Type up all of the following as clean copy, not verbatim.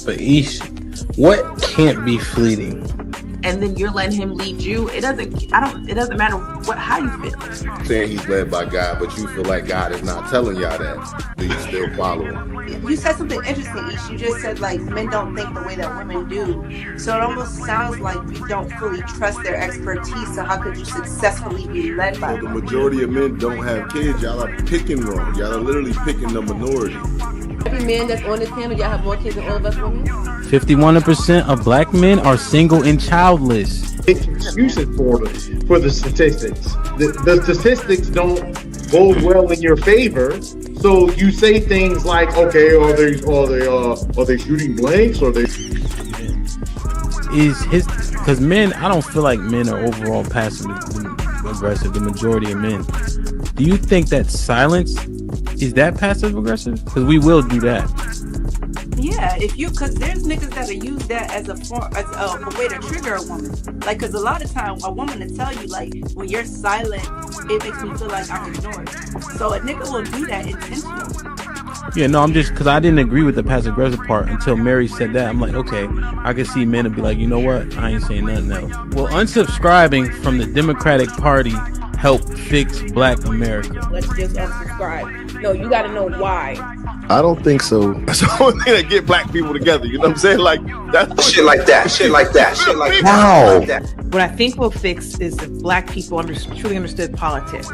But Ish, what can't be fleeting? And then you're letting him lead you. It doesn't matter how you feel. Saying he's led by God, but you feel like God is not telling y'all that. Do you still follow him? You said something interesting, Ish. You just said like men don't think the way that women do. So it almost sounds like you don't fully trust their expertise. So how could you successfully be led by them? The majority of men don't have kids. Y'all are picking wrong. Y'all are literally picking the minority. Every man that's on this panel, y'all have more kids than all of us women. 51% of black men are single and childless. Excuses for the statistics. The statistics don't bode well in your favor. So you say things like, okay, are they shooting blanks? Or they because men, I don't feel like men are overall passive aggressive. The majority of men. Do you think that silence is that passive aggressive? Because we will do that. Yeah, because there's niggas that'll use that as a way to trigger a woman. Like, because a lot of time a woman will tell you, like, when you're silent, it makes me feel like I'm ignored. So a nigga will do that intentionally. Yeah, no, I'm just, because I didn't agree with the passive aggressive part until Mary said that. I'm like, okay, I can see men and be like, you know what? I ain't saying nothing else. Well, unsubscribing from the Democratic Party help fix Black America. Let's just unsubscribe. No, you got to know why. I don't think so. That's the only thing that get black people together. You know what I'm saying? Like that's shit like that. Shit like that. Shit like wow. That. What I think will fix is if black people truly understood politics.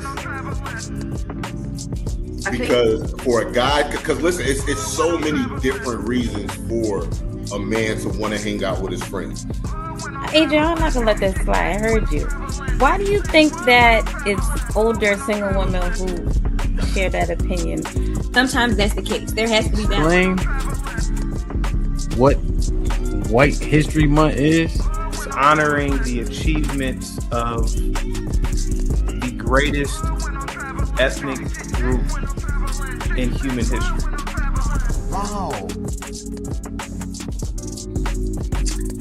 Because for a guy, because listen, it's so many different reasons for a man to want to hang out with his friends. Adrian, I'm not gonna let this slide. I heard you. Why do you think that it's older single women who share that opinion? Sometimes that's the case. There has to be balance. Explain what White History Month is. It's honoring the achievements of the greatest ethnic group in human history. Wow.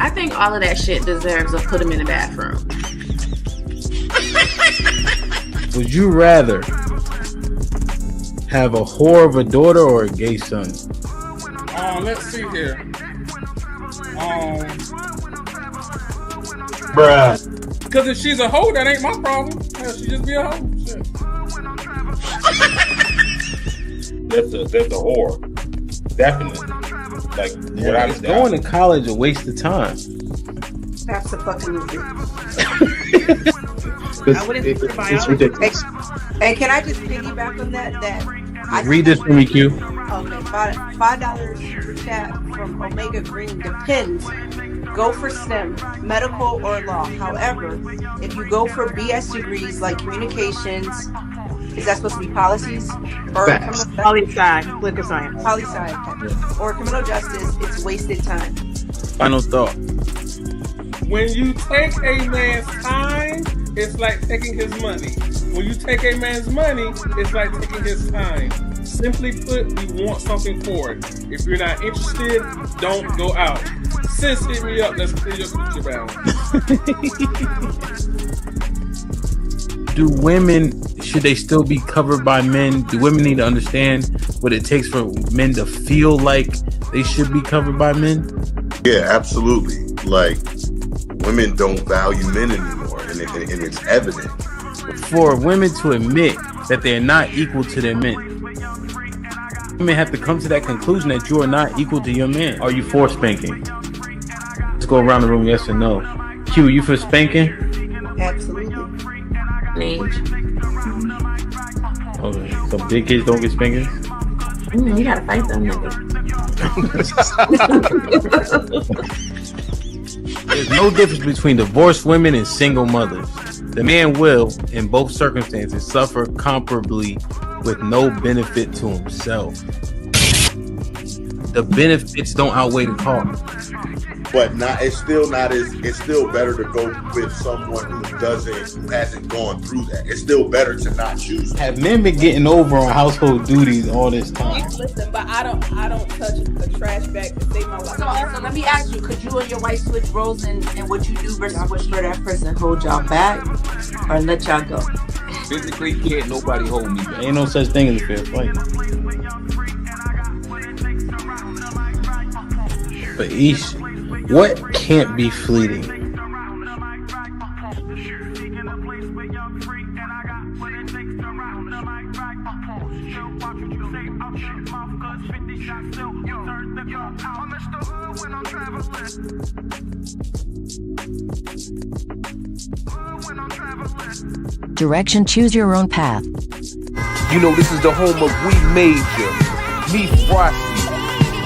I think all of that shit deserves a put him in the bathroom. Would you rather have a whore of a daughter or a gay son? Let's see here. bruh. Because if she's a hoe, that ain't my problem. Hell, she just be a hoe. Shit. That's a whore. Definitely. Like, is going to college a waste of time? Absolutely. It's ridiculous. And can I just piggyback on that? Read this for me, Q. Okay, $5 per chat from Omega Green. Depends. Go for STEM, medical or law. However, if you go for BS degrees like communications, is that supposed to be policies? Or Poli-sci, political science. Poli-sci, okay. Or criminal justice, it's wasted time. Final thought. When you take a man's time, it's like taking his money. When you take a man's money, it's like taking his time. Simply put, we want something for it. If you're not interested, don't go out. Sis, hit me up. Let's clear your future bound. Do women, should they still be covered by men? Do women need to understand what it takes for men to feel like they should be covered by men? Yeah, absolutely. Like, women don't value men anymore, and it's evident. For women to admit that they're not equal to their men, women have to come to that conclusion that you are not equal to your man. Are you for spanking? Let's go around the room, yes or no. Q, you for spanking? Absolutely. Okay, so big kids don't get spankings? You gotta fight them niggas. There's no difference between divorced women and single mothers. The man will, in both circumstances, suffer comparably with no benefit to himself. the benefits don't outweigh the cost. But it's still better to go with someone who hasn't gone through that. It's still better to not choose. Have men been getting over on household duties all this time? Listen, but I don't touch a trash bag to save my life. So let me ask you, could you and your wife switch roles in what you do versus what for that person? Hold y'all back or let y'all go? Physically, can't nobody hold me back. Ain't no such thing as a fair fight. But Ish, what can't be fleeting? Direction, choose your own path. You know, this is the home of We Major, Me Frosty,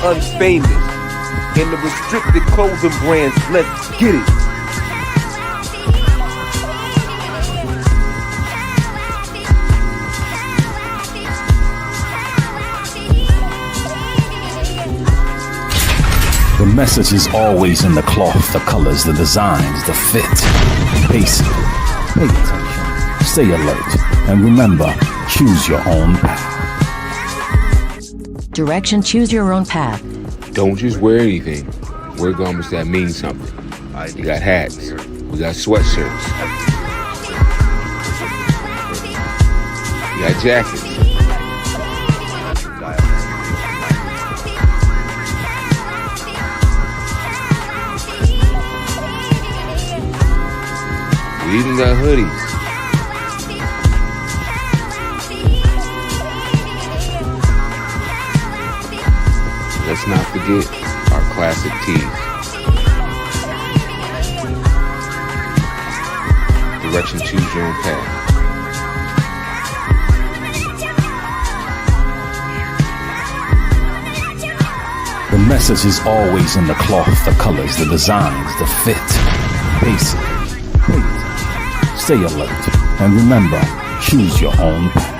Unfamous, and the restricted clothing brands. Let's get it. The message is always in the cloth, the colors, the designs, the fit. Basic. Pay attention. Stay alert. And remember, choose your own path. Direction, choose your own path. Don't just wear anything. Wear garments that mean something. We got hats. We got sweatshirts. We got jackets. We even got hoodies. Let's not forget our classic tees. Direction, choose your own path. The message is always in the cloth, the colors, the designs, the fit. Basic. Pay attention. Stay alert. And remember, choose your own path.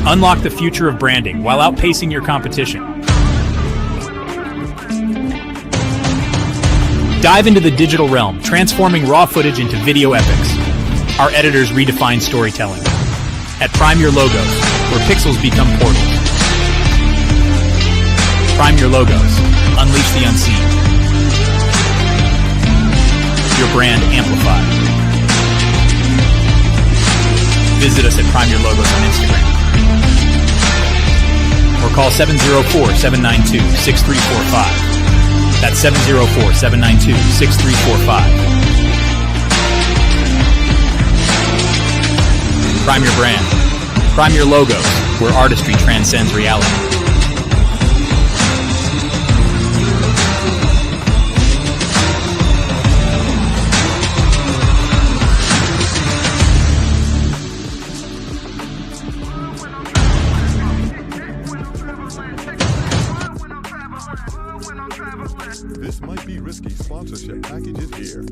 Unlock the future of branding while outpacing your competition. Dive into the digital realm, transforming raw footage into video epics. Our editors redefine storytelling. At Prime Your Logos, where pixels become portals. Prime Your Logos. Unleash the unseen. Your brand amplified. Visit us at Prime Your Logos on Instagram. Or or call 704-792-6345. That's 704-792-6345. Prime your brand. Prime your logos, where artistry transcends reality. This Might Be Risky sponsorship package is here.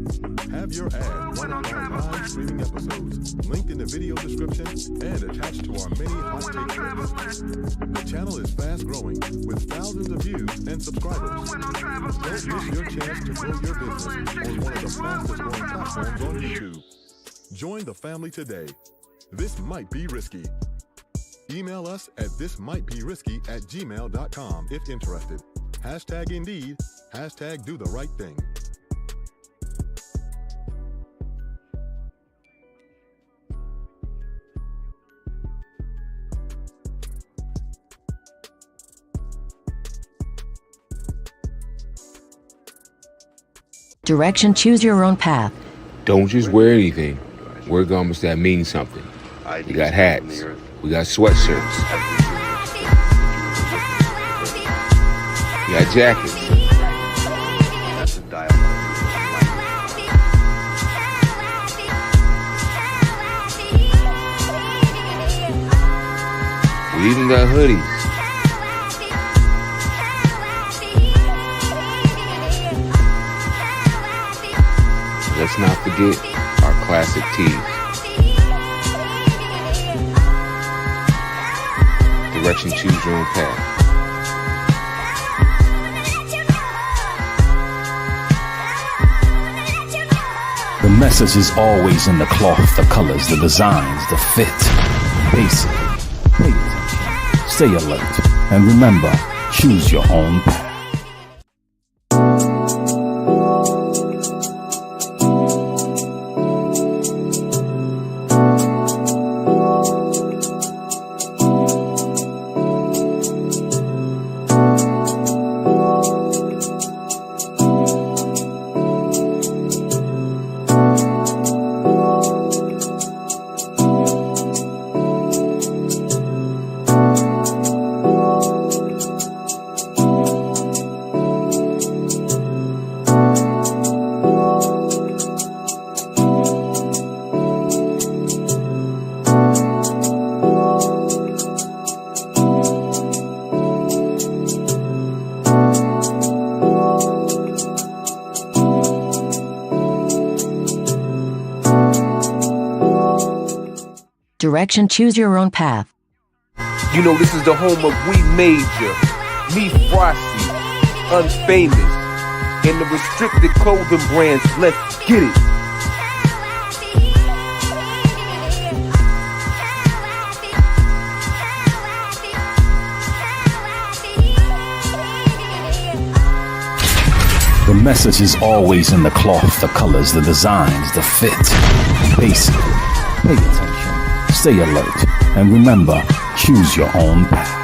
Have your ad run on our live streaming episodes, linked in the video description and attached to our many hot take clips. The channel is fast growing with thousands of views and subscribers. Don't miss your chance to grow your business on one of the fastest growing platforms on YouTube. Join the family today. This Might Be Risky. Email us at thismightberisky@gmail.com if interested. Hashtag Indeed, hashtag Do the Right Thing. Direction, choose your own path. Don't just wear anything. Wear garments that mean something. We got hats. We got sweatshirts. We got jackets. We even got hoodies. Let's not forget our classic tees. Direction, choose your own path. The message is always in the cloth, the colors, the designs, the fit. Basic. Pay attention. Stay alert. And remember, choose your own path. Direction, choose your own path. You know this is the home of We Major, Me Frosty, Unfamous, and the restricted clothing brands. Let's get it. The message is always in the cloth, the colors, the designs, the fit. Basic. Pay attention. Stay alert. And remember, choose your own path.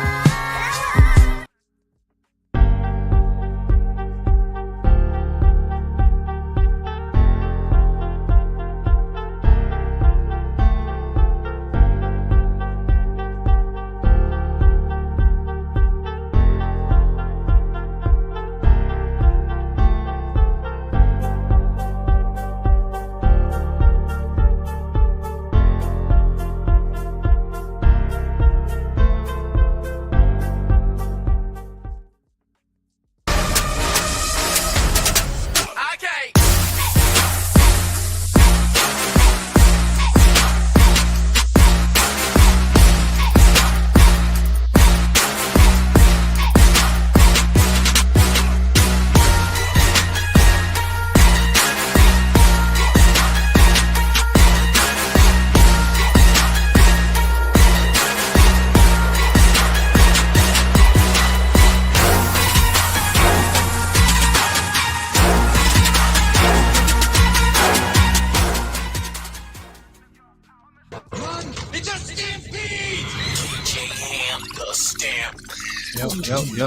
Yo.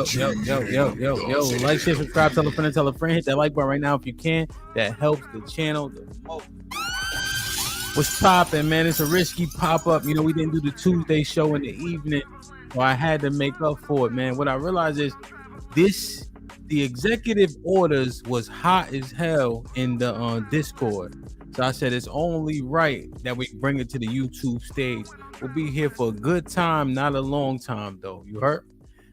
Like, share, subscribe, tell a friend. Hit that like button right now if you can. That helps the channel the most. What's poppin', man? It's a risky pop-up. You know, we didn't do the Tuesday show in the evening, so I had to make up for it, man. What I realized is the executive orders was hot as hell in the Discord. So I said it's only right that we bring it to the YouTube stage. We'll be here for a good time, not a long time, though. You heard?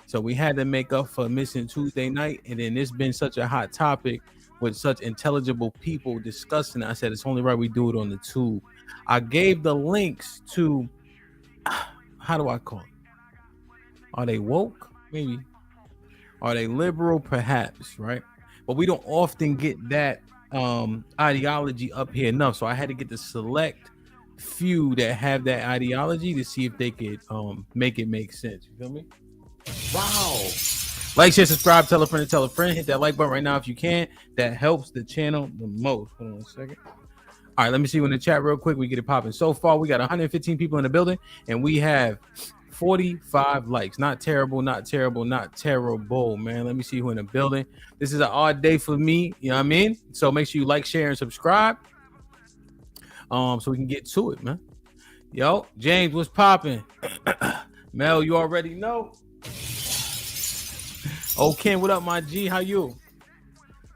So we had to make up for missing Tuesday night, and then it's been such a hot topic with such intelligible people discussing it. I said it's only right we do it on the tube. I gave the links to, how do I call it? Are they woke? Maybe. Are they liberal? Perhaps, right? But we don't often get that ideology up here enough. So I had to get the select few that have that ideology to see if they could make it make sense. You feel me? Wow. Like, share, subscribe, tell a friend. Hit that like button right now if you can. That helps the channel the most. Hold on a second. All right, let me see you in the chat real quick. We get it popping. So far, we got 115 people in the building, and we have 45 likes. Not terrible, man. Let me see who in the building. This is an odd day for me. You know what I mean? So make sure you like, share, and subscribe. So we can get to it, man. Yo, James, what's popping? Mel, you already know. Oh, Ken, what up, my G? How you?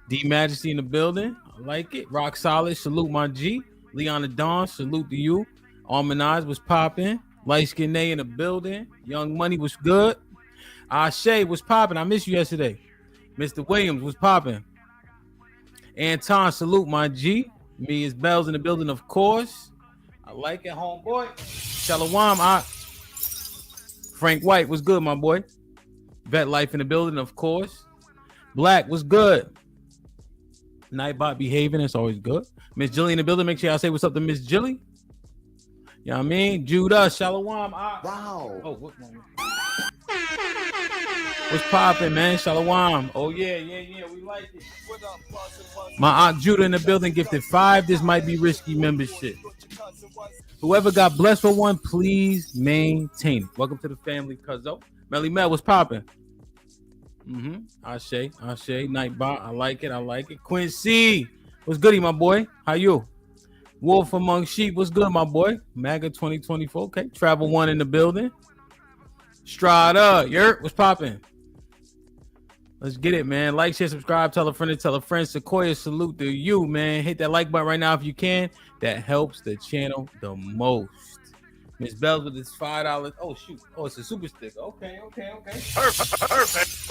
D Majesty in the building. I like it. Rock solid. Salute, my G. Leon the Don. Salute to you. Almanaz was popping. Light Skin A in the building. Young Money was good. Shay was popping. I missed you yesterday. Mr. Williams was popping. Anton, salute, my G. Me is Bells in the building, of course. I like it, homeboy. Shalom. Frank White was good, my boy. Vet Life in the building, of course. Black was good. Nightbot behaving, it's always good. Miss Jilly in the building. Make sure y'all say what's up to Miss Jilly. You know what I mean? Judah, Shalom. Wow. Oh, what's poppin', man? Shalom. Oh, yeah. We like it. My Aunt Judah in the building gifted 5. This might be risky membership. Whoever got blessed for one, please maintain it. Welcome to the family, cuzzo. Melly Mel, what's poppin'? Ashe, Nightbot. I like it. Quincy, what's goody, my boy? How you? Wolf Among Sheep, what's good, my boy? MAGA 2024. Okay. Travel One in the building. Strada, Yurt, what's poppin'? Let's get it, man. Like, share, subscribe, tell a friend. Sequoia, salute to you, man. Hit that like button right now if you can. That helps the channel the most. Miss Bells with this $5. Oh, shoot. Oh, it's a super sticker. Okay. Perfect.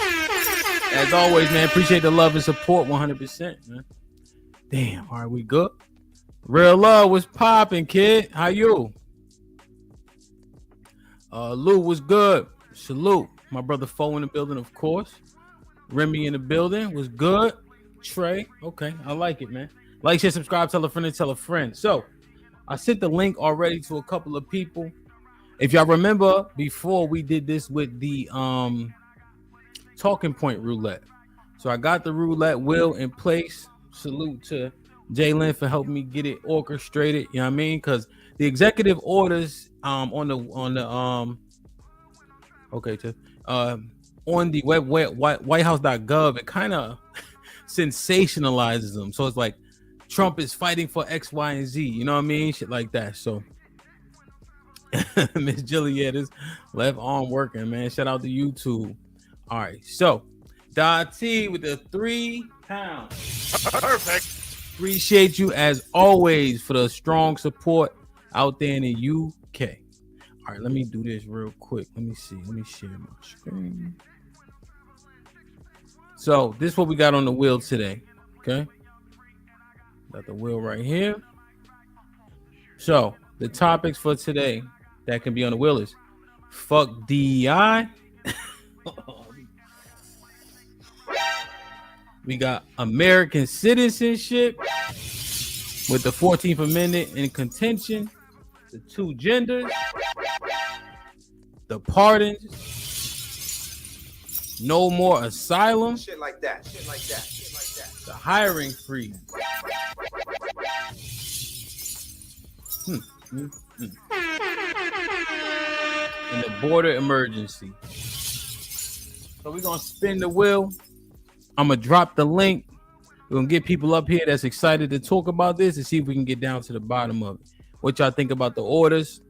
As always, man, appreciate the love and support 100%, man. Damn. All right, we good? Real love was popping, kid. How you? Lou was good. Salute. My brother Fo in the building, of course. Remy in the building was good. Trey. Okay, I like it, man. Like, share, subscribe, tell a friend. So, I sent the link already to a couple of people. If y'all remember, before we did this with the talking point roulette. So I got the roulette wheel in place. Salute to Jalen for helping me get it orchestrated. You know what I mean? Because the executive orders on the whitehouse.gov, it kind of sensationalizes them. So it's like Trump is fighting for X, Y, and Z. You know what I mean? Shit like that. So Miss Jilly, this left arm working, man. Shout out to YouTube. All right. So Dottie with the 3 pounds. Perfect. Appreciate you as always for the strong support out there in the UK. All right, let me do this real quick. Let me see. Let me share my screen. So this is what we got on the wheel today. Okay. Got the wheel right here. So the topics for today that can be on the wheel is fuck DEI. We got American citizenship with the 14th Amendment in contention, the 2 genders, the pardons, no more asylum, Shit like that. the hiring freeze. And the border emergency. So we're gonna spin the wheel. I'm gonna drop the link. We're gonna get people up here that's excited to talk about this and see if we can get down to the bottom of it. What y'all think about the orders,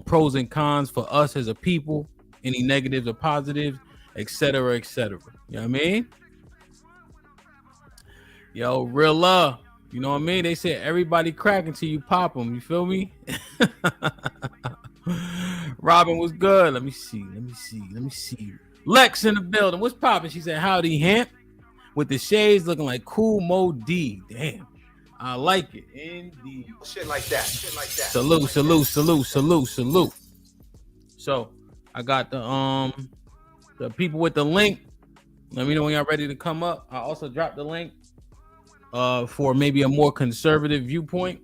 pros and cons for us as a people, any negatives or positives, etc., etc. You know what I mean? Yo, real love. You know what I mean? They said everybody crack until you pop them. You feel me? Robin was good. Let me see. Lex in the building. What's popping? She said, howdy, Hamp. With the shades looking like Cool Mo D. Damn. I like it. Indeed. Shit like that. Salute. So I got the people with the link. Let me know when y'all ready to come up. I also dropped the link for maybe a more conservative viewpoint.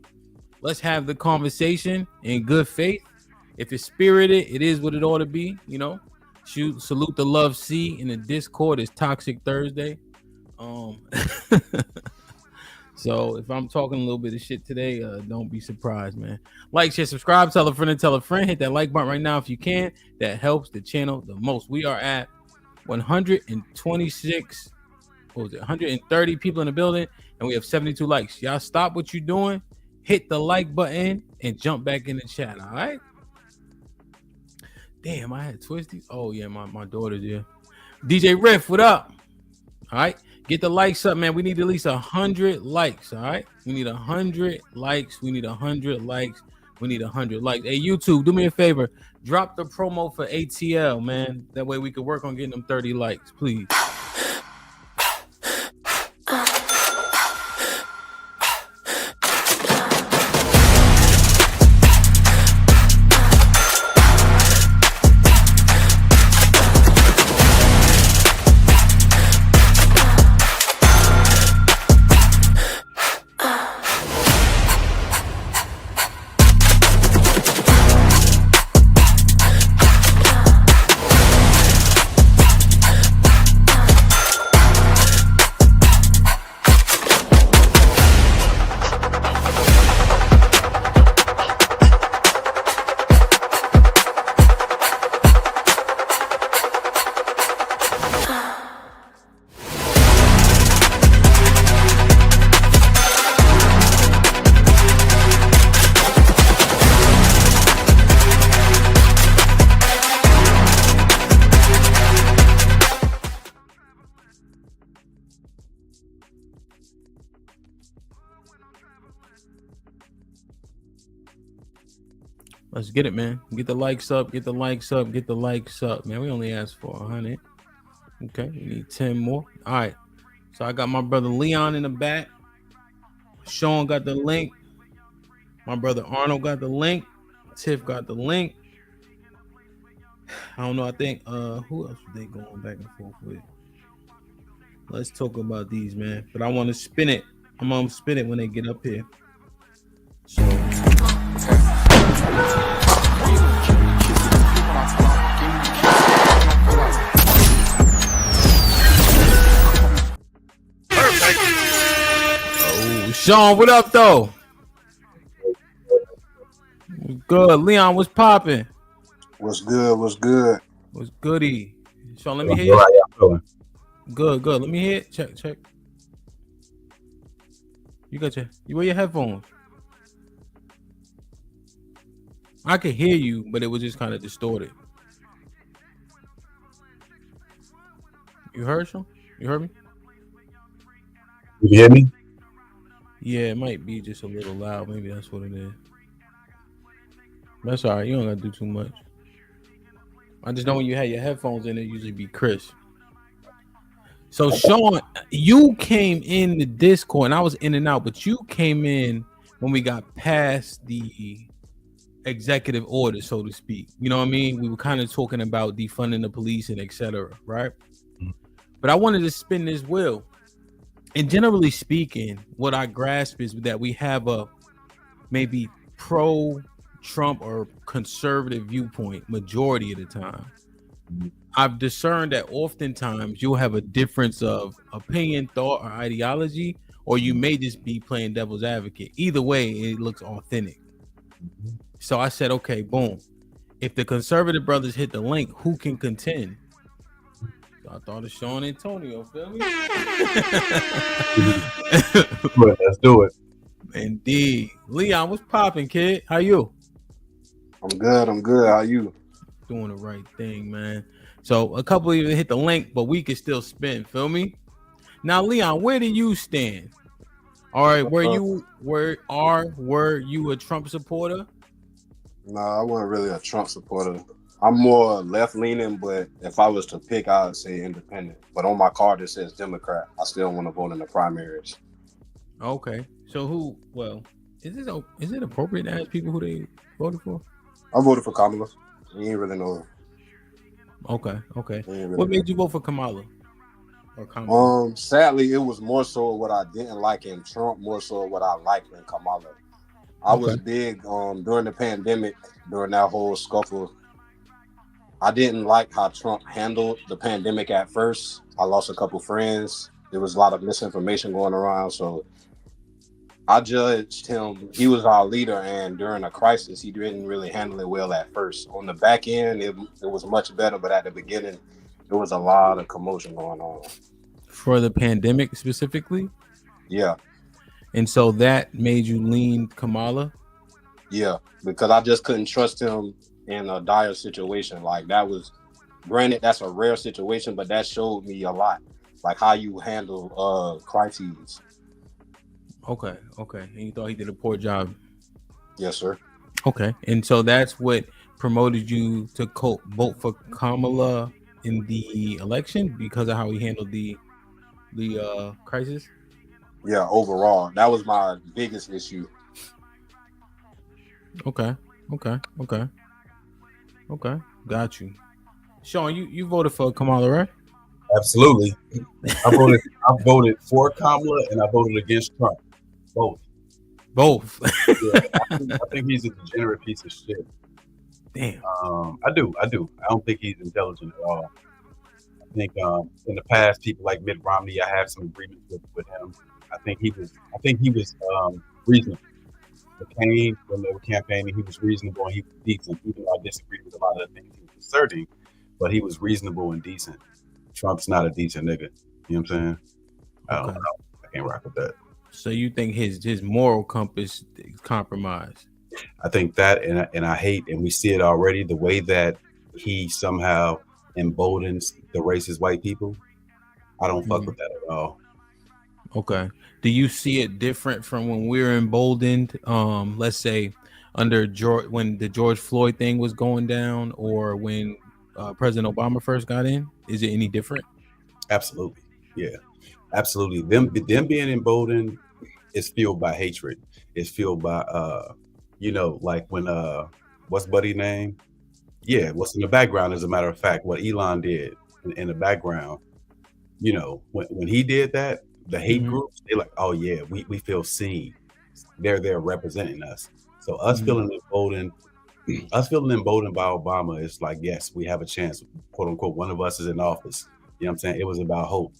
Let's have the conversation in good faith. If it's spirited, it is what it ought to be, you know. Salute the Love C in the Discord. It's Toxic Thursday. So if I'm talking a little bit of shit today, don't be surprised, man. Like, share, subscribe, tell a friend and tell a friend. Hit that like button right now if you can. That helps the channel the most. We are at 126, 130 people in the building, and we have 72 likes. Y'all stop what you're doing, hit the like button, and jump back in the chat, all right? Damn, I had twisties. Oh, yeah, my daughter's here. DJ Riff, what up? All right, get the likes up, man. We need at least 100 likes, all right? We need 100 likes. We need 100 likes. We need 100 likes. Hey, YouTube, do me a favor. Drop the promo for ATL, man. That way we can work on getting them 30 likes, please. Let's get it, man. Get the likes up, get the likes up, get the likes up, man. We only asked for 100. Okay, we need 10 more. All right. So I got my brother Leon in the back. Sean got the link. My brother Arnold got the link. Tiff got the link. I don't know. I think who else were they going back and forth with? Let's talk about these, man. But I want to spin it. I'm gonna spin it when they get up here. So oh, Sean, what up though? Good. Leon, what's popping? What's good? What's goody? Sean, let me hear you. Good. Let me hear it. Check. You wear your headphones. I could hear you, but it was just kind of distorted. You heard, Sean? You heard me? You hear me? Yeah, it might be just a little loud. Maybe that's what it is. That's all right. You don't got to do too much. I just know when you have your headphones in, it usually be crisp. So, Sean, you came in the Discord, and I was in and out, but you came in when we got past the executive order, so to speak. You know what I mean? We were kind of talking about defunding the police and etc., right? But I wanted to spin this wheel. And generally speaking, what I grasp is that we have a maybe pro-Trump or conservative viewpoint majority of the time. I've discerned that oftentimes you'll have a difference of opinion, thought, or ideology, or you may just be playing devil's advocate. Either way, it looks authentic. So I said, okay, boom. If the conservative brothers hit the link, who can contend? I thought of Sean Antonio, feel me? Let's do it. Indeed. Leon, what's popping, kid? How you? I'm good. How you? Doing the right thing, man. So a couple even hit the link, but we can still spin, feel me? Now, Leon, where do you stand? All right, were you a Trump supporter? No, I wasn't really a Trump supporter. I'm more left leaning, but if I was to pick, I would say independent. But on my card it says Democrat. I still want to vote in the primaries. Okay. So who? Well, is it appropriate to ask people who they voted for? I voted for Kamala. You ain't really know. Okay. Really What made you vote for Kamala? Or Kamala? Sadly, it was more so what I didn't like in Trump, more so what I liked in Kamala. I was big during the pandemic, during that whole scuffle. I didn't like how Trump handled the pandemic at first. I lost a couple friends. There was a lot of misinformation going around, so I judged him. He was our leader, and during a crisis, he didn't really handle it well at first. On the back end, it was much better, but at the beginning, there was a lot of commotion going on. For the pandemic specifically? Yeah. And so that made you lean Kamala? Yeah, because I just couldn't trust him in a dire situation. Like, that was, granted, that's a rare situation, but that showed me a lot, like how you handle crises. Okay. And you thought he did a poor job? Yes, sir. Okay. And so that's what promoted you to vote for Kamala in the election because of how he handled the crisis? Yeah, overall. That was my biggest issue. Okay. Got you. Sean, you voted for Kamala, right? Absolutely. I voted for Kamala and I voted against Trump. Both. Yeah, I think he's a degenerate piece of shit. Damn. I do. I don't think he's intelligent at all. I think in the past, people like Mitt Romney, I have some agreements with him. I think he was reasonable. McCain, when they were campaigning, he was reasonable and he was decent, even though I disagreed with a lot of the things he was asserting, but he was reasonable and decent. Trump's not a decent nigga. You know what I'm saying? I don't know. I can't rock with that. So you think his moral compass is compromised? I think that, and I hate, and we see it already, the way that he somehow emboldens the racist white people. I don't fuck with that at all. Okay. Do you see it different from when we were emboldened? Let's say under when the George Floyd thing was going down, or when President Obama first got in? Is it any different? Absolutely. Yeah. Absolutely. Them being emboldened is fueled by hatred. It's fueled by like when what's Buddy's name? Yeah, what's in the background, as a matter of fact, what Elon did in the background, when he did that, the hate groups, they're like, oh yeah, we feel seen. They're there representing us. So us feeling emboldened by Obama, it's like, yes, we have a chance, quote unquote, one of us is in office. You know what I'm saying? It was about hope.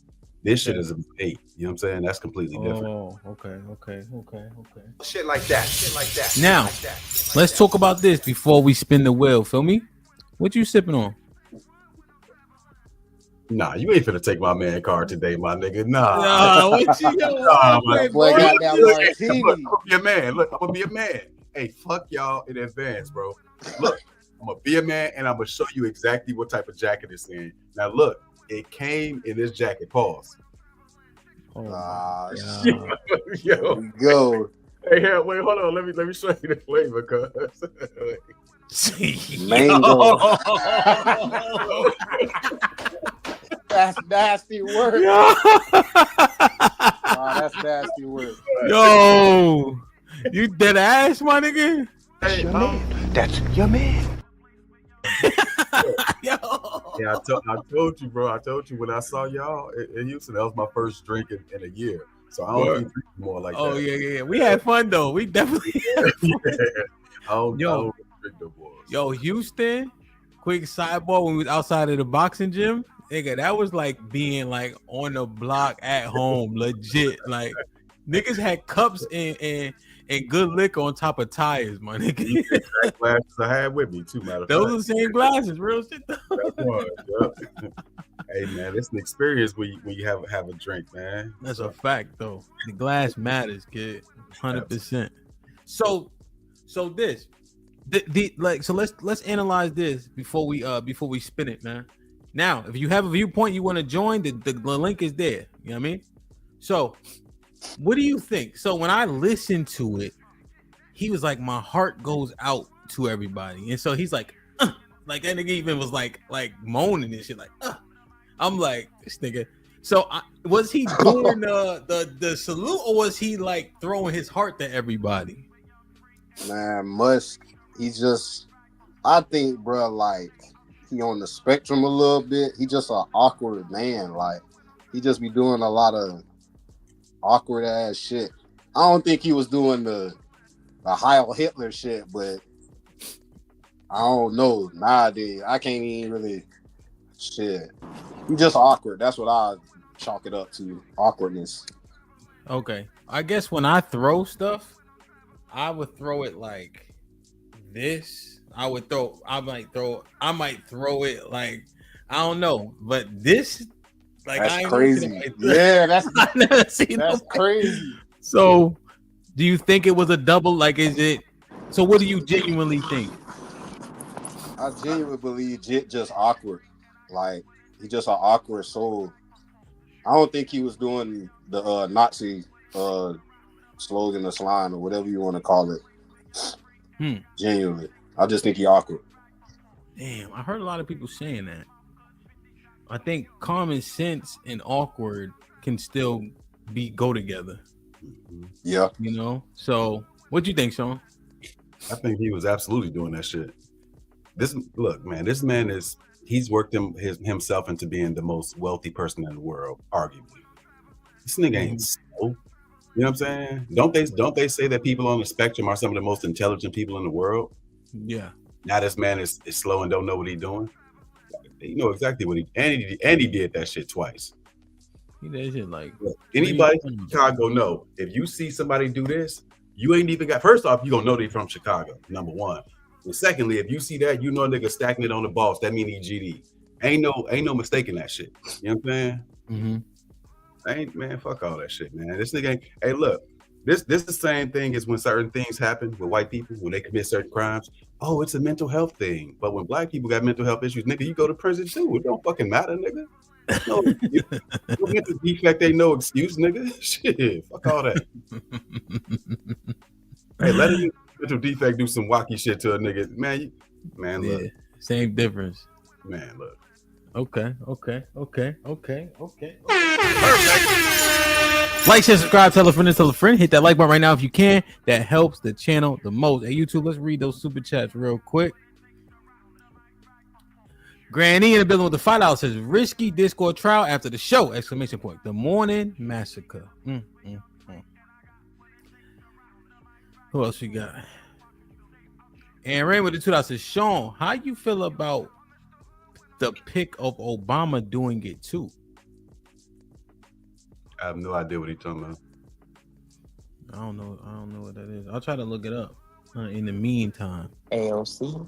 This shit is about hate. You know what I'm saying? That's completely different. Oh, okay. Shit like that. Now, let's talk about this before we spin the wheel. Feel me? What you sipping on? Nah, you ain't finna take my man card today, my nigga. Nah, what you doing? Nah, boy got that martini. I'm gonna be a man. Look, I'm gonna be a man. Hey, fuck y'all in advance, bro. Look, I'm gonna be a man and I'm gonna show you exactly what type of jacket it's in. Now, look, it came in this jacket. Pause. Shit. Yo. Here we go. Hey, wait, hold on. Let me show you the flavor, cuz. Mango. That's nasty work. That's nasty work. Yo, you dead ass, my nigga. Hey, That's your man. Yo. Yeah, I told you, bro. I told you when I saw y'all in Houston, that was my first drink in a year. So I don't drink more like that. Oh yeah. We had fun though. We definitely had fun. I don't drink no more. Yo, Houston. Quick sidebar: when we was outside of the boxing gym, nigga, that was like being like on the block at home, legit. Like niggas had cups and good liquor on top of tires, my nigga. Exact glasses I had with me too, matter of fact. Those are the same glasses, real shit though. That's one, yep. Hey man, it's an experience when you have a drink, man. That's a fact, though. The glass matters, kid. 100%. So this, so let's analyze this before we spin it, man. Now, if you have a viewpoint you want to join, the link is there. You know what I mean? So, what do you think? So when I listened to it, he was like, my heart goes out to everybody, and so he's like that nigga even was like moaning and shit, like. I'm like, this nigga. So was he doing the salute, or was he like throwing his heart to everybody? Man, he just, I think, bro, like he on the spectrum a little bit. He just an awkward man. Like he just be doing a lot of awkward ass shit. I don't think he was doing the Heil Hitler shit, but I don't know. Nowadays, I can't even really shit. He just awkward. That's what I chalk it up to. Awkwardness. Okay. I guess when I throw stuff, I would throw it like this. I might throw it like, I don't know, but this, like, that's crazy. Yeah, I never seen that's crazy. So, do you think it was a double? Like, is it? So, what do you genuinely think? I genuinely believe Jit just awkward. Like, he just an awkward soul. I don't think he was doing the Nazi slogan or slime or whatever you want to call it. Genuinely. I just think he awkward. Damn, I heard a lot of people saying that. I think common sense and awkward can still go together. Yeah. You know? So, what do you think, Sean? I think he was absolutely doing that shit. This man he's worked himself into being the most wealthy person in the world, arguably. This nigga ain't slow. You know what I'm saying? Don't they say that people on the spectrum are some of the most intelligent people in the world? Yeah. Now this man is slow and don't know what he's doing. You know exactly what he did that shit twice. He did shit like, anybody from Chicago know, if you see somebody do this, you ain't even got, first off, you gonna know they from Chicago, number one. And secondly, if you see that, you know a nigga stacking it on the boss, that mean he GD. Ain't no mistaking that shit. You know what I'm saying? Mm-hmm. Man, fuck all that shit, man. This nigga ain't, hey, look, this the same thing as when certain things happen with white people, when they commit certain crimes. Oh, it's a mental health thing. But when black people got mental health issues, nigga, you go to prison too. It don't fucking matter, nigga. No mental defect ain't no excuse, nigga. Shit, fuck all that. Hey, let a mental defect do some wacky shit to a nigga. Man, look. Yeah, same difference. Man, look. Okay. Like, share, subscribe, tell a friend. Hit that like button right now if you can. That helps the channel the most. Hey, YouTube, let's read those super chats real quick. Granny in the building with the $5 says, risky Discord trial after the show, ! The morning massacre. Who else we got? And Rain with the $2 says, Sean, how you feel about the pic of Obama doing it too? I have no idea what he's talking about. I don't know what that is. I'll try to look it up in the meantime. AOC.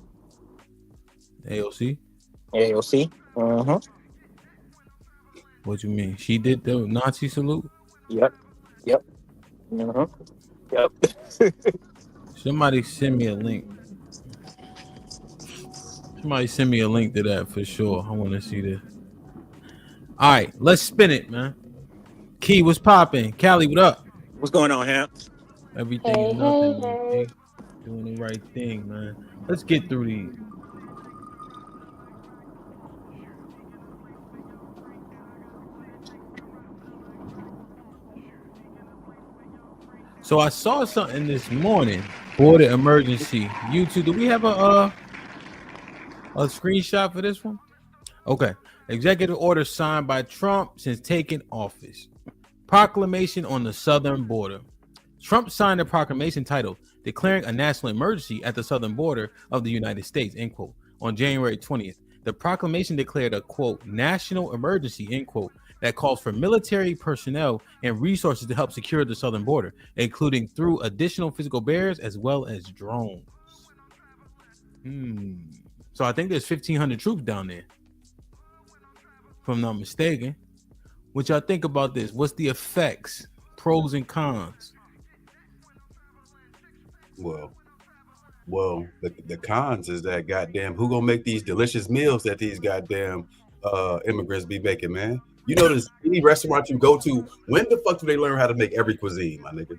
AOC? AOC. Uh-huh. What you mean? She did the Nazi salute? Yep. Uh-huh. Yep. Somebody send me a link. Somebody send me a link to that for sure. I want to see this. All right, let's spin it, man. Key, what's popping? Callie, what up? What's going on, Hamp? Everything is nothing, man. Doing the right thing, man. Let's get through these. So I saw something this morning. Border emergency. YouTube, do we have a screenshot for this one? Okay. Executive order signed by Trump since taking office. Proclamation on the southern border. Trump signed a proclamation titled Declaring a National Emergency at the Southern Border of the United States, end quote, on January 20th. The proclamation declared a, quote, national emergency, end quote, that calls for military personnel and resources to help secure the southern border, including through additional physical barriers as well as drones. So I think there's 1,500 troops down there. if I'm not mistaken. What y'all think about this? What's the effects, pros and cons? Well, the cons is that goddamn who gonna make these delicious meals that these goddamn immigrants be making, man? You know, this any restaurant you go to, when the fuck do they learn how to make every cuisine, my nigga?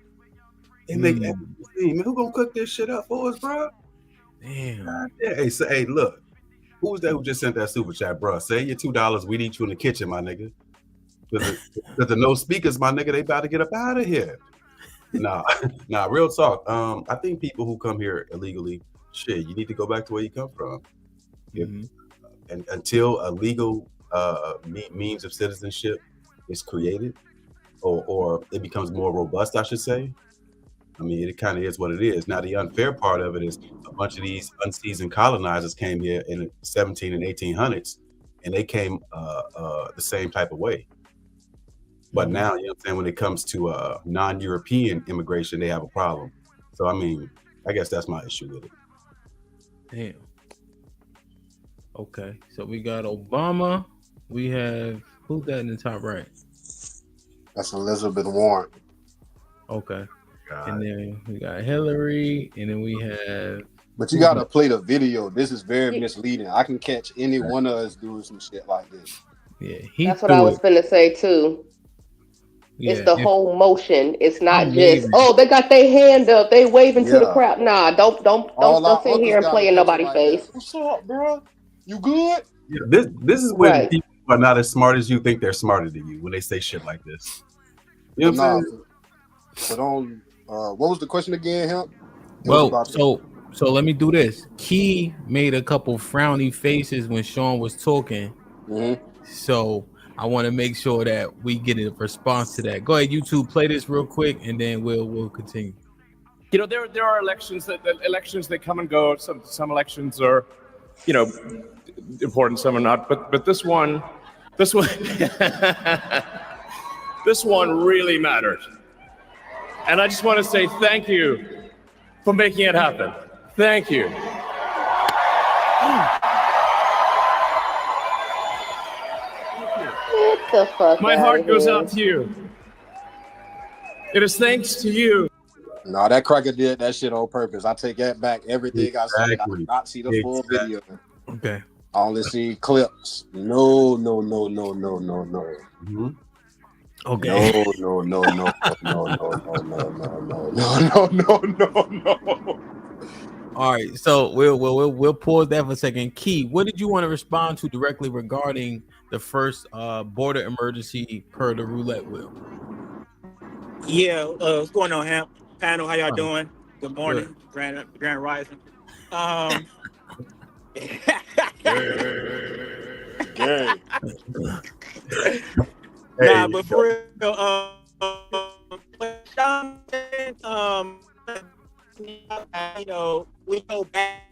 They make every cuisine, man. Who gonna cook this shit up for us, bro? Damn. Yeah, hey, so, hey, look, who was that who just sent that super chat, bro? Say your $2. We need you in the kitchen, my nigga. Because the no speakers, my nigga, they about to get up out of here. Nah, real talk. I think people who come here illegally, shit, you need to go back to where you come from. And until a legal means of citizenship is created, or it becomes more robust, I should say. I mean, it kind of is what it is. Now, the unfair part of it is a bunch of these unseasoned colonizers came here in the 17 and 1800s, and they came the same type of way. But now, you know what I'm saying, when it comes to non-European immigration, they have a problem. So, I mean, I guess that's my issue with it. Damn. Okay, so we got Obama. We have, who's that in the top right? That's Elizabeth Warren. Okay. And then we got Hillary, and then we have. But you gotta play the video. This is very misleading. I can catch any one of us doing some shit like this. Yeah, that's what I was finna say too. Yeah, it's the whole motion. It's not just waving. they got their hand up, they waving to the crowd. Nah, don't sit here and play in nobody's face. What's up, bro? You good? Yeah, this is when people are not as smart as you think they're smarter than you when they say shit like this. You know what I'm saying? But on what was the question again, Hemp? Well, so let me do this. Key made a couple frowny faces when Sean was talking. So I want to make sure that we get a response to that. Go ahead, YouTube, play this real quick, and then we'll continue. You know, there are elections that come and go. Some elections are, you know, important. Some are not. But this one, this one really mattered. And I just want to say thank you for making it happen. Thank you. Get the fuck My out heart of goes here. out to you. It is thanks to you. No, that cracker did that shit on purpose. I take that back. Everything I said, I did not see the full video. Okay. I only see clips. No. Okay. No. All right, so we'll pause that for a second. Key, what did you want to respond to directly regarding the first border emergency per the roulette wheel? Yeah, what's going on, Hamp? Panel, how y'all doing? Good morning, Grand Rising. Nah, but for real, you know, we go back.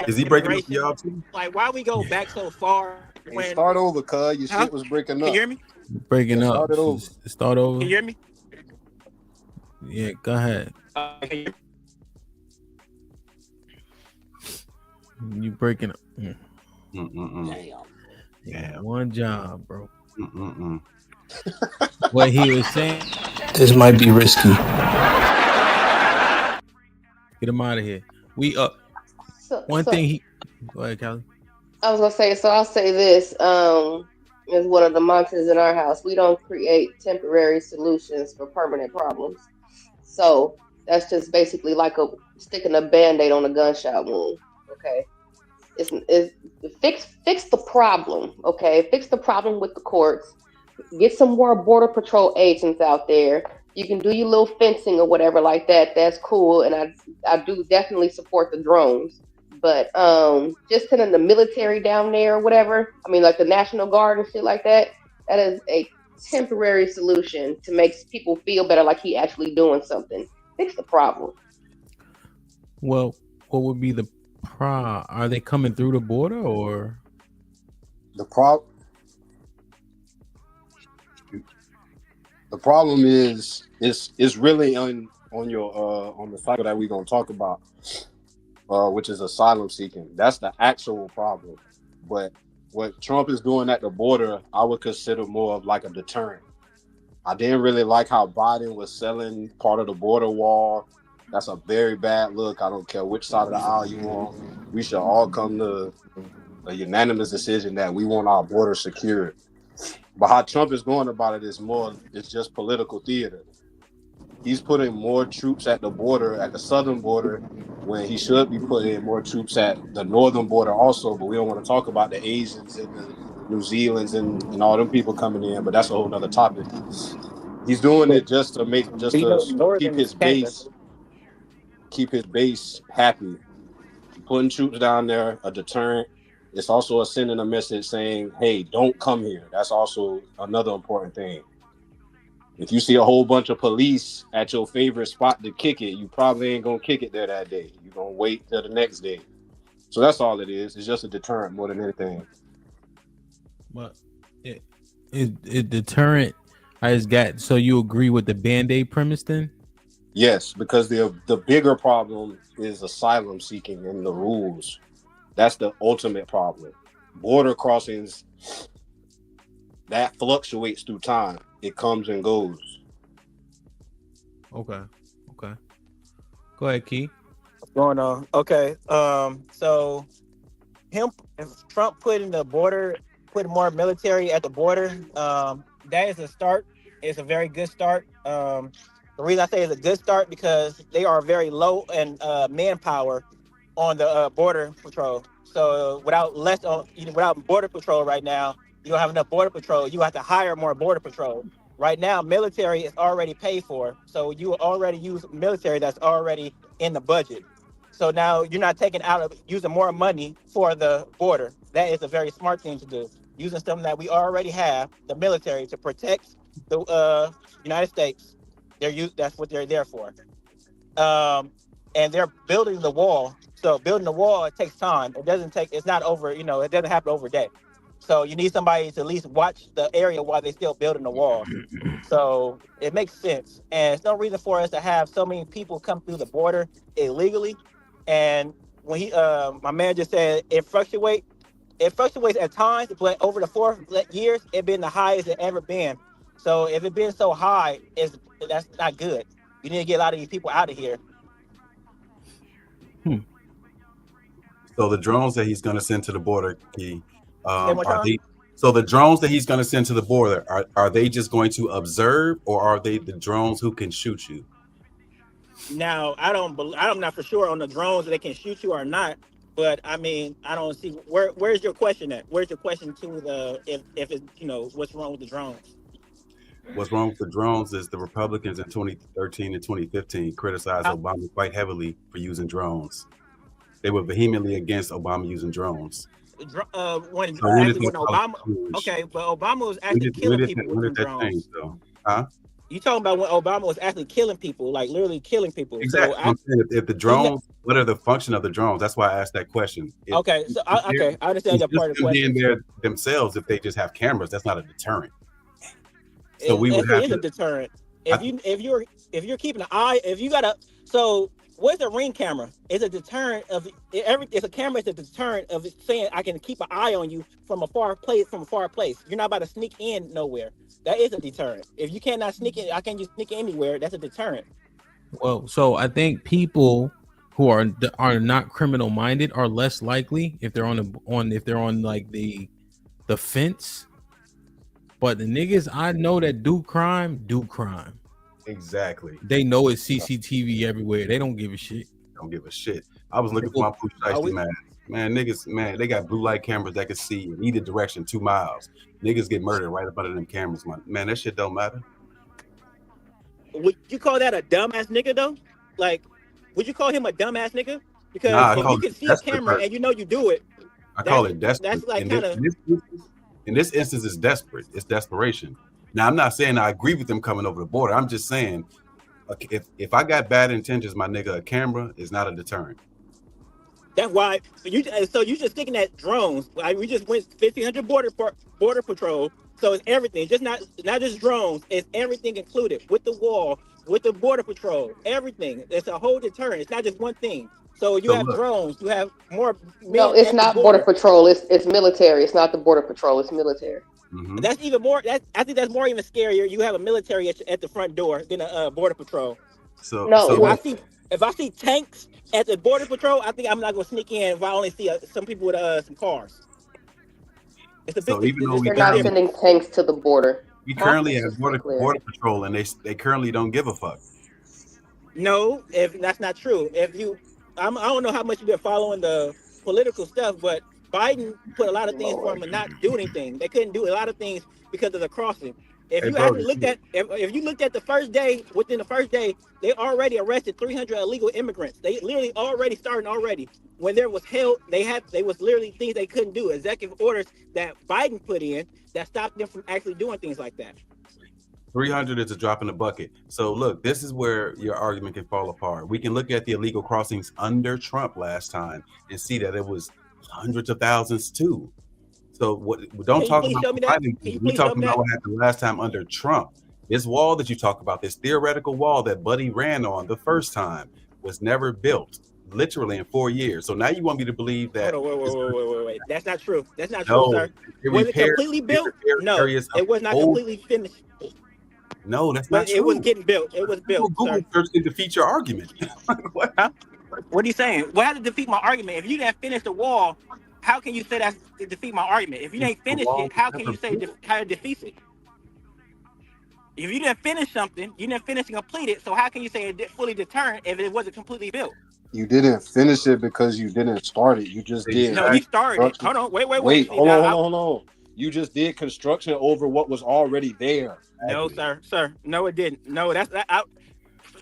Is he breaking up y'all too? Like, why we go back so far? When start over, cuz your shit was breaking up. Can you hear me? Breaking up. Start it over. Start over. Can you hear me? Yeah, go ahead. You breaking up. Yeah, one job, bro. What he was saying. This might be risky. Get him out of here. We up. One thing he. Go ahead, Callie. I was gonna say. So I'll say this. Is one of the mantras in our house. We don't create temporary solutions for permanent problems. So that's just basically like sticking a Band-Aid on a gunshot wound. Okay. It's fix the problem. Okay. Fix the problem with the courts. Get some more Border Patrol agents out there. You can do your little fencing or whatever like that. That's cool. And I do definitely support the drones. But just sending the military down there or whatever, I mean, like the National Guard and shit like that, that is a temporary solution to make people feel better, like he actually doing something. Fix the problem. Well, what would be the are they coming through the border or? The problem is it's really on the cycle that we're gonna talk about. Which is asylum seeking. That's the actual problem. But what Trump is doing at the border, I would consider more of like a deterrent. I didn't really like how Biden was selling part of the border wall. That's a very bad look. I don't care which side of the aisle you on. We should all come to a unanimous decision that we want our border secured. But how Trump is going about it's just political theater. He's putting more troops at the border, at the southern border, when he should be putting more troops at the northern border also. But we don't want to talk about the Asians and the New Zealanders and all them people coming in. But that's a whole nother topic. He's doing it just to keep his base happy. Putting troops down there, a deterrent. It's also sending a message saying, hey, don't come here. That's also another important thing. If you see a whole bunch of police at your favorite spot to kick it, you probably ain't going to kick it there that day. You're going to wait till the next day. So that's all it is. It's just a deterrent more than anything. But it deterrent has got, so you agree with the Band-Aid premise then? Yes, because the bigger problem is asylum seeking and the rules. That's the ultimate problem. Border crossings, that fluctuates through time. It comes and goes. Okay. Go ahead, Key. What's going on? Okay. So Trump putting more military at the border, that is a start. It's a very good start. The reason I say it's a good start because they are very low in manpower on the border patrol. So without border patrol right now, you don't have enough border patrol. You have to hire more border patrol. Right now, military is already paid for. So you already use military that's already in the budget. So now you're not taking out of using more money for the border. That is a very smart thing to do. Using something that we already have, the military, to protect the United States. That's what they're there for. And they're building the wall. So building the wall, it takes time. It's not over, it doesn't happen over a day. So you need somebody to at least watch the area while they're still building the wall. So it makes sense. And there's no reason for us to have so many people come through the border illegally. And when my man just said it fluctuates at times, but over the 4 years, it's been the highest it's ever been. So if it's been so high, that's not good. You need to get a lot of these people out of here. So the drones that he's going to send to the border, so the drones that he's going to send to the border, are they just going to observe, or are they the drones who can shoot you? Now, I'm not for sure on the drones that they can shoot you or not, but I mean, I don't see where's your question at? Where's your question to the if it's what's wrong with the drones? What's wrong with the drones is the Republicans in 2013 and 2015 criticized Obama quite heavily for using drones. They were vehemently against Obama using drones. When Obama, but Obama was actually killing people with drones. You talking about when Obama was actually killing people, like literally killing people? Exactly. So if the drones, what are the function of the drones? That's why I asked that question. I understand that part of the question. Being there themselves, if they just have cameras, that's not a deterrent. So it is a deterrent. If you're keeping an eye, what's a ring camera? It's a deterrent of it's a camera. It's a deterrent of saying I can keep an eye on you from a far place. You're not about to sneak in nowhere. That is a deterrent. If you cannot sneak in, I can't just sneak anywhere. That's a deterrent. Well, so I think people who are not criminal minded are less likely if they're on like the fence. But the niggas I know that do crime. Exactly. They know it's CCTV everywhere. They don't give a shit. I was looking for my blue shiesty mask. Man, niggas, they got blue light cameras that can see in either direction 2 miles. Niggas get murdered right up under them cameras, man. That shit don't matter. Would you call that a dumbass nigga though? Like, would you call him a dumbass nigga? Because if you can see a camera and you do it, I call it desperate. That's like in this instance, it's desperate. It's desperation. Now, I'm not saying I agree with them coming over the border. I'm just saying, if I got bad intentions, my nigga, a camera is not a deterrent. That's why. So you just sticking at drones. We just went 1,500 border patrol. So it's everything. Just not just drones. It's everything included with the wall, with the border patrol, everything. It's a whole deterrent. It's not just one thing. So you have drones. You have more men. No, it's at the not border patrol. It's military. It's not the border patrol. It's military. Mm-hmm. That's even more. I think that's more even scarier. You have a military at the front door than a border patrol. So If I see tanks at the border patrol, I think I'm not gonna sneak in if I only see some people with some cars. It's a big. So even though They're not sending tanks to the border. we currently have border patrol, and they currently don't give a fuck. No, if that's not true. If you, I don't know how much you've been following the political stuff, but Biden put a lot of things for them to not do anything. They couldn't do a lot of things because of the crossing. If you actually looked at, if you looked at the first day, within the first day, they already arrested 300 illegal immigrants. They literally already started already. When there was hell, they was literally things they couldn't do. Executive orders that Biden put in that stopped them from actually doing things like that. 300 is a drop in the bucket. So look, this is where your argument can fall apart. We can look at the illegal crossings under Trump last time and see that it was hundreds of thousands too. So don't talk about Biden. We talking about what happened last time under Trump. This wall that you talk about, this theoretical wall that Buddy ran on the first time, was never built, literally in 4 years. So now you want me to believe that? Wait. That's not true. That's not true, sir. Was it completely built? No, it was not completely finished. No, that's not true. It was getting built. It was built. Google search can defeat your argument. What are you saying? What had to defeat my argument? If you didn't finish the wall, how can you say that's to defeat my argument? If you didn't finish it, how can you say how it defeats it? If you didn't finish something, you didn't finish and complete it, so how can you say it fully deterred if it wasn't completely built? You didn't finish it because you didn't start it. You just did. No, you started it. Hold on. Wait. Hold on. You just did construction over what was already there. No, sir. No, it didn't. No,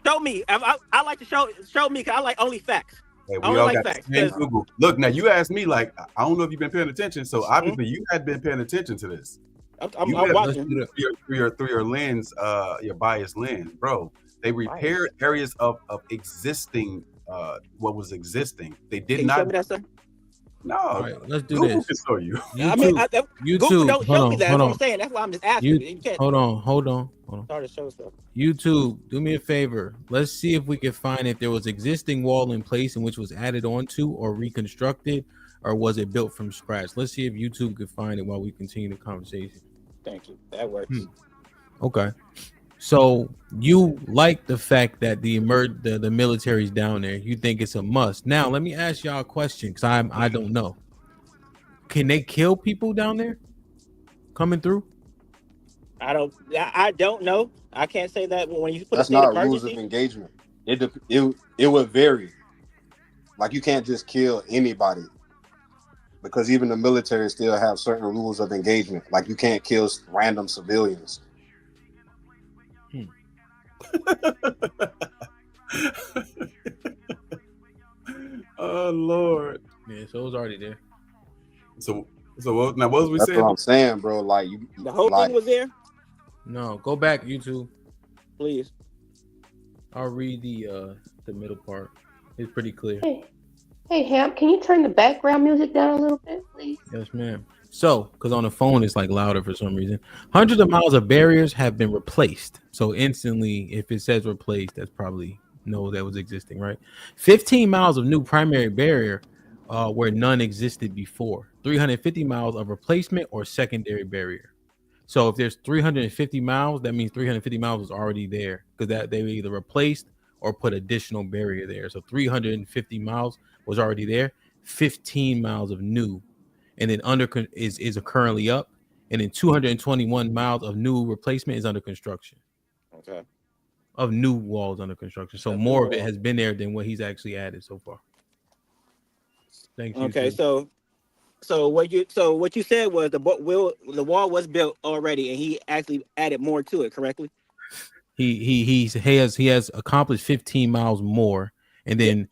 show me. I like to show me because I like only facts. Hey, we all got facts. Google. Look, now you asked me like I don't know if you've been paying attention, so obviously you had been paying attention to this. I'm watching through your lens, your biased lens, bro. They repaired areas of existing what was existing. They did not. Show me that, sir? No, right, let's do Google this. Can show you. YouTube, Google don't show me that. That's what I'm saying. That's why I'm just asking. You can't. Hold on. Start to show stuff. YouTube, do me a favor. Let's see if we can find if there was existing wall in place in which was added onto or reconstructed, or was it built from scratch? Let's see if YouTube could find it while we continue the conversation. Thank you. That works. Okay. So you like the fact that the military's down there. You think it's a must. Now let me ask y'all a question, because I don't know. Can they kill people down there coming through? I don't know. I can't say that when you put that's a state not emergency. Rules of engagement. It would vary. Like you can't just kill anybody, because even the military still have certain rules of engagement. Like you can't kill random civilians. Oh Lord. Yeah, so it was already there. So what, now what was we That's saying? what I'm saying, bro. Like the whole thing was there. No, go back, YouTube, please. I'll read the middle part. It's pretty clear. Hey, Hamp, can you turn the background music down a little bit, please? Yes, ma'am. So, because on the phone it's like louder for some reason. Hundreds of miles of barriers have been replaced. So instantly, if it says replaced, that's probably no that was existing, right? 15 miles of new primary barrier where none existed before. 350 miles of replacement or secondary barrier. So if there's 350 miles, that means 350 miles was already there, because that they were either replaced or put additional barrier there. So 350 miles was already there. 15 miles of new, and then is currently up, and then 221 miles of new replacement is under construction. Okay. Of new walls under construction. So more of it has been there than what he's actually added so far. Thank you. Okay, so what you said was the wall was built already, and he actually added more to it, correctly? He has accomplished 15 miles more, and then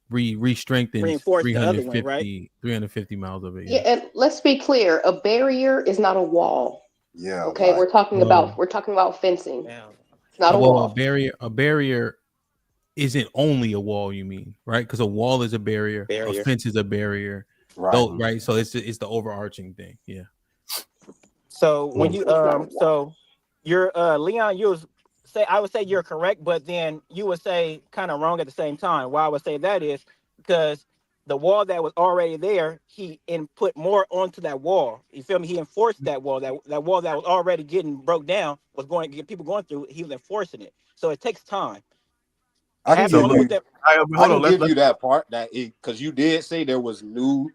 re-strengthened reinforced 350, the other one, right? 350 miles of it. Yeah, and let's be clear: a barrier is not a wall. Yeah. Okay, right. we're talking about fencing. It's not a wall. A barrier isn't only a wall, you mean, right? Because a wall is a barrier. A fence is a barrier. Right. Right. So it's the overarching thing. Yeah. So when you so you're Leon, you was say you're correct, but then you would say kind of wrong at the same time. Why I would say that is because the wall that was already there, he put more onto that wall. You feel me? He enforced that wall. That wall that was already getting broke down was going to get people going through. He was enforcing it. So it takes time. I can give you, Let's that part that because you did say there was new.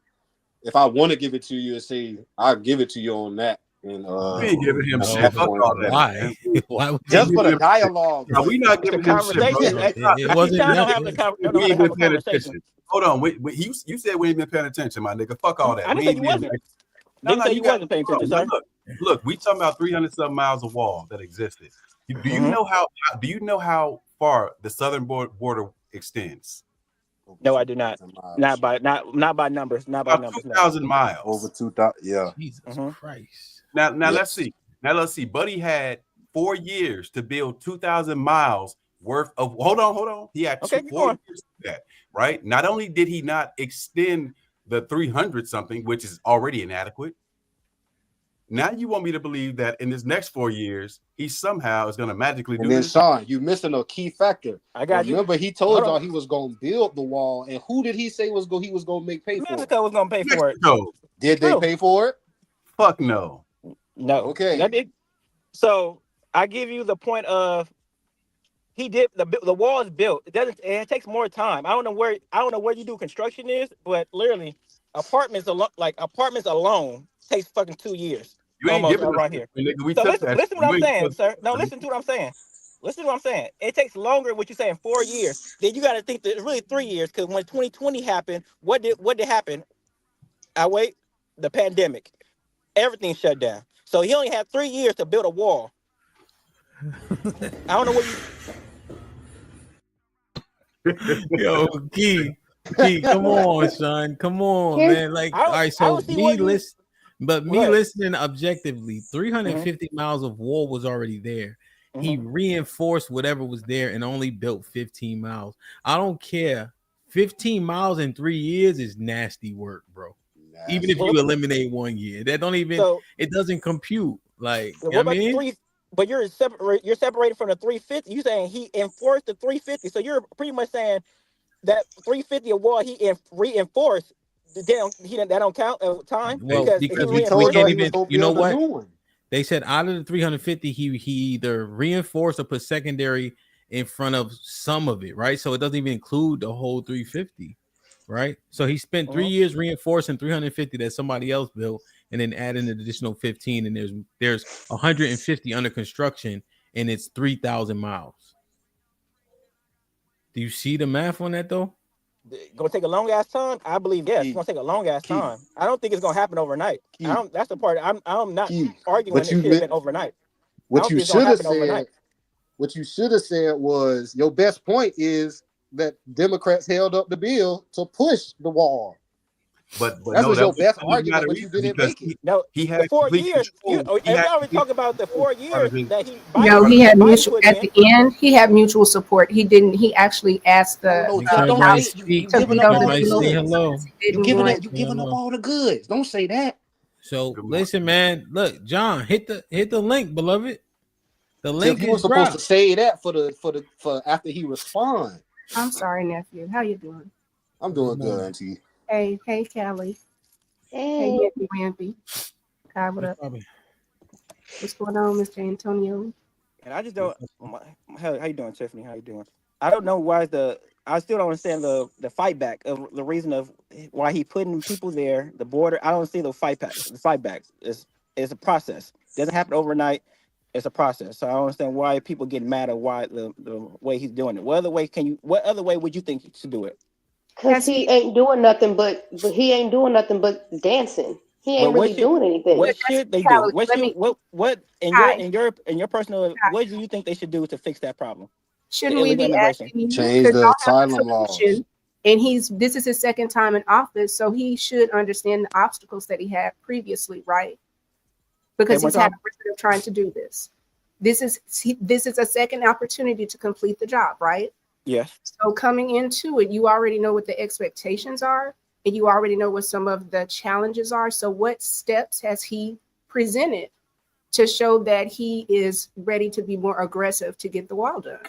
If I want to give it to you and say I'll give it to you on that. And we ain't giving him shit. Fuck all that. Why? Why would just for the dialogue? No, we not giving him shit, bro. It wasn't We ain't been paying attention. Hold on, you said we ain't been paying attention, my nigga. Fuck all that. I didn't say you wasn't. Didn't say you wasn't paying attention, sir. Look, we talking about 300-something miles of wall that existed. Do you know how? Do you know how far the southern border extends? No, I do not. Not by numbers. Not by numbers. 2,000 miles. Over 2,000. Yeah. Jesus Christ. Now let's see. Let's see. Buddy had 4 years to build 2,000 miles worth of. Hold on. He had 4 years to do that. Right. Not only did he not extend the 300 something, which is already inadequate. Now you want me to believe that in this next 4 years, he somehow is going to magically do this? Sean, you missing a key factor. I got you. Remember, he told y'all he was going to build the wall, and who did he say he was going to make pay for it? Mexico was going to pay for it. Did they pay for it? Fuck no. No. Okay. So I give you the point of he did the wall is built. It takes more time. I don't know where you do construction is, but literally apartments alone takes fucking 2 years. You ain't giving right here. Nigga, so listen to what I'm saying, sir. No, listen to what I'm saying. Listen to what I'm saying. It takes longer. What you saying? 4 years. Then you got to think that it's really 3 years because when 2020 happened, what did happen? The pandemic. Everything shut down. So he only had 3 years to build a wall. I don't know what you. Yo, Key, come on, son. Come on, man. Like, all right, so listening objectively, 350 miles of wall was already there. He reinforced whatever was there and only built 15 miles. I don't care. 15 miles in 3 years is nasty work, bro. Even if you eliminate 1 year, that don't even it doesn't compute. Like, you know what I mean? But you're separated from the 350. You saying he enforced the 350. So you're pretty much saying that 350 of wall he reinforced. That don't count at time. Well, because we can't even. You know what? They said out of the 350, he either reinforced or put secondary in front of some of it, right? So it doesn't even include the whole 350, right? So he spent 3 years reinforcing 350 that somebody else built, and then adding an additional 15, and there's 150 under construction, and it's 3,000 miles. Do you see the math on that though? Gonna take a long ass time? I believe yes. It's gonna take a long ass time. I don't think it's gonna happen overnight. That's the part. I'm not arguing it should have been overnight. What you should have said. What you should have said was your best point is that Democrats held up the bill to push the wall. But that was your best argument, but you didn't make it. No, he had 4 years. We already talk about the 4 years that he. No, he had mutual at the end. He had mutual support. He didn't. He actually asked the House to veto the You giving up all the goods. Don't say that. So listen, man. Look, John, hit the link, beloved. The link he was supposed to say that for after he respond. I'm sorry, nephew. How you doing? I'm doing good, Auntie. Hey, Callie. Hey, Rampy. Hi, what up? What's going on, Mr. Antonio? And I just don't. How you doing, Tiffany? How you doing? I don't know why I still don't understand the fight back of the reason of why he putting people there. The border. I don't see the fight back. The fight back is a process. It doesn't happen overnight. It's a process. So I don't understand why people get mad at why the way he's doing it. What other way would you think he should do it? Because he ain't doing nothing but he ain't doing nothing but dancing. He ain't really doing anything. What should they do? What in your personal what do you think they should do to fix that problem? Shouldn't we be asking you? Change the asylum laws. And this is his second time in office, so he should understand the obstacles that he had previously, right? Because he's had a record of trying to do this. This is a second opportunity to complete the job, right? Yes. So coming into it, you already know what the expectations are, and you already know what some of the challenges are. So what steps has he presented to show that he is ready to be more aggressive to get the wall done?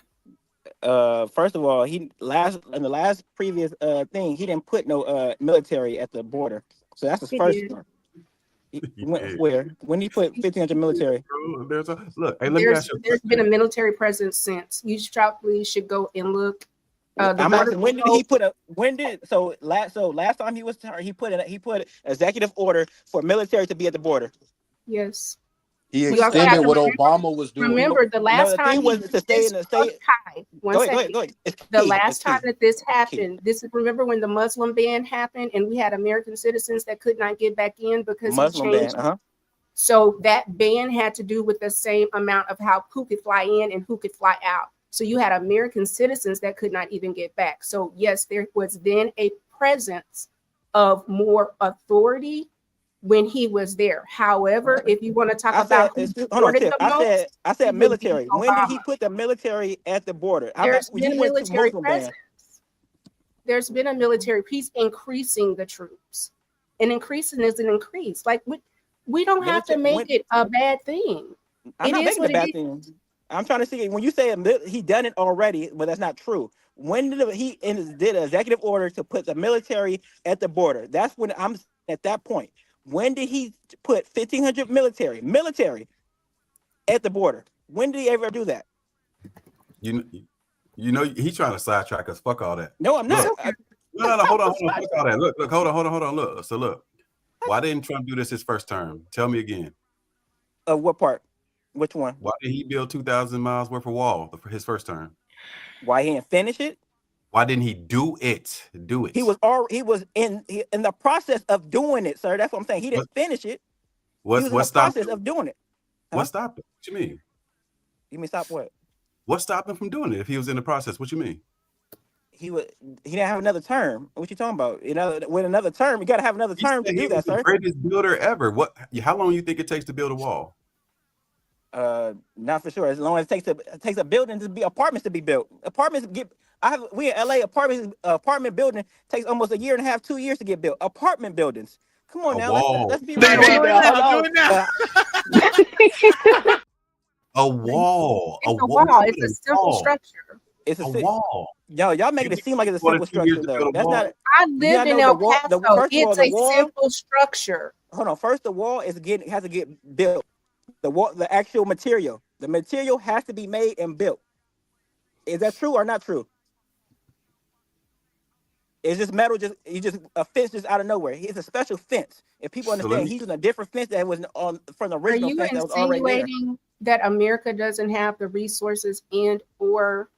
First of all, in the last previous thing, he didn't put no military at the border. So that's his first. When he put 1,500 military. Look, hey, let me ask you. There's been a military presence since. You probably should go and look. I'm asking, when did he put a? When did last time he put an executive order for military to be at the border. Yes. He extended what Obama was doing. Remember, the last time he was to stay in the state. Go ahead. The last time that this happened, remember when the Muslim ban happened and we had American citizens that could not get back in because Muslim he changed. Ban, So that ban had to do with the same amount of who could fly in and who could fly out. So you had American citizens that could not even get back. So yes, there was then a presence of more authority when he was there. However, if you want to talk about I said military. When did he put the military at the border? There's been a military presence. There's been a military piece increasing the troops. And increasing is an increase. Like we don't have to make it a bad thing. I'm not making it a bad thing. I'm trying to see when you say he done it already, but that's not true. When did he did an executive order to put the military at the border? That's when I'm at that point. When did he put 1,500 military at the border? When did he ever do that? You know, he's trying to sidetrack us. Fuck all that. No, I'm not. No, hold on. Fuck all that. Look, hold on. Look, why didn't Trump do this his first term? Tell me again. What part? Which one? Why did he build 2,000 miles worth of wall for his first term? Why he didn't finish it? Why didn't he do it? He was in the process of doing it, sir. That's what I'm saying. He didn't finish it. What stopped process of doing it? Huh? What stopped it? What you mean? You mean stop what? What stopped him from doing it if he was in the process? What you mean? He didn't have another term. What you talking about? With another term, you got to have another term to do that, sir. The greatest builder ever. How long do you think it takes to build a wall? Not for sure. As long as it takes a building to be apartments to be built. We in LA apartment building takes almost 1.5 years, 2 years to get built. Apartment buildings. Come on now. Let's be real. A wall. It's a wall. It's a simple structure. It's a wall. Y'all making it seem like it's a simple structure though. That's not. I lived in El Paso. It's a simple structure. Hold on. First, the wall has to get built. The actual material. The material has to be made and built. Is that true or not true? It's just metal, a fence just out of nowhere. It's a special fence. If people understand, he's using a different fence that was from the original fence that was already there. Are you insinuating that America doesn't have the resources and or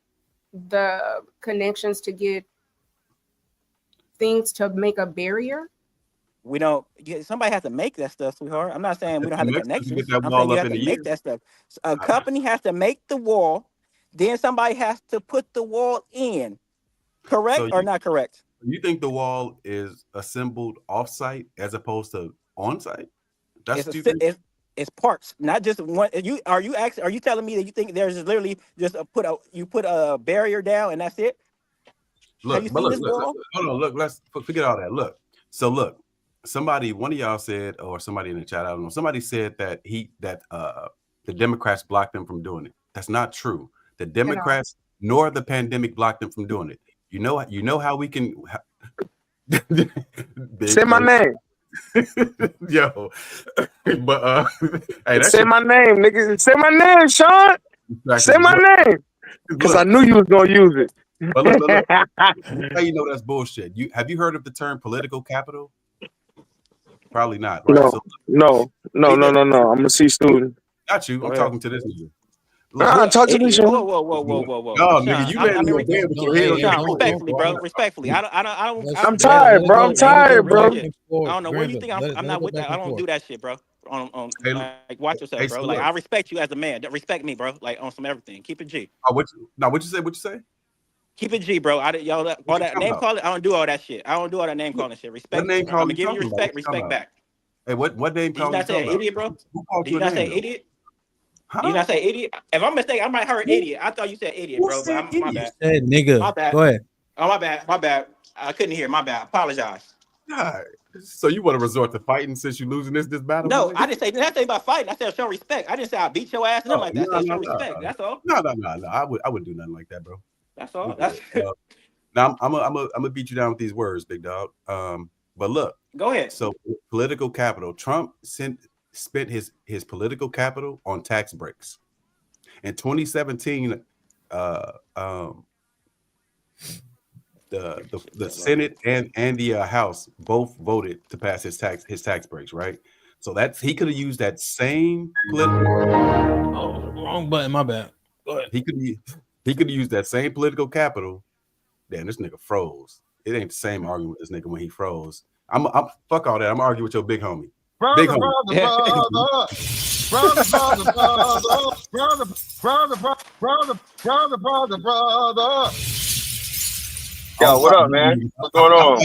the connections to get things to make a barrier? We don't. Somebody has to make that stuff, sweetheart. I'm not saying we don't have the connections. I'm saying you have to make that stuff. A company has to make the wall, then somebody has to put the wall in. Correct or not correct? You think the wall is assembled off-site as opposed to on-site? It's parts, not just one. Are you telling me that you think there's literally just you put a barrier down and that's it? Look, hold on. Look, let's forget all that. Look, one of y'all said, or somebody in the chat, I don't know. Somebody said that the Democrats blocked them from doing it. That's not true. The Democrats nor the pandemic blocked them from doing it. You know how we can say my name. Yo, but hey, say my name, nigga. Say my name, Sean. Say my name, because I knew you was gonna use it. But look. How you know that's bullshit? Have you heard of the term political capital? Probably not. Right? No. I'm a C student. Got you. I'm talking to this nigga. Talk to me, Sean. Whoa. No, nigga, you let me Respectfully. I don't. I'm tired, bro. I don't know where you think I'm not with that. I don't do that shit, bro. Like, watch yourself, bro. Like, I respect you as a man. Respect me, bro. Like, on some everything. Keep it G. What you say? Keep it G, bro. All that name calling. I don't do all that shit. I don't do all that name calling shit. Respect. What name calling? I'm gonna give you respect. Respect back. Hey, what name calling? Did you not say idiot, bro? Did you not say idiot? Did you not say idiot? If I'm mistaken, I might have heard idiot. I thought you said idiot, bro. But my bad. Said nigga. My bad. Go ahead. Oh, my bad. I couldn't hear. My bad. Apologize. God. So you want to resort to fighting since you're losing this battle? No, I didn't say nothing about fighting. I said show respect. I didn't say I beat your ass. Nothing like that. I said show respect. That's all. No. I wouldn't do nothing like that, bro. That's all. That's now I'm gonna beat you down with these words, big dog. But look, go ahead. So political capital. Trump spent his political capital on tax breaks. In 2017, the Senate and the House both voted to pass his tax breaks, right? So that's he could have used that same political. Oh, wrong button. My bad. Go ahead. He could have used that same political capital. Damn, this nigga froze. It ain't the same argument with this nigga when he froze. I'm fuck all that. I'm arguing with your big homie. Big homie. Brother. Yo, what up, man? What's going on?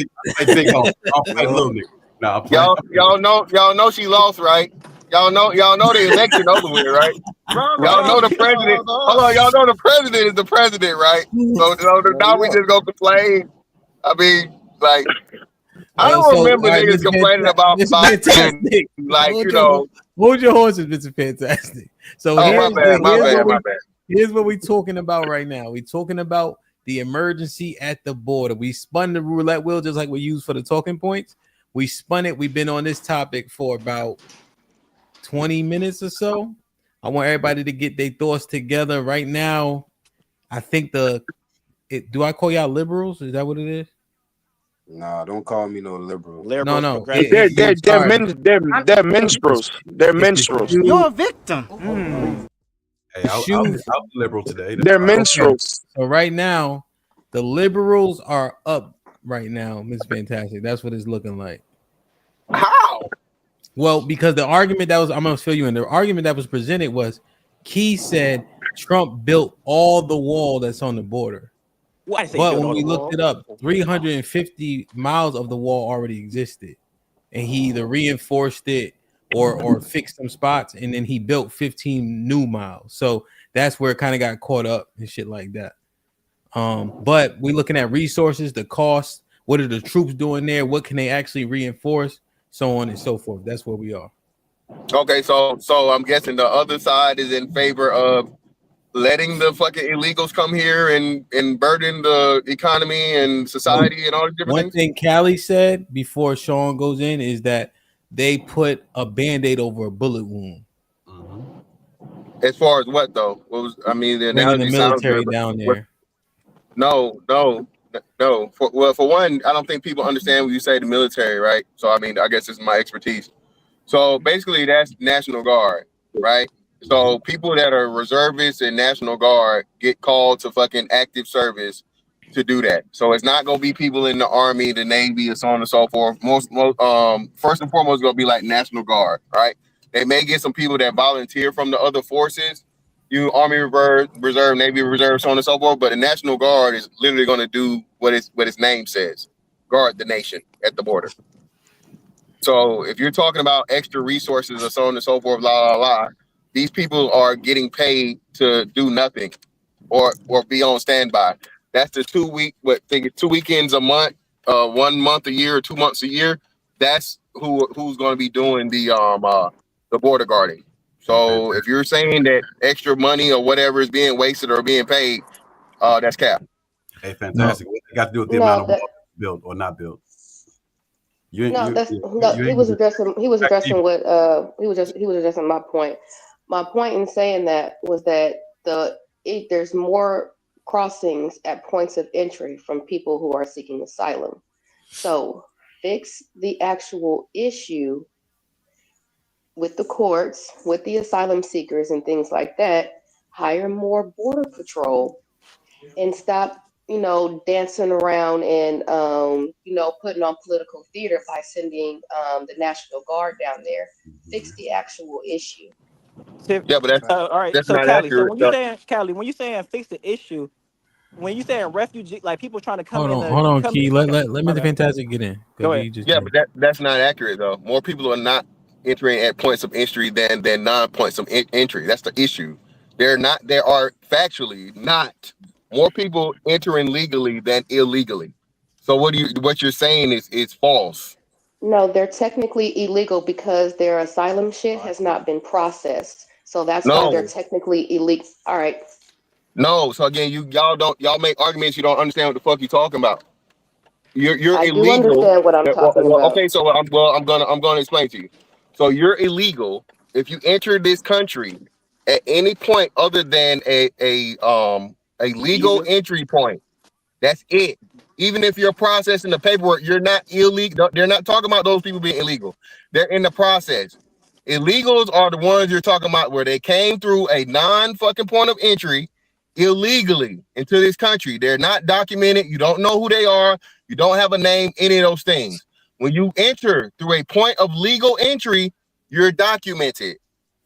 Big homie. Little nigga. Nah, y'all know she lost, right? Y'all know the election over with, right? Y'all know the president. Hold on, y'all know the president is the president, right? So now we just go complain. I mean, like, I don't remember niggas complaining about like, you know. Hold your horses, Mr. Fantastic. So my bad. Here's what we're talking about right now. We're talking about the emergency at the border. We spun the roulette wheel just like we used for the talking points. We spun it. We've been on this topic for about 20 minutes or so. I want everybody to get their thoughts together right now. I think do I call y'all liberals? Is that what it is? Nah, don't call me no liberal. No. They're minstrels. They're minstrels. You're a victim. Hey, I'm liberal today. They're minstrels. So right now, the liberals are up right now, Miss Fantastic. That's what it's looking like. How? Well, because the argument I'm gonna fill you in. The argument that was presented was Key said Trump built all the wall that's on the border. But when we looked it up, 350 miles of the wall already existed, and he either reinforced it or fixed some spots, and then he built 15 new miles. So that's where it kind of got caught up and shit like that. But we're looking at resources, the cost, what are the troops doing there, what can they actually reinforce, so on and so forth. That's where we are. Okay, so I'm guessing the other side is in favor of letting the fucking illegals come here and burden the economy and society and all the different One thing Callie said before Sean goes in is that they put a Band-Aid over a bullet wound. As far as what though? What was the military down there? No. For one, I don't think people understand when you say the military, right? So I guess this is my expertise. So basically, that's National Guard, right? So people that are reservists and National Guard get called to fucking active service to do that. So it's not gonna be people in the Army, the Navy, and so on and so forth. Most first and foremost, gonna be like National Guard, right? They may get some people that volunteer from the other forces, Army Reserve, Navy Reserve, so on and so forth. But the National Guard is literally gonna do what its name says: guard the nation at the border. So if you're talking about extra resources or so on and so forth, these people are getting paid to do nothing or be on standby. That's the 2 weekends a month, 1 month a year, or 2 months a year. That's who's going to be doing the border guarding. So if you're saying that extra money or whatever is being wasted or being paid, that's cap. Hey, fantastic. What it got to do with the amount of wall built or not built? He was addressing my point. My point in saying that was that there's more crossings at points of entry from people who are seeking asylum. So fix the actual issue with the courts, with the asylum seekers and things like that. Hire more border patrol and stop, dancing around and, putting on political theater by sending the National Guard down there. Fix the actual issue. Yeah, but that's all right. That's so not Callie, accurate. When you saying fix the issue, when you saying refugee, like people trying to come Hold on, Key. Let Mr. Fantastic get in. Go ahead. But that's not accurate though. More people are not entering at points of entry than non-points of entry. That's the issue. There are factually not more people entering legally than illegally. So what you're saying is false. No, they're technically illegal because their asylum shit has not been processed. So that's why they're No, technically illegal. All right. no. So again, y'all make arguments you don't understand what the fuck you talking about. You're I do illegal. understand what I'm talking about. Okay, so I'm gonna explain to you. So you're illegal if you enter this country at any point other than a legal entry point. That's it. Even if you're processing the paperwork, you're not illegal. They're not talking about those people being illegal. They're in the process. Illegals are the ones you're talking about where they came through a non-fucking point of entry illegally into this country. They're not documented. You don't know who they are. You don't have a name, any of those things. When you enter through a point of legal entry, you're documented.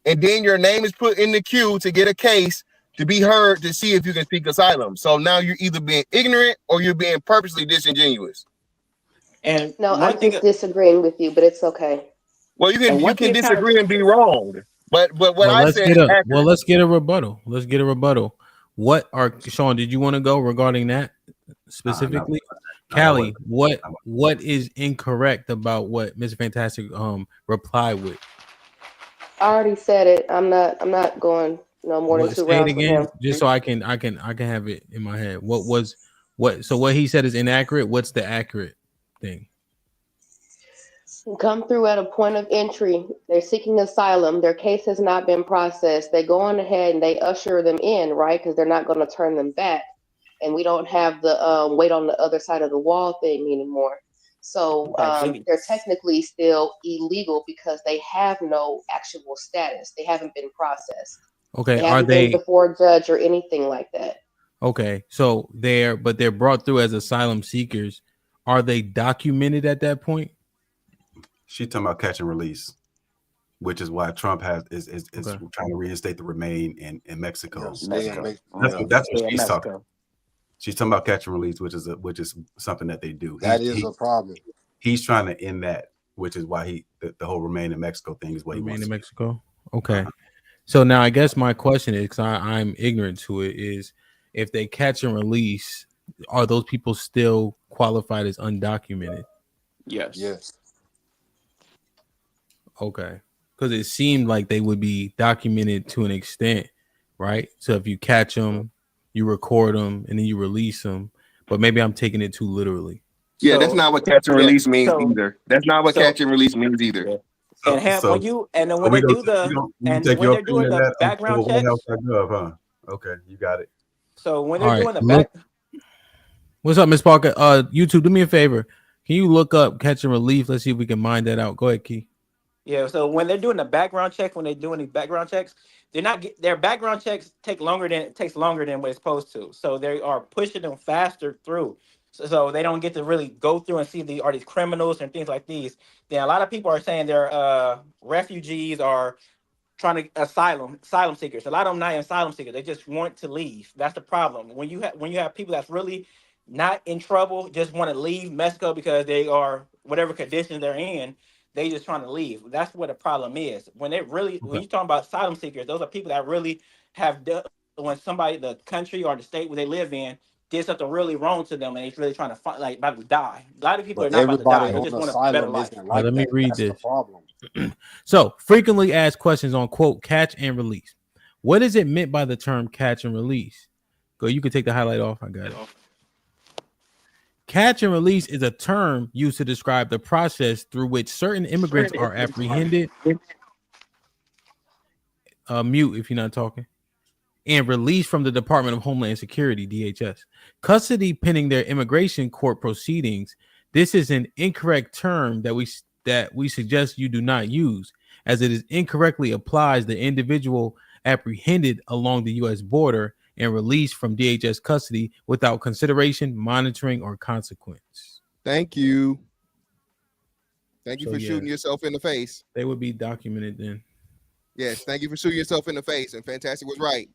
And then your name is put in the queue to get a case to be heard to see if you can seek asylum. So now you're either being ignorant or you're being purposely disingenuous. And no, I'm just disagreeing with you, but it's okay. Well, you can disagree and be wrong. But what I said is accurate. Well, let's get a rebuttal. Let's get a rebuttal. What are Sean? Did you want to go regarding that specifically? Callie, what is incorrect about what Mr. Fantastic replied with? I already said it. I'm not going no more than 2 rounds with him. Just so I can have it in my head. So what he said is inaccurate. What's the accurate thing? Come through at a point of entry. They're seeking asylum. Their case has not been processed. They go on ahead and they usher them in, right? Because they're not going to turn them back. And we don't have the wait on the other side of the wall thing anymore. So they're technically still illegal because they have no actual status. They haven't been processed. Okay, they haven't been before a judge or anything like that? Okay, so they're brought through as asylum seekers. Are they documented at that point? She's talking about catch and release, which is why Trump is trying to reinstate the remain in Mexico. That's what she's talking about. She's talking about catch and release, which is something that they do. That is a problem. He's trying to end that, which is why the whole remain in Mexico thing is what he wants. Remain in Mexico. Okay. So now I guess my question is, because I'm ignorant to it, is if they catch and release, are those people still qualified as undocumented? Yes. Okay. Because it seemed like they would be documented to an extent, right? So if you catch them, you record them, and then you release them. But maybe I'm taking it too literally. Yeah, that's not what catch and release means either. That's not what catch and release means either. And when they're doing the background checks, okay, you got it. So when they're doing the back, what's up, Miss Parker? YouTube, do me a favor. Can you look up catch and release? Let's see if we can mine that out. Go ahead, Key. Yeah, so when they're doing the background check, their background checks takes longer than what it's supposed to. So they are pushing them faster through. So they don't get to really go through and see are these criminals and things like these. Then a lot of people are saying they're refugees or trying to asylum seekers. A lot of them not asylum seekers. They just want to leave. That's the problem. When you have people that's really not in trouble, just want to leave Mexico because they are whatever condition they're in. They just trying to leave. That's what the problem is. When you're talking about asylum seekers, those are people that really have done when somebody, the country or the state where they live in, did something really wrong to them and they're really trying to fight, like about to die. A lot of people are not about to die. They just want a better life. Let me read this. So, frequently asked questions on quote catch and release. What is it meant by the term catch and release? Go, you can take the highlight off. I got it. Catch and release is a term used to describe the process through which certain immigrants are apprehended. Mute if you're not talking. And released from the Department of Homeland Security, DHS. Custody pending their immigration court proceedings. This is an incorrect term that we suggest you do not use, as it is incorrectly applies the individual apprehended along the U.S. border and released from DHS custody without consideration, monitoring, or consequence. Thank you. Thank you for shooting yourself in the face. They would be documented then. Yes, thank you for shooting yourself in the face. And Fantastic was right.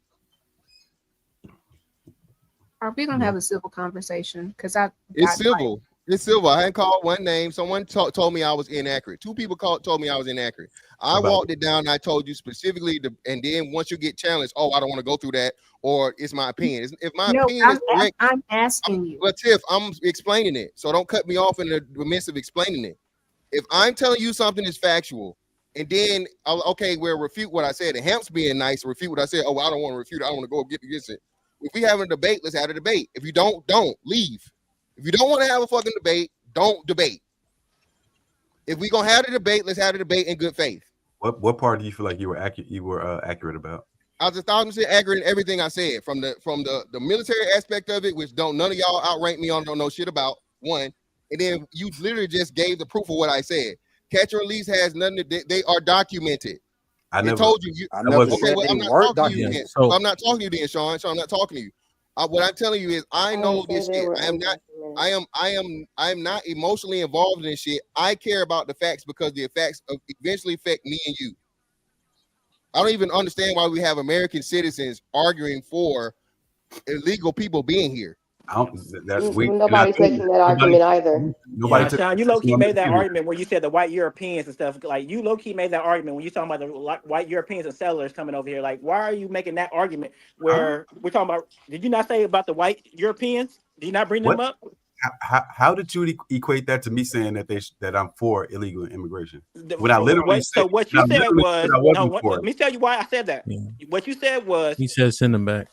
Are we gonna have a civil conversation? Because it's civil. It's Silva. I hadn't called one name. Someone told me I was inaccurate. Two people told me I was inaccurate. I walked it down and I told you specifically, and then once you get challenged, oh, I don't want to go through that, or it's my opinion. If my opinion is correct, I'm asking you. But Tiff, I'm explaining it, so don't cut me off in the midst of explaining it. If I'm telling you something is factual, and then okay, we'll refute what I said. And Hamp's being nice, refute what I said. Oh, I don't want to refute it. I want to go get against it. If we have a debate, let's have a debate. If you don't leave. If you don't want to have a fucking debate, don't debate. If we're gonna have a debate, let's have a debate in good faith. What part do you feel like you were accurate about? I was 1,000% accurate in everything I said, from the military aspect of it, which none of y'all outrank me on, don't know shit about, one. And then you literally just gave the proof of what I said. Catch and release has nothing to, they are documented. I told you. I never said well, they I'm not weren't talking to you documented. then. I'm not talking to you then, Sean. So I'm not talking to you. What I'm telling you is I know this shit. I am not emotionally involved in shit. I care about the facts because the facts eventually affect me and you. I don't even understand why we have American citizens arguing for illegal people being here. Nobody's making that argument either. Sean, you low key made that argument where you said the white Europeans and stuff. Like you low key made that argument when you talking about the white Europeans and settlers coming over here. Like, why are you making that argument where we're talking about? Did you not say about the white Europeans? Did you not bring them up? How did you equate that to me saying that I'm for illegal immigration? When I literally said, what you said was, let me tell you why I said that. Yeah. What you said was, he said send them back.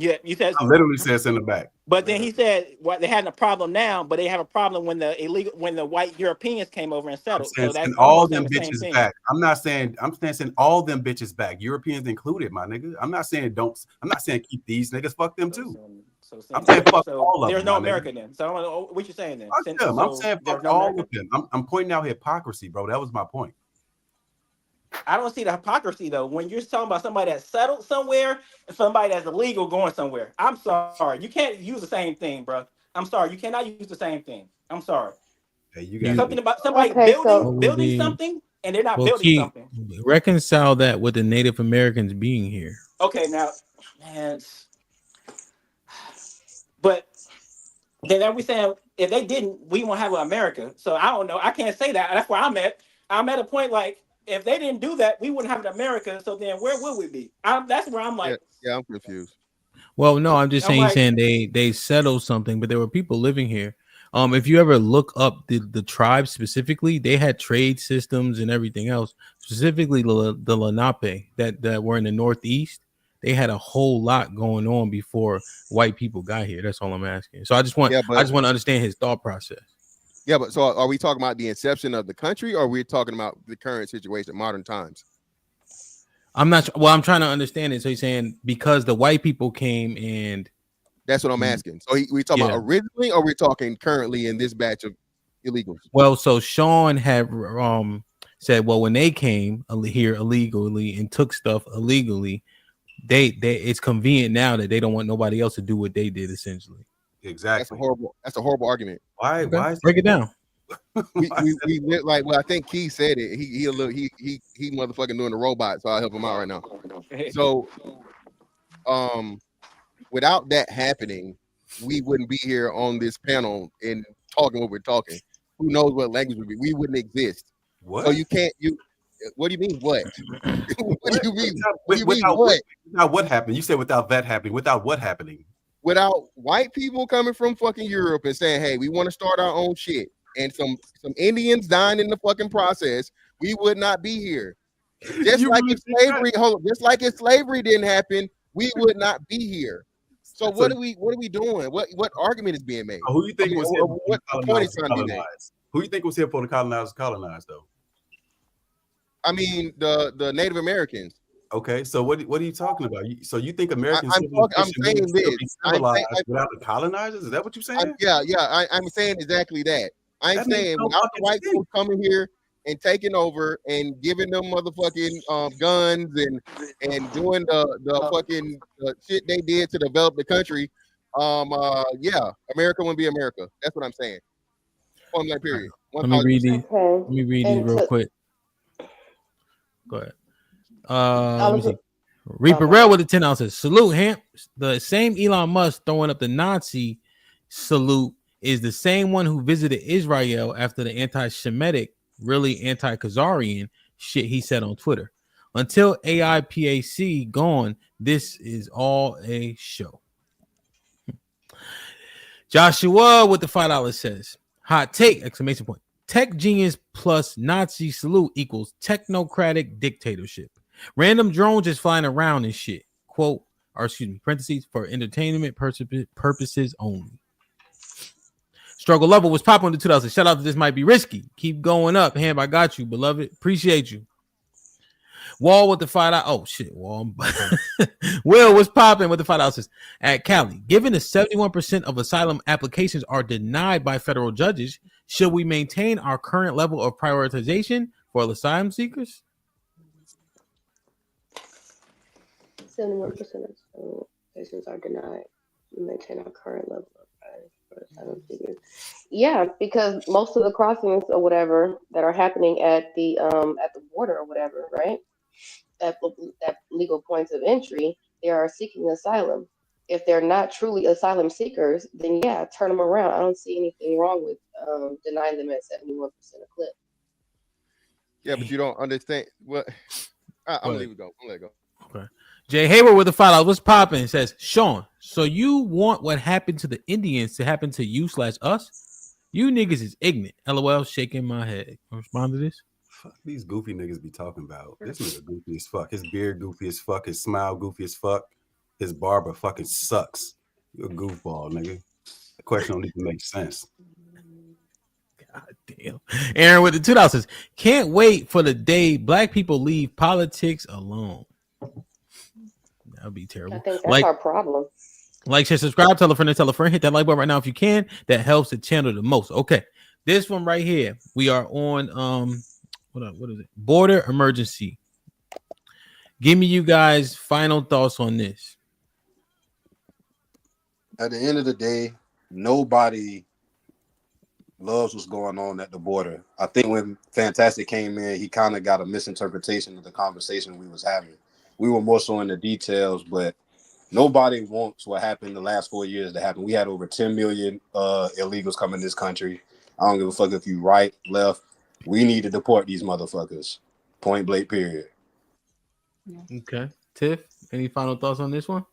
Yeah, you said I literally said send them back. But then he said they're having a problem now, but they have a problem when the white Europeans came over and settled. So that's all them bitches back. I'm saying send all them bitches back, Europeans included, my nigga. I'm not saying keep these niggas, fuck them too. I'm saying fuck all of them. There's no America then. So I don't know what you're saying then. I'm saying fuck all of them. I'm pointing out hypocrisy, bro. That was my point. I don't see the hypocrisy though. When you're talking about somebody that's settled somewhere and somebody that's illegal going somewhere, I'm sorry, you can't use the same thing, bro. I'm sorry, you cannot use the same thing. I'm sorry. Hey, you got something about somebody building something and they're not building something. Reconcile that with the Native Americans being here. Okay, now, man, but then are we saying if they didn't, we won't have America? So I don't know. I can't say that. That's where I'm at. I'm at a point like, if they didn't do that, we wouldn't have an America. So then where would we be? That's where I'm like. Yeah, I'm confused. Well, no, I'm just saying they settled something, but there were people living here. If you ever look up the tribes specifically, they had trade systems and everything else. Specifically, the Lenape that were in the Northeast, they had a whole lot going on before white people got here. That's all I'm asking. So I just want to understand his thought process. Yeah, but so are we talking about the inception of the country, or are we talking about the current situation, modern times? I'm not. Well, I'm trying to understand it. So he's saying because the white people came and that's what I'm asking. So we talking about originally, or we're talking currently in this batch of illegals? Well, so Sean had said, well, when they came here illegally and took stuff illegally, they it's convenient now that they don't want nobody else to do what they did essentially. Exactly. That's a horrible argument. Why? Okay. Why? Break it down. we like. Well, I think Keith said it. He motherfucking doing the robot, so I'll help him out right now. So, without that happening, we wouldn't be here on this panel and talking what we're talking. Who knows what language would be? We wouldn't exist. What? So you can't. What do you mean? What? What do you mean? Without what happened? You said without that happening. Without what happening? Without white people coming from fucking Europe and saying, hey, we want to start our own shit, and some Indians dying in the fucking process, we would not be here. Just like if slavery didn't happen, we would not be here. So what are we doing? What argument is being made? Who you think was here? What point is trying to be made? Who you think was here for the colonized though? I mean the Native Americans. Okay, so what are you talking about? So you think Americans I'm saying this without the colonizers? Is that what you're saying? I'm saying exactly that. I'm saying without the white people coming here and taking over and giving them motherfucking guns and doing the fucking shit they did to develop the country, America wouldn't be America. That's what I'm saying. Point blank period. Let me read these. Let me read these real quick. Go ahead. Let me see. Reaper Rail with the 10 ounces. Salute, Hamp. The same Elon Musk throwing up the Nazi salute is the same one who visited Israel after the anti-Semitic, really anti-Khazarian shit he said on Twitter. Until AIPAC gone, this is all a show. Joshua with the $5 says, hot take, exclamation point. Tech genius plus Nazi salute equals technocratic dictatorship. Random drones just flying around and shit. Quote, or excuse me, parentheses, for entertainment purposes only. Struggle level was popping on the 2000. Shout out to This Might Be Risky. Keep going up. Ham, I got you, beloved. Appreciate you. Wall with the $5. Oh shit, Wall. Will was popping with the $5 at Cali. Given the 71% of asylum applications are denied by federal judges, should we maintain our current level of prioritization for asylum seekers? 71% of applications are denied. We maintain our current level of for asylum seekers. Yeah, because most of the crossings or whatever that are happening at the border or whatever, right? At legal points of entry, they are seeking asylum. If they're not truly asylum seekers, then yeah, turn them around. I don't see anything wrong with denying them at 71% a clip. Yeah, but you don't understand what. I'm gonna leave it go. I'm gonna let it go. Okay. Jay Hayward with the $5. What's popping? Says, Sean, so you want what happened to the Indians to happen to you / us? You niggas is ignorant. LOL, shaking my head. Respond to this. Fuck these goofy niggas be talking about. This nigga goofy as fuck. His beard goofy as fuck. His smile goofy as fuck. His barber fucking sucks. You're a goofball, nigga. The question don't even make sense. God damn. Aaron with the $2. Can't wait for the day black people leave politics alone. That would be terrible. I think that's our problem. Like, share, subscribe, tell a friend, hit that like button right now if you can. That helps the channel the most. Okay. This one right here. We are on what is it? Border emergency. Give me you guys final thoughts on this. At the end of the day, nobody loves what's going on at the border. I think when Fantastic came in, he kind of got a misinterpretation of the conversation we was having. We were more so in the details, but nobody wants what happened the last 4 years to happen. We had over 10 million illegals come in this country. I don't give a fuck if you right, left. We need to deport these motherfuckers. Point blank, period. Okay. Tiff, any final thoughts on this one?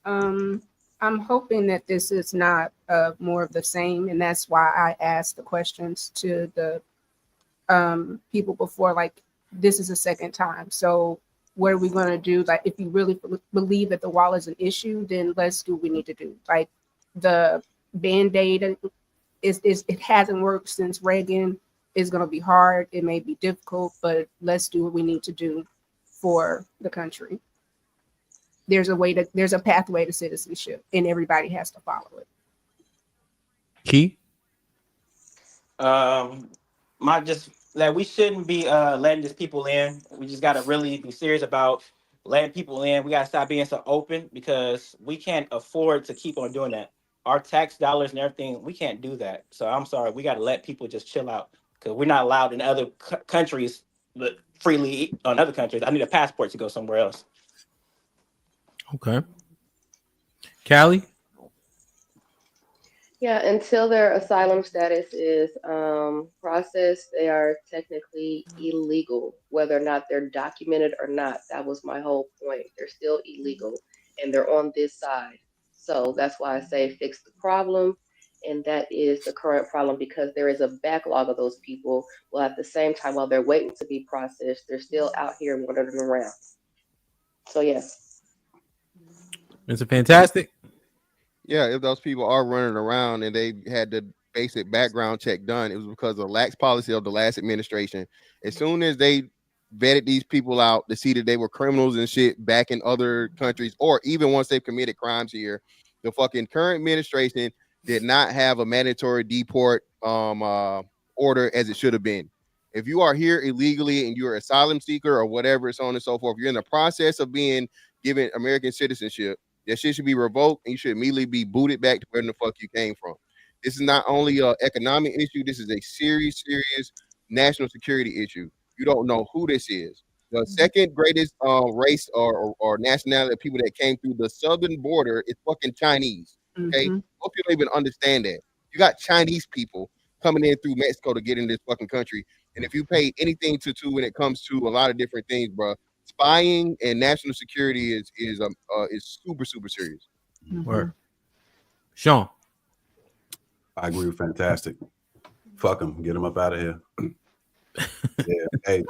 I'm hoping that this is not more of the same, and that's why I asked the questions to the people before. Like, this is a second time, so what are we going to do? Like, if you really believe that the wall is an issue, then let's do what we need to do. Like, the Band-Aid it hasn't worked since Reagan. It's going to be hard. It may be difficult, but let's do what we need to do for the country. There's a pathway to citizenship, and everybody has to follow it. Key? We shouldn't be letting these people in. We just got to really be serious about letting people in. We got to stop being so open because we can't afford to keep on doing that. Our tax dollars and everything, we can't do that. So I'm sorry. We got to let people just chill out because we're not allowed in other countries freely on other countries. I need a passport to go somewhere else. Okay. Callie? Yeah, until their asylum status is processed, they are technically illegal, whether or not they're documented or not. That was my whole point. They're still illegal, and they're on this side. So that's why I say fix the problem, and that is the current problem because there is a backlog of those people. While at the same time, while they're waiting to be processed, they're still out here wandering around. So, yes. It's a fantastic. Yeah, if those people are running around and they had the basic background check done, it was because of lax policy of the last administration. As soon as they vetted these people out to see that they were criminals and shit back in other countries, or even once they've committed crimes here, the fucking current administration did not have a mandatory deport order as it should have been. If you are here illegally and you're an asylum seeker or whatever, so on and so forth, you're in the process of being given American citizenship, that shit should be revoked and you should immediately be booted back to where the fuck you came from. This is not only an economic issue, this is a serious national security issue. You don't know who this is. The second greatest race or nationality of people that came through the southern border is fucking Chinese. Okay, Most people don't even understand that. You got Chinese people coming in through Mexico to get in this fucking country. And if you pay anything to when it comes to a lot of different things, bro, spying and national security is super serious. Word. Sean. I agree with Fantastic. Fuck them. Get them up out of here. Yeah. Hey,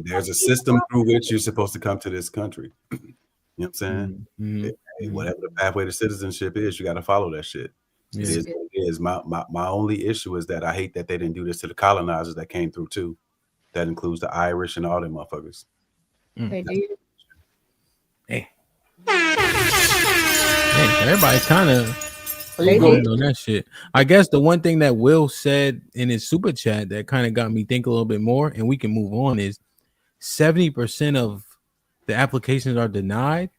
there's a system through which you're supposed to come to this country. You know what I'm saying? Hey, whatever the pathway to citizenship is, you got to follow that shit. Yeah. It is what it is. My only issue is that I hate that they didn't do this to the colonizers that came through too. That includes the Irish and all them motherfuckers. They did. Hey, everybody kind of on that shit. I guess the one thing that Will said in his super chat that kind of got me think a little bit more, and we can move on, is 70% of the applications are denied.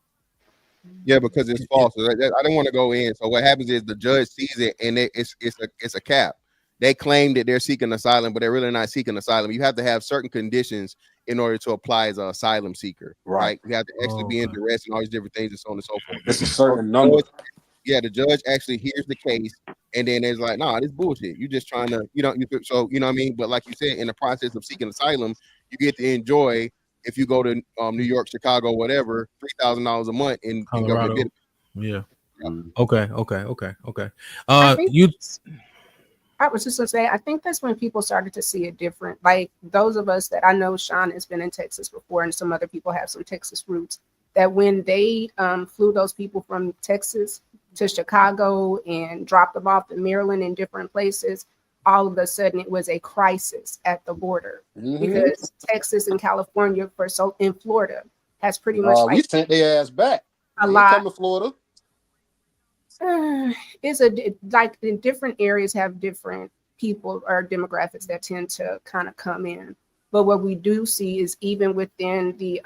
Yeah, because it's false. I don't want to go in. So what happens is the judge sees it, and it's a cap. They claim that they're seeking asylum, but they're really not seeking asylum. You have to have certain conditions in order to apply as an asylum seeker, right? You have to actually be in duress and all these different things and so on and so forth. It's a certain number. Yeah, the judge actually hears the case, and then there's like, nah, this bullshit. You just trying to, so you know what I mean. But like you said, in the process of seeking asylum, you get to enjoy. If you go to New York, Chicago, whatever, $3,000 a month in Colorado. government. Yeah. Okay. I was just gonna say, I think that's when people started to see it different. Like those of us that I know, Sean has been in Texas before, and some other people have some Texas roots. That when they flew those people from Texas to Chicago and dropped them off in Maryland and different places, all of a sudden it was a crisis at the border because Texas and California in Florida has pretty much we sent their ass back. A lot. Come to Florida. It's like in different areas have different people or demographics that tend to kind of come in. But what we do see is even within the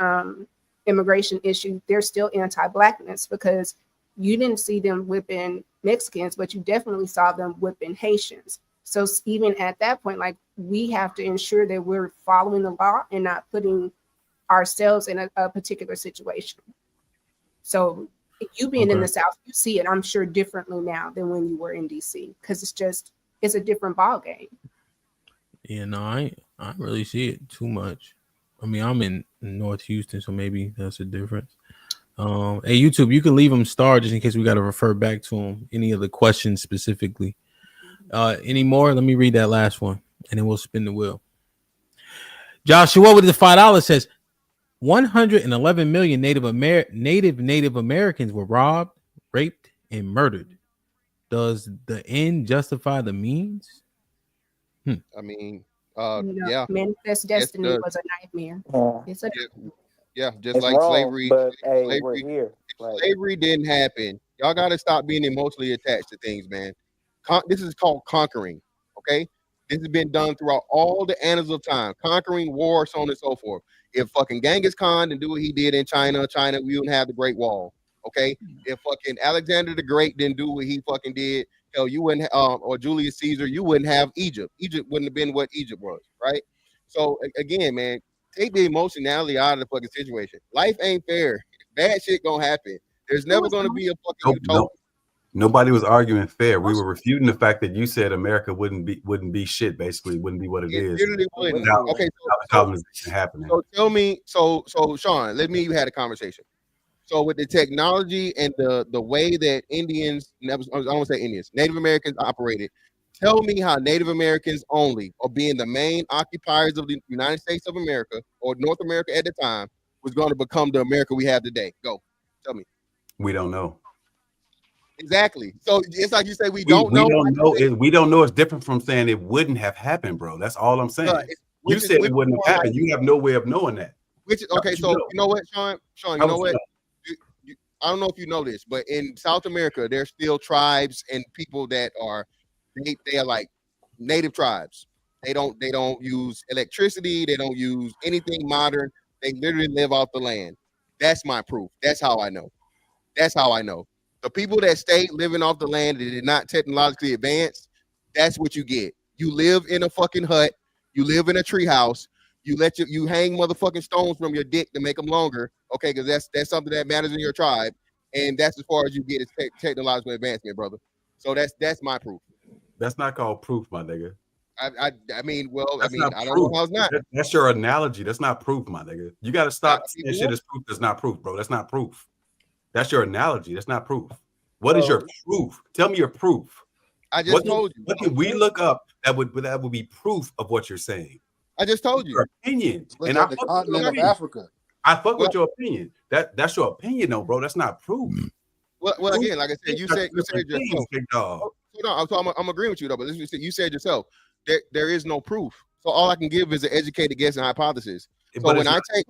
immigration issue, there's still anti-Blackness because you didn't see them whipping Mexicans, but you definitely saw them whipping Haitians. So even at that point, like we have to ensure that we're following the law and not putting ourselves in a particular situation. So you being in the South, you see it, I'm sure, differently now than when you were in DC because it's a different ball game. Yeah, no, I really see it too much. I mean, I'm in North Houston, so maybe that's a difference. Hey, YouTube, you can leave them star just in case we got to refer back to them. Any other questions specifically? Any more? Let me read that last one, and then we'll spin the wheel. Joshua with the $5 says 111 million Native Americans were robbed, raped, and murdered. Does the end justify the means? I mean, yeah. Manifest Destiny was a nightmare. It's just like wrong, slavery. But slavery, we're here. Slavery didn't happen. Y'all got to stop being emotionally attached to things, man. This is called conquering. Okay, this has been done throughout all the annals of time. Conquering, war, so on and so forth. If fucking Genghis Khan didn't do what he did in China, we wouldn't have the Great Wall. Okay, if fucking Alexander the Great didn't do what he fucking did, hell, you wouldn't, or Julius Caesar, you wouldn't have Egypt. Egypt wouldn't have been what Egypt was, right? So again, man, take the emotionality out of the fucking situation. Life ain't fair. Bad shit gonna happen. There's never gonna be a fucking utopia. Nobody was arguing fair. We were refuting the fact that you said America wouldn't be shit. Basically, wouldn't be what it is. Literally wouldn't. Okay, colonization happening. So tell me, so Sean, let me you had a conversation. So with the technology and the way that Indians, I don't want to say Indians, Native Americans operated, tell me how Native Americans only, or being the main occupiers of the United States of America or North America at the time, was going to become the America we have today. Go, tell me. We don't know. Exactly. So it's like you say, we don't know. We don't know. It's different from saying it wouldn't have happened, bro. That's all I'm saying. You said it wouldn't have happened. You have no way of knowing that. Okay, so you know what, Sean, you know what? I don't know if you know this, but in South America, there's still tribes and people that are they are like native tribes. They don't use electricity. They don't use anything modern. They literally live off the land. That's my proof. That's how I know. The people that stayed living off the land that did not technologically advance, that's what you get. You live in a fucking hut. You live in a tree house. You hang motherfucking stones from your dick to make them longer. Okay, because that's something that matters in your tribe. And that's as far as you get is technological advancement, brother. So that's my proof. That's not called proof, my nigga. I mean, well, That's I mean, not I don't proof. know how it's not. That's your analogy. That's not proof, my nigga. You got to stop saying shit is proof. That's not proof, bro. That's not proof. That's your analogy. That's not proof. What is your proof? Tell me your proof. I just told you. What can we look up that would be proof of what you're saying? I just told you. Your opinion. Look And at I the fuck continent with of your Africa. I fuck with your opinion. That's your opinion, though, bro. That's not proof. Well, again, like I said, you said yourself. Big dog. I'm agreeing with you though, but you said yourself there is no proof. So all I can give is an educated guess and hypothesis. So when I take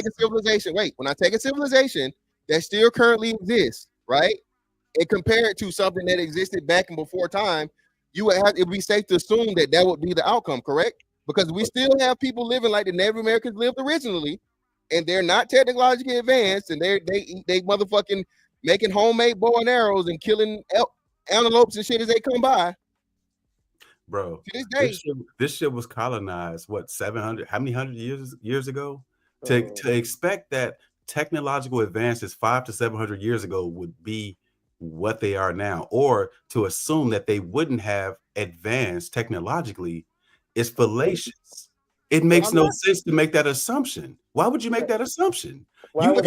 a civilization that still currently exists, right, and compare it to something that existed back and before time, it would be safe to assume that would be the outcome, correct? Because we still have people living like the Native Americans lived originally, and they're not technologically advanced, and they motherfucking making homemade bow and arrows and killing antelopes and shit as they come by. Bro, to this day, this shit was colonized, what, 700, how many hundred years ago? To expect that technological advances 500 to 700 years ago would be what they are now, or to assume that they wouldn't have advanced technologically is fallacious. It makes no sense to make that assumption. Why would you make that assumption? Think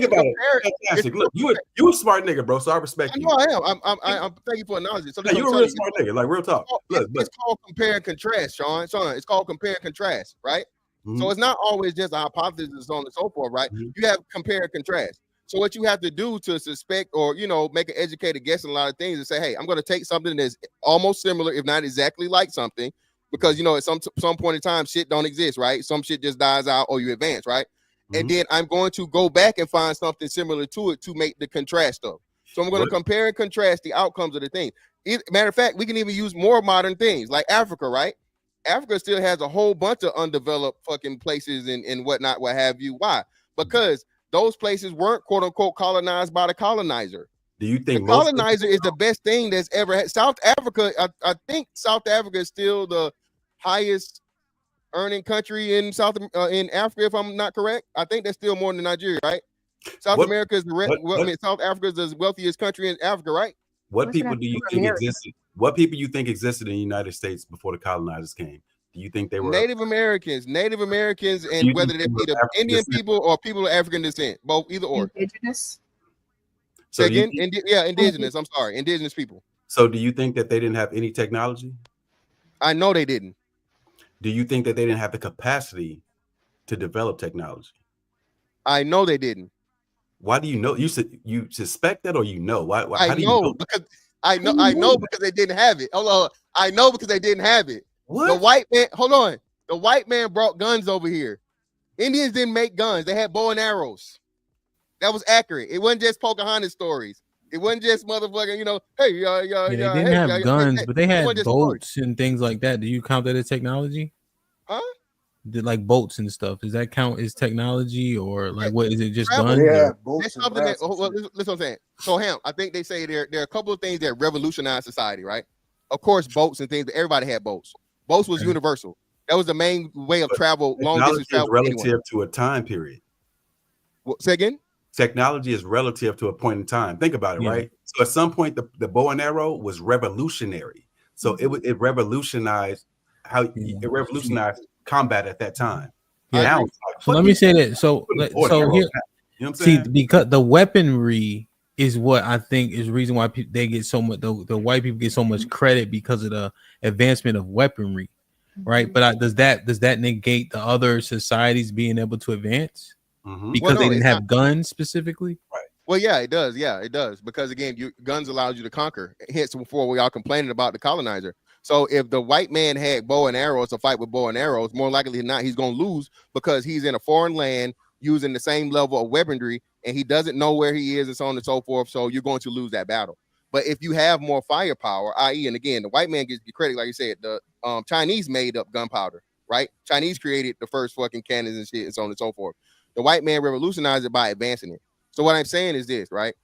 about it. Fantastic. Look, you a smart nigga, bro. So I respect you. I am. I'm thank you for acknowledging. So you're a real smart nigga, like real talk. It's called compare and contrast, Sean. It's called compare and contrast, right? Mm-hmm. So it's not always just a hypothesis, so on and so forth, right? Mm-hmm. You have compare and contrast. So what you have to do to suspect or make an educated guess on a lot of things is say, hey, I'm going to take something that's almost similar, if not exactly like something, because at some point in time, shit don't exist, right? Some shit just dies out or you advance, right? Mm-hmm. And then I'm going to go back and find something similar to it to make the contrast of. So I'm going to compare and contrast the outcomes of the thing. Matter of fact, we can even use more modern things like Africa, right? Africa still has a whole bunch of undeveloped fucking places and whatnot, what have you. Why? Because those places weren't quote unquote colonized by the colonizer. Do you think the colonizer is the best thing that's ever had? South Africa, I think South Africa is still the highest earning country in in Africa, if I'm not correct. I think that's still more than Nigeria, right? South America is South Africa is the wealthiest country in Africa, right? What people do you think existed? What people you think existed in the United States before the colonizers came? Do you think they were Native Americans, and whether they be the Indian people or people of African descent, both either or. Indigenous. So indigenous. I'm sorry, indigenous people. So do you think that they didn't have any technology? I know they didn't. Do you think that they didn't have the capacity to develop technology? I know they didn't. Why do you know? You suspect that, or Why? How do you know? Because I know because they didn't have it. Hold on. I know because they didn't have it. What? The white man, hold on. The white man brought guns over here. Indians didn't make guns. They had bow and arrows. That was accurate. It wasn't just Pocahontas stories. It wasn't just motherfucking, hey, they didn't have guns, but they had boats and things like that. Do you count that as technology? Huh? Like boats and stuff. Does that count as technology, or like what is it? Just Travel. guns? Yeah, that's something that. Listen, what I'm saying. So, I think they say there are a couple of things that revolutionized society, right? Of course, boats and things. Everybody had boats. Boats was universal. That was the main way of travel. Long distance travel. Relative to a time period. Say again. Technology is relative to a point in time. Think about it, right? So at some point, the bow and arrow was revolutionary. So it revolutionized it revolutionized combat at that time. Now, so let me say that. So here, you know what I'm saying? Because the weaponry is what I think is the reason why they get so much. The white people get so much credit because of the advancement of weaponry, right? But does that negate the other societies being able to advance? Because they didn't have guns specifically, right? Well, yeah, it does. Yeah, it does. Because again, guns allows you to conquer. Hence, before we all complaining about the colonizer. So if the white man had bow and arrows to fight with bow and arrows, more likely than not, he's going to lose because he's in a foreign land using the same level of weaponry, and he doesn't know where he is, and so on and so forth. So you're going to lose that battle. But if you have more firepower, i.e., and again, the white man gets credit, like you said, the Chinese made up gunpowder, right? Chinese created the first fucking cannons and shit, and so on and so forth. The white man revolutionized it by advancing it. So what I'm saying is this, right?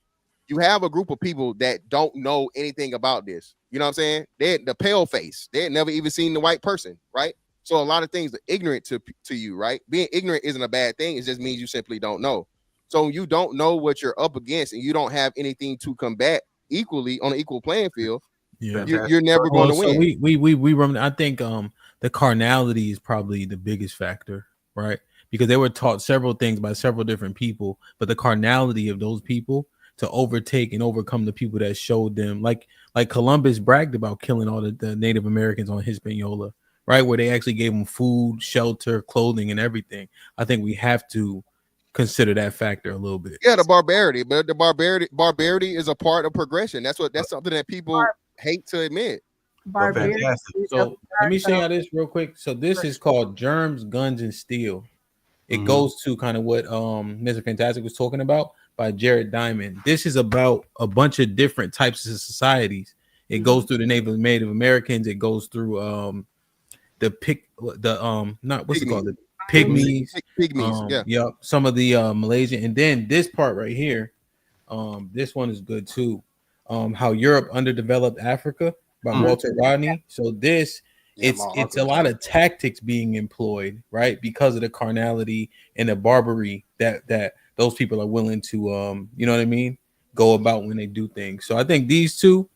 You have a group of people that don't know anything about this. You know what I'm saying? They're the pale face. They had never even seen the white person, right? So a lot of things are ignorant to you, right? Being ignorant isn't a bad thing. It just means you simply don't know. So you don't know what you're up against and you don't have anything to combat equally on an equal playing field. Yeah, you're never going to win. So we run. I think the carnality is probably the biggest factor, right? Because they were taught several things by several different people, but the carnality of those people to overtake and overcome the people that showed them, like Columbus bragged about killing all the Native Americans on Hispaniola, right? Where they actually gave them food, shelter, clothing, and everything. I think we have to consider that factor a little bit. Yeah, the barbarity, but the barbarity is a part of progression. That's something that people hate to admit. Barbarity. So let me show you this real quick. So this is called Germs, Guns, and Steel. It goes to kind of what Mr. Fantastic was talking about by Jared Diamond. This is about a bunch of different types of societies. It goes through the Native Americans. It goes through the Pygmies. Yeah. Some of the Malaysian, and then this part right here. This one is good too. How Europe underdeveloped Africa by Walter Rodney. So this. It's a lot of tactics being employed, right? Because of the carnality and the barbarity that those people are willing to, you know what I mean, go about when they do things. So I think these two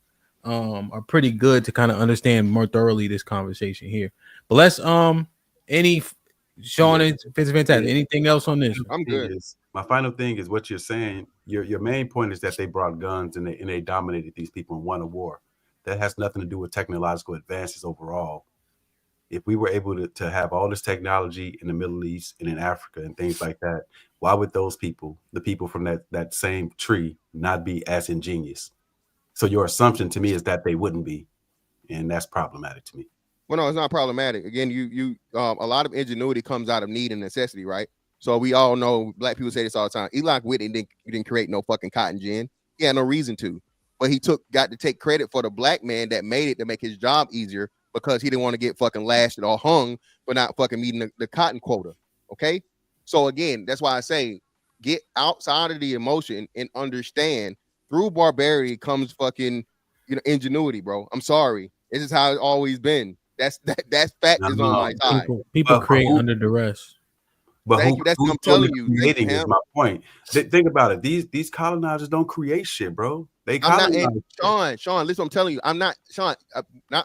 are pretty good to kind of understand more thoroughly this conversation here. But let's Sean, it's fantastic. Anything else on this? I'm good. My final thing is what you're saying. Your main point is that they brought guns and they dominated these people and won a war. That has nothing to do with technological advances overall. If we were able to have all this technology in the Middle East and in Africa and things like that, why would those people, the people from that same tree, not be as ingenious? So your assumption to me is that they wouldn't be, and that's problematic to me. Well, no, it's not problematic. Again, you a lot of ingenuity comes out of need and necessity, right? So we all know, black people say this all the time. Eli Whitney didn't create no fucking cotton gin. He had no reason to, but he got to take credit for the black man that made it to make his job easier, because he didn't want to get fucking lashed or hung for not fucking meeting the cotton quota. Okay. So again, that's why I say get outside of the emotion and understand through barbarity comes fucking, ingenuity, bro. I'm sorry. This is how it's always been. That fact is on my side. People create under duress. But that's what I'm telling you. Creating is my point. Think about it. These colonizers don't create shit, bro. They colonize. Sean, listen, I'm telling you, I'm not Sean.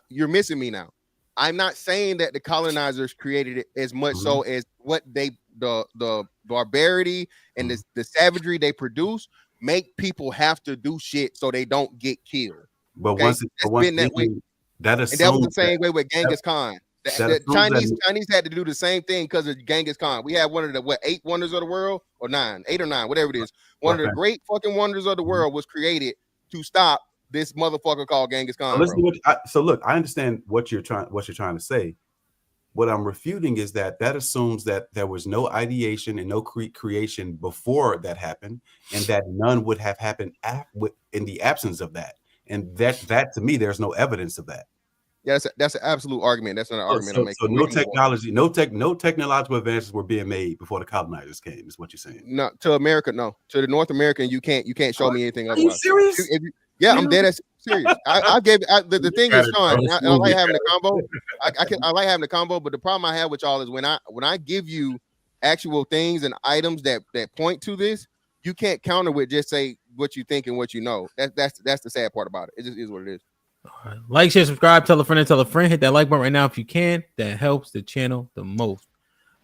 You're missing me now. I'm not saying that the colonizers created it as much so as what the barbarity and the savagery they produce make people have to do shit so they don't get killed. But okay? once been that way. That was the same way with Genghis Khan. The Chinese had to do the same thing because of Genghis Khan. We had one of the 8 wonders of the world, or 8 or 9, whatever it is. One of the great fucking wonders of the world was created to stop this motherfucker called Genghis Khan. So look, I understand what you're trying to say. What I'm refuting is that assumes that there was no ideation and no creation before that happened, and that none would have happened in the absence of that. And that to me, there's no evidence of that. Yeah, that's an absolute argument. That's not an argument I'm making. So no technology, no technological advances were being made before the colonizers came, is what you're saying. No, to America, no. To the North American, you can't show me anything otherwise. Are you serious? Yeah, I'm dead ass serious. I gave the thing is, Sean, I like having the combo. I like having the combo, but the problem I have with y'all is when I give you actual things and items that point to this, you can't counter with just say what you think and what you know. That's the sad part about it. It just is what it is. All right. Like, share, subscribe, tell a friend and tell a friend. Hit that like button right now if you can. That helps the channel the most.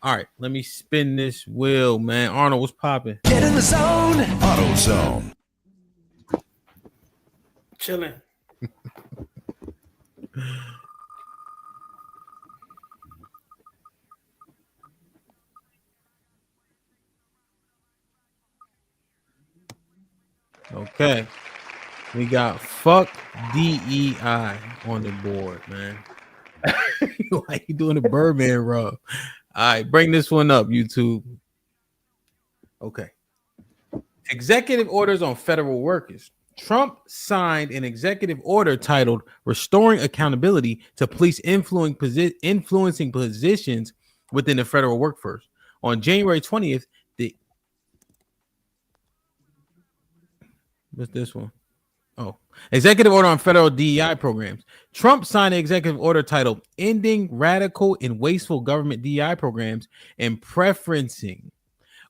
All right, let me spin this wheel, man. Arnold, what's popping? Get in the zone. Auto Zone. Chilling. Okay. We got fuck DEI on the board, man. Like you doing the Birdman rub. All right, bring this one up, YouTube. Okay. Executive orders on federal workers. Trump signed an executive order titled Restoring Accountability to Police Influencing Positions Within the Federal Workforce. On January 20th, what's this one? Oh, executive order on federal DEI programs. Trump signed an executive order titled Ending Radical and Wasteful Government DEI Programs and Preferencing.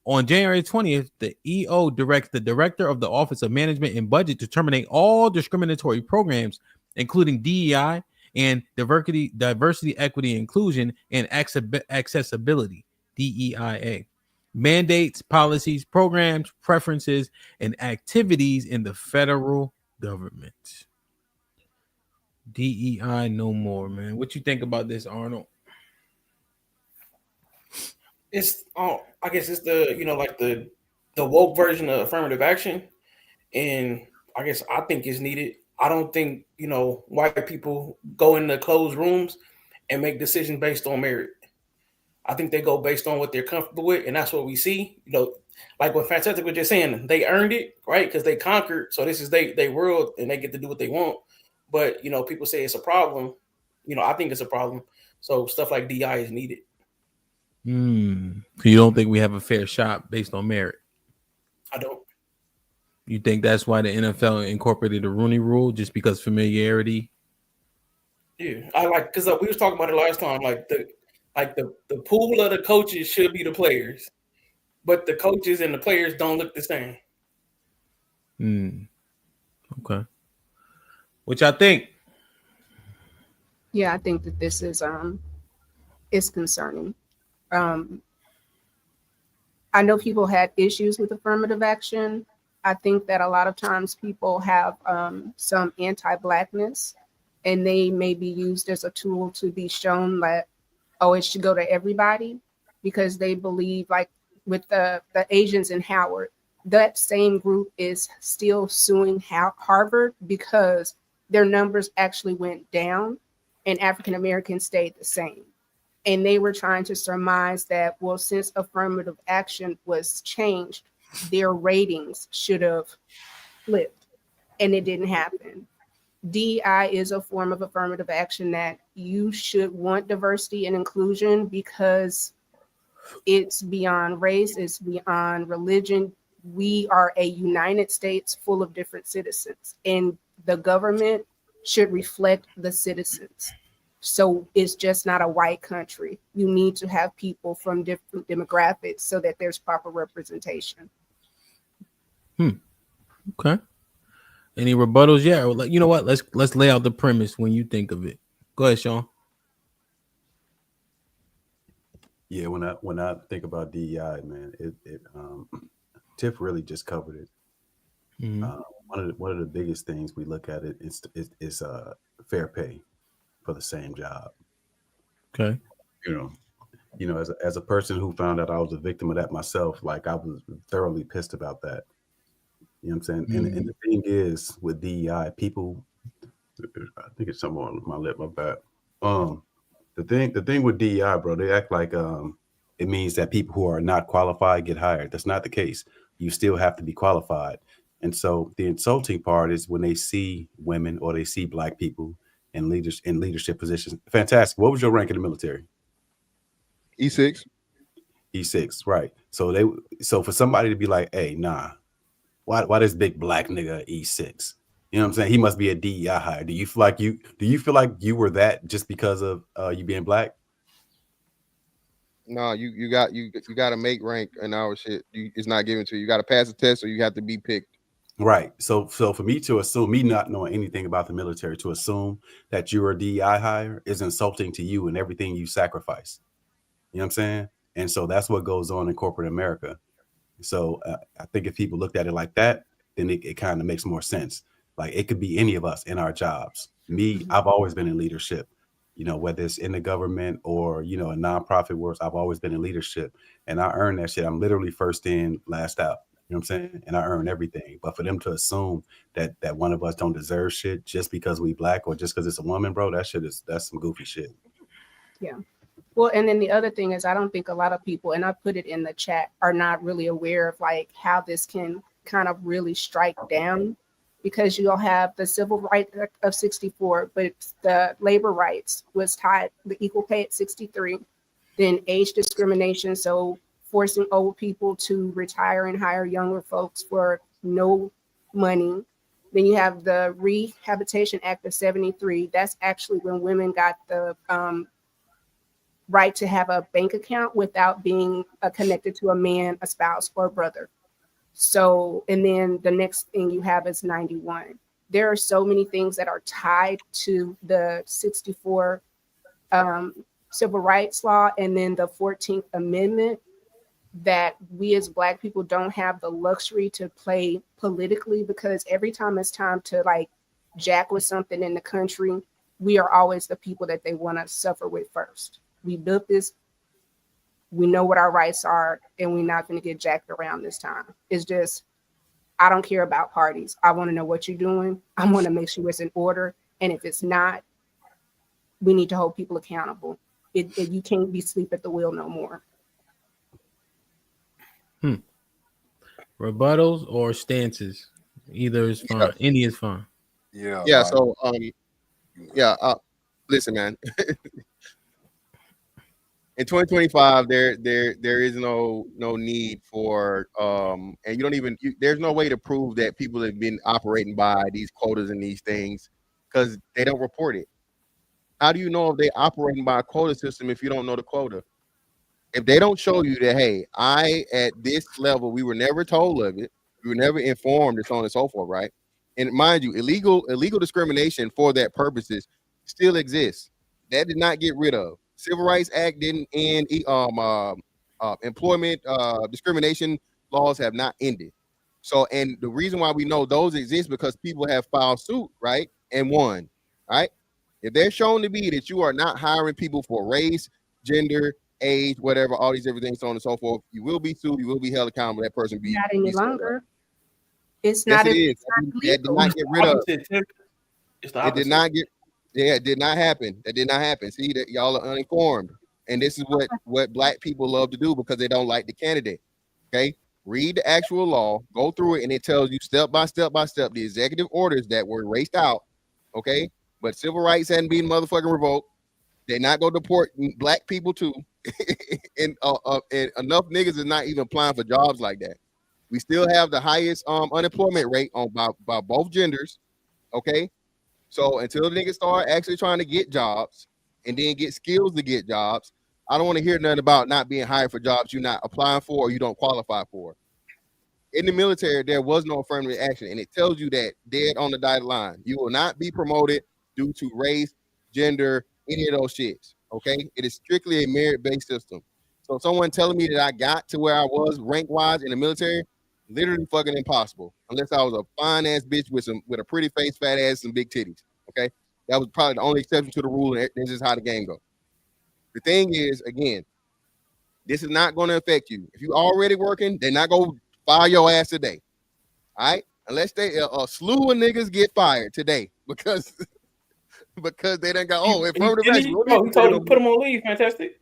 On January 20th, the EO directs the director of the Office of Management and Budget to terminate all discriminatory programs including DEI and diversity, equity, inclusion, and accessibility, DEIA. Mandates, policies, programs, preferences, and activities in the federal government. DEI no more, man. What you think about this, Arnold? It's I guess it's the like the woke version of affirmative action, and I guess I think it's needed. I don't think white people go into closed rooms and make decisions based on merit. I think they go based on what they're comfortable with, and that's what we see. Like what Fantastic was just saying, they earned it, right? Because they conquered. So this is they world, and they get to do what they want. But people say it's a problem. I think it's a problem. So stuff like DI is needed. So you don't think we have a fair shot based on merit? I don't. You think that's why the NFL incorporated the Rooney Rule, just because familiarity? Yeah, I like, because we was talking about it last time. Like the pool of the coaches should be the players, but the coaches and the players don't look the same. Okay. Which I think. Yeah, I think that this is concerning. I know people had issues with affirmative action. I think that a lot of times people have some anti-Blackness, and they may be used as a tool to be shown that, oh, it should go to everybody, because they believe, like with the Asians in Howard, that same group is still suing Harvard because their numbers actually went down and African Americans stayed the same. And they were trying to surmise that, well, since affirmative action was changed, their ratings should have flipped, and it didn't happen. DEI is a form of affirmative action that you should want diversity and inclusion, because it's beyond race, it's beyond religion. We are a United States full of different citizens, and the government should reflect the citizens. So it's just not a white country. You need to have people from different demographics so that there's proper representation. Okay. Any rebuttals? Yeah. You know what? Let's lay out the premise when you think of it. Go ahead, Sean. Yeah, when I think about DEI, man, Tiff really just covered it. One of the biggest things we look at is fair pay for the same job. Okay. As a person who found out I was a victim of that myself, like I was thoroughly pissed about that. You know what I'm saying? And the thing is with DEI, people, I think it's somewhere on my lip, my bad. The thing with DEI, bro, they act like it means that people who are not qualified get hired. That's not the case. You still have to be qualified. And so the insulting part is when they see women or they see Black people in leadership positions. Fantastic. What was your rank in the military? E6. E6, right. So for somebody to be like, hey, nah, why this big Black nigga E6? You know what I'm saying? He must be a DEI hire. Do you feel like you were that just because of you being Black? No, you got to make rank in our shit. It's not given to you. You got to pass the test, or you have to be picked. Right. So for me to assume, me not knowing anything about the military, to assume that you're a DEI hire is insulting to you and everything you sacrifice. You know what I'm saying? And so that's what goes on in corporate America. So I think if people looked at it like that, then it kind of makes more sense. Like it could be any of us in our jobs. Me, I've always been in leadership, whether it's in the government or, a nonprofit works, I've always been in leadership, and I earn that shit. I'm literally first in, last out. You know what I'm saying? And I earn everything. But for them to assume that one of us don't deserve shit just because we Black or just because it's a woman, bro, that's some goofy shit. Yeah. Well, and then the other thing is, I don't think a lot of people, and I put it in the chat, are not really aware of like how this can kind of really strike down, because you'll have the Civil Rights Act of 64, but the labor rights was tied, the equal pay at 63, then age discrimination. So forcing old people to retire and hire younger folks for no money. Then you have the Rehabilitation Act of 73. That's actually when women got the right to have a bank account without being connected to a man, a spouse, or a brother. So, and then the next thing you have is 91. there are so many things that are tied to the 64 civil rights law and then the 14th Amendment that we as Black people don't have the luxury to play politically, because every time it's time to like jack with something in the country, we are always the people that they want to suffer with first. We built this, we know what our rights are, and we're not going to get jacked around this time. It's just, I don't care about parties. I want to know what you're doing. I want to make sure it's in order. And if it's not, we need to hold people accountable. You can't be asleep at the wheel no more. Rebuttals or stances? Either is fine. Any is fine. Yeah. So listen, man. In 2025, there is no need for and you don't even there's no way to prove that people have been operating by these quotas and these things because they don't report it. How do you know if they're operating by a quota system if you don't know the quota? If they don't show you that, hey, at this level, we were never told of it, we were never informed, and so on and so forth, right? And mind you, illegal discrimination for that purposes still exists. That did not get rid of. Civil Rights Act didn't end. Employment discrimination laws have not ended. So, and the reason why we know those exist because people have filed suit, right, and won, right? If they're shown to be that you are not hiring people for race, gender, age, whatever, all these different things, so on and so forth, you will be sued. You will be held accountable. That person be not any longer. It's not. Yes, it is. That did not get rid of. It did not get. Yeah, it did not happen. That did not happen. See that y'all are uninformed, and this is what Black people love to do because they don't like the candidate. Okay, read the actual law, go through it, and it tells you step by step the executive orders that were erased out. Okay, but civil rights hadn't been motherfucking revoked. They're not gonna deport Black people too. And enough niggas is not even applying for jobs like that. We still have the highest unemployment rate by both genders. Okay, so until the niggas start actually trying to get jobs and then get skills to get jobs, I don't want to hear nothing about not being hired for jobs you're not applying for or you don't qualify for. In the military, there was no affirmative action, and it tells you that dead on the dotted line. You will not be promoted due to race, gender, any of those shits. Okay, it is strictly a merit-based system. So someone telling me that I got to where I was rank-wise in the military, literally fucking impossible. Unless I was a fine-ass bitch with a pretty face, fat ass, and big titties. Okay, that was probably the only exception to the rule, and this is how the game goes. The thing is, again, this is not going to affect you. If you already working, they're not going to fire your ass today. All right, unless they a slew of niggas get fired today because they done got affirmative action. He told you put them on leave. Fantastic.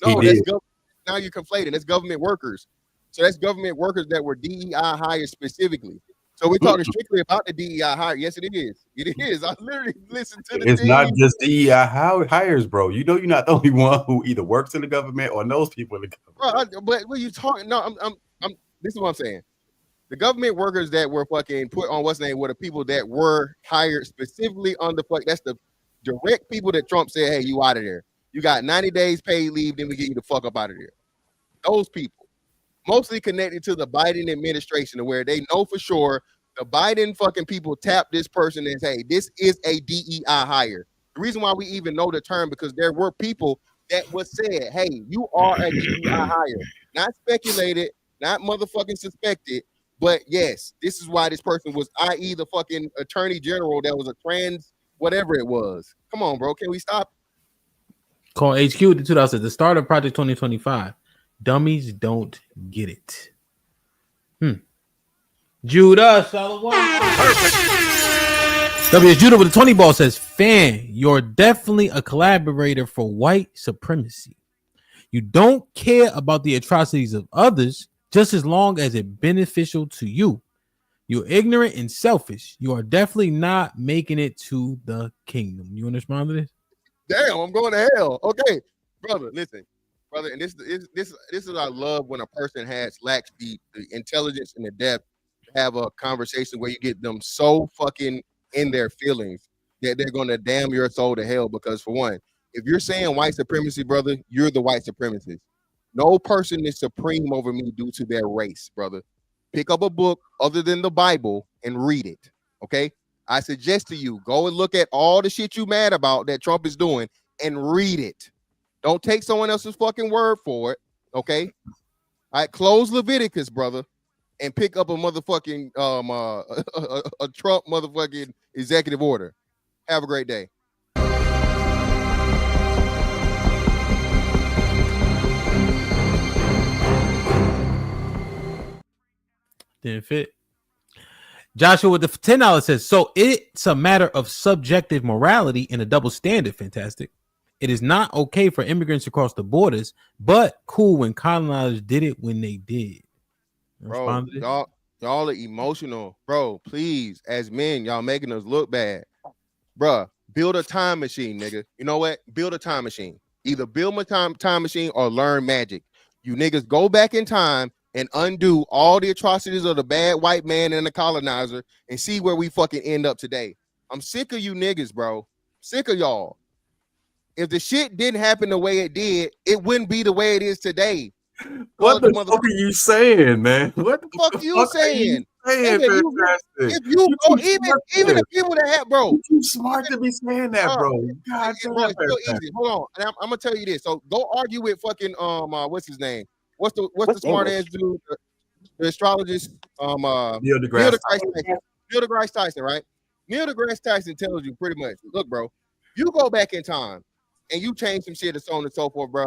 No, that's government. Now you're conflating. That's government workers. So that's government workers that were DEI hired specifically. So we're talking strictly about the DEI hire. Yes, it is. It is. I literally listened to the It's team. not just DEI hires, bro. You know, you're not the only one who either works in the government or knows people in the government. Bro, but what you talking? No, I'm. This is what I'm saying. The government workers that were fucking put on what's name were the people that were hired specifically under that's the direct people that Trump said, hey, you out of there. You got 90 days paid leave, then we get you the fuck up out of there. Those people, mostly connected to the Biden administration, where they know for sure the Biden fucking people tap this person and say, hey, this is a DEI hire. The reason why we even know the term because there were people that was said, hey, you are a DEI hire. Not speculated, not motherfucking suspected. But yes, this is why this person was, i.e. the fucking attorney general that was a trans, whatever it was. Come on, bro. Can we stop? Call HQ to 2000. The start of Project 2025. Dummies don't get it. Judah, W. Judah with the 20 ball says, Fan, you're definitely a collaborator for white supremacy. You don't care about the atrocities of others just as long as it's beneficial to you. You're ignorant and selfish. You are definitely not making it to the kingdom. You want to respond to this? Damn, I'm going to hell. Okay, brother, listen. Brother, and this is what I love when a person lacks the intelligence and the depth to have a conversation where you get them so fucking in their feelings that they're going to damn your soul to hell. Because for one, if you're saying white supremacy, brother, you're the white supremacist. No person is supreme over me due to their race, brother. Pick up a book other than the Bible and read it, okay? I suggest to you, go and look at all the shit you mad about that Trump is doing and read it. Don't take someone else's fucking word for it. Okay. All right, close Leviticus, brother, and pick up a motherfucking a Trump motherfucking executive order. Have a great day. Didn't fit. Joshua with the $10 says, so it's a matter of subjective morality and a double standard. Fantastic. It is not okay for immigrants to cross the borders, but cool when colonizers did it when they did. Bro, y'all are emotional. Bro, please, as men, y'all making us look bad. Bruh, build a time machine, nigga. You know what? Build a time machine. Either build a time machine or learn magic. You niggas go back in time and undo all the atrocities of the bad white man and the colonizer and see where we fucking end up today. I'm sick of you niggas, bro. Sick of y'all. If the shit didn't happen the way it did, it wouldn't be the way it is today. What the fuck are you saying, man? What the fuck you saying? If you go, even the people that have, bro, you're too smart to be saying that, bro. God damn, bro, it's so easy. Hold on, and I'm gonna tell you this. So go argue with fucking what's his name? What's the smart ass dude? The astrologist, Neil deGrasse Tyson. Neil deGrasse Tyson, right? Neil deGrasse Tyson tells you pretty much, look, bro, you go back in time and you change some shit and so on and so forth, bro.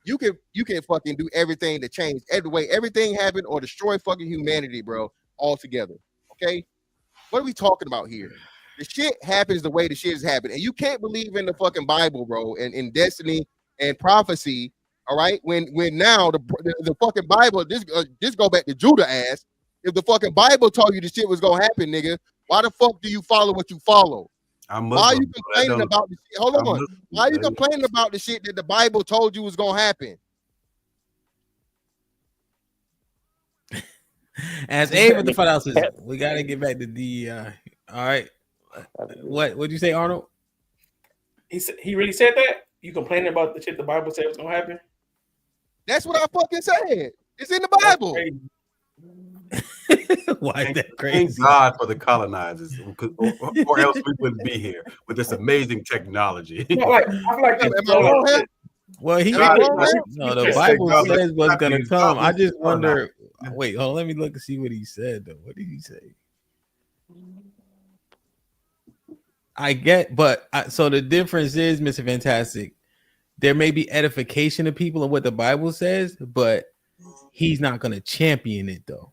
You can fucking do everything to change every way everything happened or destroy fucking humanity, bro, altogether. Okay, what are we talking about here? The shit happens the way the shit is happening, and you can't believe in the fucking Bible, bro, and in destiny and prophecy. All right, when now the fucking Bible, this go back to Judah ass. If the fucking Bible told you the shit was gonna happen, nigga, why the fuck do you follow what you follow? Why are you complaining about the shit? Hold on. Why are you complaining about the shit that the Bible told you was gonna happen? As Abe with the $5 says, we gotta get back to the all right. What'd you say, Arnold? He really said that? You complaining about the shit the Bible said was gonna happen? That's what I fucking said. It's in the Bible. Why is that crazy? Thank God for the colonizers, or else we wouldn't be here with this amazing technology. I feel like well, the Bible says what's gonna come. I just wonder. Wait, hold on, let me look and see what he said though. What did he say? I get, but so the difference is, Mr. Fantastic, there may be edification of people in what the Bible says, but he's not gonna champion it though.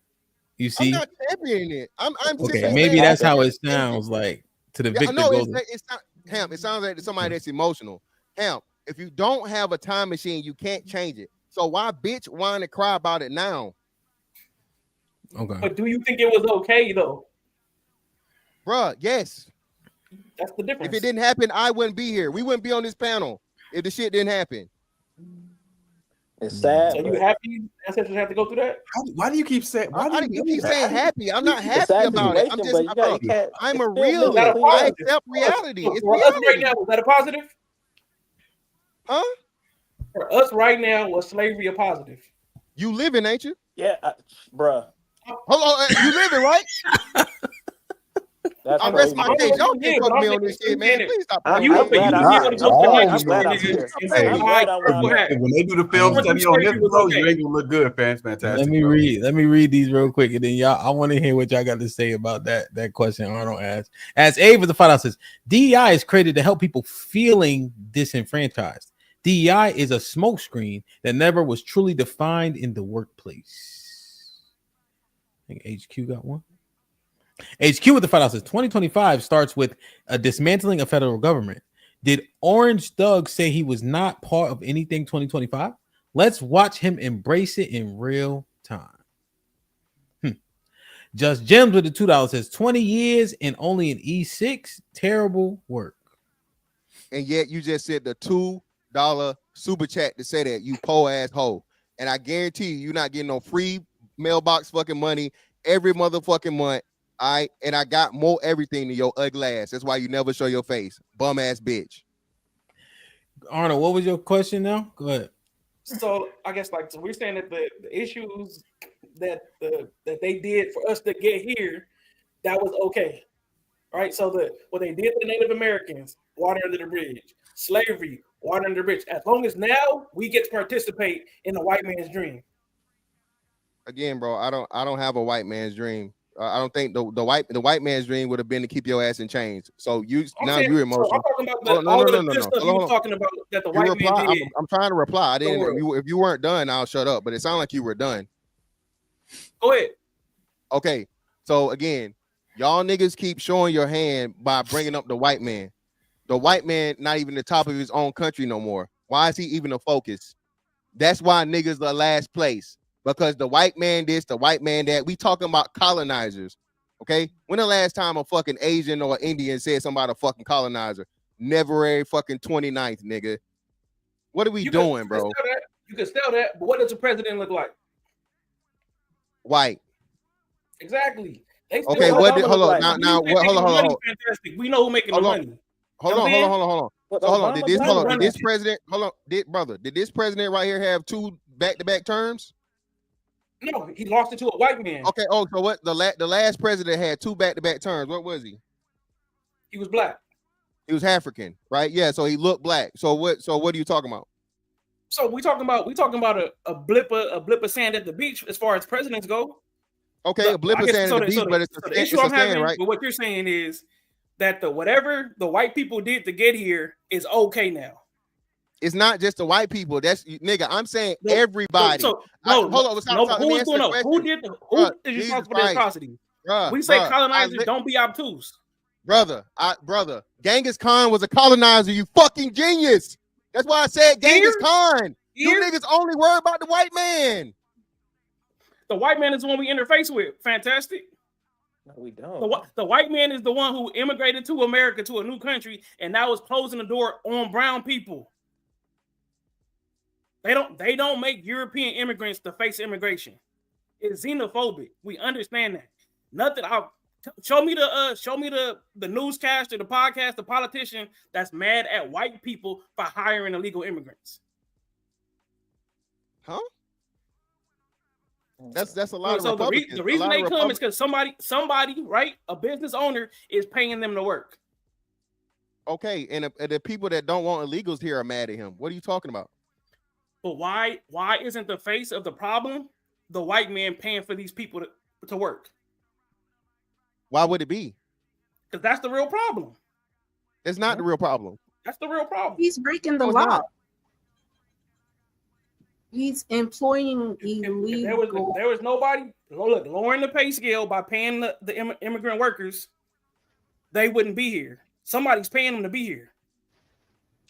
You see, I'm not championing it. I'm okay. Maybe that's how it sounds like to the victor. No, it's not Ham. It sounds like somebody that's emotional. Ham, if you don't have a time machine, you can't change it. So why bitch whine and cry about it now? Okay. But do you think it was okay though? Bruh, yes. That's the difference. If it didn't happen, I wouldn't be here. We wouldn't be on this panel if the shit didn't happen. It's sad. So you happy ancestors have to go through that? Why do you keep saying? Why do you keep saying happy? I'm not happy about it. I'm just. I'm a realist. I accept reality. It's reality. Right now, was that a positive? Huh? For us right now, was slavery a positive? You living, ain't you? Yeah, bruh. Hold on, you living, right? I rest my case. Y'all can't fuck me on this shit, man. Please stop. I'm glad I'm here. When they do the film study on this, bro, you ain't gonna look good, fans. Fantastic. Let me read these real quick, and then y'all. I want to hear what y'all got to say about that question Arnold asked. As Abe with the $5 says, DEI is created to help people feeling disenfranchised. DEI is a smokescreen that never was truly defined in the workplace. I think HQ got one. HQ with the $5 says 2025 starts with a dismantling of federal government. Did Orange Thug say he was not part of anything 2025? Let's watch him embrace it in real time. Just Gems with the $2 says 20 years and only an E6. Terrible work. And yet you just said the $2 super chat to say that, you po ass hoe. And I guarantee you're not getting no free mailbox fucking money every motherfucking month. All right, and I got more everything than your ugly ass. That's why you never show your face, bum ass bitch. Arnold, what was your question now? Go ahead. So I guess so we're saying that the issues that they did for us to get here, that was okay, right? So what they did to the Native Americans, water under the bridge. Slavery, water under the bridge. As long as now we get to participate in the white man's dream. Again, bro, I don't have a white man's dream. I don't think the white man's dream would have been to keep your ass in chains. So you're emotional. So I'm talking about all the good stuff you were talking about that the white man did. I'm trying to reply. I didn't. If you weren't done, I'll shut up. But it sounded like you were done. Go ahead. Okay. So again, y'all niggas keep showing your hand by bringing up the white man. The white man not even the top of his own country no more. Why is he even a focus? That's why niggas are last place. Because the white man this, the white man that. We talking about colonizers, okay? When the last time a fucking Asian or Indian said something about a fucking colonizer? Never fucking 29th, nigga. What are we doing, bro? You can still that, but what does a president look like? White. Exactly. Okay, what did, hold on, hold on. Fantastic. We know who making the money. Hold on. Did this president, did this president right here have 2 back-to-back terms? No, he lost it to a white man. Okay. Oh, so what? The last president had 2 back-to-back terms. What was he? He was black. He was African, right? Yeah. So he looked black. So what? So what are you talking about? So we talking about a blip of sand at the beach as far as presidents go. Okay, a blip of sand at the beach, but it's the issue I'm having, right? But what you're saying is that whatever the white people did to get here is okay now. It's not just the white people. That's nigga. I'm saying everybody. Hold on. Who is going on? Who is responsible for the atrocity? We say colonizers don't be obtuse. Brother. Genghis Khan was a colonizer. You fucking genius. That's why I said Genghis Khan. You niggas only worry about the white man. The white man is the one we interface with. Fantastic. No, we don't. The white man is the one who immigrated to America, to a new country, and now is closing the door on brown people. They don't make European immigrants to face immigration. It's xenophobic. We understand that. Nothing. Show me the newscaster, the podcast, the politician that's mad at white people for hiring illegal immigrants. Huh? That's a lot of Republicans. The reason they come is because somebody, right? A business owner is paying them to work. Okay, and the people that don't want illegals here are mad at him. What are you talking about? But why isn't the face of the problem the white man paying for these people to work? Why would it be? Because that's the real problem. It's not the real problem. That's the real problem. He's breaking the law. He's employing illegal. If there was nobody, look, lowering the pay scale by paying the immigrant workers, they wouldn't be here. Somebody's paying them to be here.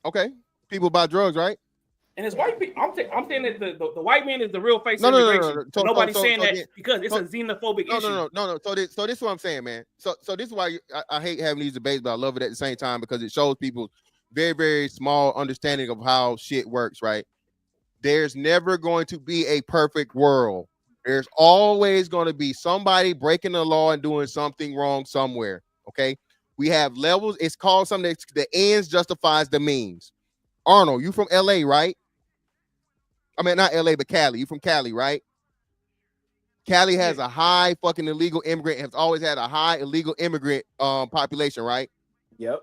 Okay. People buy drugs, right? And it's white people. I'm saying that the white man is the real face of immigration. No. Nobody's saying that because it's a xenophobic issue. No. So this is what I'm saying, man. So this is why I hate having these debates, but I love it at the same time because it shows people very, very small understanding of how shit works, right? There's never going to be a perfect world. There's always going to be somebody breaking the law and doing something wrong somewhere, okay? We have levels. It's called something that the ends justifies the means. Arnold, you from LA, right? I mean, not LA, but Cali. You from Cali, right? Cali has a high fucking illegal immigrant, has always had a high illegal immigrant population, right? Yep.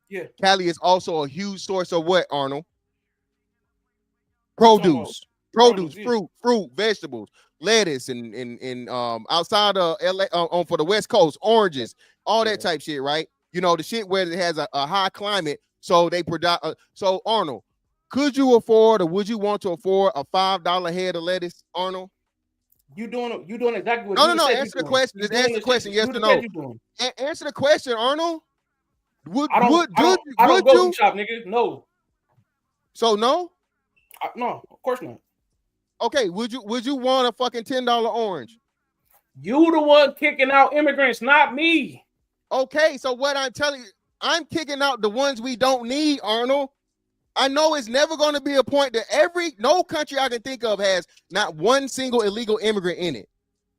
Yeah. Cali is also a huge source of what, Arnold? Produce, fruit, vegetables, lettuce, and outside of LA on for the West Coast, oranges, all that type shit, right? You know, the shit where it has a high climate, so they produce. So Arnold, could you afford or would you want to afford a $5 head of lettuce, Arnold? You doing exactly what no. Answer the question. Just answer the question. Yes or no. Answer the question, Arnold. I don't go shop, nigga. No. So no. No, of course not. Okay, would you want a fucking $10 orange? You the one kicking out immigrants, not me. Okay, so what I'm telling you, I'm kicking out the ones we don't need, Arnold. I know it's never going to be a point that no country I can think of has not one single illegal immigrant in it.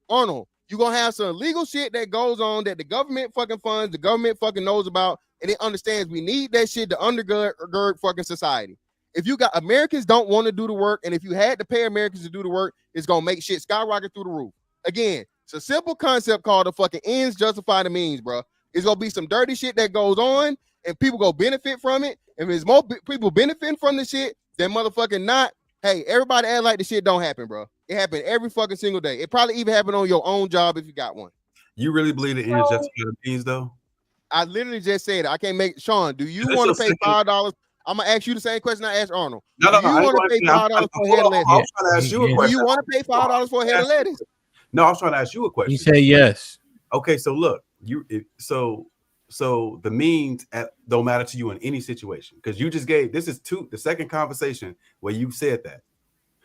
Arnold, you're going to have some illegal shit that goes on that the government fucking funds, the government fucking knows about, and it understands we need that shit to undergird fucking society. If you got Americans don't want to do the work, and if you had to pay Americans to do the work, it's going to make shit skyrocket through the roof. Again, it's a simple concept called the fucking ends justify the means, bro. It's gonna be some dirty shit that goes on, and people go benefit from it. If there's more people benefiting from the shit than motherfucking not, hey, everybody act like the shit don't happen, bro. It happened every fucking single day. It probably even happened on your own job if you got one. You really believe the end is just for the means, though? I literally just said it. I can't make Sean. Do you want to pay $5? I'm gonna ask you the same question I asked Arnold. No, do you want to pay $5 for a head of lettuce? I was trying to ask you a question. Do you want to pay $5 for a head of lettuce? No, I was trying to ask you a question. He said yes. Okay, so look, so the means don't matter to you in any situation because you just gave the second conversation where you said that.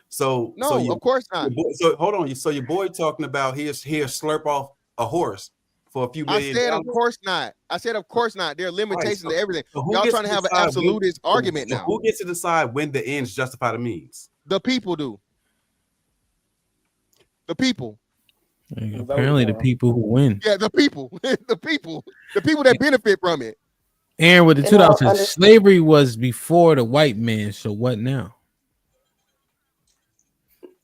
So no, of course not. So hold on, so your boy talking about he'll slurp off a horse for a few million. I said of course not. I said of course not. There are limitations to everything. So y'all trying to have an absolutist argument now. Who gets to decide when the ends justify the means? The people do. The people. Apparently, the people who win. Yeah, the people, the people that benefit from it. Aaron with the $2 says slavery was before the white man. So what now?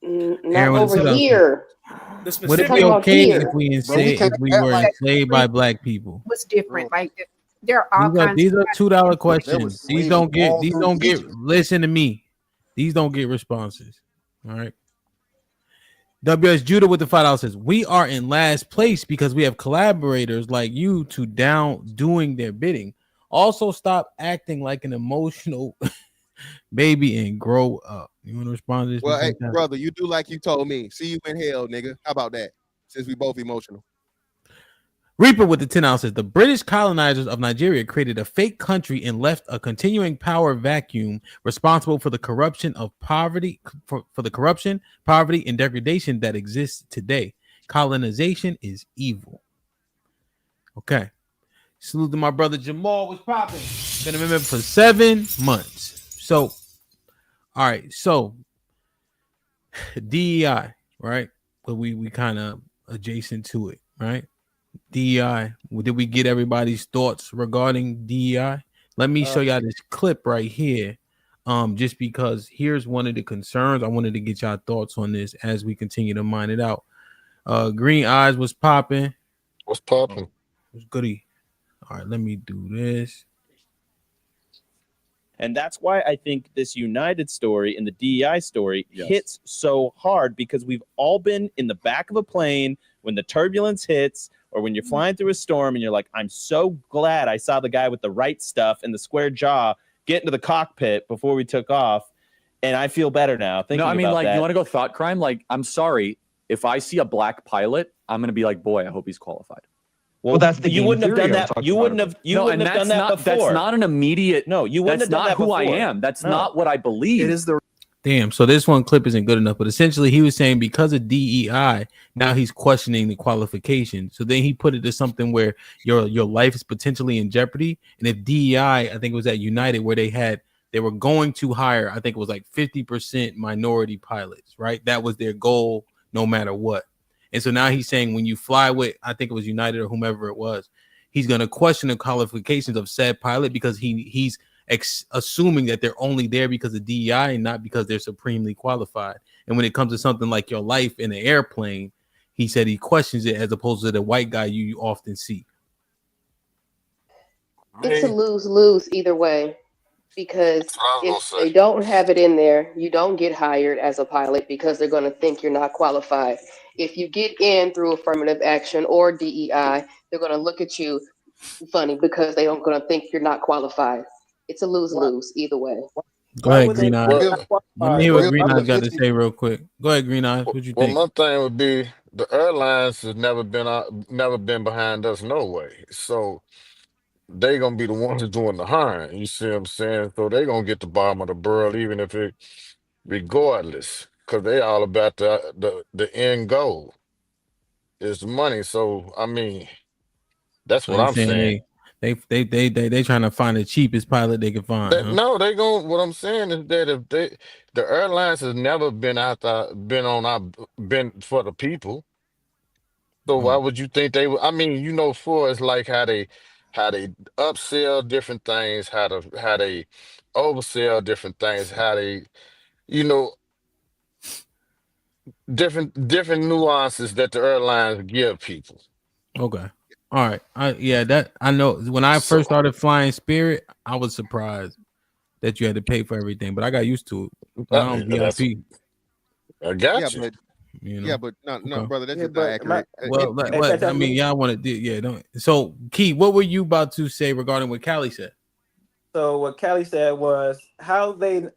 Not over here. Would it be okay if we were enslaved by black people? What's different? Like there are all kinds. These are $2 questions. These don't get. Listen to me. These don't get responses. All right. WS Judah with the $5 says we are in last place because we have collaborators like you doing their bidding. Also, stop acting like an emotional baby and grow up. You want to respond to this? Well, hey, brother, you do like you told me. See you in hell, nigga. How about that? Since we both emotional. Reaper with the $10 says the British colonizers of Nigeria created a fake country and left a continuing power vacuum responsible for the corruption of poverty, for the corruption, poverty, and degradation that exists today. Colonization is evil. Okay. Salute to my brother Jamal. What's popping? Been a member for 7 months. So, all right. So, DEI, right? But we kind of adjacent to it, right? DEI. Did we get everybody's thoughts regarding DEI? Let me show y'all this clip right here. Just because here's one of the concerns. I wanted to get y'all thoughts on this as we continue to mine it out. Green Eyes was popping. What's popping? What's goody? All right, let me do this. And that's why I think this United story and the DEI story hits so hard, because we've all been in the back of a plane when the turbulence hits, or when you're flying through a storm and you're like, I'm so glad I saw the guy with the right stuff and the square jaw get into the cockpit before we took off. And I feel better now. No, I mean, like, you want to go thought crime? Like, I'm sorry. If I see a black pilot, I'm going to be like, boy, I hope he's qualified. Well, that's the you wouldn't have done that. You wouldn't have done that before. That's not an immediate. No, you wouldn't have done that before. That's not who I am. That's not what I believe. It is the. Damn, so this one clip isn't good enough, but essentially he was saying because of DEI, now he's questioning the qualification. So then he put it to something where your life is potentially in jeopardy. And if DEI, I think it was at United where they were going to hire, I think it was like 50% minority pilots, right? That was their goal no matter what. And so now he's saying when you fly with, I think it was United or whomever it was, he's going to question the qualifications of said pilot because he's assuming that they're only there because of DEI and not because they're supremely qualified. And when it comes to something like your life in an airplane, he said he questions it as opposed to the white guy you often see. It's a lose-lose either way, because if they don't have it in there, you don't get hired as a pilot because they're going to think you're not qualified. If you get in through affirmative action or DEI, they're going to look at you funny because they're going to think you're not qualified. It's a lose-lose either way. Go ahead, Green Eyes. Let me hear what Green Eyes got to say real quick. Go ahead, Green Eyes. What you think? Well, my thing would be the airlines has never been behind us no way. So they gonna be the ones doing the hiring. You see what I'm saying? So they gonna get the bottom of the barrel, even if it regardless, because they all about the end goal is the money. So I mean, that's what I'm saying. They trying to find the cheapest pilot they can find. No, they going. What I'm saying is that if the airlines has never been been for the people. So why would you think they would? I mean, for it's like how they upsell different things, how they oversell different things, how they, different nuances that the airlines give people. Okay. All right. That I know. When I first started flying Spirit, I was surprised that you had to pay for everything, but I got used to it. But I'm VIP. I got Yeah, you. but You know? yeah, but no, Okay. brother, that's Yeah, just not but accurate. Well, what I mean, y'all want to do? Yeah, don't. So, Key, what were you about to say regarding what Callie said? So what Callie said was how they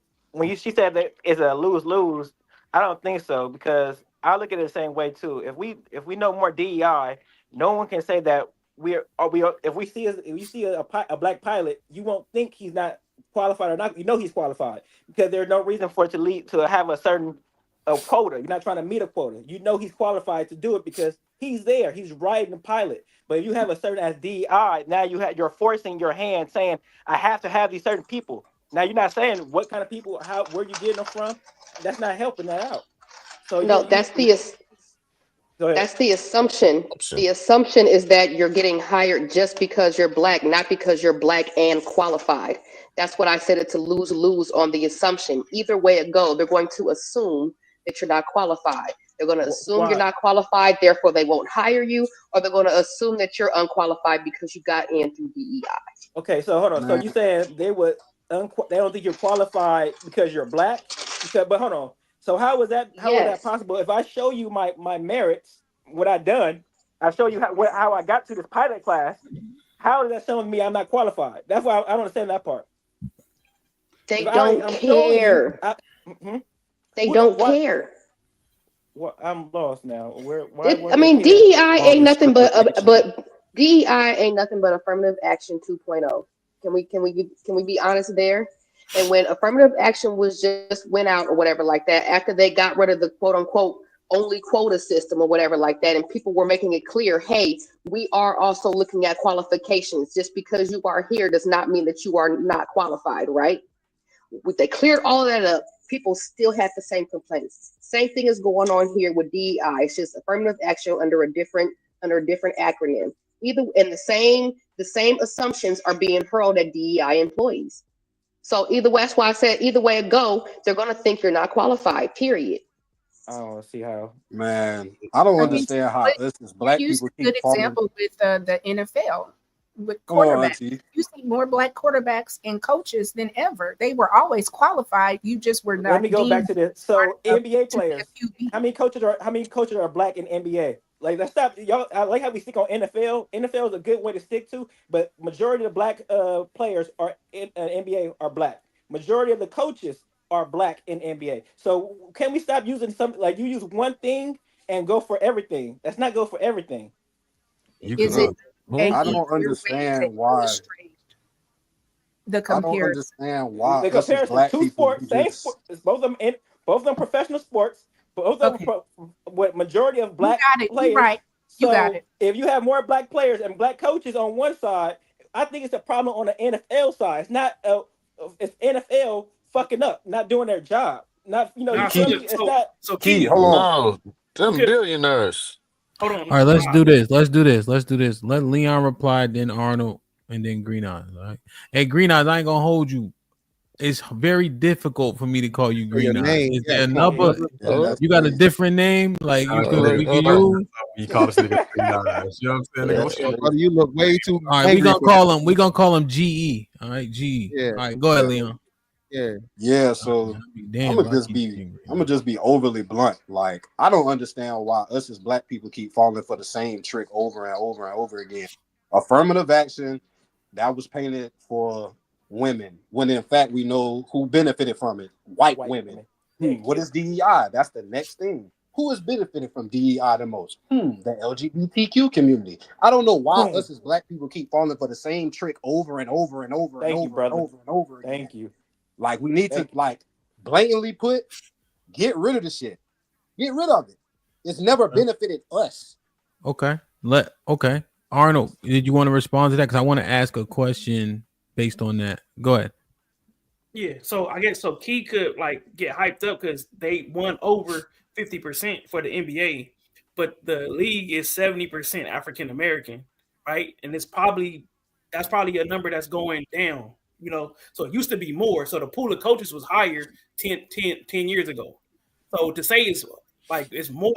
she said that it's a lose-lose. I don't think so because I look at it the same way too. If we know more DEI, no one can say that if we see a black pilot, you won't think he's not qualified or not. You know he's qualified because there's no reason for it to lead to have a certain quota. You're not trying to meet a quota. You know he's qualified to do it because he's there. He's riding the pilot. But if you have a certain as DEI, now you're forcing your hand saying, I have to have these certain people. Now you're not saying what kind of people, where you getting them from. That's not helping that out. So No, that's the assumption. The assumption is that you're getting hired just because you're black, not because you're black and qualified. That's what I said. It's a lose-lose on the assumption. Either way it goes, they're going to assume that you're not qualified. They're going to assume you're not qualified, therefore they won't hire you, or they're going to assume that you're unqualified because you got in through DEI. Okay, so hold on. So you saying they don't think you're qualified because you're black? But hold on. So how is that possible? If I show you my merits, what I've done, I show you how I got to this pilot class. How is that telling me I'm not qualified? That's why I don't understand that part. They don't care. They don't care. Well, I'm lost now. DEI ain't nothing but DEI ain't nothing but affirmative action 2.0. Can we be honest there? And when affirmative action was just went out or whatever like that, after they got rid of the quote unquote only quota system or whatever like that, and people were making it clear, hey, we are also looking at qualifications. Just because you are here does not mean that you are not qualified, right? They cleared all of that up. People still had the same complaints. Same thing is going on here with DEI. It's just affirmative action under a different acronym. And the same assumptions are being hurled at DEI employees. So either way, that's why I said either way it go, they're gonna think you're not qualified. Period. I don't see how. Man, I don't understand how us as black people keep good falling. example with the NFL with quarterbacks. You see more black quarterbacks and coaches than ever. They were always qualified. You just were not. Let me go back to this. So NBA players, how many coaches are black in NBA? Like, let's stop. Y'all, I like how we stick on NFL. NFL is a good way to stick to, but majority of black players are in NBA are black. Majority of the coaches are black in NBA. So can we stop using something like you use one thing and go for everything? Let's not go for everything. I don't understand why. The comparison. I don't understand why. The comparison, two sports, same sport, both of them professional sports. Both of them with majority of black players. You're right. You got it. If you have more black players and black coaches on one side, I think it's a problem on the NFL side. It's not. It's NFL fucking up, not doing their job. Not it's not. So Key, hold on. Them billionaires. Hold on. All right, let's do this. Let Leon reply, then Arnold, and then Green Eyes. All right. Hey, Green Eyes, I ain't gonna hold you. It's very difficult for me to call you Green Eyes. Is there another? You got a different name, like we can use. You call this nigga Green Eyes. You know what I'm saying? You look way too. All right, we gonna call him GE. All right, GE. Yeah. All right, go ahead, Leon. Yeah. So I'm gonna just be overly blunt. Like, I don't understand why us as black people keep falling for the same trick over and over and over again. Affirmative action that was painted for women, when in fact we know who benefited from it. White women. What is DEI? That's the next thing. Who is benefiting from DEI the most? The LGBTQ community. I don't know why us as black people keep falling for the same trick over and over and over and over and over and over again. Thank you. Like, we need to blatantly get rid of the shit. Get rid of it. It's never benefited us. Okay. Arnold, did you want to respond to that? Because I want to ask a question based on that. Go ahead. Yeah, so I guess Key could get hyped up because they won over 50% for the NBA, but the league is 70% African American, right? And that's probably a number that's going down. So it used to be more. So the pool of coaches was higher 10 years ago. So to say it's like it's more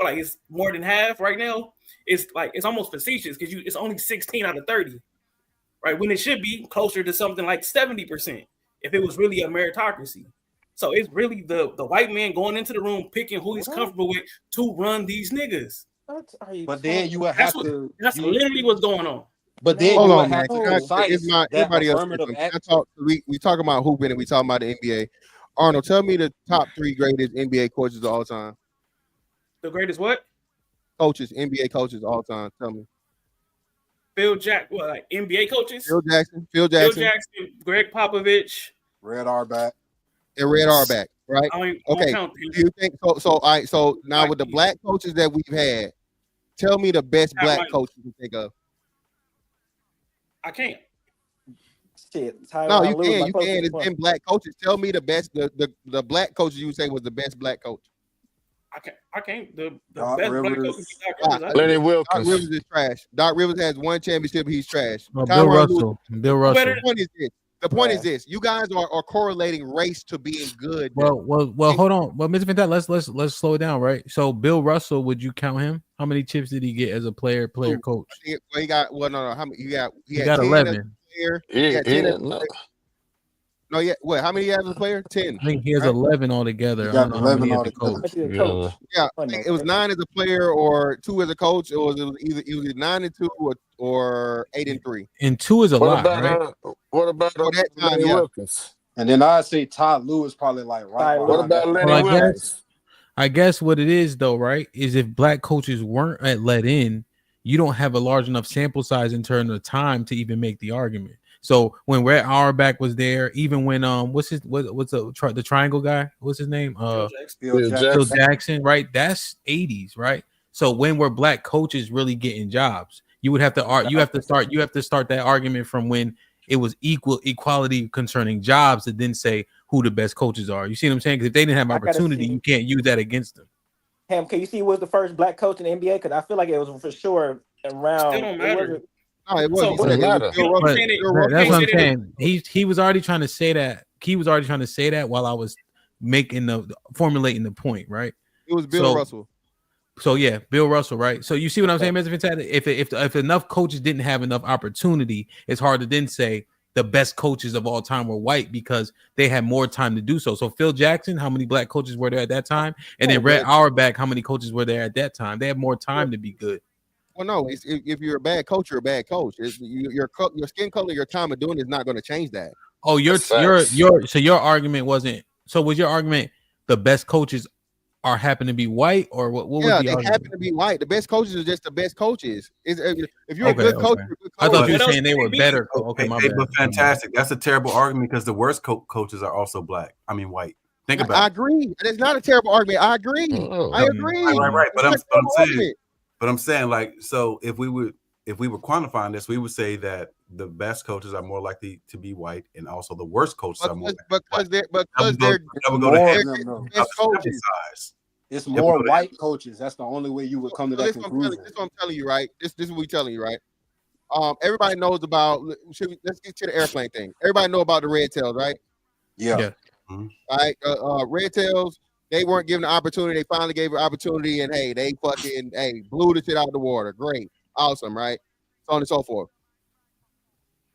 than half right now. It's like it's almost facetious because it's only 16 out of 30, right? When it should be closer to something like 70% if it was really a meritocracy. So it's really the white man going into the room picking who he's comfortable with to run these niggas. But then you would have to. That's literally what's going on. But then Hold you on, would man. have to It's concise my that everybody else. affirmative action. We talking about hooping and we talking about the NBA. Arnold, tell me the top 3 greatest NBA coaches of all time. The greatest what? Coaches, NBA coaches of all time. Tell me. Like NBA coaches? Phil Jackson, Greg Popovich, Red Auerbach, and Red Auerbach, right? Okay. count Do you think so? All right. So now with the black coaches that we've had, tell me the best black coach you can think of. I can't. Shit. No, you can. You can. It's been black coaches. Tell me the best. The black coaches you would say was the best black coach. I can't. The Doc best black Rivers. coach is Doc Rivers. Lenny Doc Wilkins. Rivers is trash. Doc Rivers has 1 championship. He's trash. Bill Tyronn Russell. Lue- Bill Russell. The point is this: you guys are correlating race to being good. Well, hold on. Well, Mr. Fantastic, let's slow it down, right? So, Bill Russell, would you count him? How many chips did he get as a player coach? He got no. How many? He had 10 11. He had 10 No, yeah. What? How many he has as a player? 10. I think he has 11 altogether. He got I don't know how 11 many as a coach. Yeah, I think it was 9 as a player or 2 as a coach. It was either 9 and 2 or 8 and 3. And 2 is a lot, right? What about that time, Lenny yeah. Wilkins? And then I'd say Todd Lewis probably like right. What about Lenny Well, Wilkins? I guess what it is though, right, is if black coaches weren't let in, you don't have a large enough sample size in terms of time to even make the argument. So when Red Auerbach was there, even when what's the triangle guy? What's his name? Phil Jackson, right? That's 80s, right? So when were black coaches really getting jobs? You would have to start that argument from when it was equality concerning jobs to then say who the best coaches are. You see what I'm saying? Because if they didn't have opportunity, you can't use that against them. Ham, can you see who was the first black coach in the NBA? Because I feel like it was for sure around. Still don't matter. No, it wasn't. So, That's what I'm saying. He was already trying to say that. He was already trying to say that while I was formulating the point, right? It was Bill Russell. So yeah, Bill Russell, right? So you see what I'm saying, Mr. Fantastic? If enough coaches didn't have enough opportunity, it's hard to then say the best coaches of all time were white because they had more time to do so. So Phil Jackson, how many black coaches were there at that time? And then Red Auerbach, how many coaches were there at that time? They had more time to be good. Well, no, if you're a bad coach, you're a bad coach. Your skin color, your time of doing it is not going to change that. Oh, your argument wasn't. So was your argument the best coaches happen to be white, or what? Yeah, they happen to be white. The best coaches are just the best coaches. If you're a good coach, you're a good coach. I thought you were saying they were better. Okay, my bad. But fantastic. That's a terrible argument because the worst coaches are also black. I mean, white. Think about it. I agree. It's not a terrible argument. I agree. I agree. Right. But I'm saying, like, so if we were quantifying this, we would say that the best coaches are more likely to be white, and also the worst coaches are more because they're best coaches. It's more white coaches. That's the only way you would come to that conclusion. This is what I'm telling you, right? This is what we're telling you, right? Everybody knows about. Let's get to the airplane thing. Everybody know about the red tails, right? Yeah. All right. Red tails. They weren't given the opportunity. They finally gave an opportunity, and they blew the shit out of the water. Great, awesome, right? So on and so forth.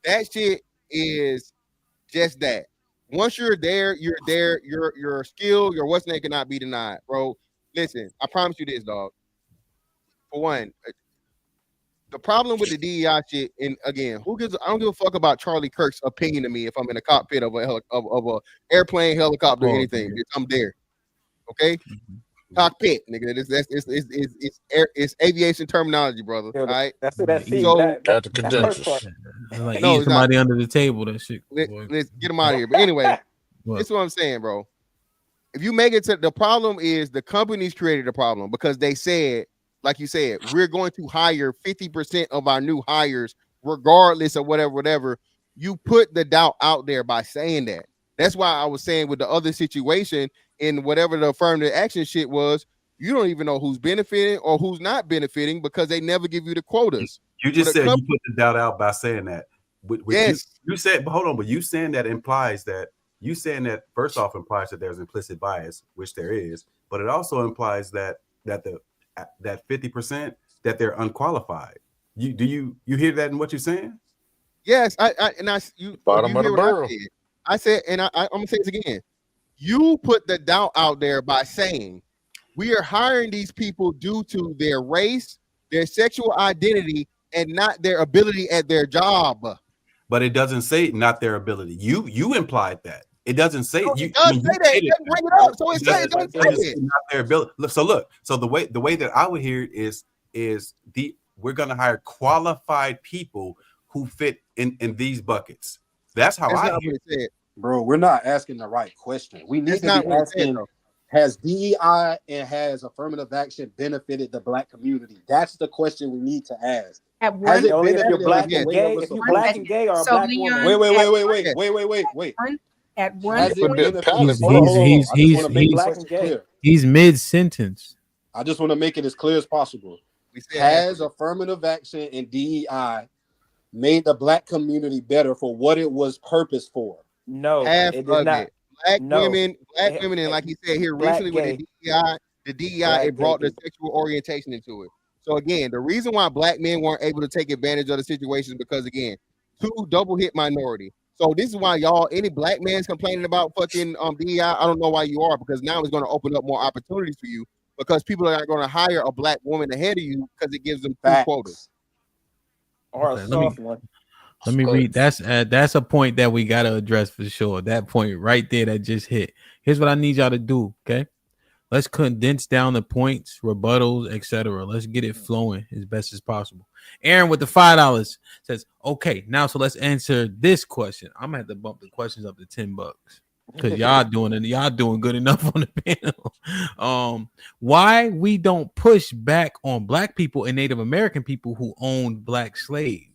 That shit is just that. Once you're there. Your skill, your what's name cannot be denied, bro. Listen, I promise you this, dog. For one, the problem with the DEI shit, and again, I don't give a fuck about Charlie Kirk's opinion of me if I'm in the cockpit of a airplane, helicopter, or anything. Bitch, I'm there. Okay, cockpit, nigga. It's aviation terminology, brother. All right, that's it. That's got the credentials. Like somebody under the table. That shit. Let's get them out of here. But anyway, this is what I'm saying, bro. If you make it to the problem is the companies created the problem because they said, like you said, we're going to hire 50% of our new hires regardless of whatever. You put the doubt out there by saying that. That's why I was saying with the other situation in whatever the affirmative action shit was, you don't even know who's benefiting or who's not benefiting because they never give you the quotas. You just said you put the doubt out by saying that. Yes. You said, but hold on, but you saying that implies that first off implies that there's implicit bias, which there is, but it also implies that that that 50% that they're unqualified. You hear that in what you're saying? Yes, you Bottom of the hear what I barrel. said? I said, and I'm gonna say this again. You put the doubt out there by saying we are hiring these people due to their race, their sexual identity, and not their ability at their job. But it doesn't say not their ability. You implied that. It doesn't say No, you. it does You say that. did It doesn't bring it up. So it doesn't say it. not their ability. So the way that I would hear it is we're gonna hire qualified people who fit in these buckets. That's how That's I not hear what it said. Bro, we're not asking the right question. We need That's to not be what it said, asking, though. has DEI and has affirmative action benefited the black community? That's the question we need to ask. At Has one, it Only if you're benefited black us the and way gay. it was If you're supposed black to? and gay or a So black woman. Wait. at one Has it Could be a benefited? palate. Hold on. I just want to make the black question and gay. clear. He's mid-sentence. I just want to make it as clear as possible. Has affirmative action and DEI made the black community better for what it was purposed for? No, Half it did of not. it. Black No. women, and like he said here Black recently with the DEI, Black it brought gay the sexual orientation into it. So again, the reason why black men weren't able to take advantage of the situation is because again, two double hit minority. So this is why y'all, any black man's complaining about fucking DEI, I don't know why you are, because now it's going to open up more opportunities for you because people are not going to hire a black woman ahead of you because it gives them two quotas. Or Okay, a soft one. Let me read. That's a point that we got to address for sure. That point right there that just hit. Here's what I need y'all to do. Okay, let's condense down the points, rebuttals, etc. Let's get it flowing as best as possible. Aaron with the $5 says, "Okay, now so let's answer this question. I'm gonna have to bump the questions up to $10 because y'all doing good enough on the panel. Why we don't push back on black people and Native American people who owned black slaves?"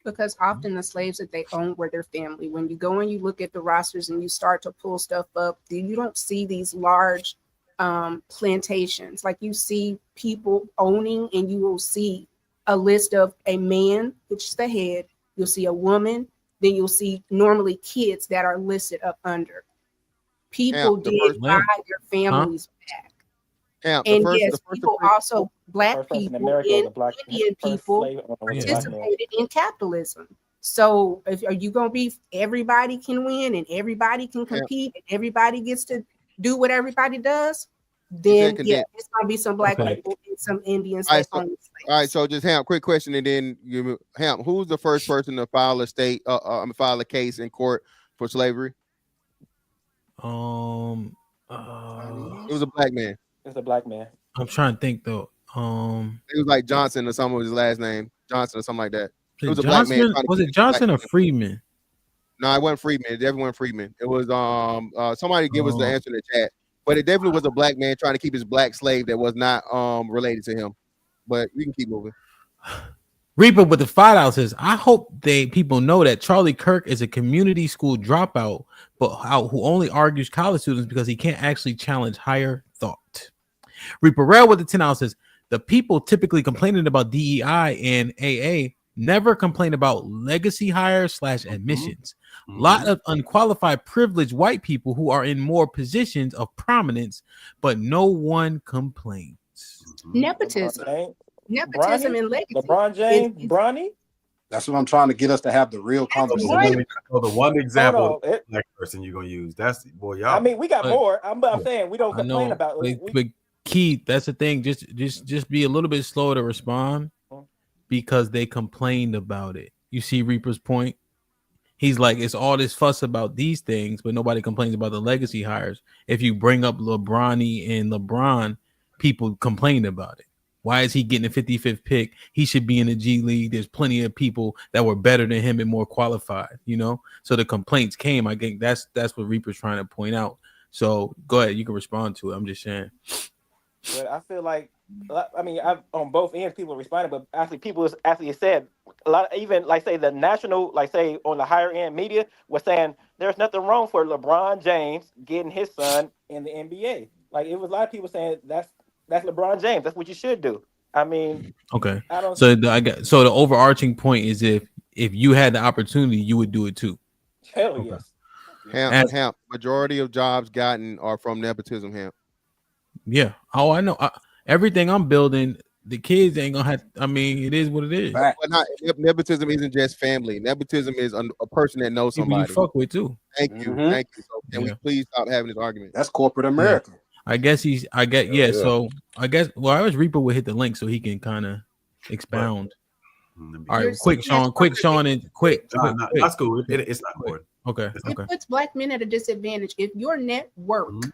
Because often the slaves that they owned were their family. When you go and you look at the rosters and you start to pull stuff up, you don't see these large plantations. Like you see people owning, and you will see a list of a man, which is the head. You'll see a woman. Then you'll see normally kids that are listed up under. People did buy their families back. And yes, people also, black people and Indian people participated in capitalism. So are you going to be everybody can win and everybody can compete and everybody gets to do what everybody does? Then yeah, it's going to be some black people and some Indians. All right, so just Hamp, quick question, and then Hamp, who's the first person to file a case in court for slavery? It was a black man. It's a black man. I'm trying to think though. It was like Johnson or something was his last name, Johnson or something like that. It was a Johnson, black man. was it Johnson or Freeman? No, it wasn't Freeman. It definitely wasn't Freeman. It was somebody give us the answer in the chat, but it definitely was a black man trying to keep his black slave that was not related to him. But we can keep moving. Reaper with the $5 says, "I hope people know that Charlie Kirk is a community school dropout, but who only argues college students because he can't actually challenge higher thought." Reaper Rail with the $10 says, "The people typically complaining about DEI and AA never complain about legacy hires / admissions. A lot of unqualified privileged white people who are in more positions of prominence, but no one complains." Nepotism and legacy. LeBron James, Bronny. That's what I'm trying to get us to have the real conversation. So the one example black person you're gonna use. That's boy, y'all. I mean, we got more. I'm saying we don't complain about it. But Keith, that's the thing. Just be a little bit slower to respond because they complained about it. You see Reaper's point? He's like, it's all this fuss about these things, but nobody complains about the legacy hires. If you bring up LeBron, people complain about it. Why is he getting a 55th pick? He should be in the G League. There's plenty of people that were better than him and more qualified, So the complaints came. I think that's what Reaper's trying to point out. So go ahead, you can respond to it. I'm just saying. But I feel like, I mean, on both ends, people responded, but actually, people actually said a lot. Even like say the national, like say on the higher end media was saying there's nothing wrong for LeBron James getting his son in the NBA. Like it was a lot of people saying that's LeBron James. That's what you should do. I mean, okay. So the overarching point is if you had the opportunity, you would do it too. Hell yes. Hamp, majority of jobs gotten are from nepotism, Hamp. Yeah. Oh, I know. Everything I'm building, the kids ain't gonna have. I mean, it is what it is. But not nepotism isn't just family. Nepotism is a person that knows People you somebody. fuck with too. Thank you, Mhm. thank you. So can we Yeah. please stop having this argument? That's corporate Yeah. America. I guess he's. I get. Yeah, Yeah. yeah. So I guess. Well, I wish Reaper would hit the link so he can kind of expound. All You're right, quick, saying Sean. Quick, Sean, and quick. No, that's cool. It's not important. Okay. It Okay. puts black men at a disadvantage. If your network Mm-hmm.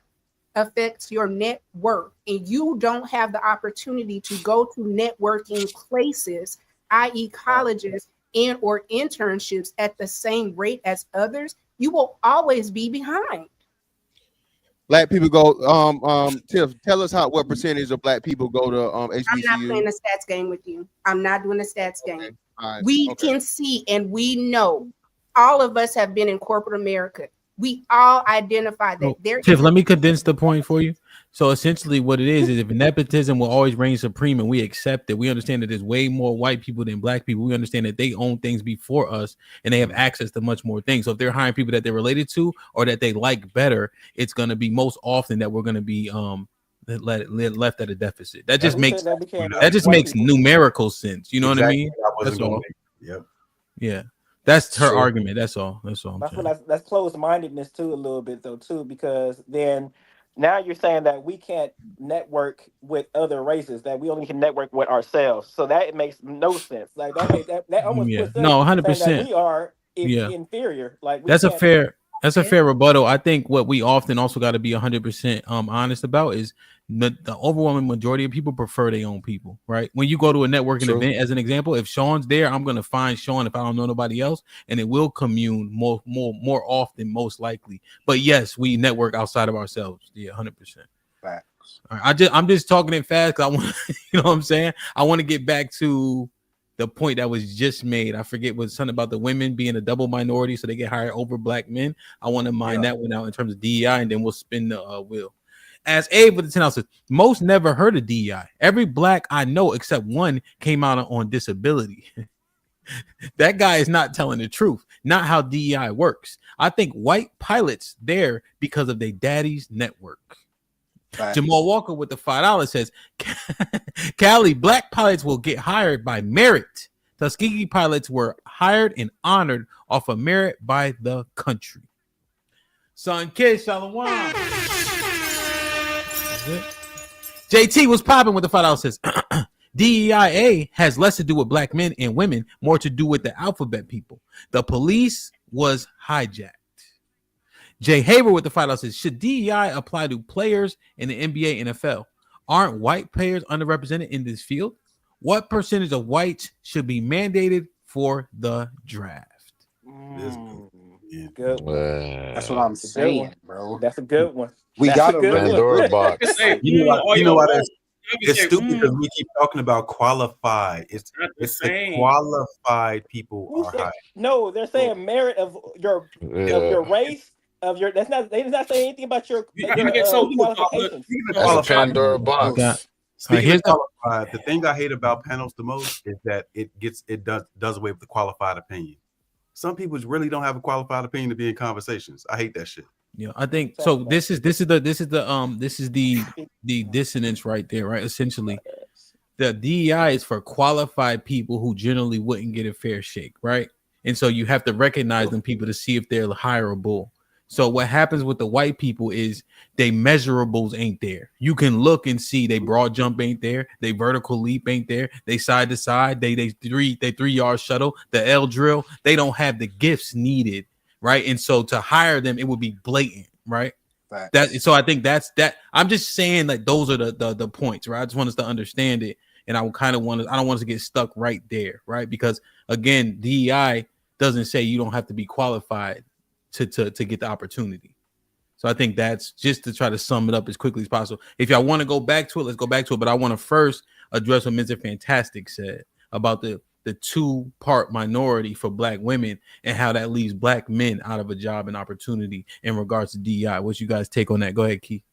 affects your net worth and you don't have the opportunity to go to networking places, i.e. colleges and or internships at the same rate as others, you will always be behind. Black people go. Tiff, tell us what percentage of black people go to HBCU. I'm not playing the stats game with you. I'm not doing the stats game. All right, We okay. can see and we know all of us have been in corporate America. We all identify that there Tiff, is let me condense the point for you. So essentially, what it is if nepotism will always reign supreme, and we accept it. We understand that there's way more white people than black people. We understand that they own things before us, and they have access to much more things. So if they're hiring people that they're related to or that they like better, it's going to be most often that we're going to be left at a deficit. That just makes numerical sense. You know what I mean? That's all. Yep. Yeah, that's her Sure. argument. That's all. That's all. I feel that's closed-mindedness too, a little bit though too, because then now you're saying that we can't network with other races, that we only can network with ourselves. So that it makes no sense. Like that almost Yeah. puts us No, saying 100%. that we are Yeah. inferior. Like we That's a can't- fair rebuttal. I think what we often also got to be 100% honest about is the overwhelming majority of people prefer their own people, right? When you go to a networking True. event, as an example, if Sean's there, I'm gonna find Sean if I don't know nobody else, and it will commune more often, most likely. But yes, we network outside of ourselves. Yeah, 100%. Facts. All right, I'm just talking it fast because I want, you know what I'm saying? I want to get back to the point that was just made. I forget was something about the women being a double minority, so they get hired over black men. I want to mine that one out in terms of DEI, and then we'll spin the wheel. As Abe with the 10 ounces, most never heard of DEI. Every black I know except one came out on disability. That guy is not telling the truth. Not how DEI works. I think white pilots there because of their daddy's network. Facts. Jamal Walker with the $5 says, Cali, black pilots will get hired by merit. Tuskegee pilots were hired and honored off of merit by the country. Son Kid Shalom. JT was popping with the $5 says, DEIA has less to do with black men and women, more to do with the alphabet people. The police was hijacked. Jay Haber with the $5 says, should DEI apply to players in the NBA, NFL? Aren't white players underrepresented in this field? What percentage of whites should be mandated for the draft? Good one. That's what I'm saying, bro. That's a good one. We That's gotta a good really- Pandora box. You know why that's it's say, stupid because we keep talking about qualified. It's the same. qualified people Who are said- high. No, they're saying merit of your race, of your. That's not. They did not say anything about your qualifications. That's a Pandora box. Speaking of qualified, the thing I hate about panels the most is that it does away with the qualified opinion. Some people really don't have a qualified opinion to be in conversations. I hate that shit. Yeah, I think so. This is the dissonance right there, right? Essentially, the DEI is for qualified people who generally wouldn't get a fair shake, right? And so you have to recognize them people to see if they're hireable. So what happens with the white people is they measurables ain't there. You can look and see they broad jump ain't there, they vertical leap ain't there, they side to side, they 3-yard shuttle, the L drill. They don't have the gifts needed, right? And so to hire them, it would be blatant, right? Facts. So I think that's that. I'm just saying like those are the points, right? I just want us to understand it, and I would kind of I don't want us to get stuck right there, right? Because again, DEI doesn't say you don't have to be qualified to get the opportunity. So I think that's just to try to sum it up as quickly as possible. If y'all want to go back to it, let's go back to it. But I want to first address what Mr. Fantastic said about the 2-part minority for black women and how that leaves black men out of a job and opportunity in regards to DEI. What's you guys' take on that? Go ahead, Keith.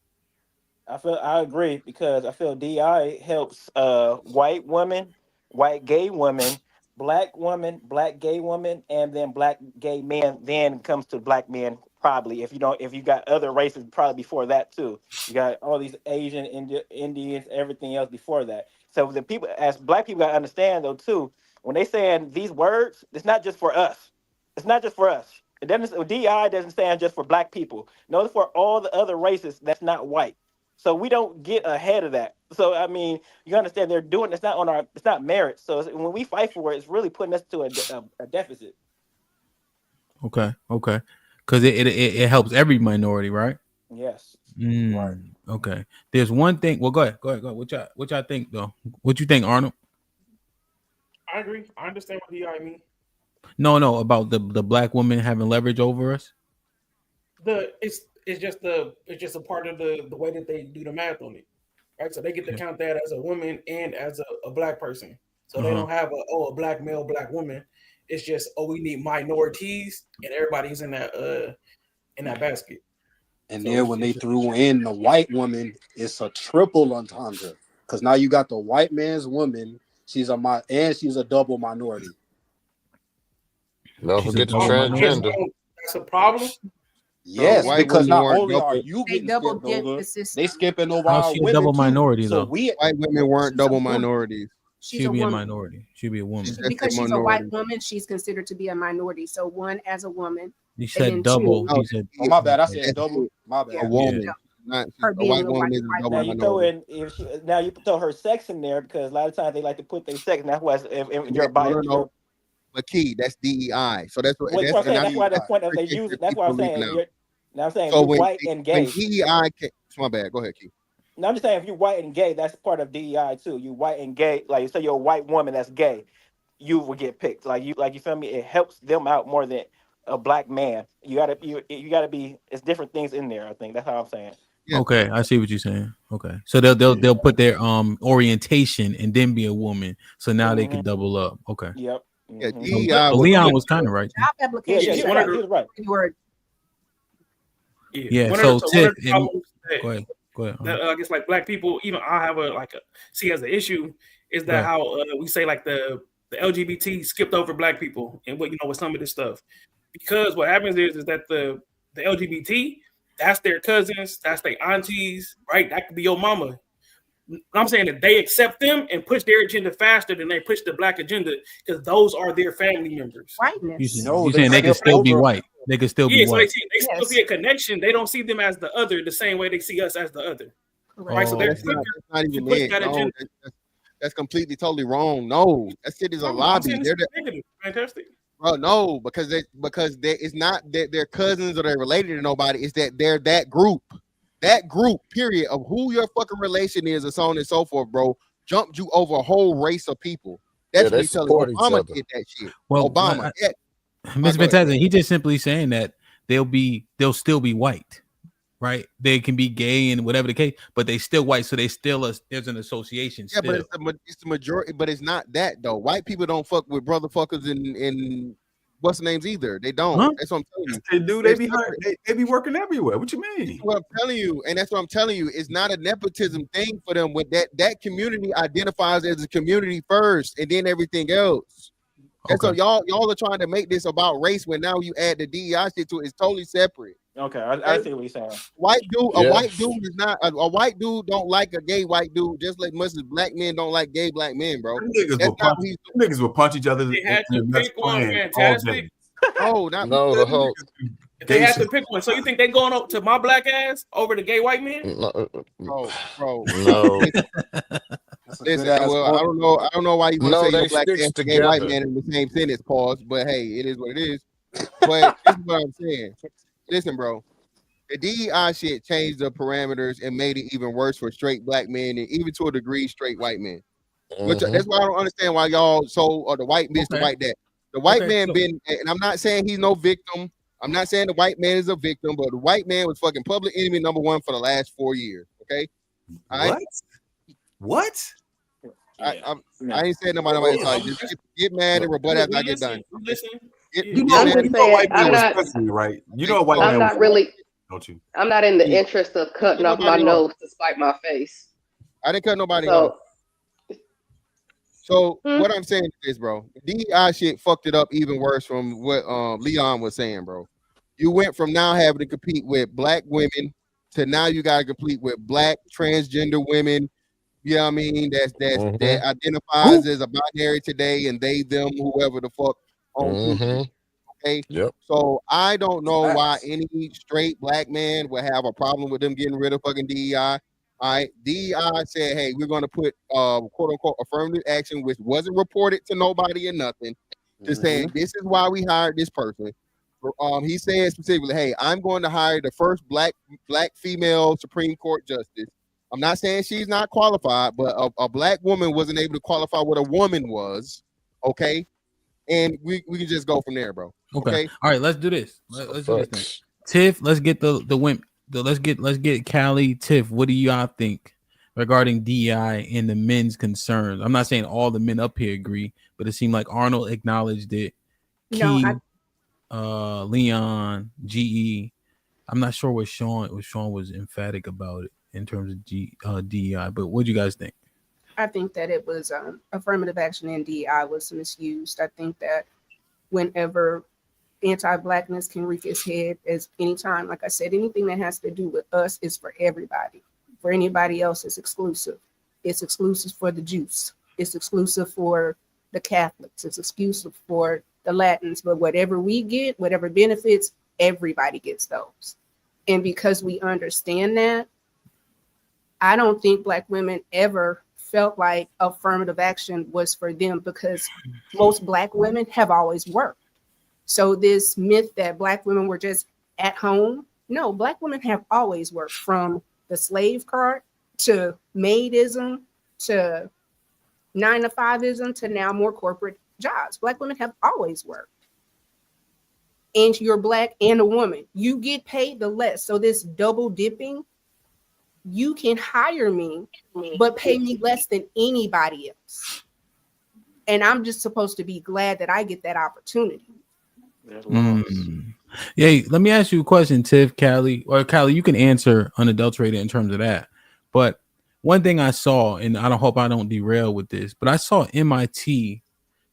I agree because I feel DEI helps white women, white gay women black woman, black gay woman, and then black gay men. Then comes to black men. Probably, if you got other races, probably before that too. You got all these Asian, Indians, everything else before that. So the people, as black people, got to understand though too. When they saying these words, it's not just for us. It's not just for us. It doesn't. DI doesn't stand just for black people. No, it's for all the other races that's not white. So we don't get ahead of that. So I mean, you understand they're doing it's not on our it's not merit. So when we fight for it, it's really putting us to a deficit. Okay. Because it helps every minority, right? Yes. Right. Okay. There's one thing. Well, go ahead. What y'all think though? What you think, Arnold? I agree. I understand what DI mean. No, about the black woman having leverage over us. It's just a part of the way that they do the math on it, right? So they get to count that as a woman and as a black person. So they don't have a black male, black woman. It's just we need minorities, and everybody's in that basket. And then when they threw in the white woman, it's a triple entendre because now you got the white man's woman. She's a double minority. Don't forget the transgender. That's a problem. Yes, because not only are you getting skipped over, they skipping over our women double too. minority So though? White women weren't double minorities. She'd be a minority. She'd be a woman. Because she's a white woman, she's considered to be a minority. So one as a woman. You said double. Oh, my bad. I said double. My bad. A woman. Not her a being white a woman is a double minority. Now you throw her sex in there because a lot of times they like to put their sex, and that's why if you're No. But key, that's DEI. So that's what that's why the point of they use it. That's what I'm saying. Now I'm saying so if you're white and gay. When DEI my bad. Go ahead, Key. No, I'm just saying if you're white and gay, that's part of DEI too. You white and gay, like say you're a white woman that's gay, you will get picked. Like you feel me? It helps them out more than a black man. You gotta be. It's different things in there. I think that's how I'm saying. Yeah. Okay, I see what you're saying. Okay, so they'll put their orientation and then be a woman, so now they can double up. Okay. Yep. Yeah, DEI Leon was kind of right. Job application. He was right. Yeah. So Tiff, go ahead. That, I guess like black people, even I have see as an issue is that how we say like the LGBT skipped over black people and with some of this stuff, because what happens is that the LGBT, that's their cousins, that's their aunties, right? That could be your mama. I'm saying that they accept them and push their agenda faster than they push the black agenda because those are their family members. Whiteness. You're saying they can still be white. They can still be white. So they still see a connection. They don't see them as the other the same way they see us as the other. Right. So they're not even it. That's completely totally wrong. No, that shit is a lobby. They're fantastic. Bro, no, because it's not that they're cousins or they're related to nobody. It's that they're that group. That group, period, of who your fucking relation is, and so on and so forth, bro, jumped you over a whole race of people. That's what he's telling you. Obama did that shit. Well, Obama. Mr. Fantastic, he just simply saying that they'll still be white, right? They can be gay and whatever the case, but they still white, so there's an association. Yeah, still. But it's the majority. But it's not that though. White people don't fuck with brother fuckers in what's the names either. They don't. Huh? That's what I'm telling you. They do. They be working everywhere. What you mean? That's what I'm telling you, and that's what I'm telling you. It's not a nepotism thing for them. With that community identifies as a community first, and then everything else. And so y'all are trying to make this about race when now you add the DEI shit to it. It's totally separate. Okay, I see what you're saying. A white dude is not a white dude don't like a gay white dude just like much as black men don't like gay black men, bro. Niggas will punch each other. They had to pick one. Fantastic. No, the whole. If they had to pick one, so you think they going up to my black ass over the gay white man? Bro. No. Listen, well, I don't know why you want to say your black ass and gay white man in the same sentence, pause. But hey, it is what it is. But this is what I'm saying. Listen, bro. The DEI shit changed the parameters and made it even worse for straight black men and even to a degree straight white men. Which that's why I don't understand why y'all the white this, the white that. The white man been, and I'm not saying he's no victim. I'm not saying the white man is a victim, but the white man was fucking public enemy number one for the last 4 years. Okay. What? I ain't saying nobody. Just get mad and rebut after I get done. Listen. You know white man was pressing me, right? You know white man. I'm not really. Don't you? I'm not in the interest of cutting off my nose to spite my face. I didn't cut nobody off. So what I'm saying is, bro, DEI shit fucked it up even worse from what Leon was saying, bro. You went from now having to compete with black women to now you got to compete with black transgender women. You know what I mean? That identifies as a binary today and they, them, whoever the fuck on TV. Okay. Yep. So I don't know why any straight black man would have a problem with them getting rid of fucking DEI. All right. DEI said, hey, we're gonna put quote unquote affirmative action, which wasn't reported to nobody or nothing, just saying this is why we hired this person. He said specifically, hey, I'm going to hire the first black female Supreme Court justice. I'm not saying she's not qualified, but a black woman wasn't able to qualify what a woman was. Okay. And we can just go from there, bro. Okay. All right, let's do this. Let's do this thing. Tiff, let's get the women. Let's get Callie, Tiff. What do y'all think regarding DEI and the men's concerns? I'm not saying all the men up here agree, but it seemed like Arnold acknowledged it. Key, Leon, GE. I'm not sure what Sean was emphatic about it in terms of DEI. But what do you guys think? I think that it was affirmative action and DEI was misused. I think that whenever anti-blackness can reach its head as anytime, like I said, anything that has to do with us is for everybody. For anybody else, it's exclusive. It's exclusive for the Jews. It's exclusive for the Catholics. It's exclusive for the Latins. But whatever we get, whatever benefits, everybody gets those. And because we understand that, I don't think black women ever felt like affirmative action was for them because most black women have always worked. So this myth that black women were just at home, no, black women have always worked, from the slave cart to maidism to 9-to-5ism to now more corporate jobs. Black women have always worked. And you're black and a woman, you get paid the less. So this double dipping, you can hire me, but pay me less than anybody else. And I'm just supposed to be glad that I get that opportunity. Yeah, let me ask you a question, Tiff, Callie, or Callie, you can answer unadulterated in terms of that. But one thing I saw, and I hope I don't derail with this, but I saw MIT,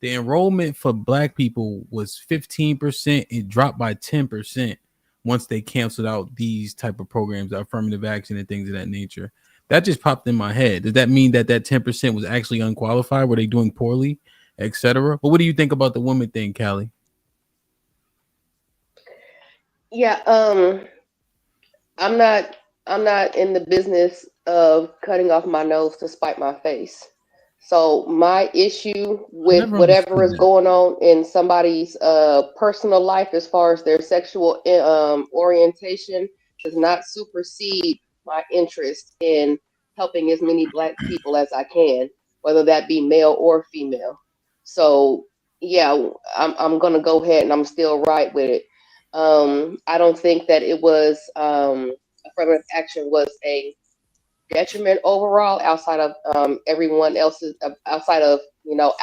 the enrollment for black people was 15%. It dropped by 10% once they canceled out these type of programs, affirmative action and things of that nature. That just popped in my head. Does that mean that 10% was actually unqualified? Were they doing poorly, etc.? But what do you think about the woman thing, Callie? Yeah, I'm not in the business of cutting off my nose to spite my face. So my issue with whatever is going on in somebody's personal life as far as their sexual orientation does not supersede my interest in helping as many black people as I can, whether that be male or female. So yeah, I'm gonna go ahead and I'm still right with it. I don't think that it was affirmative action was a detriment overall outside of everyone else's outside of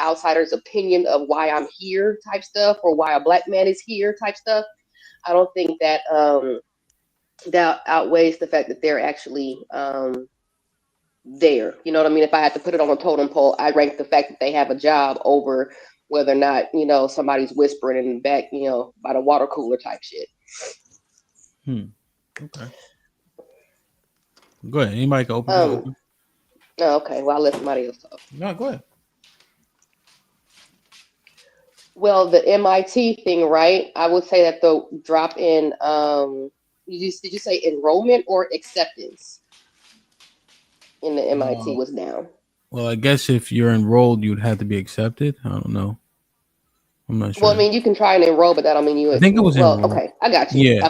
outsiders' opinion of why I'm here type stuff or why a black man is here type stuff. I don't think that that outweighs the fact that they're actually there. You know what I mean? If I had to put it on a totem pole, I rank the fact that they have a job over whether or not somebody's whispering in the back by the water cooler type shit. Okay. Go ahead. Anybody can open. Okay. Well, I'll let somebody else talk. No, go ahead. Well, the MIT thing, right? I would say that the drop in, did you say enrollment or acceptance in the MIT was down? Well, I guess if you're enrolled, you'd have to be accepted. I don't know. I'm not sure. Well, I mean, you can try and enroll, but that don't mean you. I think it was enrolled. Okay, I got you. Yeah.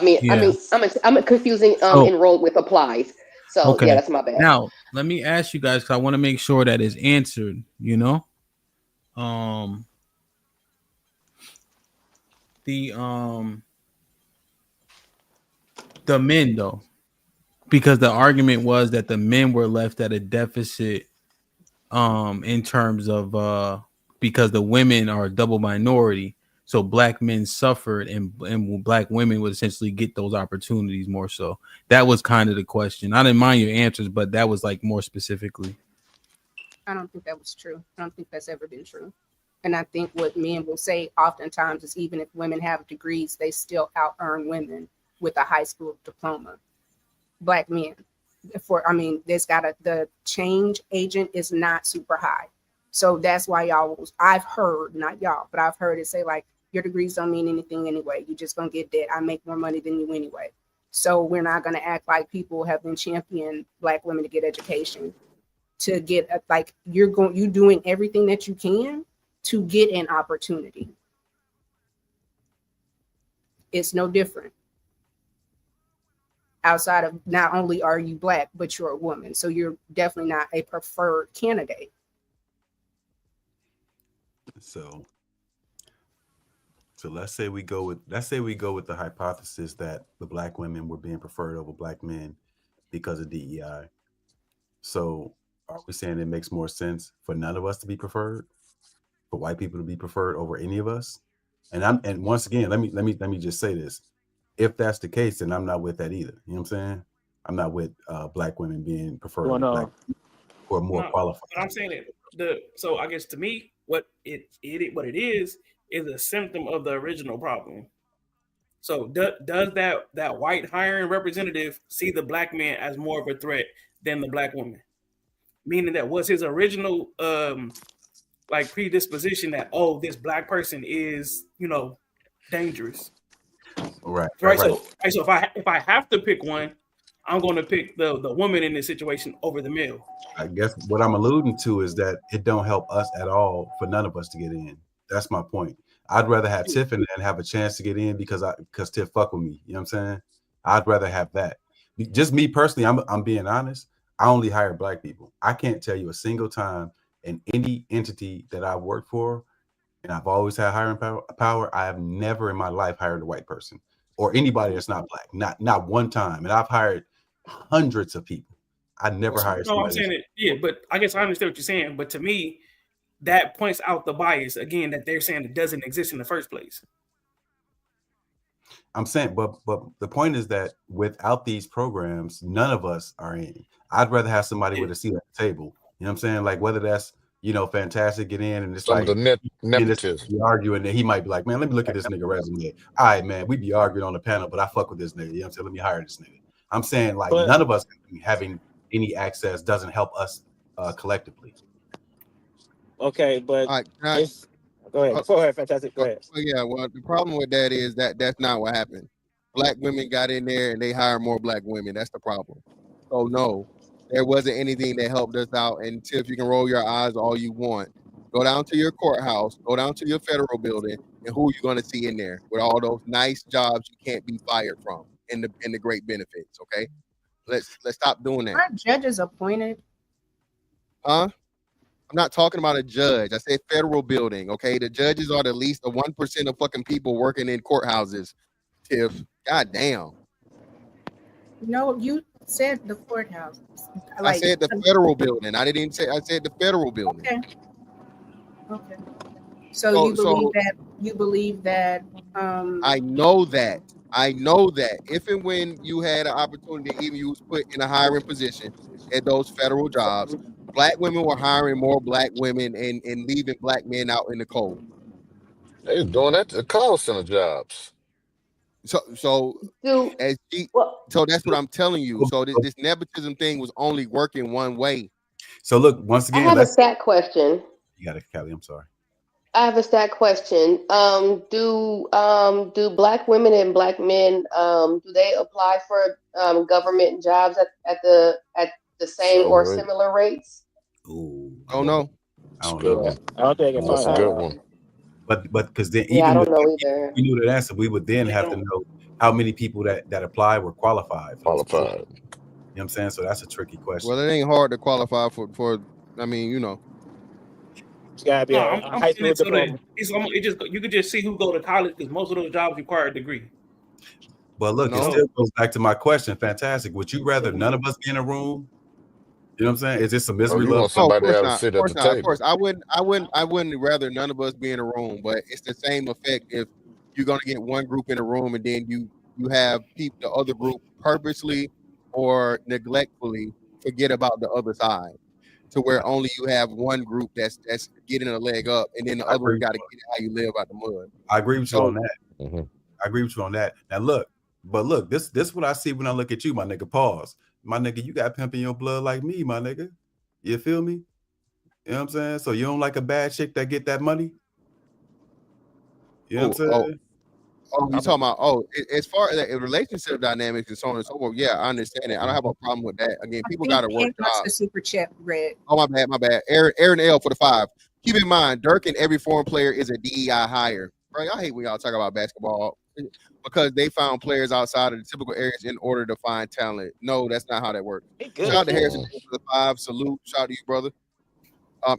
I'm confusing enrolled with applies. So okay. Yeah, that's my bad. Now, let me ask you guys because I want to make sure that is answered. The men though, because the argument was that the men were left at a deficit in terms of because the women are a double minority, so black men suffered and black women would essentially get those opportunities more so. That was kind of the question. I didn't mind your answers, but that was like more specifically. I don't think that was true. I don't think that's ever been true. And I think what men will say oftentimes is even if women have degrees, they still out earn women with a high school diploma. Black men. The change agent is not super high. So that's why I've heard, not y'all, but I've heard it say like, your degrees don't mean anything anyway. You're just gonna get debt. I make more money than you anyway. So we're not gonna act like people have been championing Black women to get education, to get you're doing everything that you can to get an opportunity. It's no different. Outside of not only are you Black, but you're a woman. So you're definitely not a preferred candidate. So let's say we go with the hypothesis that the Black women were being preferred over Black men because of DEI. So are we saying it makes more sense for none of us to be preferred, for white people to be preferred over any of us? And once again, let me just say this: if that's the case, then I'm not with that either. You know what I'm saying? I'm not with Black women being preferred over Black who are more qualified. But I'm saying that so I guess to me, what it is a symptom of the original problem. So does that white hiring representative see the Black man as more of a threat than the Black woman? Meaning that was his original predisposition that this Black person is dangerous. Right. So if I have to pick one, I'm going to pick the woman in this situation over the male. I guess what I'm alluding to is that it don't help us at all for none of us to get in. That's my point. I'd rather have Tiff and have a chance to get in because Tiff fuck with me. You know what I'm saying? I'd rather have that. Just me personally, I'm being honest. I only hire Black people. I can't tell you a single time in any entity that I've worked for, and I've always had hiring power. I have never in my life hired a white person or anybody that's not Black. Not one time. And I've hired hundreds of people. I never hired somebody. No, I'm saying it. Yeah, but I guess I understand what you're saying. But to me, that points out the bias again that they're saying it doesn't exist in the first place. I'm saying, but the point is that without these programs, none of us are in. I'd rather have somebody with a seat at the table. You know what I'm saying? Like whether that's fantastic, get in and it's Some like of the nepotism. Be arguing that he might be like, man, let me look at this nigga resume. All right, man, we be arguing on the panel, but I fuck with this nigga. You know what I'm saying? Let me hire this nigga. I'm saying like none of us having any access doesn't help us collectively. Okay, but go ahead, fantastic. Go ahead. Yeah, well, the problem with that is that's not what happened. Black women got in there and they hired more Black women. That's the problem. So no, there wasn't anything that helped us out. And Tiff, you can roll your eyes all you want. Go down to your courthouse, go down to your federal building, and who are you going to see in there with all those nice jobs you can't be fired from and the great benefits? Okay, let's stop doing that. Aren't judges appointed? Huh? I'm not talking about a judge. I said federal building. Okay, the judges are the least of 1% of fucking people working in courthouses. Tiff, goddamn. No, you said the courthouse. I said the federal building. I didn't even say. I said the federal building. Okay. So you believe that. I know that. If and when you had an opportunity, even you was put in a hiring position at those federal jobs, Black women were hiring more Black women and leaving Black men out in the cold. They was doing that to call center jobs. So that's what I'm telling you. So this nepotism thing was only working one way. So look, once again, I have a stat question. You got it, Kelly. I'm sorry. I have a stat question. Do Black women and Black men do they apply for government jobs at the same or similar rates? Ooh, oh no, I don't know. I don't think that's a good one. But because then I don't know either. We knew that answer, we would then have to know how many people that apply were qualified. You know what I'm saying? So that's a tricky question. Well, it ain't hard to qualify for. I mean, It's gotta be I'm saying it so that you could just see who go to college because most of those jobs require a degree. But look, it still goes back to my question. Fantastic. Would you rather none of us be in a room? You know what I'm saying? Is this a misery love? Somebody to have sit at the table. Of course, I wouldn't rather none of us be in a room, but it's the same effect if you're gonna get one group in a room and then you have the other group purposely or neglectfully forget about the other side. to where only you have one group that's getting a leg up, and then the other one got to get it how you live out the mud. I agree with you So- on that. I agree with you on that. Now look, this what I see when I look at you, my nigga. Pause, my nigga. You got pimp in your blood like me, my nigga. You feel me? You know what I'm saying? So you don't like a bad chick that get that money? You know what I'm saying? You talking about as far as the relationship dynamics and so on and so forth? Yeah, I understand it. I don't have a problem with that. Again, people got to work jobs. The super chat, Red. Oh, my bad. Aaron L for the 5. Keep in mind, Dirk and every foreign player is a DEI hire. Right? I hate when y'all talk about basketball because they found players outside of the typical areas in order to find talent. No, that's not how that works. Shout out to Harrison for the 5. Salute. Shout out to you, brother.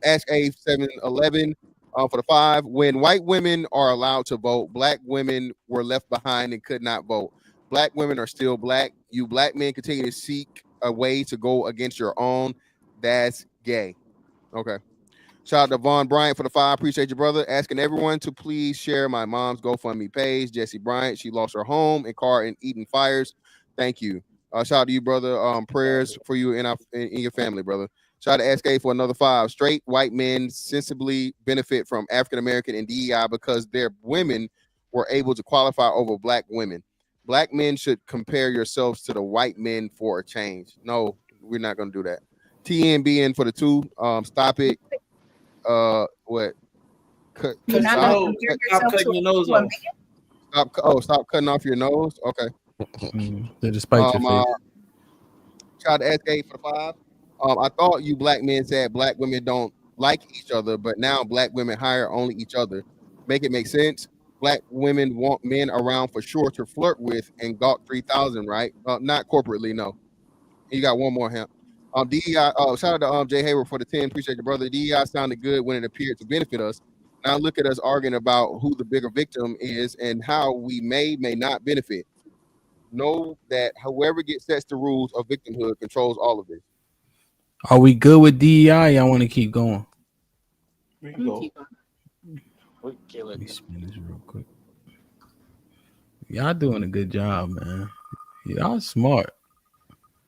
Ash A 711 for the 5. When white women are allowed to vote, black women were left behind and could not vote. Black women are still black. You black men continue to seek a way to go against your own. That's gay. Okay. Shout out to Vaughn Bryant for the 5. Appreciate you, brother. Asking everyone to please share my mom's GoFundMe page. Jessie Bryant. She lost her home and car in Eden fires. Thank you. Shout out to you, brother. Prayers for you and in your family, brother. Shout out to SK for another 5. Straight white men sensibly benefit from African American and DEI because their women were able to qualify over black women. Black men should compare yourselves to the white men for a change. No, we're not going to do that. TNBN for the 2. Stop it. What? Stop cutting your nose off. Stop cutting off your nose. Okay. They just spite your face. Shout out to SK for the 5. I thought you black men said black women don't like each other, but now black women hire only each other. Make it make sense. Black women want men around for sure to flirt with and gawk 3,000, right? Not corporately, no. You got one more, Hemp. DEI. Shout out to Jay Hayward for the 10. Appreciate your brother. DEI sounded good when it appeared to benefit us. Now look at us arguing about who the bigger victim is and how we may not benefit. Know that whoever sets the rules of victimhood controls all of this. Are we good with DEI? I want to keep going. We can go. Let me spin this real quick. Y'all doing a good job, man. Y'all smart.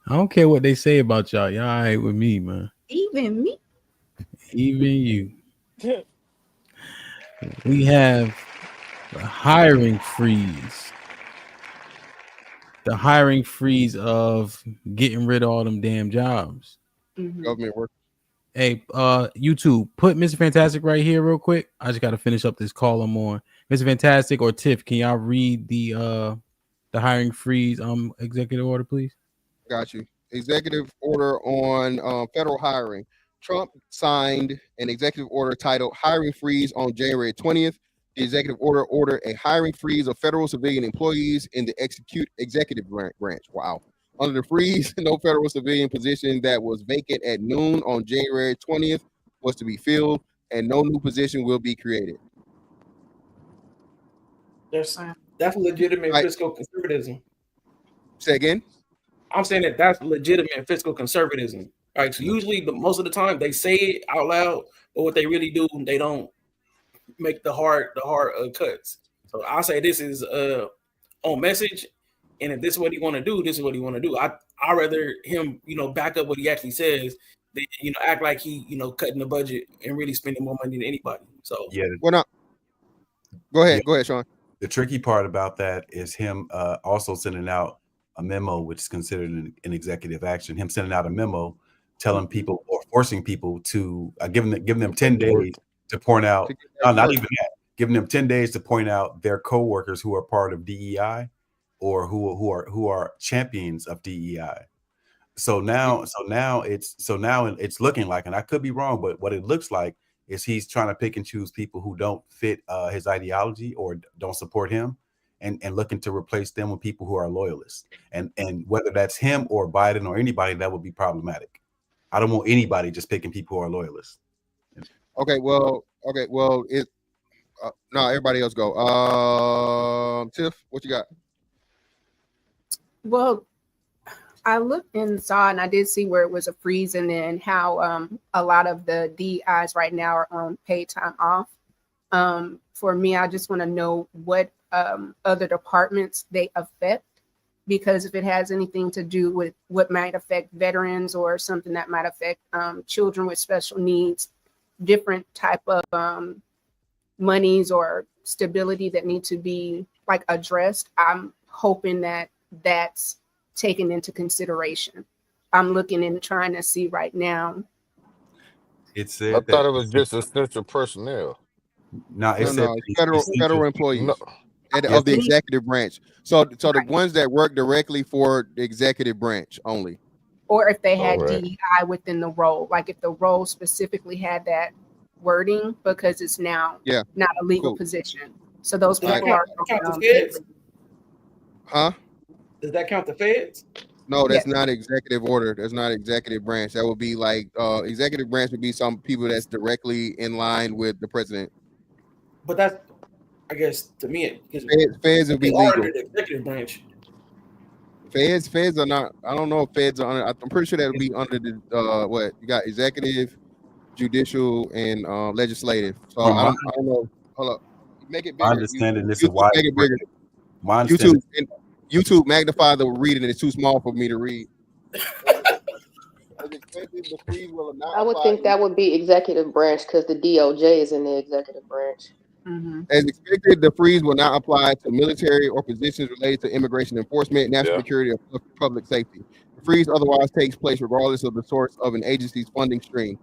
I don't care what they say about y'all. Y'all all right with me, man. Even me. Even you. We have the hiring freeze. The hiring freeze of getting rid of all them damn jobs. Government work. Hey, YouTube, put Mr. Fantastic right here real quick. I just got to finish up this call I'm on. Mr. Fantastic or Tiff, can y'all read the hiring freeze executive order, please? Got you. Executive order on federal hiring. Trump signed an executive order titled Hiring Freeze on January 20th. The executive order ordered a hiring freeze of federal civilian employees in the executive branch. Wow. Under the freeze, no federal civilian position that was vacant at noon on January 20th was to be filled, and no new position will be created. That's legitimate fiscal conservatism. Say again? I'm saying that's legitimate fiscal conservatism. Right. So usually, most of the time, they say it out loud, but what they really do, they don't make the hard cuts. So I'll say this is on message, and if this is what he want to do, this is what he want to do. I rather him, back up what he actually says than act like he, cutting the budget and really spending more money than anybody. So yeah, we're not. Go ahead, Sean. The tricky part about that is him also sending out a memo, which is considered an executive action. Him sending out a memo telling people or forcing people to giving them 10 days to point out, not even that, giving them 10 days to point out their coworkers who are part of DEI or who are champions of DEI. So now it's looking like, and I could be wrong, but what it looks like is he's trying to pick and choose people who don't fit his ideology or don't support him, and looking to replace them with people who are loyalists. And whether that's him or Biden or anybody, that would be problematic. I don't want anybody just picking people who are loyalists. Okay, well, it no, everybody else go. Tiff, what you got? Well, I looked and saw, and I did see where it was a freeze, and then how a lot of the DEIs right now are on paid time off. For me, I just want to know what other departments they affect. because if it has anything to do with what might affect veterans or something that might affect children with special needs, different type of monies or stability that need to be like addressed, I'm hoping that that's taken into consideration. I'm looking and trying to see right now. It I said thought that it was just essential personnel. no, it No, said no, federal essential. employees No. Yes, of the executive branch. So the ones that work directly for the executive branch only. Or if they All had right. DEI within the role, like if the role specifically had that wording, because it's now Yeah, not a legal cool. position. So those Does that people are count the feds? Huh? Does that count the feds? No, that's Yes. not executive order. That's not executive branch. That would be like executive branch would be some people that's directly in line with the president. But that's, I guess, to me, because Feds would they be are legal. under the executive branch. Feds are not. I don't know if feds are under. I'm pretty sure that would be under the what you got: executive, judicial, and legislative. So From I don't know. Hold up, make it my bigger. understanding, this is YouTube, why make it bigger. my understanding. YouTube magnify the reading. It's too small for me to read. As expected, the freeze will not I would apply think that would be executive branch because the DOJ is in the executive branch. As expected, the freeze will not apply to military or positions related to immigration enforcement, national security, or public safety. The freeze otherwise takes place regardless of the source of an agency's funding stream.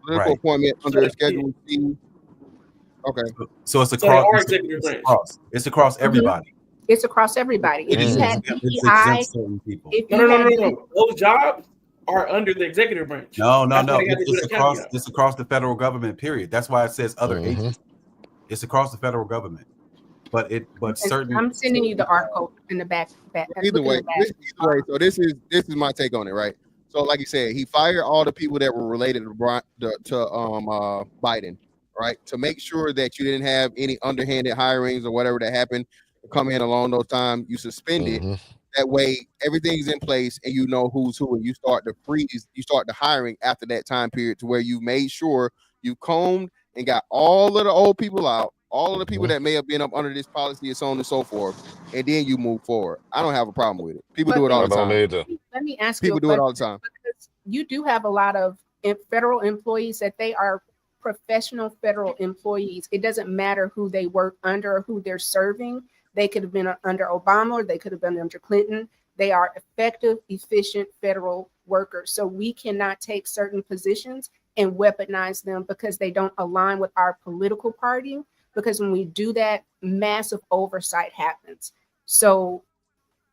Political Right. appointment under Schedule C. Okay. So it's So they across. are executive branch. It's across everybody. It's across everybody. If It is you had exempt, it's DEI, exempt certain people. if No, you no, no, had no, no. Those jobs are under the executive branch. No. That's why they had to do It's the across. caveat. It's across the federal government. Period. That's why it says other agencies. It's across the federal government. But certain. I'm sending you the article in the back. Either way, so this is my take on it, right? So, like you said, he fired all the people that were related to Biden, right? To make sure that you didn't have any underhanded hirings or whatever that happened come in along those times. You suspend it. That way, everything's in place, and you know who's who, and you start the freeze. You start the hiring after that time period, to where you made sure you combed and got all of the old people out, all of the people that may have been up under this policy, and so on and so forth, and then you move forward. I don't have a problem with it. People do it all the time. Let me ask People you a do it all the question, time. because you do have a lot of federal employees that they are professional federal employees. It doesn't matter who they work under or who they're serving. They could have been under Obama or they could have been under Clinton. They are effective, efficient federal workers. So we cannot take certain positions and weaponize them because they don't align with our political party. Because when we do that, massive oversight happens. So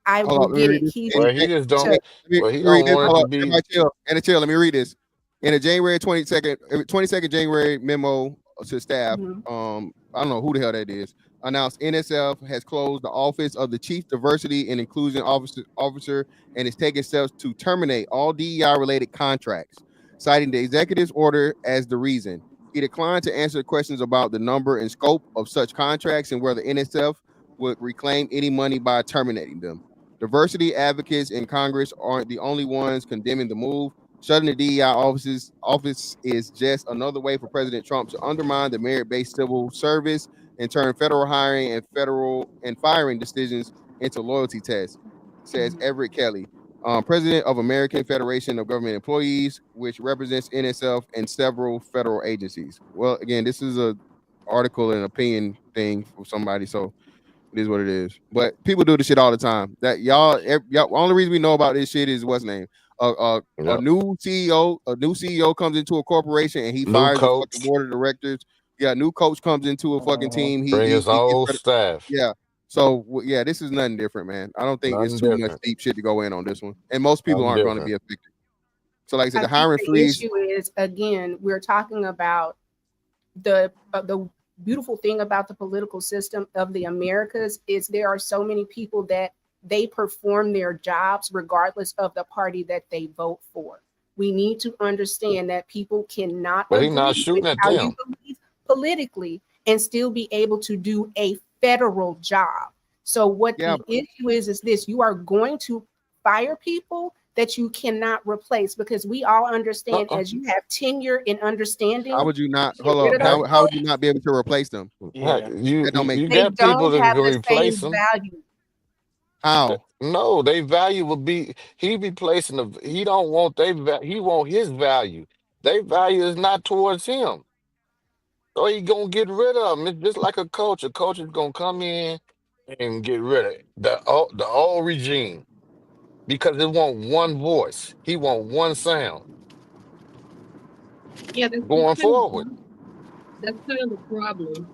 I will get it. He just don't. Let me Well, he read don't this. want Hold it to up. be. Everybody chill. And chill. Let me read this. In a January 22nd January memo to staff, I don't know who the hell that is, announced NSF has closed the office of the Chief Diversity and Inclusion Officer and is taking steps to terminate all DEI related contracts, citing the executive's order as the reason. He declined to answer questions about the number and scope of such contracts and whether NSF would reclaim any money by terminating them. Diversity advocates in Congress aren't the only ones condemning the move. Shutting the DEI office is just another way for President Trump to undermine the merit-based civil service and turn federal hiring and firing decisions into loyalty tests, says Everett Kelly, president of American Federation of Government Employees, which represents NSF and several federal agencies. Well, again, this is an article and opinion thing for somebody, so it is what it is. But people do this shit all the time. That y'all only reason we know about this shit is what's name. A new CEO comes into a corporation and he fires the fucking board of directors. Yeah, new coach comes into a fucking team. Bring his whole staff. Yeah. So yeah, this is nothing different, man. I don't think it's too much deep shit to go in on this one, and most people aren't going to be affected. So, like I said, the hiring freeze. The issue is, again, we're talking about the beautiful thing about the political system of the Americas is there are so many people that they perform their jobs regardless of the party that they vote for. We need to understand that people cannot But he's not shooting at how them. you believe politically and still be able to do a federal job. So what the issue is this: you are going to fire people that you cannot replace, because we all understand as you have tenure and understanding. How would you not? Hold on. How would you not be able to replace them? Yeah. You that don't make you they got people don't that have can the same replace them. value. How? No, they value will be he be placing the he don't want he want his value. Their value is not towards him. So he gonna get rid of them. It's just like a coach. A coach is gonna come in and get rid of the old regime because it want one voice. He want one sound Yeah, going forward. that's kind of the problem.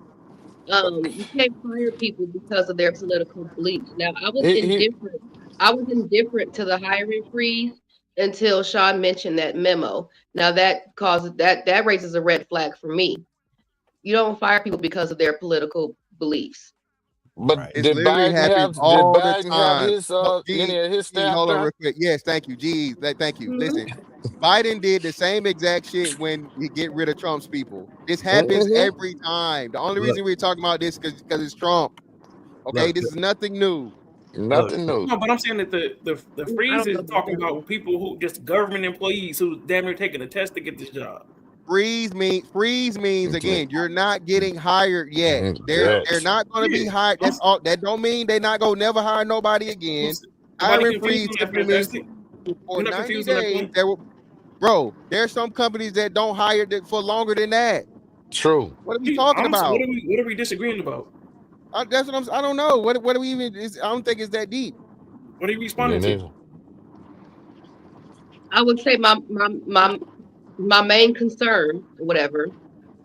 You can't fire people because of their political beliefs. Now, I was He indifferent. I was indifferent to the hiring freeze until Sean mentioned that memo. Now that causes that raises a red flag for me. You don't fire people because of their political beliefs. but It's literally happens Did all the Biden have time. his G, any of his G, staff hold on there? real quick. Yes, thank you. G, thank you. Mhm. Listen, Biden did the same exact shit when you get rid of Trump's people. This happens Mhm. every time. The only Look, reason we're talking about this because it's Trump. Okay, look, this is nothing new. look. Nothing new. No, but I'm saying that the I freeze don't know is about talking that. about people who just government employees who damn near taking a test to get this job. Freeze means again, you're not getting hired yet. They're Yes. not going to be Yeah. hired. That's all. That don't mean they're not going to never hire nobody again. Nobody Hiring confused freeze on that, typically means Fantastic. for We're not 90 confused on that days. point. There will, bro. There's some companies that don't hire for longer than that. True. What are we talking about? What are we disagreeing about? That's what I don't know. What do we even? I don't think it's that deep. What are you Me responding to? neither. I would say my main concern, whatever,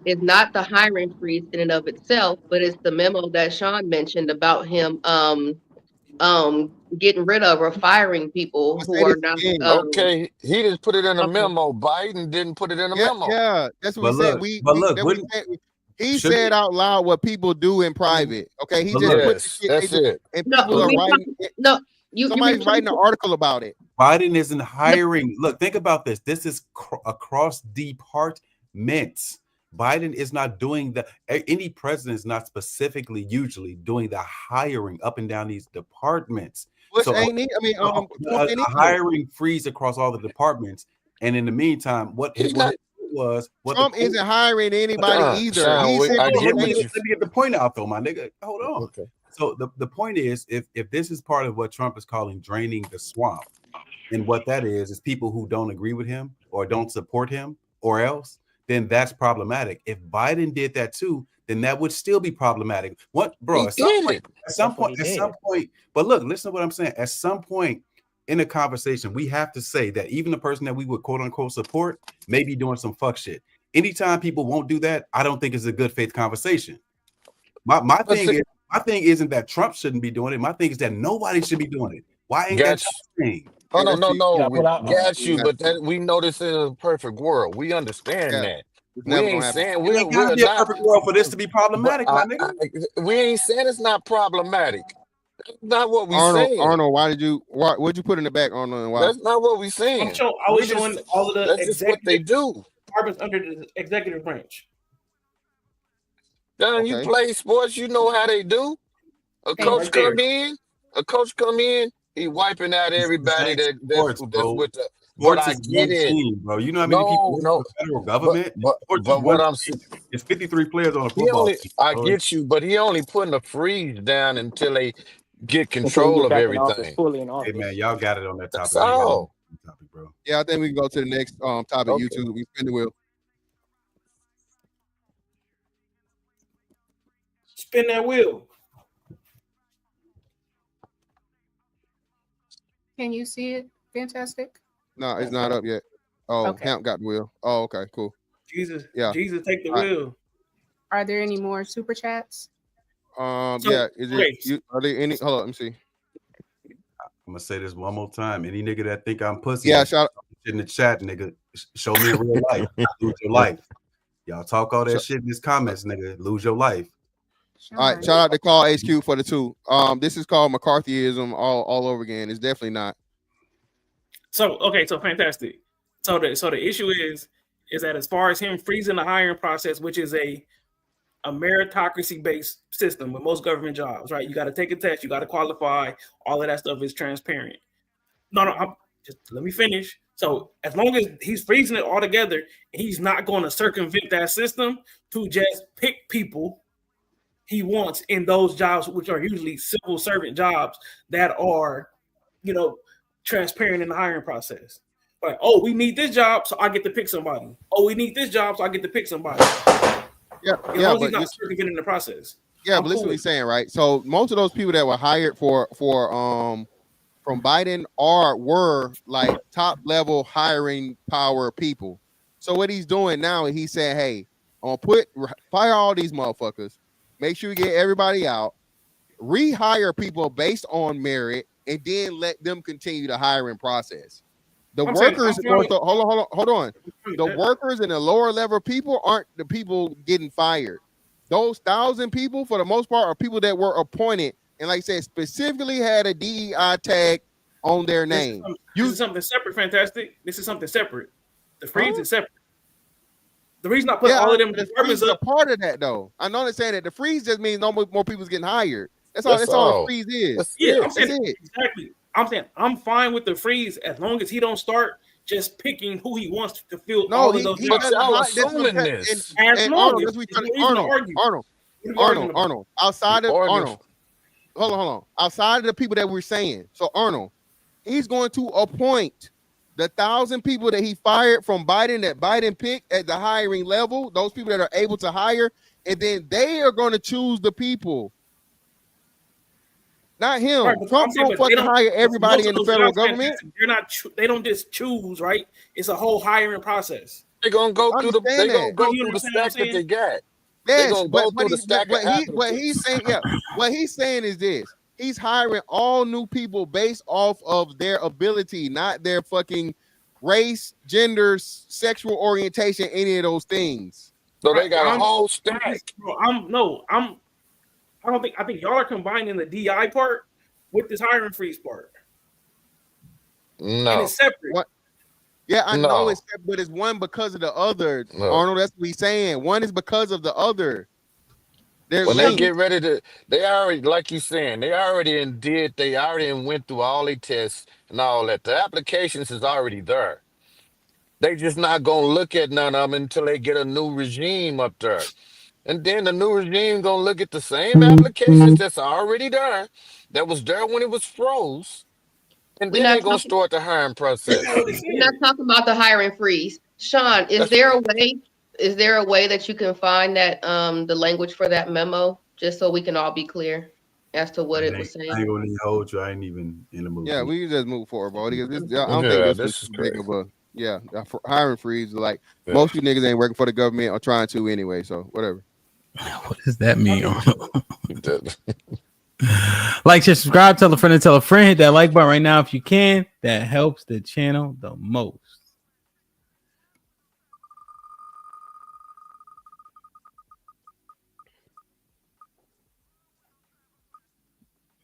is not the hiring freeze in and of itself, but it's the memo that Sean mentioned about him getting rid of or firing people Let's who say this are not again. Okay, he just put it in a okay. memo. Biden didn't put it in a memo. Yeah. That's what we But said. look, but look, wouldn't He shouldn't said it? out loud what people do in private. Okay, he But just look, put the Yes, shit. that's it. And No, people but are look, writing. you Somebody's replace writing an article about it. Biden isn't no, hiring. Look, think about this. This is across departments. Biden is not doing any president is not specifically usually doing the hiring up and down these departments. Bush So ain't need. I mean, Trump a ain't either. hiring freeze across all the departments. And in the meantime, what He's not. Trump isn't hiring anybody either. Sean, He said, I let get me what you. get the point out though, my nigga. Hold on. Okay. So the point is, if this is part of what Trump is calling draining the swamp, and what that is people who don't agree with him or don't support him or else, then that's problematic. If Biden did that too, then that would still be problematic. What, bro? He At some point, but look, listen to what I'm saying. At some point in a conversation, we have to say that even the person that we would quote unquote support may be doing some fuck shit. Anytime people won't do that, I don't think it's a good faith conversation. My thing isn't that Trump shouldn't be doing it. My thing is that nobody should be doing it. Why ain't that thing? Hold on, no, we got you, Yeah. but that we know this is a perfect world. We understand Yeah, that. it's We never ain't gonna happen. saying It ain't gotta we're be a not. perfect world for this to be But problematic, my nigga. we ain't saying it's not problematic. That's not what we saying. Arnold, what'd you put in the back, Arnold, and why? That's not what we saying. I was showing all of the That's just what they do. departments under the executive branch. John, you play sports, you know how they do. A coach come in, he wiping out everybody that's with the. But Sports I is get one it. team, bro. You know how many people work for the federal government? But what I'm saying, it's 53 players on a he football only. team. I Bro. get you, but he only putting a freeze down until they get Until we control get of back in office, everything. fully in Hey office. man, y'all got it on that topic. That's all. Topic, bro. Yeah, I think we can go to the next topic. Okay. YouTube, we spin the wheel. Spin that wheel. Can you see it? Fantastic. No, it's not up yet. Oh, Okay. Hamp got the wheel. Oh, okay, cool. Jesus, Yeah. Jesus, take the All right. wheel. Are there any more super chats? So, Yeah. Is it? Are there any? Hold on, let me see. I'm gonna say this one more time. Any nigga that think I'm pussy, Yeah, shout in the chat, nigga. Show me in real life. Lose your life. Y'all talk all that shit in these comments, nigga. Lose your life. All right, shout out to Call HQ for the 2. This is called McCarthyism all over again. It's definitely not. So fantastic. So the issue is that as far as him freezing the hiring process, which is a meritocracy based system with most government jobs, right? You got to take a test, you got to qualify, all of that stuff is transparent. Just let me finish. So as long as he's freezing it all together, he's not going to circumvent that system to just pick people he wants in those jobs, which are usually civil servant jobs that are, transparent in the hiring process. Like, oh, we need this job, so I get to pick somebody. Oh, we need this job, so I get to pick somebody. Yeah, as long as he's not circumventing the process. Yeah, but listen to what he's saying, right? So most of those people that were hired from Biden were like top level hiring power people. So what he's doing now is he's saying, hey, I'm gonna fire all these motherfuckers, make sure we get everybody out, rehire people based on merit, and then let them continue the hiring process. The workers, hold on. The workers and the lower level people aren't the people getting fired. Those 1,000 people, for the most part, are people that were appointed and, like I said, specifically had a DEI tag on their name. This is something separate, Fantastic. This is something separate. The freeze is separate. The reason I put all of them departments up. A part of that, though. I know they're saying that the freeze just means no more people's getting hired. That's all the freeze is. I'm saying exactly. I'm saying I'm fine with the freeze as long as he don't start just picking who he wants to fill all of those jobs. Arnold. Outside of Arnold. Hold on. Outside of the people that we're saying. So Arnold, he's going to appoint the 1,000 people that he fired from Biden that Biden picked at the hiring level, those people that are able to hire, and then they are going to choose the people. Not him. Right, Trump don't fucking hire everybody in the federal government. They're not. They don't just choose, right? It's a whole hiring process. They're gonna go through the. They're gonna go through the stack that they got. Yes, but what he's saying is this: he's hiring all new people based off of their ability, not their fucking race, gender, sexual orientation, any of those things. So they got a whole stack. I think y'all are combining the DI part with this hiring freeze part. No, and it's separate. What? Yeah, I know it's separate, but it's one because of the other. No. Arnold, that's what he's saying. One is because of the other. When they get ready to, they already, like you saying, they already went through all their tests and all that. The applications is already there. They just not gonna look at none of them until they get a new regime up there. And then the new regime gonna look at the same applications that's already there, that was there when it was froze, and then they're gonna start the hiring process. We're not talking about the hiring freeze. Sean, is there a way that you can find that the language for that memo, just so we can all be clear as to what it was saying? I ain't gonna hold you. I ain't even in the movie. Yeah, we can just move forward, bro. I don't think this is big of a hiring freeze. Like most of you niggas ain't working for the government or trying to anyway. So whatever. What does that mean? Like, share, subscribe, tell a friend, and tell a friend. Hit that like button right now if you can. That helps the channel the most.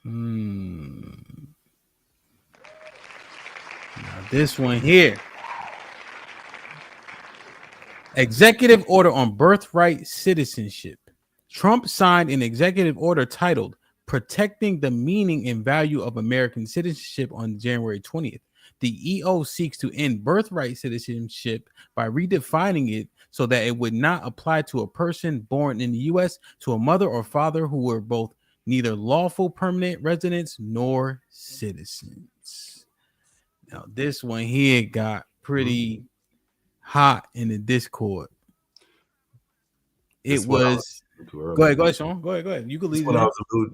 Now this one here. Executive order on birthright citizenship. Trump signed an executive order titled Protecting the Meaning and Value of American Citizenship on January 20th. The EO seeks to end birthright citizenship by redefining it so that it would not apply to a person born in the U.S. to a mother or father who were both neither lawful permanent residents nor citizens. Now, this one here got pretty hot in the Discord. It was. Go ahead, Sean. Go ahead. You can leave.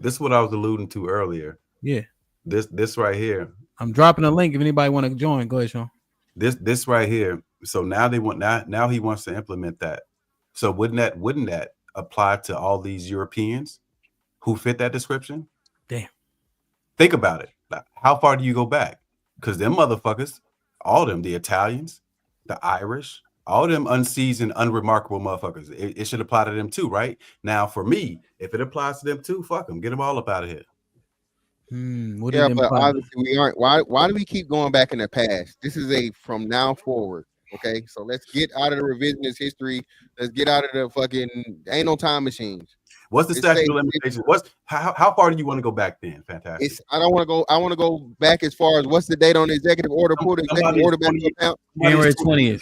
This is what I was alluding to earlier. Yeah. This right here. I'm dropping a link if anybody want to join. Go ahead, Sean. This right here. So now now he wants to implement that. So wouldn't that apply to all these Europeans who fit that description? Damn. Think about it. How far do you go back? Because them motherfuckers, all them, the Italians, the Irish, all them unseasoned, unremarkable motherfuckers. It should apply to them too, right? Now, for me, if it applies to them too, fuck them. Get them all up out of here. But obviously we aren't. Why do we keep going back in the past? This is a from now forward. Okay, so let's get out of the revisionist history. Let's get out of the fucking ain't no time machines. What's the statute of limitations? How far do you want to go back then? Fantastic. I don't want to go. I want to go back as far as what's the date on the executive order? Pull the executive order back up. January 20th.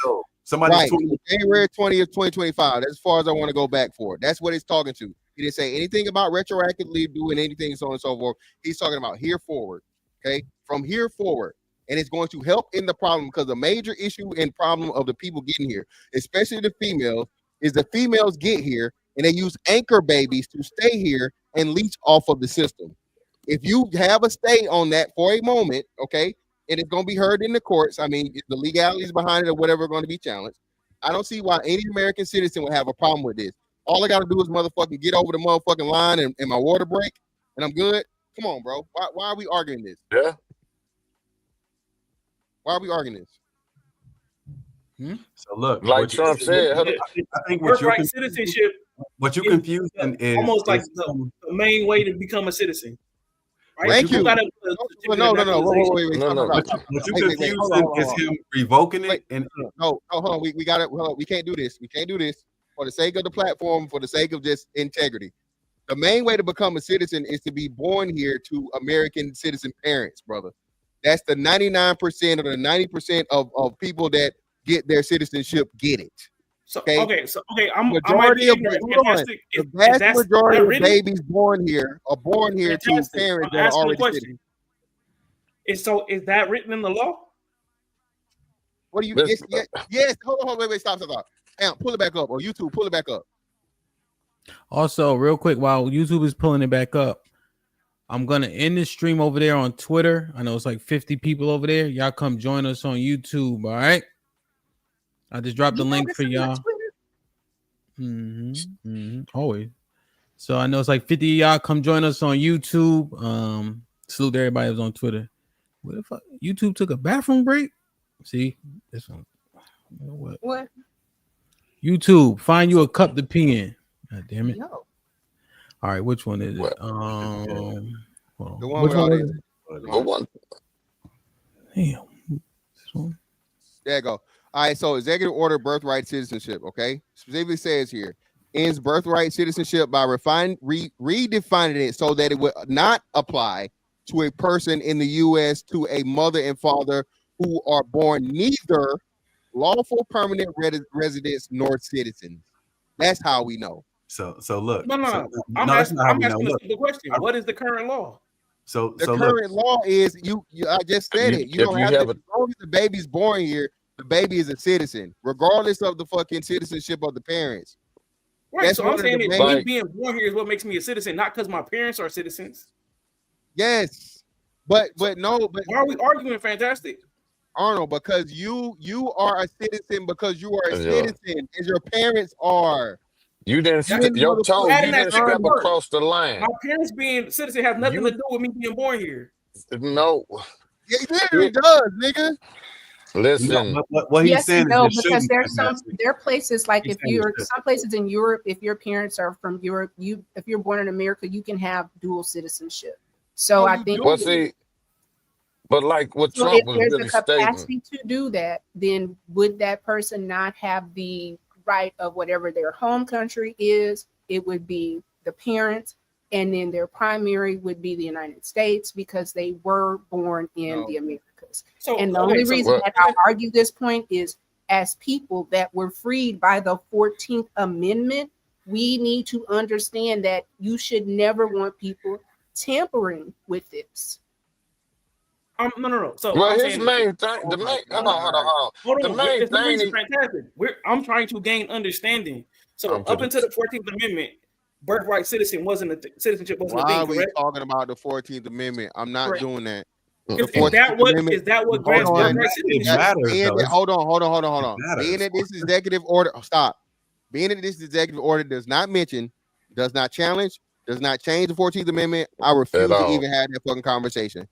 January 20th, 2025. That's as far as I want to go back for. That's what it's talking to. He didn't say anything about retroactively doing anything, so on and so forth. He's talking about here forward, okay? From here forward. And it's going to help in the problem because the major issue and problem of the people getting here, especially the females, is the females get here and they use anchor babies to stay here and leech off of the system. If you have a stay on that for a moment, okay, and it's going to be heard in the courts, I mean, the legalities behind it or whatever are going to be challenged. I don't see why any American citizen would have a problem with this. All I got to do is motherfucking get over the motherfucking line and my water break, and I'm good. Come on, bro. Why are we arguing this? Yeah. Why are we arguing this? So look, like Trump said, I think birthright citizenship. What you confusing is almost like the main way to become a citizen. Right? Thank you. No. Wait. What you confusing is him revoking it. And no, hold on. We got it. We can't do this. We can't do this for the sake of the platform, for the sake of just integrity. The main way to become a citizen is to be born here to American citizen parents, brother. That's the 99% or the 90% of people that get their citizenship get it. So okay, I'm majority of the vast majority of babies born here are born here to parents that are already citizens. Is that written in the law? What do you? Yes. Hold on. Wait. Stop. Pull it back up, or YouTube, pull it back up. Also, real quick, while YouTube is pulling it back up, I'm gonna end the stream over there on Twitter. I know it's like 50 people over there. Y'all come join us on YouTube. All right. I just dropped the link for y'all. Always. So I know it's like 50 of y'all come join us on YouTube. Salute to everybody who's on Twitter. What the fuck? YouTube took a bathroom break? See this one. What? YouTube, find you a cup to pee in. God damn it. No. All right, which one is it? The one which with all one these. is it? The one. Damn. This one. There you go. All right, so executive order birthright citizenship, okay? Specifically says here, ends birthright citizenship by redefining it so that it would not apply to a person in the U.S. to a mother and father who are born neither lawful permanent residents nor citizens. That's how we know. So look. No. I'm asking the question. What is the current law? So the current law is you. I just said it. You don't have to. As long as the baby's born here, the baby is a citizen, regardless of the fucking citizenship of the parents. Right. So I'm saying that me being born here is what makes me a citizen, not because my parents are citizens. Yes, but no. But why are we arguing, Fantastic? Arnold, because you are a citizen because you are a citizen, as your parents are. You didn't. Your tone. You didn't step across the line. My parents being citizen has nothing to do with me being born here. No. Yeah, it does, nigga. Listen. What he's saying no, is because there are places like if you're some places in Europe, if your parents are from Europe, if you're born in America, you can have dual citizenship. So I think. Well, see, but like what Trump was really stating, if there's a capacity to do that, then would that person not have the right of whatever their home country is? It would be the parents, and then their primary would be the United States because they were born in the Americas. And the only reason that I argue this point is, as people that were freed by the 14th Amendment, we need to understand that you should never want people tampering with this. No. So his main thing, hold on. The main thing is fantastic. I'm trying to gain understanding. So up until the 14th Amendment, birthright citizenship wasn't a thing. Why are we talking about the 14th Amendment? I'm not doing that. Is that what grants birthright citizenship? Hold on. Being that this executive order, Being that this executive order does not mention, does not challenge, does not change the 14th Amendment, I refuse to even have that fucking conversation.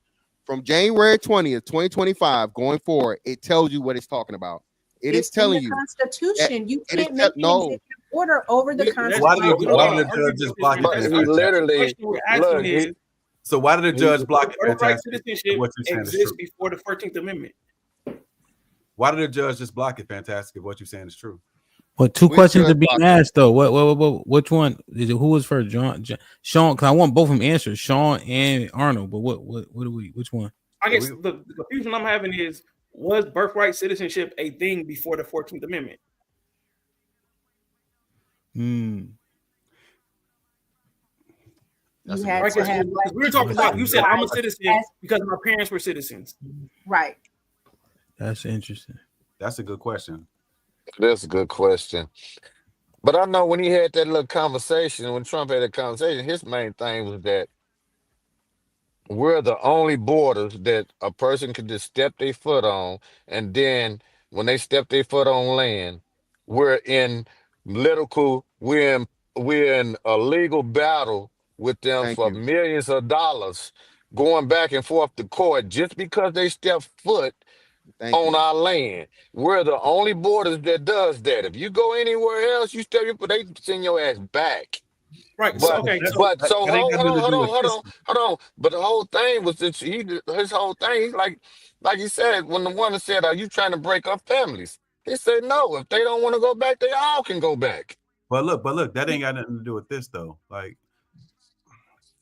From January 20th, 2025 going forward, it tells you what it's talking about. It's telling you. Constitution. You can't make an executive order over the Constitution. Why did the judge just block it? So why did the judge block it? Birthright citizenship exists before the 14th Amendment. Why did the judge just block it? Fantastic. If what you're saying is true. Well, two questions are being asked though. Which one is it? Who was first, Sean? Because I want both of them answered, Sean and Arnold. But what do we? Which one? I guess the confusion I'm having is: was birthright citizenship a thing before the 14th Amendment? You had to Because have black we were talking about, you said I'm a citizen as- because my parents were citizens. right. That's interesting. That's a good question. That's a good question. But I know when he had that little conversation, when Trump had that conversation, his main thing was that we're the only borders that a person can just step their foot on, and then when they step their foot on land, we're in we're in a legal battle with them Thank for you. millions of dollars, going back and forth to court just because they step foot Thank on you. our land. We're the only borders that does that. If you go anywhere else, you step your foot, they send your ass back. Right. So But okay. but so that ain't got nothing to do with this. hold on. But the whole thing was that his whole thing, he's like he said, when the woman said, "Are you trying to break up families?" He said, "No. If they don't want to go back, they all can go back." But look, that ain't got nothing to do with this though. Like,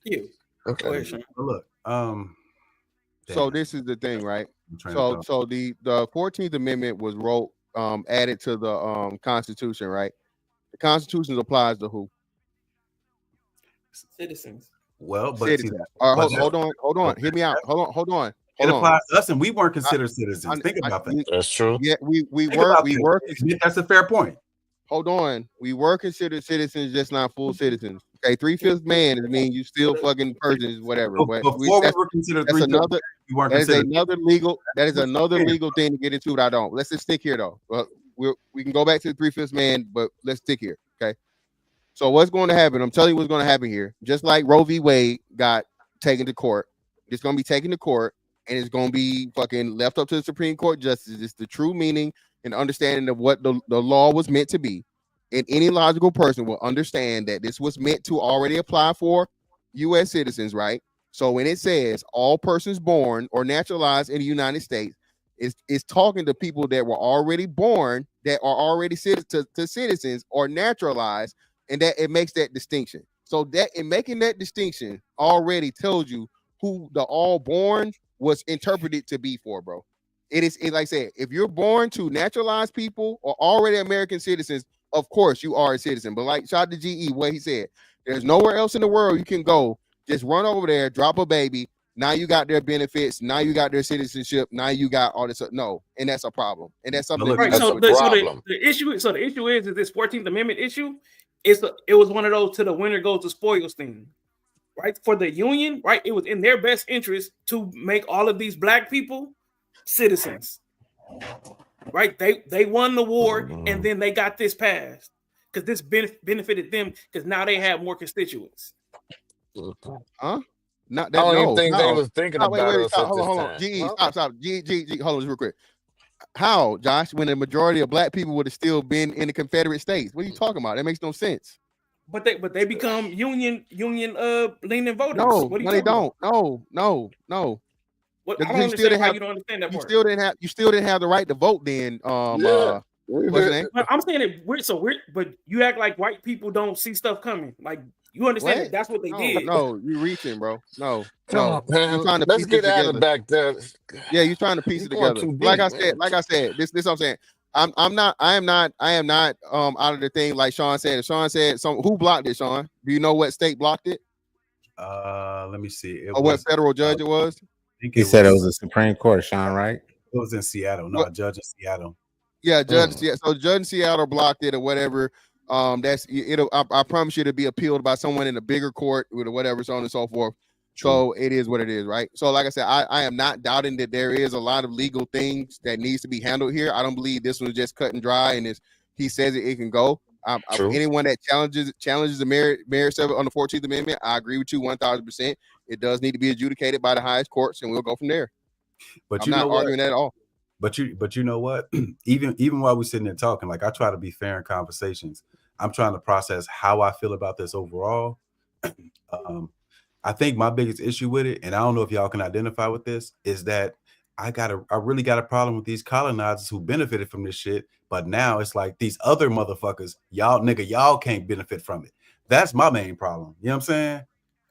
you. Okay. But look, So this is the thing, right? trying to So the 14th Amendment was added to the Constitution, right? The Constitution applies to who? Citizens. well, but see Citizens. that. All right, but hold on. Hear me out. Hold on. It applies to us, and we weren't considered citizens. Think about that. That's true. Yeah, we Think were about we that. were. That's a fair point. Hold on. We were considered citizens, just not full citizens. Okay, 3/5 man is mean you still fucking persons, whatever. But Before we were considered that's 3/5, another. we weren't That is considered. another legal thing to get into. That I don't. Let's just stick here though. Well, we can go back to the 3/5 man, but let's stick here. Okay. So what's going to happen? I'm telling you what's going to happen here. Just like Roe v. Wade got taken to court, it's going to be taken to court, and it's going to be fucking left up to the Supreme Court justices. It's the true meaning and understanding of what the law was meant to be. And any logical person will understand that this was meant to already apply for U.S. citizens, right? So when it says all persons born or naturalized in the United States, it's talking to people that were already born, that are already to citizens or naturalized, and that it makes that distinction. So that in making that distinction already tells you who the all born was interpreted to be for, bro. It like I said, if you're born to naturalized people or already American citizens, of course you are a citizen. But like shout out to GE, what he said, there's nowhere else in the world you can go. Just run over there, drop a baby. Now you got their benefits. Now you got their citizenship. Now you got all this. No, and that's a problem. And that's something. Right. So the issue is that this 14th Amendment issue it was one of those to the winner goes the spoils thing. Right. For the Union, right, it was in their best interest to make all of these black people citizens. Right. They won the war and then they got this passed because this benefited them because now they have more constituents. Huh? Not I that. don't even No, think no. they was thinking No, about us at hold this on. time. GE, stop. GE, hold on, just real quick. How, Josh? When the majority of black people would have still been in the Confederate States? What are you talking about? That makes no sense. But they become union leaning voters. No, What are you no, they talking don't. about? No. What, I don't understand why you don't understand that part. You still didn't have the right to vote then. What's his name? But I'm saying it weird, but you act like white people don't see stuff coming. Like you understand that that's what they did. No, you reaching, bro. No. Man, You're trying to let's piece get it out of together. back there. Yeah, you're trying to piece it going together. too Like I deep, said, this what I'm saying. I am not out of the thing like Sean said. Sean said who blocked it, Sean? Do you know what state blocked it? Let me see. What federal judge it was? He said it was the Supreme Court, Sean, right? It was in Seattle. No, a judge in Seattle. Yeah, judge. Yeah, so judge in Seattle blocked it or whatever. That's it'll. I promise you, it'll be appealed by someone in a bigger court or whatever, so on and so forth. True. So it is what it is, right? So like I said, I am not doubting that there is a lot of legal things that needs to be handled here. I don't believe this was just cut and dry, and he says it can go. Anyone that challenges the marriage on the 14th Amendment, I agree with you 1,000%. It does need to be adjudicated by the highest courts, and we'll go from there. But I'm not arguing that at all. But you know what? even while we're sitting there talking, like I try to be fair in conversations. I'm trying to process how I feel about this overall. I think my biggest issue with it, and I don't know if y'all can identify with this, is that I really got a problem with these colonizers who benefited from this shit. But now it's like these other motherfuckers, y'all can't benefit from it. That's my main problem. You know what I'm saying?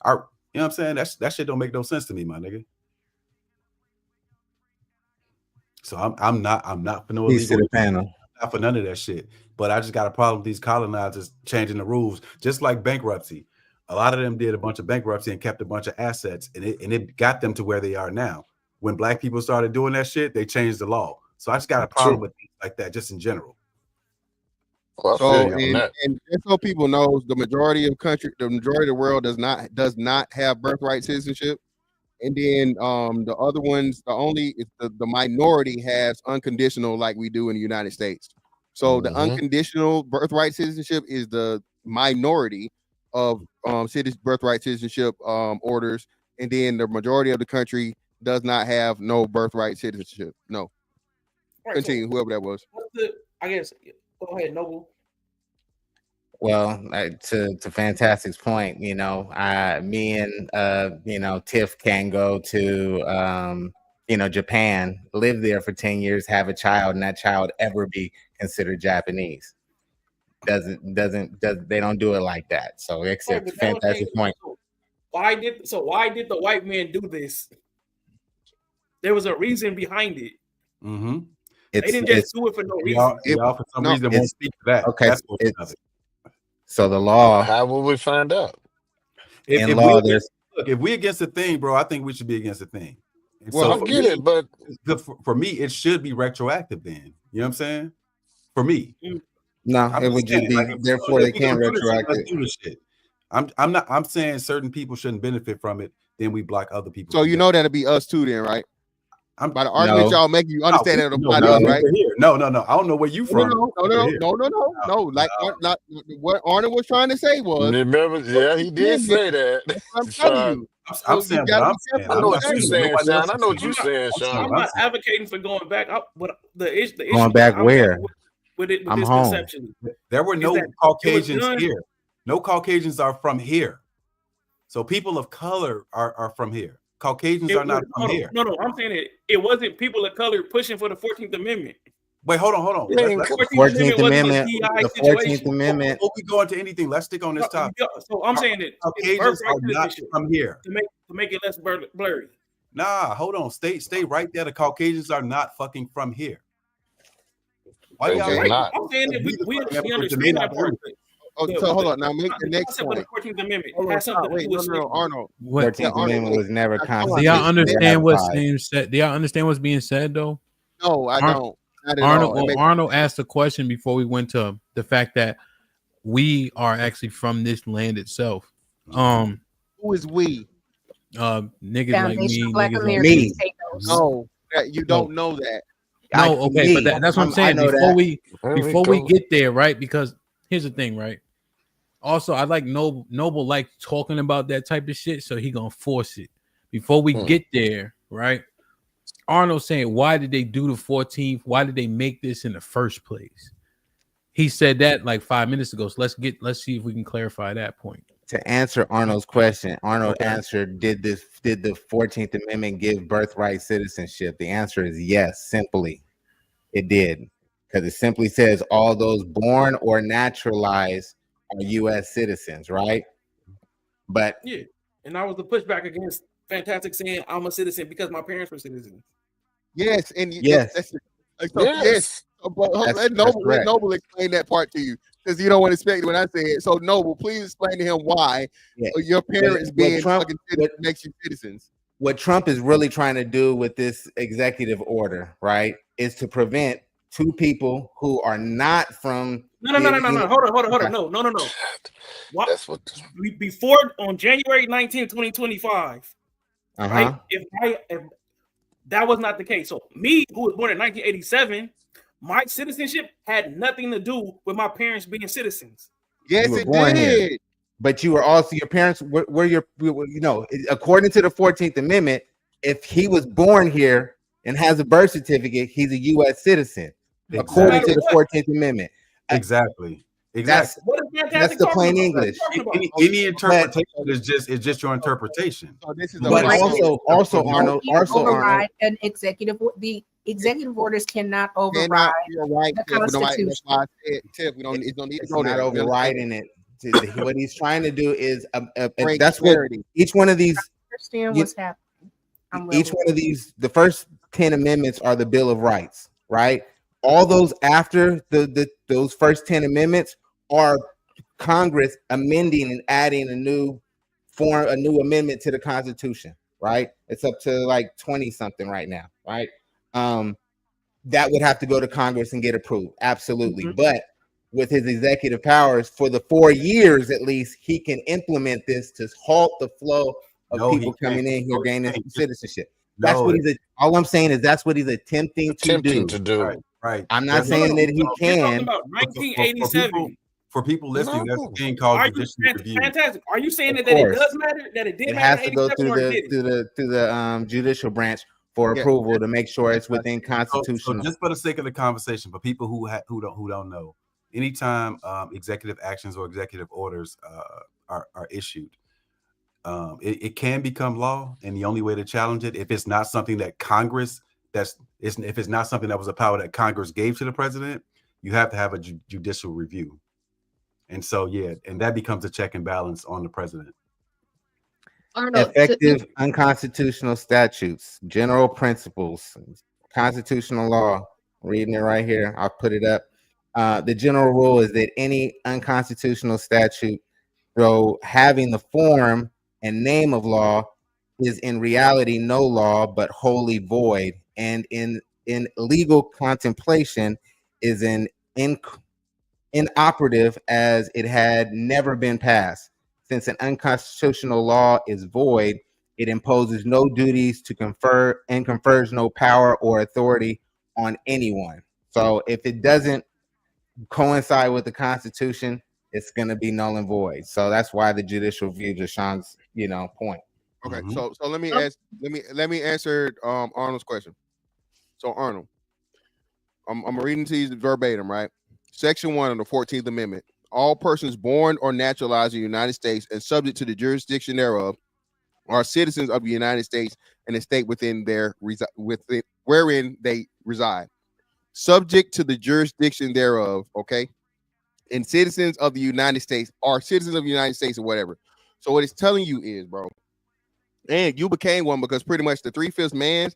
You know what I'm saying? That shit don't make no sense to me, my nigga. So I'm not for no Peace to the panel. Not for none of that shit. But I just got a problem with these colonizers changing the rules, just like bankruptcy. A lot of them did a bunch of bankruptcy and kept a bunch of assets, and it got them to where they are now. When black people started doing that shit, they changed the law. So I just got a problem with things like that, just in general. Well, So and just so people know, the majority of the world does not have birthright citizenship. And then the other ones, the minority has unconditional, like we do in the United States. So the unconditional birthright citizenship is the minority of birthright citizenship orders, and then the majority of the country does not have no birthright citizenship. No. Right, Continue, whoever that was. I guess go ahead, Noble. Well, to Fantastic's point, me and Tiff can go to Japan, live there for 10 years, have a child, and that child ever be considered Japanese. They don't do it like that. So except Fantastic's point. Why did the white man do this? There was a reason behind it. They didn't just do it for no reason. Y'all for some reason won't speak to that. Okay, That's what it. So the law. How will we find out? If we against the thing, bro, I think we should be against the thing. And Well, so I get it, but for me, it should be retroactive. Then you know what I'm saying? For me, no, it would just be therefore they can't retroactive. I'm saying certain people shouldn't benefit from it. Then we block other people. So you know that'll be us too, then, right? By the argument y'all making, you understand that apply to us, right? No. I don't know where you from. No. Like what Arnold was trying to say was. Remember, yeah, he did say that. I'm telling you. I'm saying what I'm saying. I know what you're saying, Sean. I know what you're saying, Sean. I'm not advocating for going back. But the issue going back where? With I'm this home. conception. There were no Caucasians here. No Caucasians are from here. So people of color are from here. Caucasians are not from here. No, I'm saying it wasn't people of color pushing for the 14th Amendment. Wait, hold on. The 14th Amendment. The 14th Amendment. Before we go into anything, let's stick on this topic. So I'm saying that Caucasians are not from here. To make it less blurry. Nah, hold on. Stay right there. The Caucasians are not fucking from here. Why y'all not? I'm saying that we understand that part. So hold on. Now make the next point. The 14th Amendment has something to do with Arnold. 14th Amendment was never constituted. Do y'all understand what's being said? Do y'all understand what's being said though? No, I don't. Arnold asked a question before we went to the fact that we are actually from this land itself. Who is we? Niggas like me. Black Niggas like Americans. No, you don't know that. No, okay, but that's what I'm saying. Before we get there, right? Because here's the thing, right? Also, I like Noble like talking about that type of shit, so he gonna force it. Before we get there, right? Arnold saying, why did they do the 14th? Why did they make this in the first place? He said that like 5 minutes ago. So let's see if we can clarify that point. To answer Arnold's question, Arnold answered, did the 14th Amendment give birthright citizenship? The answer is yes, simply. It did. Because it simply says all those born or naturalized are U.S. citizens, right? But yeah, and I was the pushback against Fantastic saying I'm a citizen because my parents were citizens. Yes, and yes. Yes. But let Noble explain that part to you, because you don't want to expect it when I say it. So Noble, please explain to him why your parents being fucking makes you citizens. What Trump is really trying to do with this executive order, right, is to prevent two people who are not from No. Hold on. No. What? That's what before on January 19, 2025. Right? If that was not the case. So me, who was born in 1987, my citizenship had nothing to do with my parents being citizens. Yes, it did. Here. But you were also, your parents were your, according to the 14th Amendment, if he was born here and has a birth certificate, he's a U.S. citizen, according to the 14th Amendment. Exactly. That's the plain English. Any interpretation is just your interpretation. So this is but also Arnold, override an executive. The executive orders cannot override the Constitution. We don't need to it's go not there. overriding it. What he's trying to do is that's what each one of these. Understand what's happening. Each one of these, the first 10 amendments are the Bill of Rights, right? All those after those first 10 amendments are Congress amending and adding a new amendment to the Constitution, right? It's up to like 20 something right now, right? That would have to go to Congress and get approved. Absolutely. But with his executive powers for the 4 years, at least, he can implement this to halt the flow of people coming in here gaining citizenship. That's what all I'm saying is that's what he's attempting to do. Right. I'm not saying that he You're talking can. about 1987. For people listening, there's a thing called judicial review. Fantastic. Are you saying Of that it course. does matter? That it did It matter? has to go through the judicial branch for approval to make sure it's within constitutional. So just for the sake of the conversation, for people who don't know, anytime executive actions or executive orders are issued, it can become law, and the only way to challenge it, if it's not something that Congress if it's not something that was a power that Congress gave to the president, you have to have a judicial review. And so, and that becomes a check and balance on the president. Effective unconstitutional statutes, general principles, constitutional law. Reading it right here. I'll put it up. The general rule is that any unconstitutional statute, though having the form and name of law, is in reality no law but wholly void, and in legal contemplation is inoperative as it had never been passed. Since an unconstitutional law is void, it imposes no duties to confer and confers no power or authority on anyone. So if it doesn't coincide with the Constitution, it's going to be null and void. So that's why the judicial review, to Sean's point. Okay, so let me answer Arnold's question. So Arnold, I'm reading to you verbatim, right? Section 1 of the 14th Amendment. All persons born or naturalized in the United States and subject to the jurisdiction thereof are citizens of the United States and the state wherein they reside. Subject to the jurisdiction thereof, okay? And citizens of the United States are citizens of the United States or whatever. So what it's telling you is, bro, and you became one because pretty much the 3/5 mans,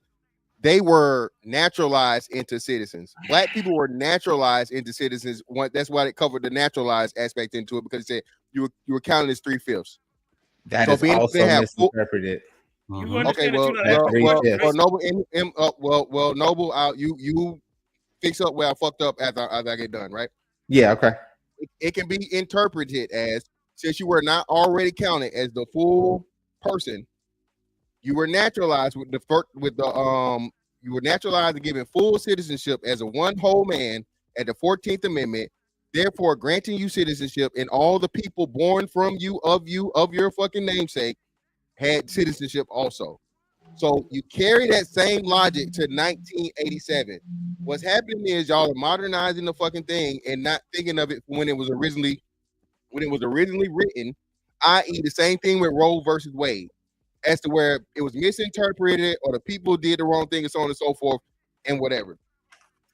they were naturalized into citizens. Black people were naturalized into citizens. That's why it covered the naturalized aspect into it, because it said you were counted as 3/5. That is also misinterpreted. Okay, well, Noble, you fix up where I fucked up after I get done, right? Yeah, okay. It can be interpreted as, since you were not already counted as the full person, you were naturalized you were naturalized and given full citizenship as a one whole man at the 14th Amendment, therefore granting you citizenship, and all the people born from you of your fucking namesake had citizenship also. So you carry that same logic to 1987. What's happening is y'all are modernizing the fucking thing and not thinking of it when it was originally written, i.e. the same thing with Roe versus Wade, as to where it was misinterpreted or the people did the wrong thing and so on and so forth and whatever.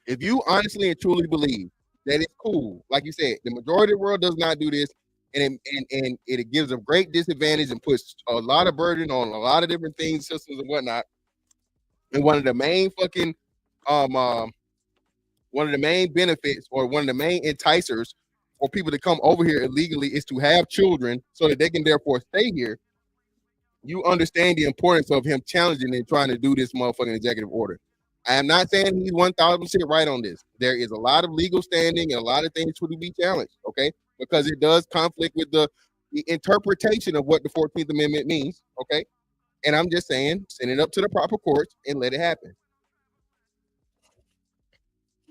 If you honestly and truly believe that it's cool, like you said, the majority of the world does not do this, and it gives a great disadvantage and puts a lot of burden on a lot of different things, systems and whatnot. And one of the main fucking one of the main benefits or one of the main enticers for people to come over here illegally is to have children so that they can therefore stay here. You understand the importance of him challenging and trying to do this motherfucking executive order. I am not saying he's 1000% right on this. There is a lot of legal standing and a lot of things to be challenged, okay? Because it does conflict with the interpretation of what the 14th Amendment means, okay? And I'm just saying, send it up to the proper courts and let it happen.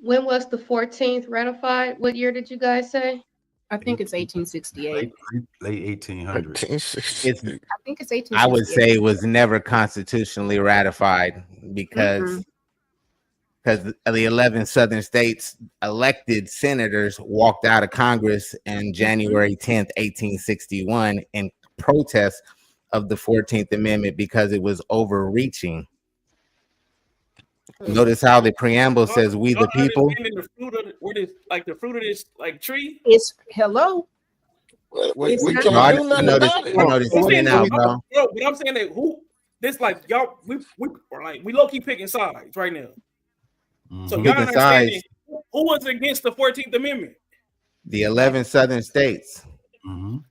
When was the 14th ratified? What year did you guys say? I think it's 1868. Late 1800s. I think it's 1868. I would say it was never constitutionally ratified because the 11 southern states elected senators walked out of Congress on January 10th, 1861 in protest of the 14th Amendment because it was overreaching. Notice how the preamble says, "We the people." The fruit of this tree. It's hello. I noticed it now, bro. But I'm saying that we low key picking sides right now. So y'all understand who was against the 14th Amendment? The 11 southern states.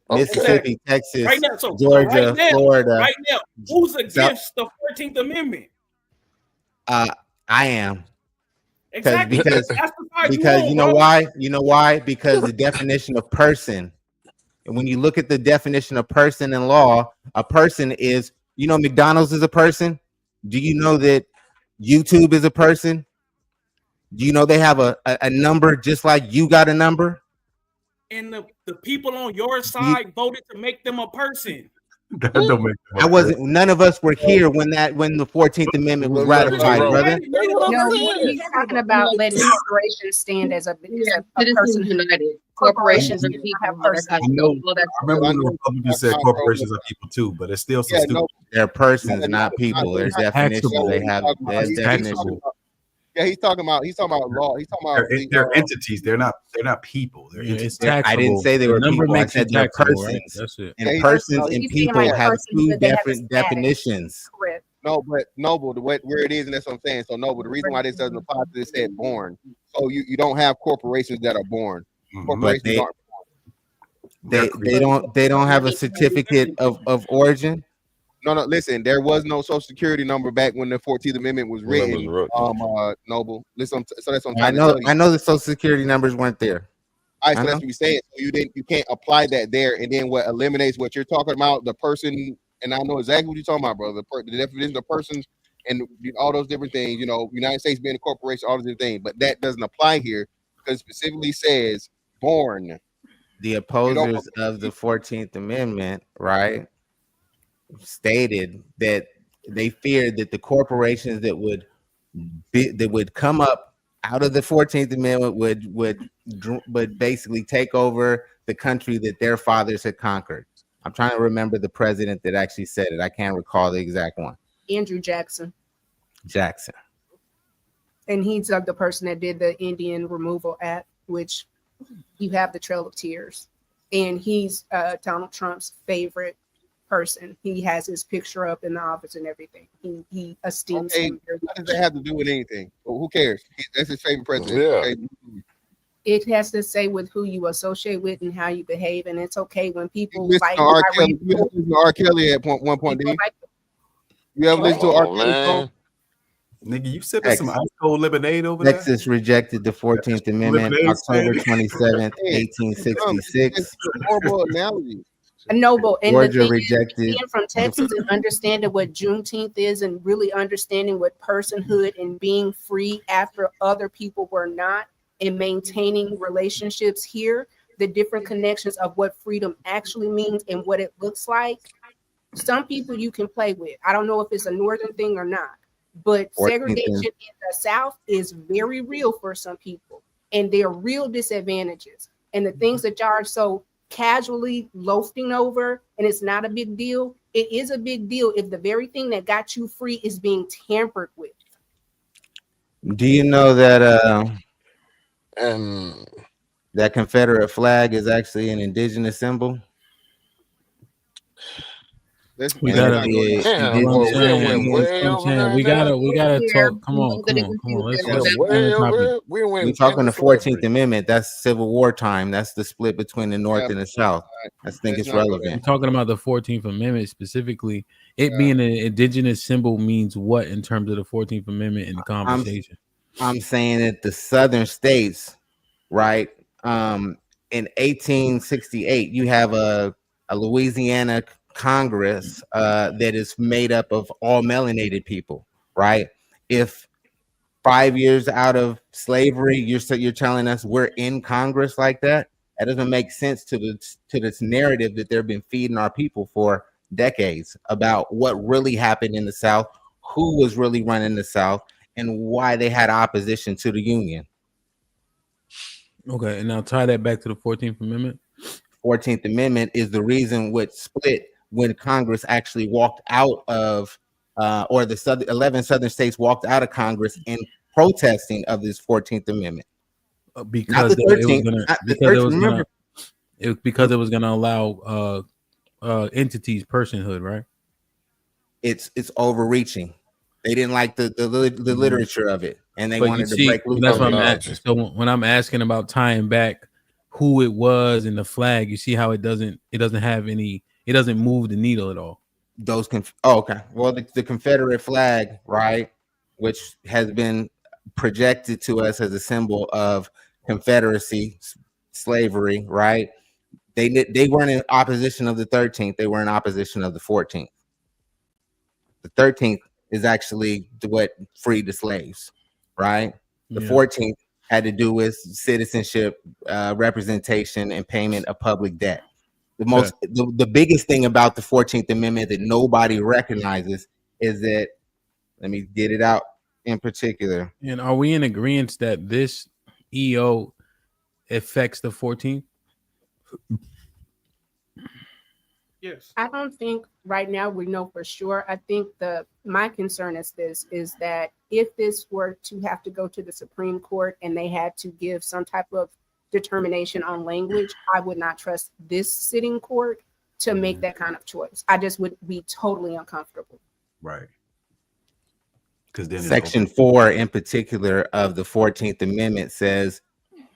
Mississippi, Texas, Right now, so Georgia, Florida. Right now, who's South, against the 14th Amendment? I am. Exactly. Because you know why? You know why? Because the definition of person, and when you look at the definition of person in law, a person is, you know, McDonald's is a person. Do you know that YouTube is a person? Do you know they have a number just like you got a number? And the people on your side voted to make them a person. That don't make I wasn't. None of us were here when the 14th Amendment was ratified, brother. No, he's talking about letting corporations stand as a person. United. Corporations are people. I know. I remember when the Republicans said corporations are people too, but it's still so stupid. They're persons, not people. There's definitions. They have definitions. Yeah, he's talking about law. He's talking about they're entities. They're not people. They're entities. I didn't say they were people. I said they're persons. Right? That's it. And persons and people have two different definitions. Correct. No, but Noble, where it is, and that's what I'm saying. So Noble, the reason why this doesn't apply to this said born. So you don't have corporations that are born. Corporations aren't born. They don't have a certificate of origin. No, listen, there was no social security number back when the 14th Amendment was written. Noble. Listen, so that's what I'm trying to tell you. I know the social security numbers weren't there. All right, so that's what you're saying. So you can't apply that there, and then what eliminates what you're talking about, the person, and I know exactly what you're talking about, brother. The definition of persons and all those different things, you know, United States being a corporation, all those different things, but that doesn't apply here because it specifically says born. The opposers of the 14th Amendment, right, stated that they feared that the corporations that would come up out of the 14th Amendment would basically take over the country that their fathers had conquered. I'm trying to remember the president that actually said it. I can't recall the exact one. Andrew Jackson. And he's the person that did the Indian Removal Act, which you have the Trail of Tears. And he's Donald Trump's favorite person. He has his picture up in the office and everything. He esteems him. What does that have to do with anything? Well, who cares? That's his favorite president. Yeah. Okay. It has to say with who you associate with and how you behave, and it's okay when people You like R. Kelly at one point, did you ever listen to R. Kelly song? Nigga, you sipping some ice cold lemonade over there? Texas rejected the 14th Amendment October 27th, 1866. Horrible analogy. Noble, and Georgia the thing rejected. is, being from Texas and understanding what Juneteenth is, and really understanding what personhood and being free after other people were not, and maintaining relationships here, the different connections of what freedom actually means and what it looks like. Some people you can play with. I don't know if it's a northern thing or not, but segregation in the South is very real for some people, and there are real disadvantages. And the things that y'all are so casually loafing over, and it's not a big deal. It is a big deal if the very thing that got you free is being tampered with. Do you know that that Confederate flag is actually an indigenous symbol? We gotta talk. Come on. We're talking the 14th Amendment. That's Civil War time. That's the split between the North and the South. I think it's relevant. I'm talking about the 14th Amendment specifically. It being an indigenous symbol means what in terms of the 14th Amendment in the conversation? I'm saying that the Southern states, right? In 1868, you have a Louisiana Congress that is made up of all melanated people, right? If 5 years out of slavery, you're telling us we're in Congress like that? That doesn't make sense to this narrative that they've been feeding our people for decades about what really happened in the South, who was really running the South, and why they had opposition to the Union. Okay, and now tie that back to the 14th Amendment. 14th Amendment is the reason which split when Congress actually walked out of, or the 11 Southern states walked out of Congress in protesting of this 14th Amendment. Because it was going to allow entities personhood, right? It's overreaching. They didn't like the literature of it, and they wanted to break loose. That's what I'm asking. So when I'm asking about tying back who it was and the flag, you see how it doesn't move the needle at all. Those okay. Well, the Confederate flag, right, which has been projected to us as a symbol of Confederacy, slavery, right? They weren't in opposition of the 13th. They were in opposition of the 14th. The 13th is actually what freed the slaves, right? The 14th had to do with citizenship, representation, and payment of public debt. The biggest thing about the 14th Amendment that nobody recognizes is that, let me get it out in particular. And are we in agreement that this EO affects the 14th? Yes. I don't think right now we know for sure. I think my concern is that if this were to have to go to the Supreme Court and they had to give some type of determination on language, I would not trust this sitting court to make that kind of choice. I just would be totally uncomfortable. Right. Because then Section 4 in particular of the 14th Amendment says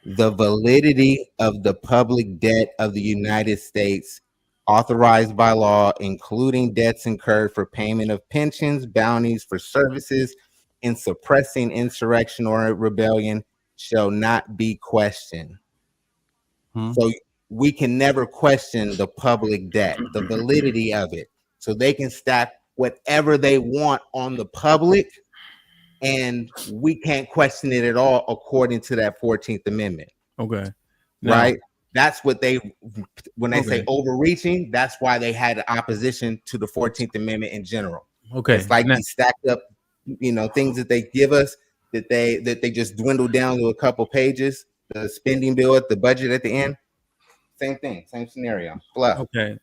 the validity of the public debt of the United States authorized by law, including debts incurred for payment of pensions, bounties for services in suppressing insurrection or rebellion, shall not be questioned. So we can never question the public debt, the validity of it. So they can stack whatever they want on the public, and we can't question it at all according to that 14th Amendment. Okay. Right? That's what when they say overreaching, that's why they had opposition to the 14th Amendment in general. Okay. It's like these stacked up, things that they give us that they just dwindle down to a couple pages. The spending bill at the budget at the end, same thing, same scenario. Fluff. Okay.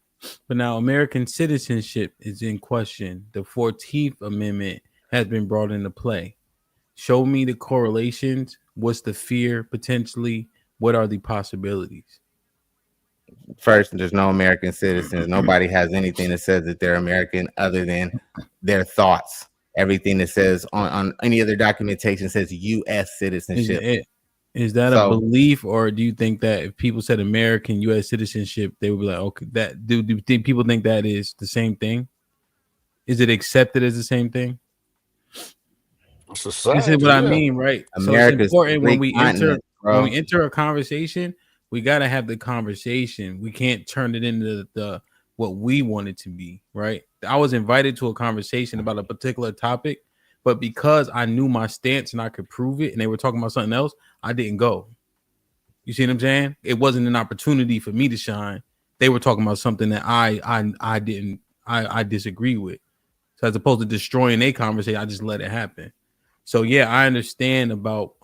But now American citizenship is in question. The 14th Amendment has been brought into play. Show me the correlations. What's the fear potentially? What are the possibilities? First, there's no American citizens. Nobody has anything that says that they're American other than their thoughts. Everything that says on any other documentation says U.S. citizenship. Is that a belief, or do you think that if people said American U.S. citizenship, they would be like, okay, that do people think that is the same thing? Is it accepted as the same thing? Society, this is what I mean, right? America's so it's important when we bro. enter a conversation, we gotta have the conversation. We can't turn it into what we want it to be, right? I was invited to a conversation about a particular topic, but because I knew my stance and I could prove it, and they were talking about something else, I didn't go. You see what I'm saying? It wasn't an opportunity for me to shine. They were talking about something that I disagree with. So as opposed to destroying a conversation, I just let it happen. So yeah, I understand about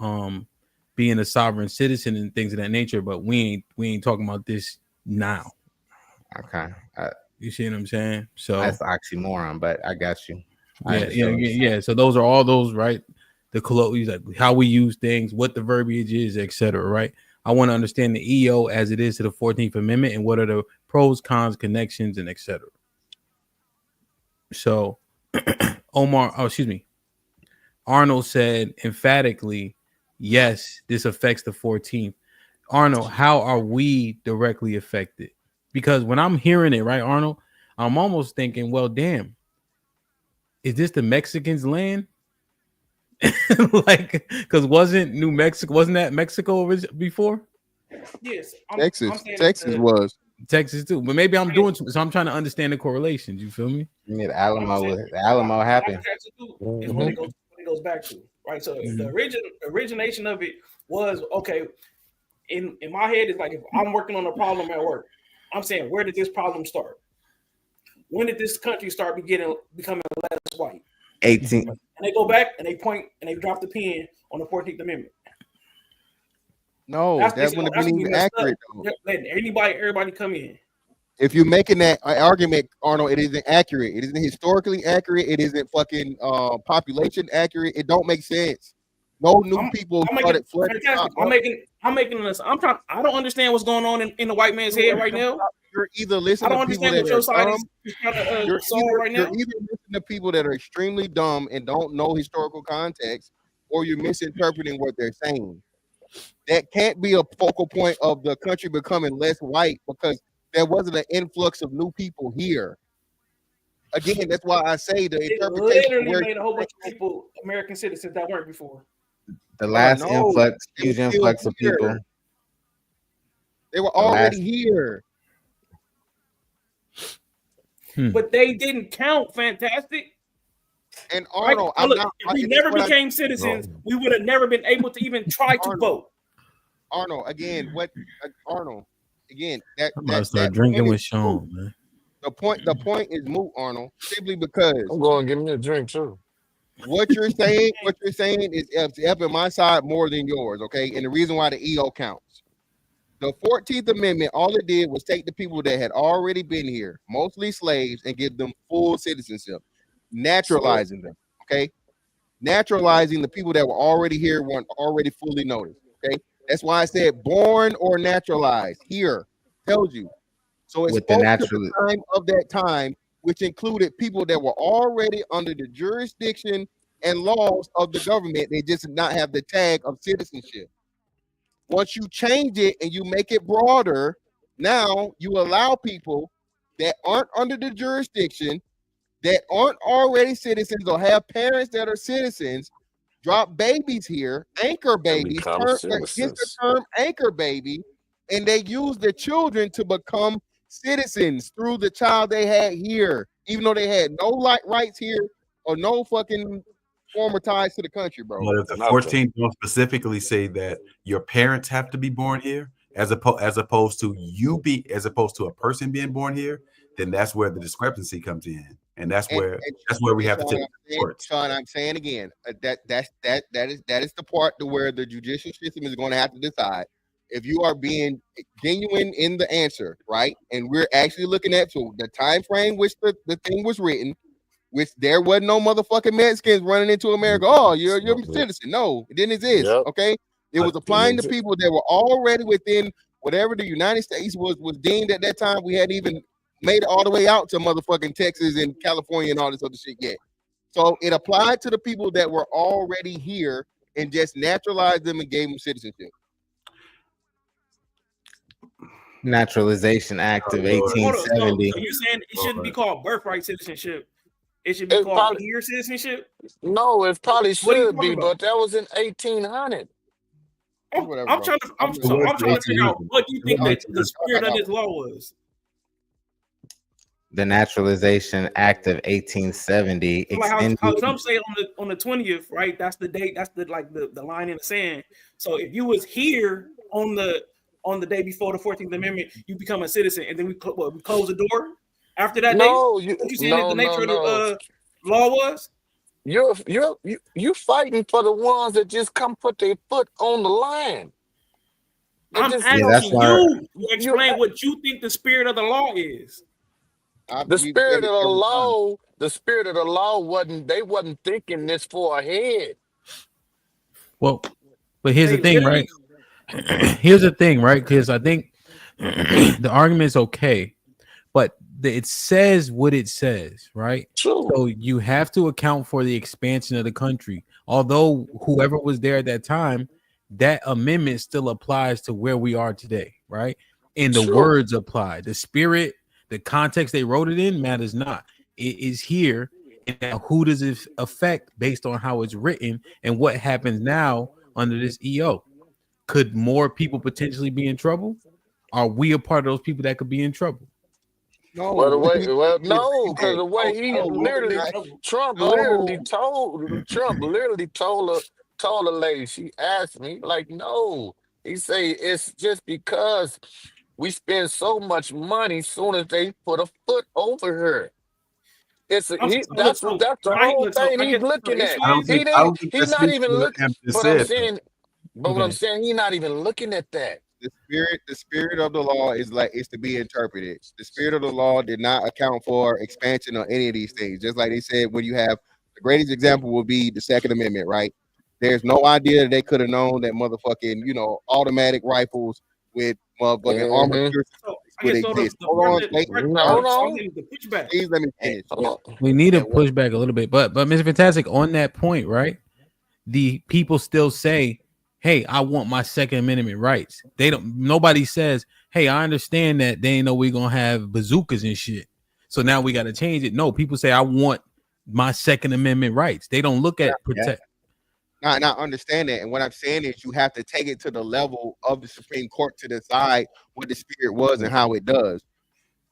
being a sovereign citizen and things of that nature, but we ain't talking about this now. Okay. You see what I'm saying? So that's oxymoron, but I got you. Yeah. So those are all those, right? The colloquials, like how we use things, what the verbiage is, etc. Right? I want to understand the EO as it is to the 14th Amendment and what are the pros, cons, connections, and etc. So Arnold said emphatically, yes, this affects the 14th. Arnold, how are we directly affected? Because when I'm hearing it, right, Arnold, I'm almost thinking, well, damn, is this the Mexicans' land? Like, because wasn't that Mexico before? Yes, Texas was. Texas too, but maybe I'm doing so. I'm trying to understand the correlations. You feel me? I mean, Alamo happened. Is what it goes back to, right? So the origination of it was okay. In my head, it's like if I'm working on a problem at work, I'm saying, where did this problem start? When did this country start becoming less white? 18. And they go back and they point and they drop the pen on the 14th Amendment. No, that wouldn't have been even accurate. Letting everybody come in. If you're making that argument, Arnold, it isn't accurate. It isn't historically accurate. It isn't fucking population accurate. It don't make sense. No new people started flooding. I'm making this. I don't understand what's going on in the white man's head right now. You're either listening to people that are dumb. You're either listening to people that are extremely dumb and don't know historical context, or you're misinterpreting what they're saying. that can't be a focal point of the country becoming less white because there wasn't an influx of new people here. Again, that's why I say the It interpretation literally where made a whole bunch of people American citizens that weren't before. The last no, influx, they were huge still influx of here. people. They were The already last, here. But they didn't count. Fantastic. And Right? Arnold, So I'm look, not. if we This never what I- became citizens, we would have never been able to even try to vote. Arnold, again, Arnold, again, that I'm about to that start that drinking point with is Sean, moot. man. The point is moot, Arnold, simply because I'm going to give me a drink too. what you're saying is up in my side more than yours, okay? And the reason why the EO counts. The 14th Amendment, all it did was take the people that had already been here, mostly slaves, and give them full citizenship, naturalizing them, okay? Naturalizing the people that were already here, weren't already fully noticed, okay? That's why I said born or naturalized here, tells you. So it with the spoke to natural, the time of that time, which included people that were already under the jurisdiction and laws of the government. They just did not have the tag of citizenship. Once you change it and you make it broader, now you allow people that aren't under the jurisdiction, that aren't already citizens or have parents that are citizens, drop babies here, anchor babies, Become gets the citizens. term anchor baby, and they use the children to become citizens through the child they had here, even though they had no rights here or no fucking former ties to the country, bro. But if the 14th don't specifically say that your parents have to be born here, as opposed to a person being born here, then that's where the discrepancy comes in, and that's where we have to take court. Sean, I'm saying again, that is the part to where the judicial system is going to have to decide if you are being genuine in the answer, right? And we're actually looking at the time frame which the thing was written, which there wasn't no motherfucking Mexicans running into America. Oh, you're a citizen. No, it didn't exist. Yep. Okay, it was applying to people that were already within whatever the United States was deemed at that time. We hadn't even made it all the way out to motherfucking Texas and California and all this other shit yet. So it applied to the people that were already here and just naturalized them and gave them citizenship. Naturalization Act of 1870. So you're saying it shouldn't be called birthright citizenship? It should be called here citizenship? No, it probably What are you should be, talking about? but that was in 1800. I'm trying to figure out what do you think that the spirit of this law was? The Naturalization Act of 1870 Like how Trump say on the 20th, right? That's the date. That's the line in the sand. So if you was here on the day before the 14th Amendment, you become a citizen, and then we close the door after that No, date. You saying that the nature of the law was? You're fighting for the ones that just come put their foot on the line. I'm asking you to explain what you think the spirit of the law is. The spirit of the law wasn't thinking this far ahead. Well, but here's the thing, right? Here's the thing, right? Because I think the argument is okay, but it says what it says, right? True. So you have to account for the expansion of the country. Although whoever was there at that time, that amendment still applies to where we are today, right? And the words apply. The spirit, the context they wrote it in matters not. It is here. And now who does it affect based on how it's written and what happens now under this EO? Could more people potentially be in trouble? Are we a part of those people that could be in trouble? No, no, because the way Trump literally told the lady. She asked me, like, no. He say it's just because we spend so much money. Soon as they put a foot over her, that's the whole thing he's looking at. He's not even looking. But what I'm saying, he's not even looking at that. The spirit of the law is to be interpreted. The spirit of the law did not account for expansion or any of these things. Just like they said, when you have the greatest example would be the Second Amendment, right? There's no idea that they could have known that motherfucking, automatic rifles with motherfucking armor would exist. Hold on. Please let me finish. We need to push back a little bit, but Mr. Fantastic, on that point, right? The people still say hey, I want my Second Amendment rights. Nobody says, hey, I understand that they know we're gonna have bazookas and shit. So now we gotta change it. No, people say I want my Second Amendment rights. They don't look at protect. Not understand that. And what I'm saying is you have to take it to the level of the Supreme Court to decide what the spirit was and how it does.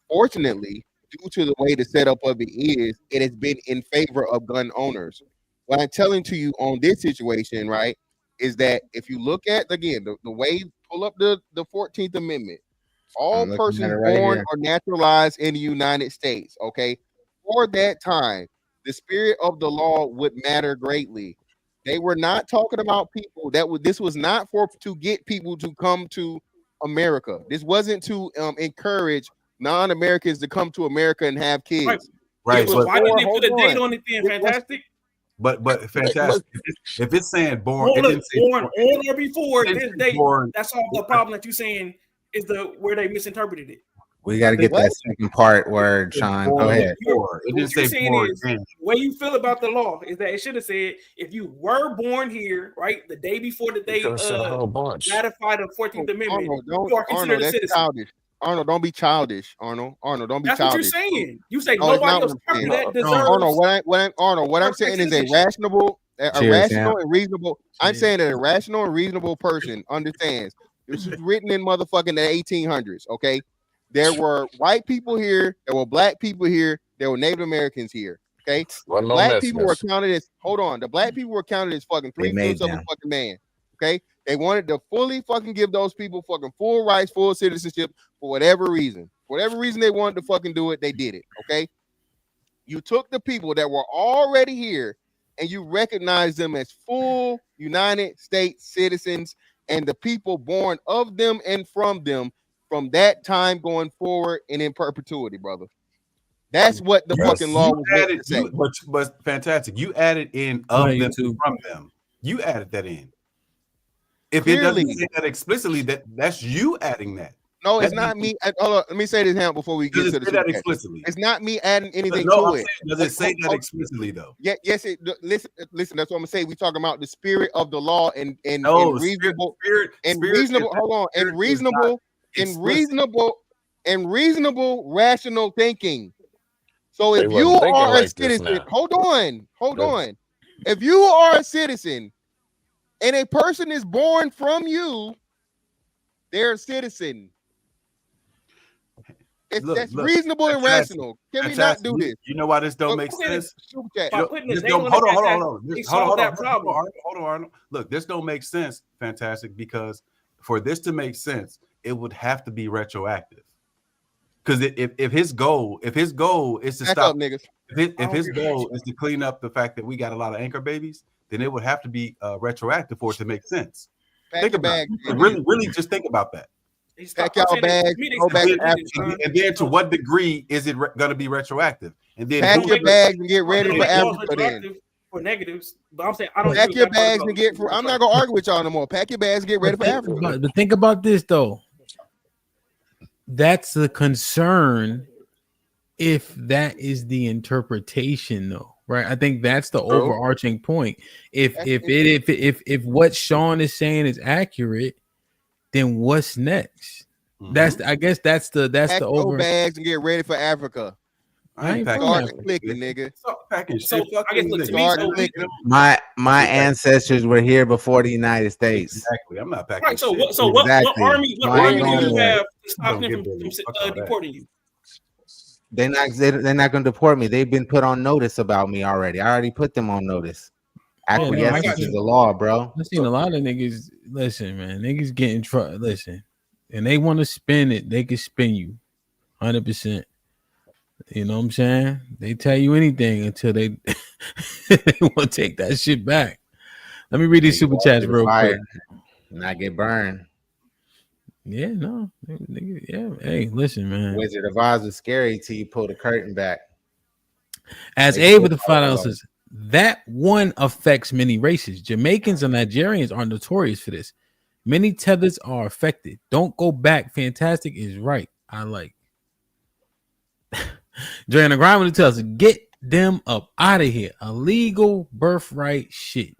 Fortunately, due to the way the setup of it is, it has been in favor of gun owners. What I'm telling to you on this situation, right, is that if you look at, again, the way, pull up the 14th Amendment, all persons born or naturalized in the United States, okay, for that time, the spirit of the law would matter greatly. They were not talking about people this was not to get people to come to America. This wasn't to encourage non-Americans to come to America and have kids. Right. So why did they put a date on it then? Fantastic. But fantastic. If it's saying born, Born, it didn't say born on or before it this date. born. That's all the problem that you're saying is where they misinterpreted it. We got to get that second part word, Sean. Go ahead. It didn't say born. The way you feel about the law is that it should have said if you were born here, right, the day before the day ratified the 14th Amendment, you are considered a citizen. Childish. Arnold, don't be childish. Arnold, don't be That's childish. That's what you're saying. You say nobody else that deserves. Arnold, what I'm saying is a rational and reasonable. I'm saying that a rational and reasonable person understands. This was written in motherfucking the 1800s. Okay, there were white people here, there were black people here, there were Native Americans here. Okay, black people were counted as. Hold on, the black people were counted as fucking 3/5 of a fucking man. Okay, they wanted to fully fucking give those people fucking full rights, full citizenship for whatever reason. Whatever reason they wanted to fucking do it, they did it. Okay, you took the people that were already here and you recognized them as full United States citizens, and the people born of them and from them from that time going forward and in perpetuity, brother. That's what the fucking law was meant to say. But fantastic. You added in of them from them. You added that in. If clearly, it doesn't say that explicitly, that's you adding that. No, it's not me. Hold on, let me say this now before we get to the that explicitly. It's not me adding anything to it. Does it say that explicitly though? Yeah, yes. Listen. That's what I'm gonna say. We talking about the spirit of the law and reasonable reasonable. Hold on, and reasonable rational thinking. So if you are a citizen, hold on. If you are a citizen and a person is born from you, they're a citizen. That's reasonable and rational. Can we not do this? You know why this don't make sense? Hold on. Look, this don't make sense, fantastic, because for this to make sense, it would have to be retroactive. Because if his goal is to stop niggas, if his goal is to clean up the fact that we got a lot of anchor babies, then it would have to be retroactive for it to make sense. Think about it. Really just think about that. Pack y'all bags, go back to Africa. And then to what degree is it going to be retroactive? And then pack your bags and get ready for Africa. Then for negatives, but I'm saying I don't pack your bags and get. I'm not gonna argue with y'all no more. Pack your bags and get ready for Africa. But think about this though. That's the concern. If that is the interpretation, though, right? I think that's the overarching point. If what Sean is saying is accurate, then what's next? Mm-hmm. I guess that's the over bags and get ready for Africa. I ain't clicking, nigga. My ancestors were here before the United States. Exactly. I'm not packing. Right. So what army do you have to stop them from deporting you? They're not going to deport me. They've been put on notice about me already. I already put them on notice. Acquiescence is the law, bro. I've seen a lot of niggas. Listen, man, niggas get in trouble. Listen, and they want to spin it. They can spin you, 100%. You know what I'm saying? They tell you anything until they want to take that shit back. Let me read these super chats real quick. Not get burned. Yeah, no. Yeah, hey, listen, man. Wizard of Oz is scary till you pull the curtain back. As Abe with the $5 says, that one affects many races. Jamaicans and Nigerians are notorious for this. Many tethers are affected. Don't go back. Fantastic is right. I like. Dre on the grind when it tells us, get them up out of here. Illegal birthright shit.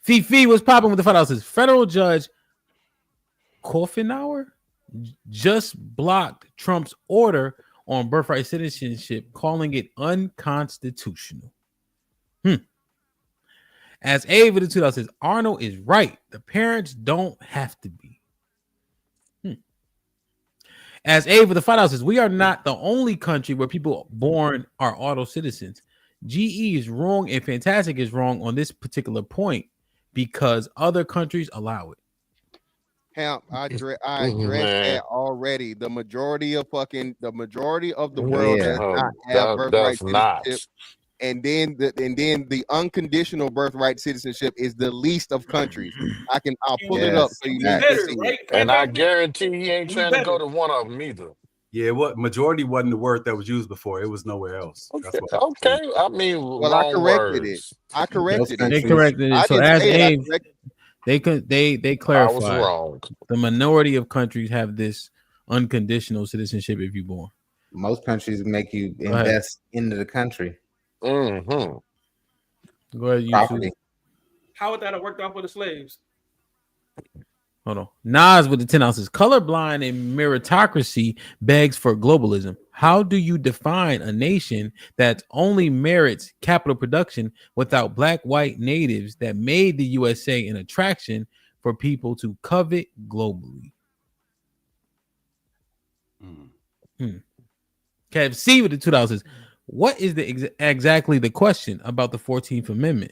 Fifi was popping with the $5. Federal judge Koffenauer just blocked Trump's order on birthright citizenship, calling it unconstitutional. As A with the $2 says, Arnold is right. The parents don't have to be. As A with the $5 says, we are not the only country where people born are auto citizens. GE is wrong and Fantastic is wrong on this particular point because other countries allow it. Hemp, I addressed that already. The majority of the world does not have birthright citizenship. And then the unconditional birthright citizenship is the least of countries. I'll pull it up so you need to see it. And I guarantee he ain't trying to go to one of them either. Yeah, what majority wasn't the word that was used before. It was nowhere else. That's what Okay. I mean, well, I corrected it. They corrected it. So as Abe, they clarified. I was wrong. The minority of countries have this unconditional citizenship if you're born. Most countries make you invest into the country. Mm-hmm. Go ahead, Property. How would that have worked out for the slaves? Hold on. Nas with the 10 ounces. Colorblind and meritocracy begs for globalism. How do you define a nation that only merits capital production without black, white natives that made the USA an attraction for people to covet globally? Kev C with the $2. What is the exactly the question about the 14th Amendment?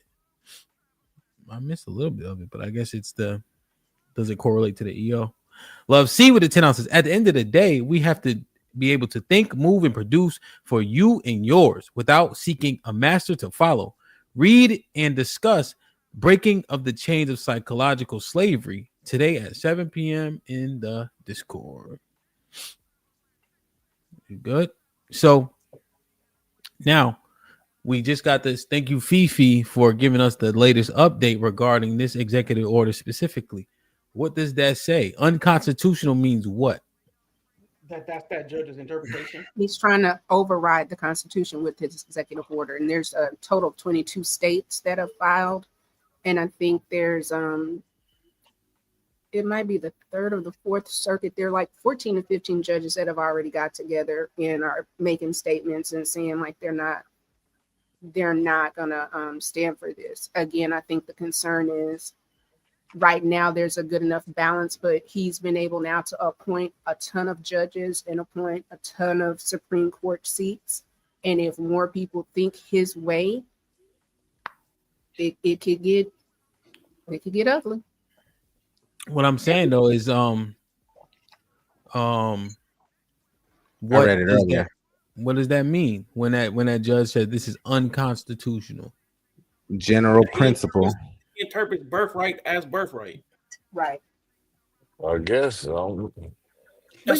I missed a little bit of it, but I guess it's does it correlate to the EO? Love C with the 10 ounces. At the end of the day, we have to be able to think, move, and produce for you and yours without seeking a master to follow. Read and discuss Breaking of the Chains of Psychological Slavery today at 7 p.m. in the Discord. You good? So now we just got this. Thank you, Fifi, for giving us the latest update regarding this executive order specifically. What does that say? Unconstitutional means what? That's that judge's interpretation. He's trying to override the Constitution with his executive order, and there's a total of 22 states that have filed, and I think there's it might be the third or the fourth circuit. There are like 14 to 15 judges that have already got together and are making statements and saying like they're not gonna stand for this. Again, I think the concern is right now there's a good enough balance, but he's been able now to appoint a ton of judges and appoint a ton of Supreme Court seats. And if more people think his way, it could get ugly. What I'm saying though is what I read it earlier. What does that mean when that judge said this is unconstitutional? General principle. He interprets birthright as birthright. Right. I guess. But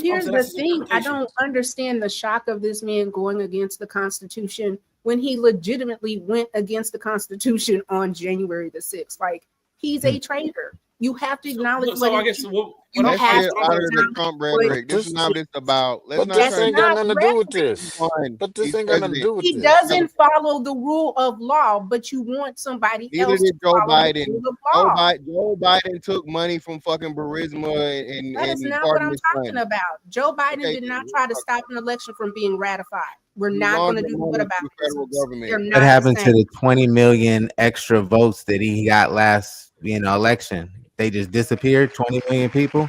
here's the thing. I don't understand the shock of this man going against the Constitution when he legitimately went against the Constitution on January the 6th. Like, he's a traitor. You have to acknowledge So I what guess you have Out to of the Trump rhetoric. This is not what it's about. Let's not this ain't got nothing to do with this. But this ain't got nothing to do with He this. doesn't follow the rule of law, but you want somebody Neither else did to Joe follow Biden. the rule of law. Joe Biden took money from fucking Burisma and That is and not what pardon I'm his talking son. about. Joe Biden Okay, did not try to stop an election from being ratified. We're You not going to laundered do money what about through federal government. They're not What happened the to same. the 20 million extra votes that he got last election? They just disappeared. 20 million people.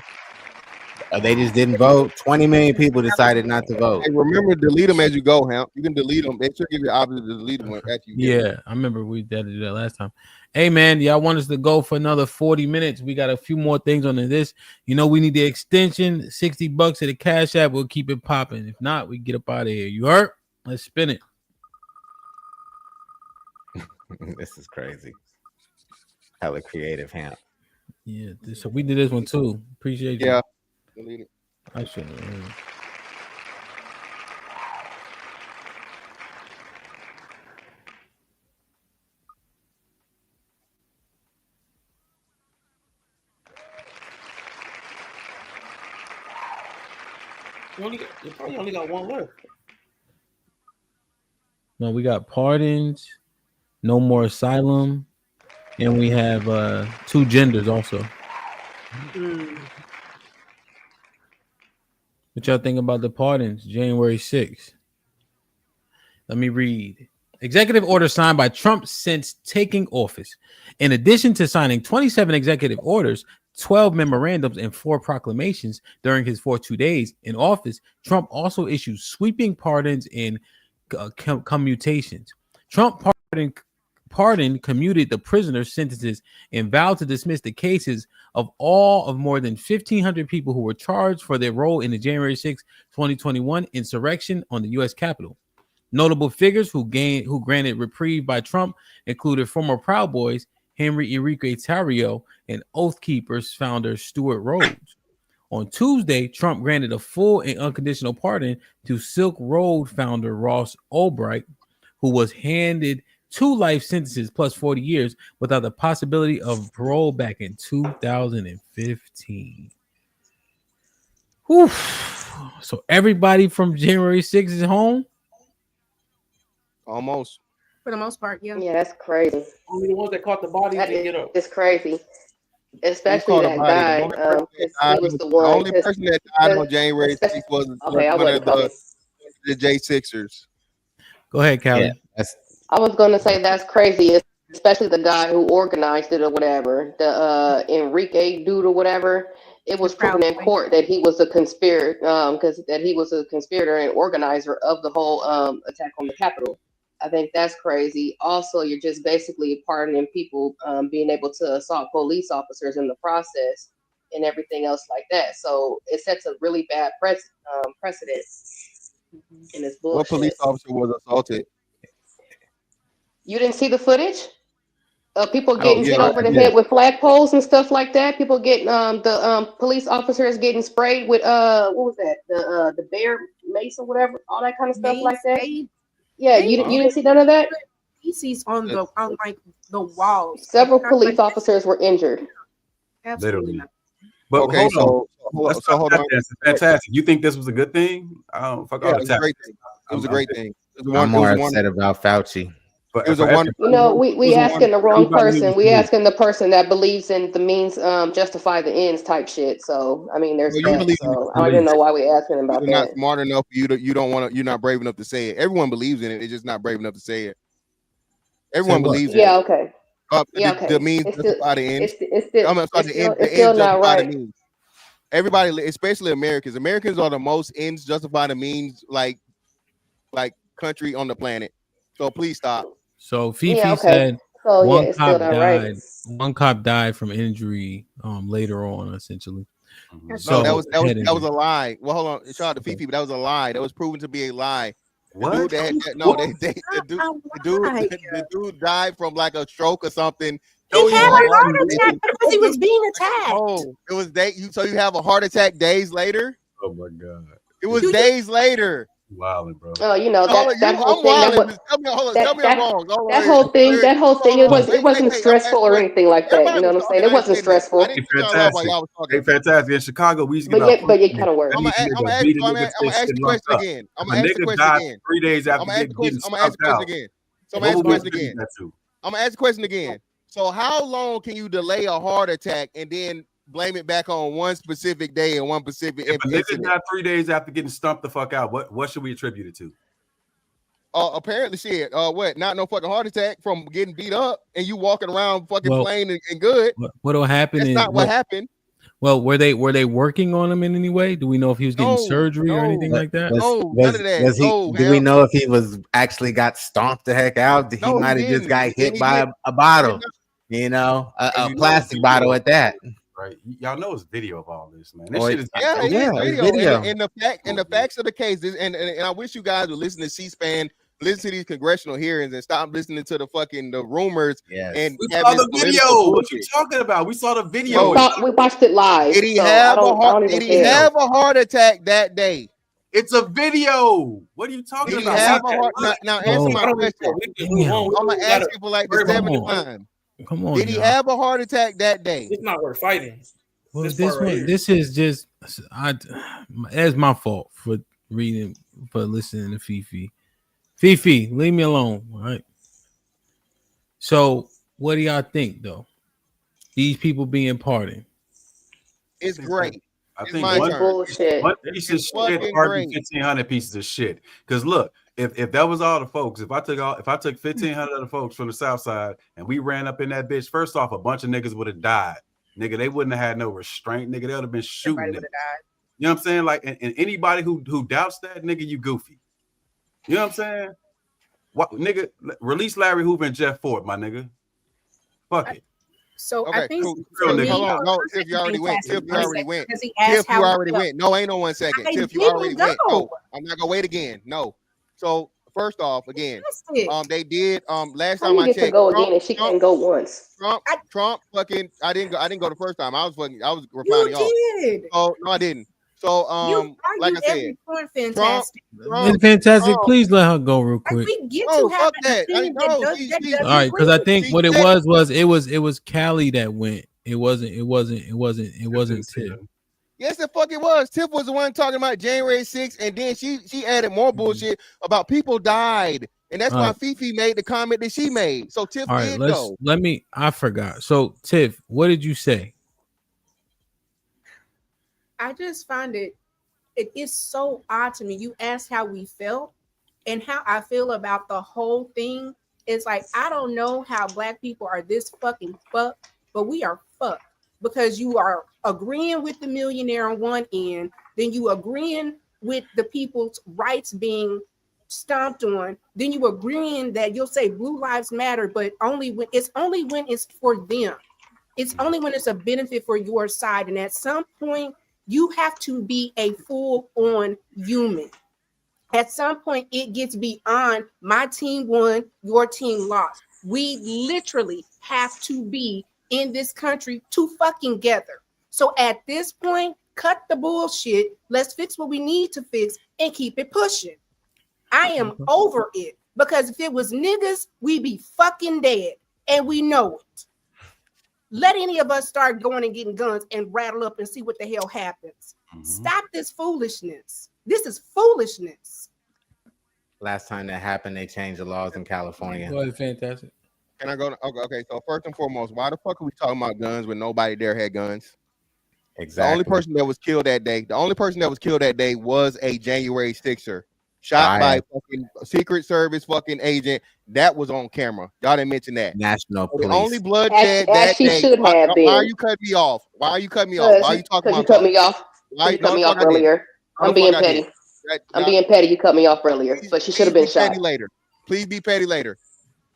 They just didn't vote. 20 million people decided not to vote. Hey, remember, delete them as you go, Hamp. You can delete them. They should give you the option to delete them after you get them. Yeah, I remember we did that last time. Hey man, y'all want us to go for another 40 minutes? We got a few more things on this. We need the extension. $60 at the Cash App. We'll keep it popping. If not, we get up out of here. You heard? Let's spin it. This is crazy. Hella creative, Hamp. Yeah, so we did this one too. Appreciate you. Yeah. Delete it. I should. You probably only got one left. No, we got pardons, no more asylum, And we have two genders also. What y'all think about the pardons January 6th? Let me read. Executive order signed by Trump since taking office. In addition to signing 27 executive orders, 12 memorandums, and 4 proclamations during his 42 days in office, Trump also issued sweeping pardons and commutations. Trump commuted the prisoners' sentences and vowed to dismiss the cases of all of more than 1,500 people who were charged for their role in the January 6, 2021 insurrection on the U.S. Capitol. Notable figures who granted reprieve by Trump included former Proud Boys Henry Enrique Tarrio and Oath Keepers founder Stuart Rhodes. On Tuesday, Trump granted a full and unconditional pardon to Silk Road founder Ross Ulbricht, who was handed 2 life sentences plus 40 years without the possibility of parole back in 2015. Whew. So everybody from January 6th is home? Almost. For the most part, yeah. Yeah, that's crazy. Only the ones that caught the bodies That didn't get up. is crazy. Especially caught a that body. guy, he was the one. The only person that died on January 6th was Okay, I one wasn't of the J6ers. Go ahead, Callie. I was gonna say that's crazy, especially the guy who organized it or whatever, the Enrique dude or whatever. It was proven in court that he was a conspirator, that he was a conspirator and organizer of the whole attack on the Capitol. I think that's crazy. Also, you're just basically pardoning people being able to assault police officers in the process and everything else like that. So it sets a really bad precedent. And it's bullshit. What police officer was assaulted? You didn't see the footage of people getting hit over the head with flagpoles and stuff like that. People getting the police officers getting sprayed with what was that? The bear mace or whatever, all that kind of stuff like that. Yeah, you didn't see none of that. Feces on like the walls. Several police officers were injured. Absolutely. Literally. But Okay, hold on. hold on. That's fantastic. You think this was a good thing? Fuck all Yeah, the it was a great thing. It was a great thing. I'm more upset about Fauci. It was a wonderful. You know, we asking the wrong person. We asking the person that believes in the means justify the ends type shit. So I mean, there's that. So I don't even know why we asking about You're that. not smart enough. You don't want to. You're not brave enough to say it. Everyone believes in it. They're just not brave enough to say it. Everyone believes in it. Yeah. Okay. Yeah. Okay. The means justify the ends. It's still not right. The means. Everybody, especially Americans. Americans are the most ends justify the means like country on the planet. So please stop. So Fifi said one cop died from injury later on, essentially. So that was a lie. Well, hold on, shout out to Fifi, but that was a lie. That was proven to be a lie. What? The dude died from like a stroke or something. He had a heart attack because he was being attacked. Oh, it was so you have a heart attack days later? Oh my god. It was days later. Wilding, bro. Oh, you know that whole thing. Tell me I'm wrong. That whole thing. It wasn't stressful or anything like that. You know what I'm saying? It wasn't stressful. Hey, fantastic. In Chicago, we used to get but you kind of were. I'm gonna ask the question again. I'm gonna ask the question again. 3 days after getting stopped out. I'm gonna ask the question again. I'm gonna ask the question again. So how long can you delay a heart attack and then blame it back on one specific day and one specific incident? If a nigga died 3 days after getting stumped the fuck out, what should we attribute it to? Apparently shit. What? Not no fucking heart attack from getting beat up and you walking around fucking plain and good. What'll happen? That's not what happened. Well, were they working on him in any way? Do we know if he was getting surgery or anything like that? None of that. Do we know if he was actually got stomped the heck out? He might have just got hit by a bottle, a plastic bottle at that. Right, y'all know it's video of all this, man. This shit is video. And the facts of the case, and I wish you guys would listen to C-SPAN, listen to these congressional hearings, and stop listening to the rumors. Yes. And we saw the video. What you talking about? We saw the video. We watched it live. Did he have a heart attack that day? It's a video. What are you talking about? Now answer my question. I'm gonna ask you for like the 7th time. Come on. Did he have a heart attack that day? It's not worth fighting. Well, this is just that's my fault for listening to Fifi. Fifi, leave me alone. All right. So What do y'all think though? These people being pardoned. It's great. I It's think my one, turn. one piece of It's shit fucking pardoned great. 1,500 pieces of shit. Because look, if that was all the folks, if I took 1,500 of the folks from the South Side and we ran up in that bitch, first off, a bunch of niggas would have died. Nigga, they wouldn't have had no restraint. Nigga, they would have been shooting. Everybody would have died. You know what I'm saying? Like, and anybody who doubts that, nigga, you goofy. You know what I'm saying? What, nigga, release Larry Hoover and Jeff Ford, my nigga. Fuck it. So Okay, I think cool. for me, Hold on. No, Tiff, you already went. Tiff, you already went. Tiff, you already went. No, ain't no 1 second. Tiff, you already went. No, I'm not gonna wait again. No. So first off, again, they did last How time you I get to checked. go again and she can't go once? Trump fucking I didn't go the first time. I was replying to y'all. did. Oh no, I didn't. So like I said, fantastic. It's fantastic. Please let her go real quick. We get No, to have fuck an that. opinion that doesn't All right, because I think She what it said- was Callie that went. It wasn't Tiff. Yes, the fuck it was. Tiff was the one talking about January 6th, and then she added more bullshit about people died, and that's why Fifi made the comment that she made. So Tiff All right, did go. I forgot. So Tiff, what did you say? I just find it is so odd to me. You asked how we felt and how I feel about the whole thing. It's like, I don't know how Black people are this fucking fucked, but we are fucked because you are agreeing with the millionaire on one end, then you agreeing with the people's rights being stomped on, then you agreeing that you'll say Blue Lives Matter, but only when it's for them. It's only when it's a benefit for your side. And at some point, you have to be a full-on human. At some point, it gets beyond my team won, your team lost. We literally have to be in this country to fucking together. So at this point, cut the bullshit. Let's fix what we need to fix and keep it pushing. I am over it because if it was niggas, we'd be fucking dead, and we know it. Let any of us start going and getting guns and rattle up and see what the hell happens. Stop this foolishness. This is foolishness. Last time that happened, they changed the laws in California. Well, fantastic. Can I go? Okay. So first and foremost, why the fuck are we talking about guns when nobody there had guns? Exactly. The only person that was killed that day was a January 6er shot by fucking Secret Service fucking agent. That was on camera. Y'all didn't mention that. National So police. the only bloodshed that she day. should have been. Why are you cutting me off? Why are you talking about? Because you cut me off. You cut me off earlier. I'm being petty. I'm being petty. You cut me off earlier, but she should have been shot. Petty later. Please be petty later.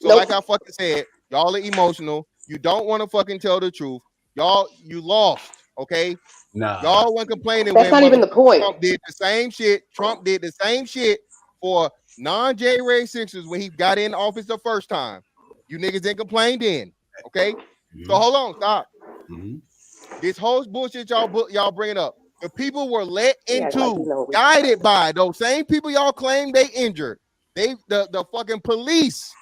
So like I fucking said, y'all are emotional. You don't want to fucking tell the truth. Y'all, you lost. Okay. Nah. Y'all weren't complaining. That's not even the point. Trump did the same shit. Trump did the same shit for non-January 6ers when he got in office the first time. You niggas didn't complain then. Okay. So hold on. Stop. This whole bullshit y'all bringing up. The people were let into, guided by those same people y'all claim they injured. The fucking police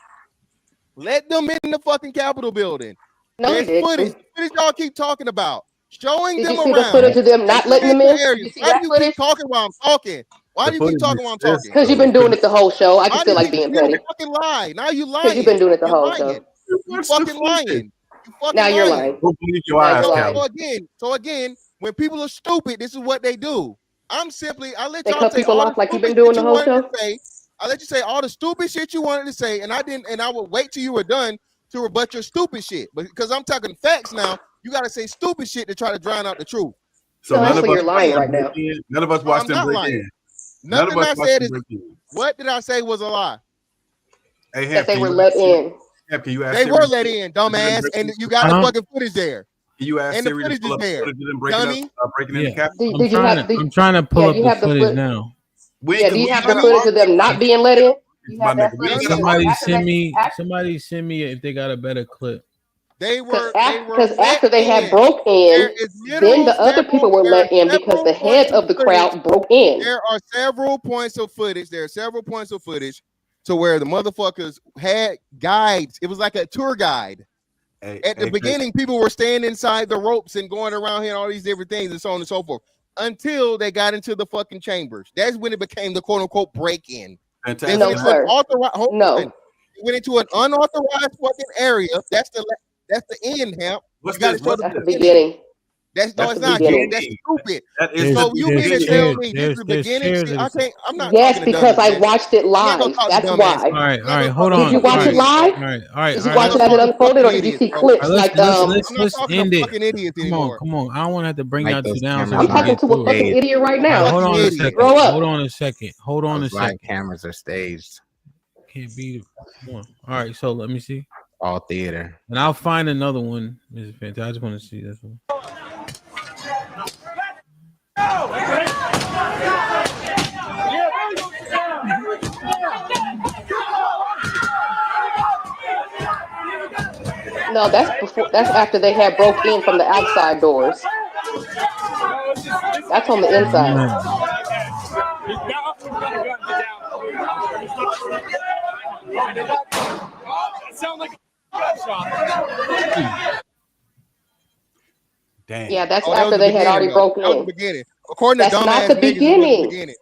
let them in the fucking Capitol building. No, There's they footage y'all keep talking about. Showing Did them you see around. the footage of them not letting them in? Did you see Why that do you footage? keep talking while I'm talking? Why do you keep talking while I'm talking? Because you've been doing it the whole show. I just feel like being petty. You fucking lie. Now you lying. Because you've been doing it the whole lying. show. You fucking lying. You fucking Now you're lying. lying. Don't believe your eyes, Now you're Callie. lying. So again, when people are stupid, this is what they do. I let They y'all cut say people all off the like you've been stupid doing shit the you whole wanted show? to say. I let you say all the stupid shit you wanted to say, and I would wait till you were done to rebut your stupid shit. But because I'm talking facts now, you gotta say stupid shit to try to drown out the truth. So none of us you're lying right now. None of us No, watched I'm them not break lying. in. Nothing I said is what did I say was a lie? Hey, That they were let in. Can you ask They Siri were to- let in, dumbass, and you got the fucking footage there. Can you ask And the Siri to footage pull is up there, footage of them breaking dummy. up, breaking in the Yeah. Capitol? Did you have? I'm trying to pull Yeah, up you the have the footage foot- now. Yeah, do you have the footage of them not being let in? You have that footage. Somebody send me if they got a better clip. They were Because let after they had in. broke There in, is then the other people were let in because the head of the crowd broke in. There are several points of footage. There are several points of footage to where the motherfuckers had guides. It was like a tour guide. At the beginning, people were staying inside the ropes and going around here and all these different things and so on and so forth until they got into the fucking chambers. That's when it became the quote unquote break in. Fantastic. No, sir. No. You went into an unauthorized fucking area. That's the end, Hamp. What's You got to this? show What's the That's the beginning. beginning. That's That's it's the not. beginning. That's stupid. That is So the you mean to beginning. tell me this is the there's beginning? chairs See, in I the can't. I'm not Yes, talking to because dummies, I man. watched it I'm not gonna live. talk to That's dumbass. why. All right, hold Did on. you watch it live? All right. Did you I'm watch not it as it talking to unfolded, or did you idiots, see bro. clips All right, like I'm not let's talking end to it. fucking idiots anymore. Come on. I don't want to have to bring Like y'all two those down so cameras we I'm can aren't talking get to a through it. fucking staged. idiot right All right, now. hold on a Idiot. second. Grow up. Hold on a second. Hold on a Those live second. cameras are staged. Can't be. Come on. All right, so let me see. All theater. And I'll find another one. This is fantastic. I just want to see this one. No, that's before. That's after they had broke in from the outside doors. That's on the inside. Damn. Yeah, that's Oh, that was after the they had already beginning, though. broken That was the in. beginning. According to That's not dumbass the niggas, it was the beginning. beginning.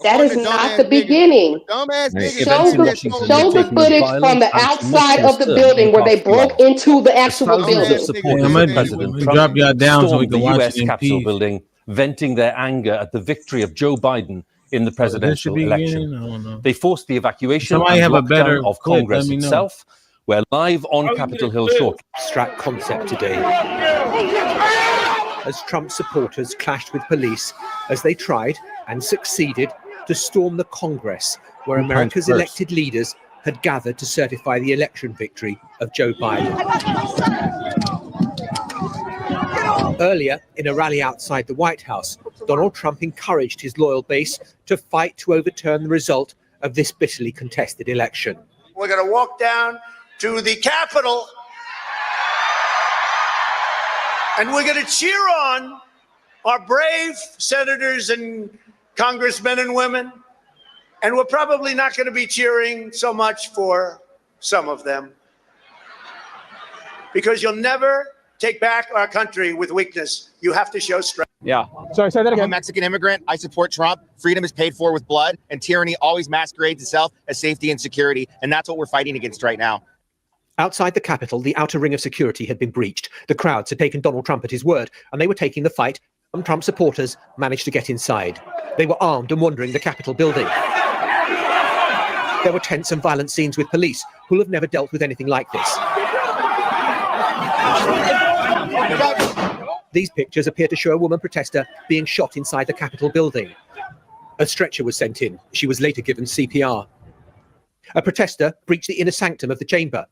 That According is to not dumbass the niggas, beginning. dumbass niggas, Show niggas the that told show me the footage from the outside of the building where they broke into the actual dumbass building. niggas I'm that gonna said it was drop y'all down so we stormed can the watch US it in Capitol peace. building, venting their anger at the victory of Joe Biden in the So is this the presidential election. beginning? I don't know. They forced the evacuation Somebody and have a better lockdown of clip, Congress let me know. itself. We're live on Capitol Hill shortly. Abstract concept today, as Trump supporters clashed with police as they tried and succeeded to storm the Congress, where Who America's punches elected leaders had gathered to certify the election victory of Joe Biden. Earlier, in a rally outside the White House, Donald Trump encouraged his loyal base to fight to overturn the result of this bitterly contested election. We're going to walk down to the Capitol and we're going to cheer on our brave senators and congressmen and women. And we're probably not going to be cheering so much for some of them, because you'll never take back our country with weakness. You have to show strength. Yeah. Sorry, say that again. I'm a Mexican immigrant. I support Trump. Freedom is paid for with blood, and tyranny always masquerades itself as safety and security. And that's what we're fighting against right now. Outside the Capitol, the outer ring of security had been breached. The crowds had taken Donald Trump at his word, and they were taking the fight. Some Trump supporters managed to get inside. They were armed and wandering the Capitol building. There were tense and violent scenes with police who'll have never dealt with anything like this. These pictures appear to show a woman protester being shot inside the Capitol building. A stretcher was sent in. She was later given CPR. A protester breached the inner sanctum of the chamber.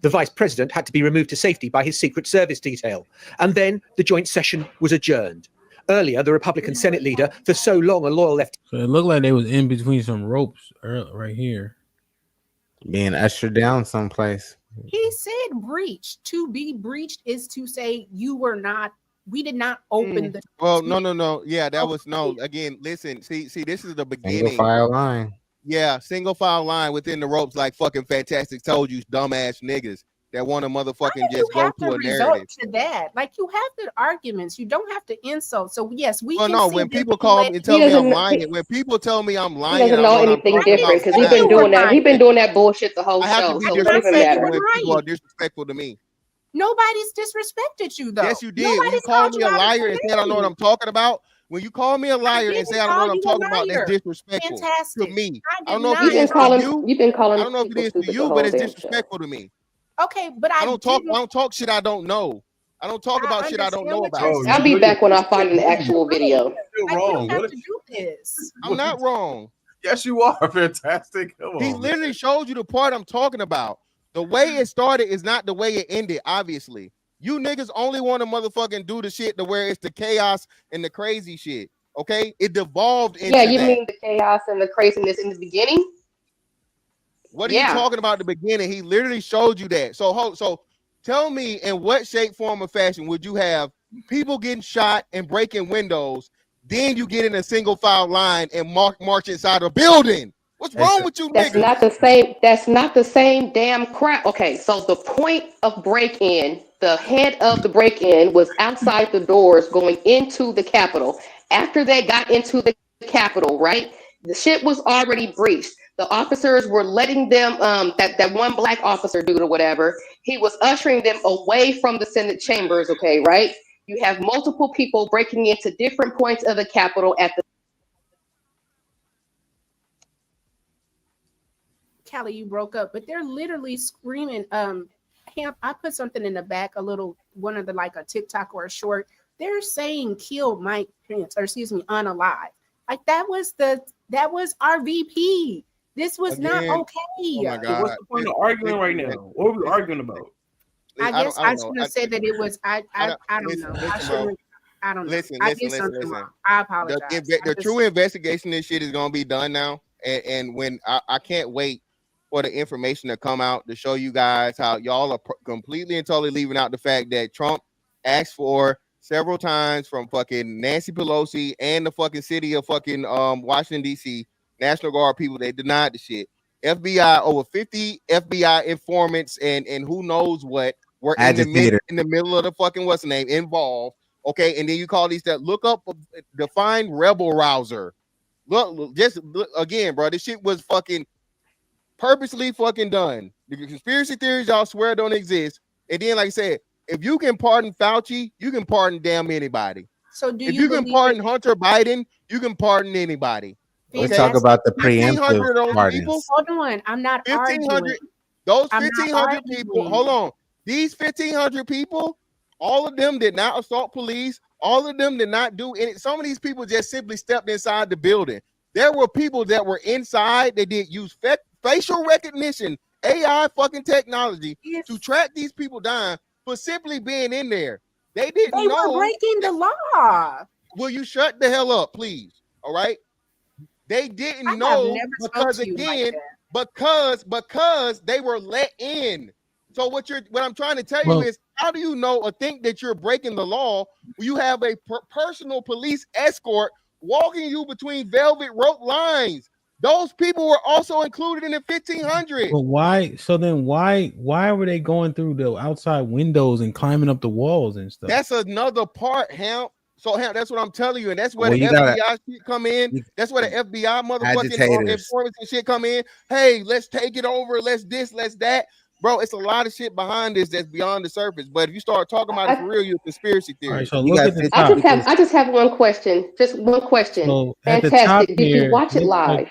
The vice president had to be removed to safety by his Secret Service detail. And then the joint session was adjourned. Earlier, the Republican Senate leader, for so long a loyal left. So it looked like they was in between some ropes right here. Being ushered down someplace. He said breach. To be breached is to say you were not, we did not open the. Well, no. Yeah, that was no. Again, listen, see, this is the beginning. Single file line. Yeah, single file line within the ropes, like fucking Fantastic told you, dumbass niggas that want to motherfucking just go to a narrative. To that, like you have the arguments, you don't have to insult. So yes, we. Well, can no, see when this people call me and tell me I'm lying, when people tell me I'm lying, He doesn't know anything different because he's been doing that. He's been doing that bullshit the whole I have show. to be So it doesn't disrespectful matter. when people are disrespectful to me. Nobody's disrespected you though. Yes, you did. When you called me a liar and said I don't know what I'm talking about. When you call me a liar and say I don't know what I'm talking about, that's disrespectful to me. I don't know if it is to you. You've been calling. I don't know if it is to you, but it's disrespectful to me. Okay, but I don't talk shit I don't know. I don't talk about shit I don't know about. I'll be back when I find an actual video. You're wrong. Have to do this. I'm not wrong. Yes, you are. Fantastic. Come on. He literally showed you the part I'm talking about. The way it started is not the way it ended, obviously. You niggas only want to motherfucking do the shit to where it's the chaos and the crazy shit. Okay? It devolved into Yeah, you that. mean the chaos and the craziness in the beginning? What are you talking about at the beginning? He literally showed you that. So tell me, in what shape, form, or fashion would you have people getting shot and breaking windows, then you get in a single file line and march inside a building? What's wrong with you That's niggas? not the same. That's not the same damn crap. Okay, so the point of break-in, the head of the break-in was outside the doors going into the Capitol. After they got into the Capitol, right? The shit was already breached. The officers were letting them, that one black officer dude or whatever, he was ushering them away from the Senate chambers, okay, right? You have multiple people breaking into different points of the Capitol at the Callie, you broke up, but they're literally screaming. Hamp, I put something in the back, one of the like a TikTok or a short. They're saying kill Mike Pence, or excuse me, unalive. Like that was our VP. This was not okay. Oh my God. So what's the point of arguing right now? What are we arguing about? I guess I shouldn't have said that it was. I don't know. I don't know. Listen. I did something wrong. I apologize. The true investigation of this shit is gonna be done now, and when I can't wait for the information to come out to show you guys how y'all are completely and totally leaving out the fact that Trump asked for several times from fucking Nancy Pelosi and the fucking city of fucking Washington D.C. National Guard people. They denied the shit. FBI, over 50 FBI informants and who knows what were in the middle of the fucking what's the name involved. Okay, and then you call these that look up define rebel rouser. Look again, bro. This shit was fucking purposely fucking done. The conspiracy theories y'all swear don't exist. And then, like I said, if you can pardon Fauci, you can pardon damn anybody. So if you can pardon Hunter Biden, you can pardon anybody. Let's talk about the preemptive pardons. Hold on, I'm not arguing. Those 1,500 people. Hold on, these 1,500 people, all of them did not assault police. All of them did not do any. Some of these people just simply stepped inside the building. There were people that were inside. They did use facial recognition, AI fucking technology to track these people down for simply being in there. They didn't know. They were breaking the law. Will you shut the hell up, please? All right. They didn't know because again, because they were let in. So what I'm trying to tell you is, how do you know or think that you're breaking the law when you have a personal police escort walking you between velvet rope lines? Those people were also included in the 1,500. But why? So then why were they going through the outside windows and climbing up the walls and stuff? That's another part, Hamp. So that's what I'm telling you, and that's where the FBI shit come in. That's where the FBI motherfucking informants and shit come in. Hey, let's take it over. Let's this, let's that, bro. It's a lot of shit behind this that's beyond the surface. But if you start talking about it for real, you're a conspiracy theory. Right, I just have one question. Just one question. So Fantastic. Did you watch it live?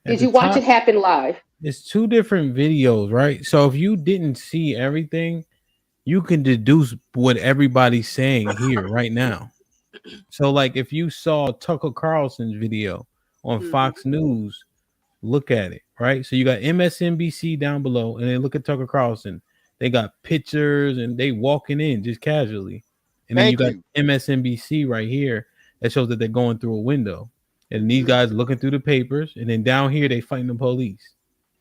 Did you watch it happen live? It's two different videos, right? So if you didn't see everything, you can deduce what everybody's saying here right now. So like if you saw Tucker Carlson's video on Fox News, look at it, right? So you got MSNBC down below, and then look at Tucker Carlson. They got pictures and they walking in just casually. And then you got MSNBC right here that shows that they're going through a window. And these guys looking through the papers, and then down here they fighting the police.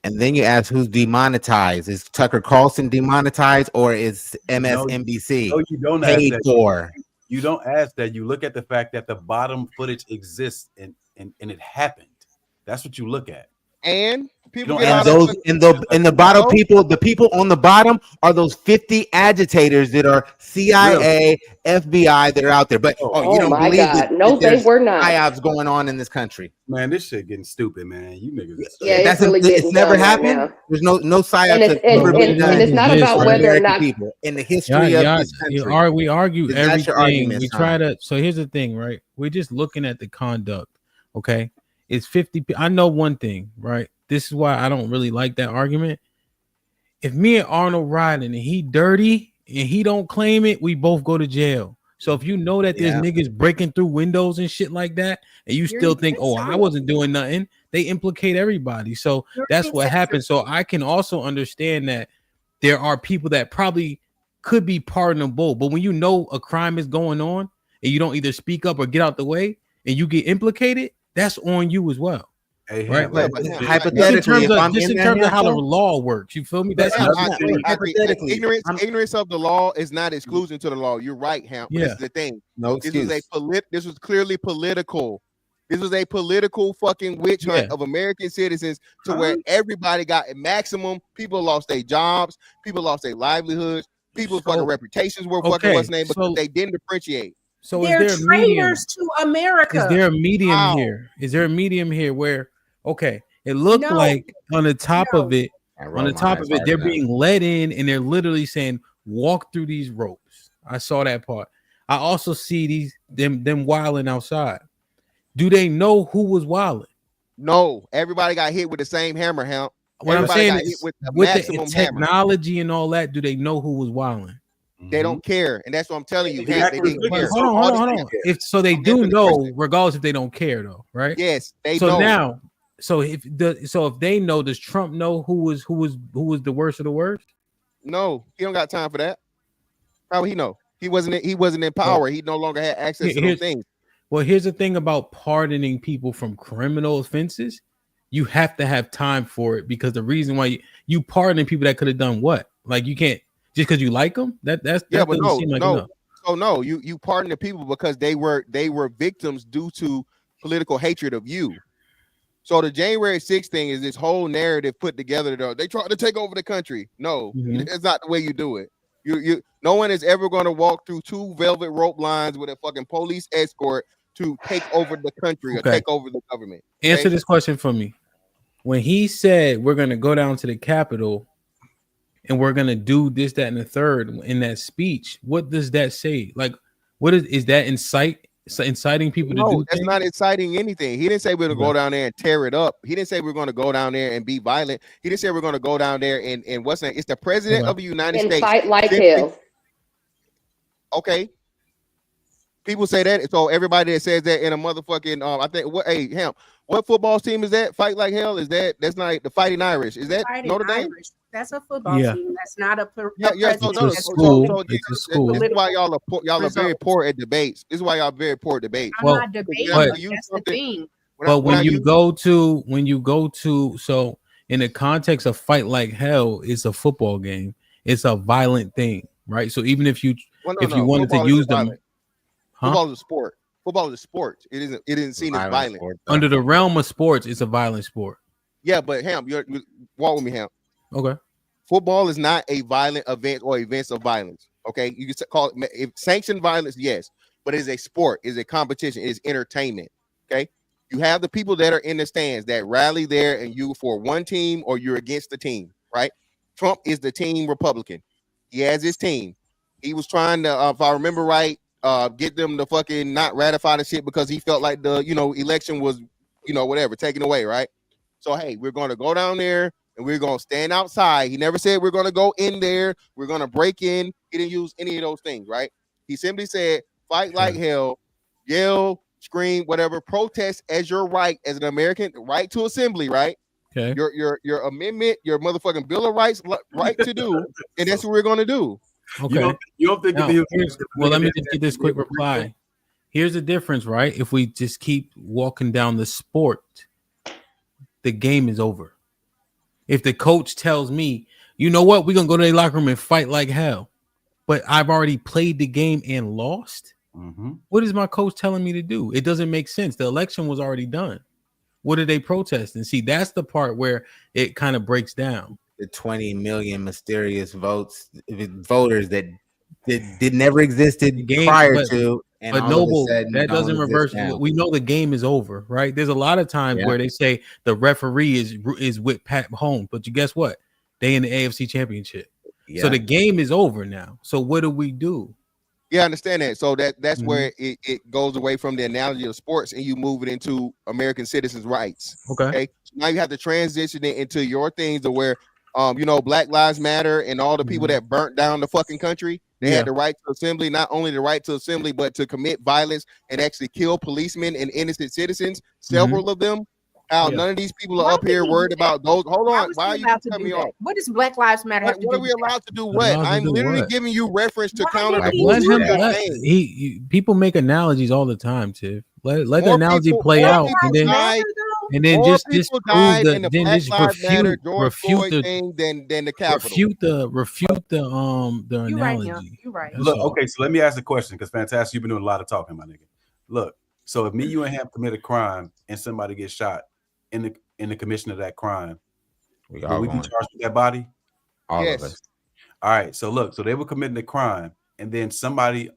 And then you ask who's demonetized. Is Tucker Carlson demonetized, or is MSNBC no, you don't paid ask that. for? You don't ask that. You look at the fact that the bottom footage exists and it happened. That's what you look at. And people and those in the bottom people, the people on the bottom are those 50 agitators that are CIA, FBI that are out there. But you don't believe that? No, they were not. PSYOPs going on in this country. Man, this shit getting stupid, man. You niggas. Yeah, it's never happened. Right, there's no PSYOPs. And it's not about whether or not people in the history of this country. We argue everything. We try to. So here's the thing, right? We're just looking at the conduct. Okay. It's 50. I know one thing, right? This is why I don't really like that argument. If me and Arnold riding and he dirty and he don't claim it, we both go to jail. So if you know that there's niggas breaking through windows and shit like that, and you still think, oh, I wasn't doing nothing, they implicate everybody. So that's what happens. So I can also understand that there are people that probably could be pardonable, but when you know a crime is going on and you don't either speak up or get out the way and you get implicated, that's on you as well. Hey, right? Hypothetically, in terms of how the law works, you feel me? That's ignorance of the law is not exclusion to the law. You're right, Hamp. This is the thing. No excuse. This was clearly political. This was a political fucking witch hunt of American citizens to where everybody got a maximum. People lost their jobs. People lost their livelihoods. People's fucking reputations were fucking what's name because they didn't differentiate. So they're traitors to America. Is there a medium here? Is there a medium here where Okay, it looked No. like on the top No. of it, they're being led in, and they're literally saying, "Walk through these ropes." I saw that part. I also see them wilding outside. Do they know who was wilding? No, everybody got hit with the same hammer. What I'm Everybody saying got hit is, with the with the maximum hammer. technology and all that, do they know who was wilding? They don't care, and that's what I'm telling you. They They didn't care. Hold on. If so, they do know, regardless if they don't care, though, right? Yes, they so know. Now, if they know, does Trump know who was the worst of the worst? No, he don't got time for that. How would he know? He wasn't in power. He no longer had access to those things. Well, here's the thing about pardoning people from criminal offenses. You have to have time for it, because the reason why you pardoning people that could have done what? Like, you can't just because you like them. That doesn't seem like enough. Oh no, you pardon the people because they were victims due to political hatred of you. So the January 6th thing is this whole narrative put together. Though they tried to take over the country. No, that's not the way you do it. You no one is ever going to walk through 2 velvet rope lines with a fucking police escort to take over the country or take over the government. Okay? Answer this question for me. When he said we're going to go down to the Capitol and we're going to do this, that, and the third in that speech, what does that say? Like, what is that inciting people to do? That's not inciting anything. He didn't say we're going to go down there and tear it up. He didn't say we're going to go down there and be violent. He didn't say we're going to go down there and what's that? It's the president of the United States. Fight like hell. Okay. People say that, so everybody that says that in a motherfucking I think what football team is that? Fight like hell? That's not the Fighting Irish. Is that Fighting Notre Dame? Irish. That's a football team. That's not a It's a school. This is why y'all are very poor at debates. This is why y'all very poor at debates. I'm not debating. That's the thing. But when you go to so in the context of fight like hell, it's a football game. It's a violent thing, right? So even if you wanted to use them. Football is a sport. Football is a sport. It isn't seen as violent. Under the realm of sports, it's a violent sport. Yeah, but you walk with me, Ham. Okay. Football is not a violent event or events of violence. Okay, you can call it sanctioned violence, yes, but it is a sport, it is a competition, it is entertainment. Okay, you have the people that are in the stands that rally there, and you for one team or you're against the team, right? Trump is the team Republican. He has his team. He was trying to, if I remember right, get them to fucking not ratify the shit because he felt like the election was whatever taken away, right? So hey, we're going to go down there and we're going to stand outside. He never said we're going to go in there, we're going to break in. He didn't use any of those things, right? He simply said fight like hell, yell, scream, whatever, protest as your right as an American, right to assembly, right? Okay. Your amendment, your motherfucking Bill of Rights right to do, and that's what we're going to do. Okay. You don't think let me just get this quick reply. Here's the difference, right? If we just keep walking down the sport, the game is over. If the coach tells me, you know what, we're gonna go to the locker room and fight like hell, but I've already played the game and lost. What is my coach telling me to do? It doesn't make sense. The election was already done. What are they protesting? See, that's the part where it kind of breaks down. The 20 million mysterious voters that never existed prior to. And but Noble, that doesn't reverse. We know the game is over, right? There's a lot of times where they say the referee is with Pat Mahomes, but you guess what? They in the AFC Championship, so the game is over now. So what do we do? Yeah, I understand that. So that's where it goes away from the analogy of sports and you move it into American citizens' rights. Okay. So now you have to transition it into your things to where Black Lives Matter and all the people that burnt down the fucking country, they had the right to assembly, not only the right to assembly, but to commit violence and actually kill policemen and innocent citizens, several of them. How none of these people are up here worried about those. Hold on. Why are you cutting me off? What does Black Lives Matter have to do? What are we allowed to do? What? I'm literally giving you reference to counter the bullshit. People make analogies all the time, Tiff. Let the analogy play out, and then just refute the analogy. You're right. Look, okay, so let me ask the question because Fantastic, you've been doing a lot of talking, my nigga. Look, so if me, you, and Ham commit a crime and somebody gets shot in the commission of that crime, will we be charged with that body? All of us. All right. So look, so they were committing a crime, and then somebody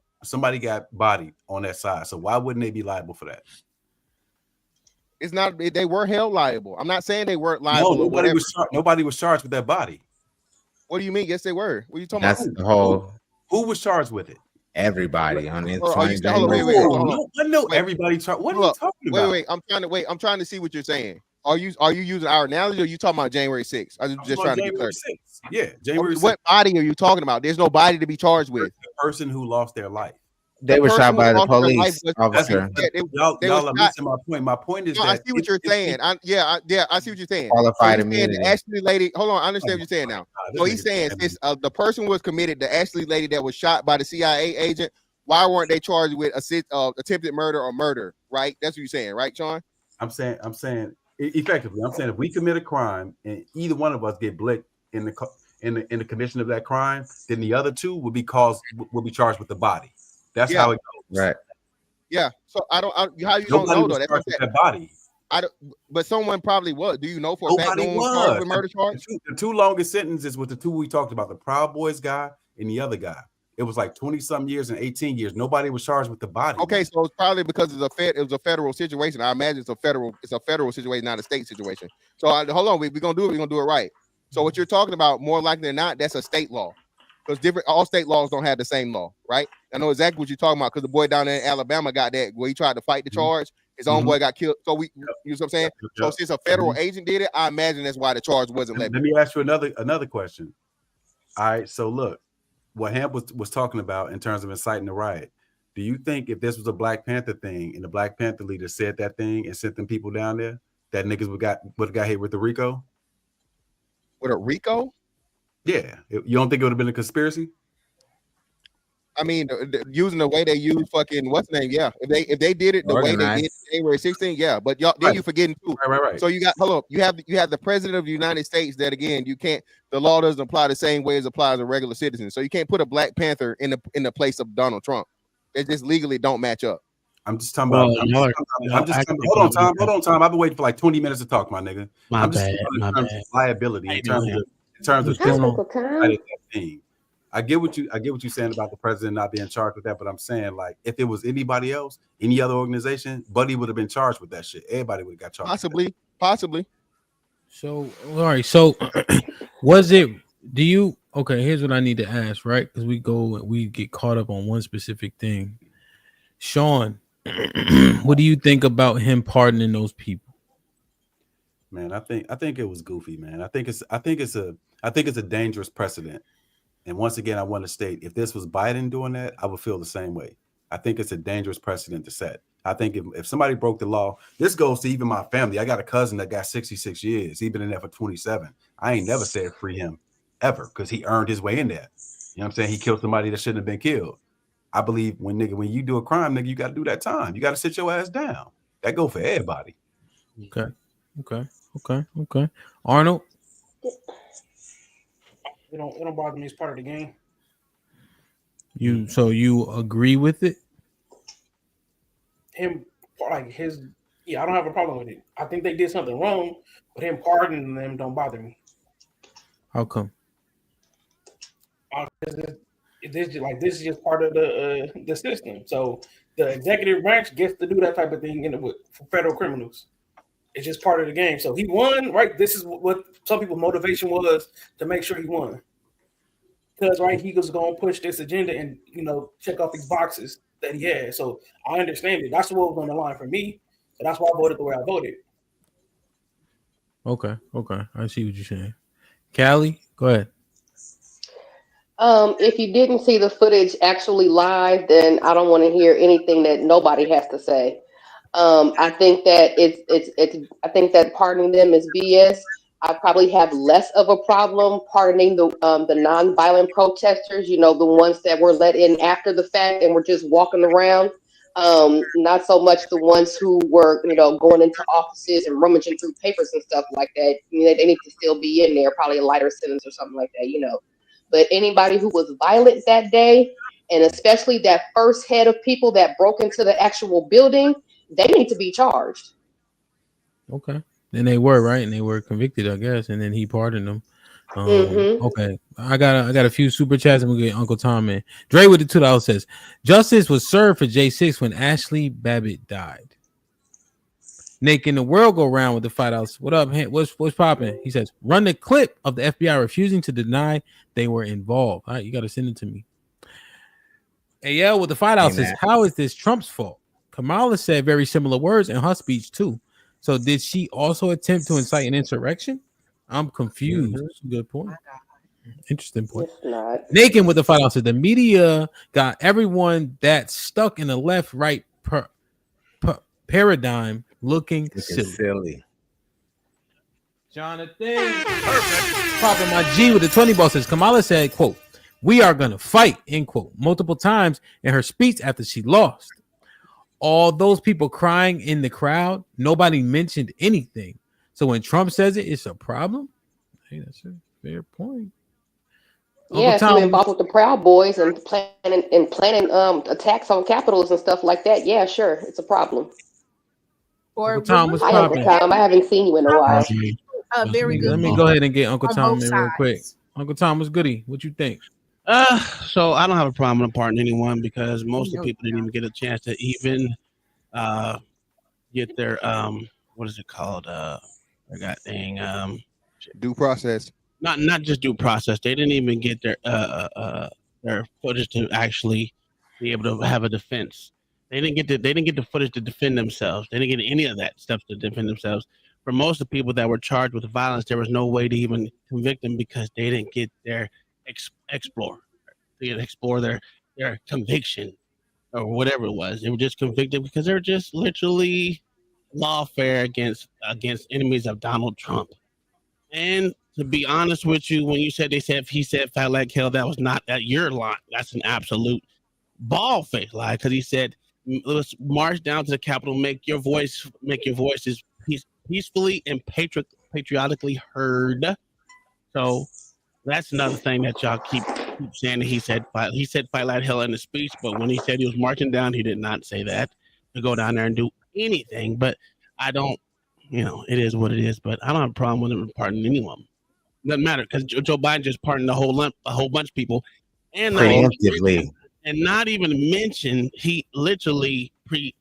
got bodied on that side. So why wouldn't they be liable for that? It's not. They were held liable. I'm not saying they weren't No, liable or whatever. nobody was charged with that body. What do you mean? Yes, they were. What are you talking That's about? the whole. Who was charged with it? Everybody on it. Hold on, wait. Everybody charged. What are Hold you up. talking about? Wait. I'm trying to see what you're saying. Are you using our analogy, or are you talking about January 6th? I'm just trying to get clear. Yeah, January 6th. What body are you talking about? There's no body to be charged with. The person who lost their life. They were shot by the police officer. Y'all are missing my point. My point is no, that I see what you're saying. I see what you're saying. Qualified so immunity. The Ashley lady, hold on, I understand what you're saying now. So he's saying this, the person was committed, the Ashley lady that was shot by the CIA agent. Why weren't they charged with attempted murder or murder? Right? That's what you're saying, right, Sean? I'm saying effectively. I'm saying if we commit a crime and either one of us get blicked in the commission of that crime, then the other two will be charged with the body. That's how it goes. Right. Yeah. So how you Nobody don't know was though? charged with that body. But someone probably was. Do you know for a fact no Nobody one was charged was. with murder charge? The two longest sentences with the two we talked about, the Proud Boys guy and the other guy. It was like 20-something years and 18 years. Nobody was charged with the body. Okay, so it's probably because it was a federal situation. I imagine it's a federal situation, not a state situation. So hold on, we're gonna do it right. So what you're talking about, more likely than not, that's a state law. Because all state laws don't have the same law, right? I know exactly what you're talking about because the boy down there in Alabama got that where he tried to fight the charge. His own boy got killed. So you know what I'm saying? So since a federal agent did it, I imagine that's why the charge wasn't levied. Let me ask you another question. All right, so look, what Hamp was talking about in terms of inciting the riot. Do you think if this was a Black Panther thing and the Black Panther leader said that thing and sent them people down there, that niggas would have got hit with the RICO? With a RICO? Yeah. You don't think it would have been a conspiracy? I mean, using the way they use fucking what's the name? Yeah. If they did it the way they did January 16th, yeah. But y'all then you forgetting too. Right. So you got you have the president of the United States that again the law doesn't apply the same way as applies to regular citizens. So you can't put a Black Panther in the place of Donald Trump. It just legally don't match up. I'm just talking about. Hold on, Tom. I've been waiting for like 20 minutes to talk, my nigga. My I'm just bad. in terms of liability, in terms of thing. I get what you're saying about the president not being charged with that, but I'm saying like if it was anybody else, any other organization, Buddy would have been charged with that shit. Everybody would have got charged. Possibly. So all right. So was it? Do you? Okay. Here's what I need to ask, right? Because we get caught up on one specific thing. Sean, what do you think about him pardoning those people? Man, I think it was goofy, man. I think it's a dangerous precedent. And once again, I want to state, if this was Biden doing that, I would feel the same way. I think it's a dangerous precedent to set. I think if somebody broke the law, this goes to even my family. I got a cousin that got 66 years. He's been in there for 27. I ain't never said free him ever because he earned his way in there. You know what I'm saying? He killed somebody that shouldn't have been killed. I believe when you do a crime, nigga, you got to do that time. You got to sit your ass down. That go for everybody. Okay. Arnold? It don't bother me. It's part of the game. You agree with it? I don't have a problem with it. I think they did something wrong, but him pardoning them don't bother me. How come? This is just part of the system. So the executive branch gets to do that type of thing for federal criminals. It's just part of the game. So he won, right? This is what some people's motivation was to make sure he won. Because he was going to push this agenda and check off these boxes that he had. So I understand it. That's what was on the line for me. So that's why I voted the way I voted. Okay. I see what you're saying. Callie, go ahead. If you didn't see the footage actually live, then I don't want to hear anything that nobody has to say. I think that I think that pardoning them is BS. I probably have less of a problem pardoning the non-violent protesters, the ones that were let in after the fact and were just walking around. Not so much the ones who were, going into offices and rummaging through papers and stuff like that. They need to still be in there, probably a lighter sentence or something like that, But anybody who was violent that day, and especially that first head of people that broke into the actual building, they need to be charged. Okay. Then they were, right? And they were convicted, I guess. And then he pardoned them. Okay. I got a few super chats and we'll get Uncle Tom in. Dre with the $2 says, justice was served for J6 when Ashley Babbitt died. Making the world go round with the fight outs. What up? What's popping? He says, run the clip of the FBI refusing to deny they were involved. All right, you got to send it to me. AL with the fight out says, how is this Trump's fault? Kamala said very similar words in her speech too. So did she also attempt to incite an insurrection? I'm confused. That's a good point. Interesting point. Naked with the fight out says, the media got everyone that's stuck in the left-right paradigm looking silly. Jonathan, perfect. Popping my G with the 20 ball says, Kamala said, quote, we are going to fight, end quote, multiple times in her speech after she lost. All those people crying in the crowd, nobody mentioned anything. So when Trump says it, it's a problem. Hey, that's a fair point. Yeah, if you're involved with the Proud Boys and planning attacks on capitals and stuff like that, yeah, sure, it's a problem. Or Tom, what's Hi, Uncle Tom. I haven't seen you in a while. Very good. Let me go ahead and get Uncle on Tom both in real quick. Uncle Tom, what's goody? What you think? So I don't have a problem with pardon anyone because most of the people didn't even get a chance to even get their what is it called? I got due process. Not just due process. They didn't even get their footage to actually be able to have a defense. They didn't get the footage to defend themselves. They didn't get any of that stuff to defend themselves. For most of the people that were charged with violence, there was no way to even convict them because they didn't get their explore their conviction or whatever it was. They were just convicted because they're just literally lawfare against enemies of Donald Trump. And to be honest with you, when you said he said fat like hell, that was not that your line. That's an absolute ball face lie because he said let's march down to the Capitol, make your voices peacefully and patriotically heard. So that's another thing that y'all keep saying. He said fight like hell in the speech, but when he said he was marching down, he did not say that to go down there and do anything. But I don't, it is what it is. But I don't have a problem with him pardoning anyone. Doesn't matter because Joe Biden just pardoned a whole bunch of people, and not even mention he literally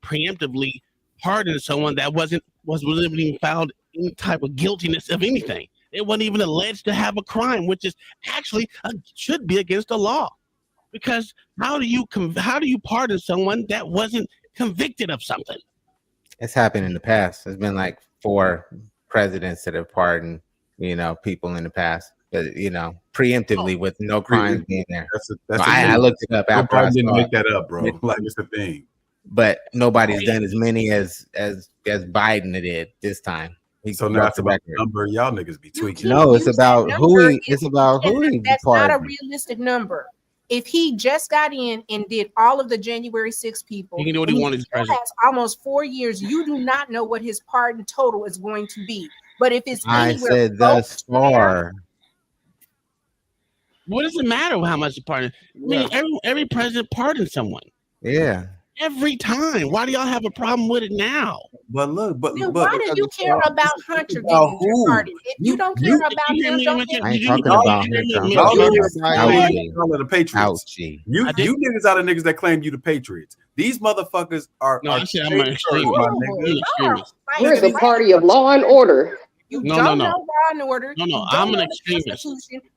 preemptively pardoned someone that wasn't even found any type of guiltiness of anything. It wasn't even alleged to have a crime, which is actually should be against the law. Because how do you pardon someone that wasn't convicted of something? It's happened in the past. There's been like 4 presidents that have pardoned, people in the past, but preemptively with no crimes being there. I looked it up after I didn't make that up, bro. Like it's a thing. But nobody's done as many as Biden did this time. So now it's about the number. Y'all niggas be tweaking. No, it's about who he. It's about who he. That's not a realistic number. If he just got in and did all of the January 6 people, he can do what he wanted. Has almost 4 years. You do not know what his pardon total is going to be. But if it's I said thus far. What does it matter how much you pardon? I mean, every president pardons someone. Yeah. Every time. Why do y'all have a problem with it now? But look, but why do you care about Hunter getting pardoned? If you don't care about him, don't care. I ain't talking about him. The Patriots. You niggas are the niggas that claim you the Patriots. These motherfuckers are. No, I said I'm an extremist. We're the party of law and order. You don't know law and order. No, I'm an extremist.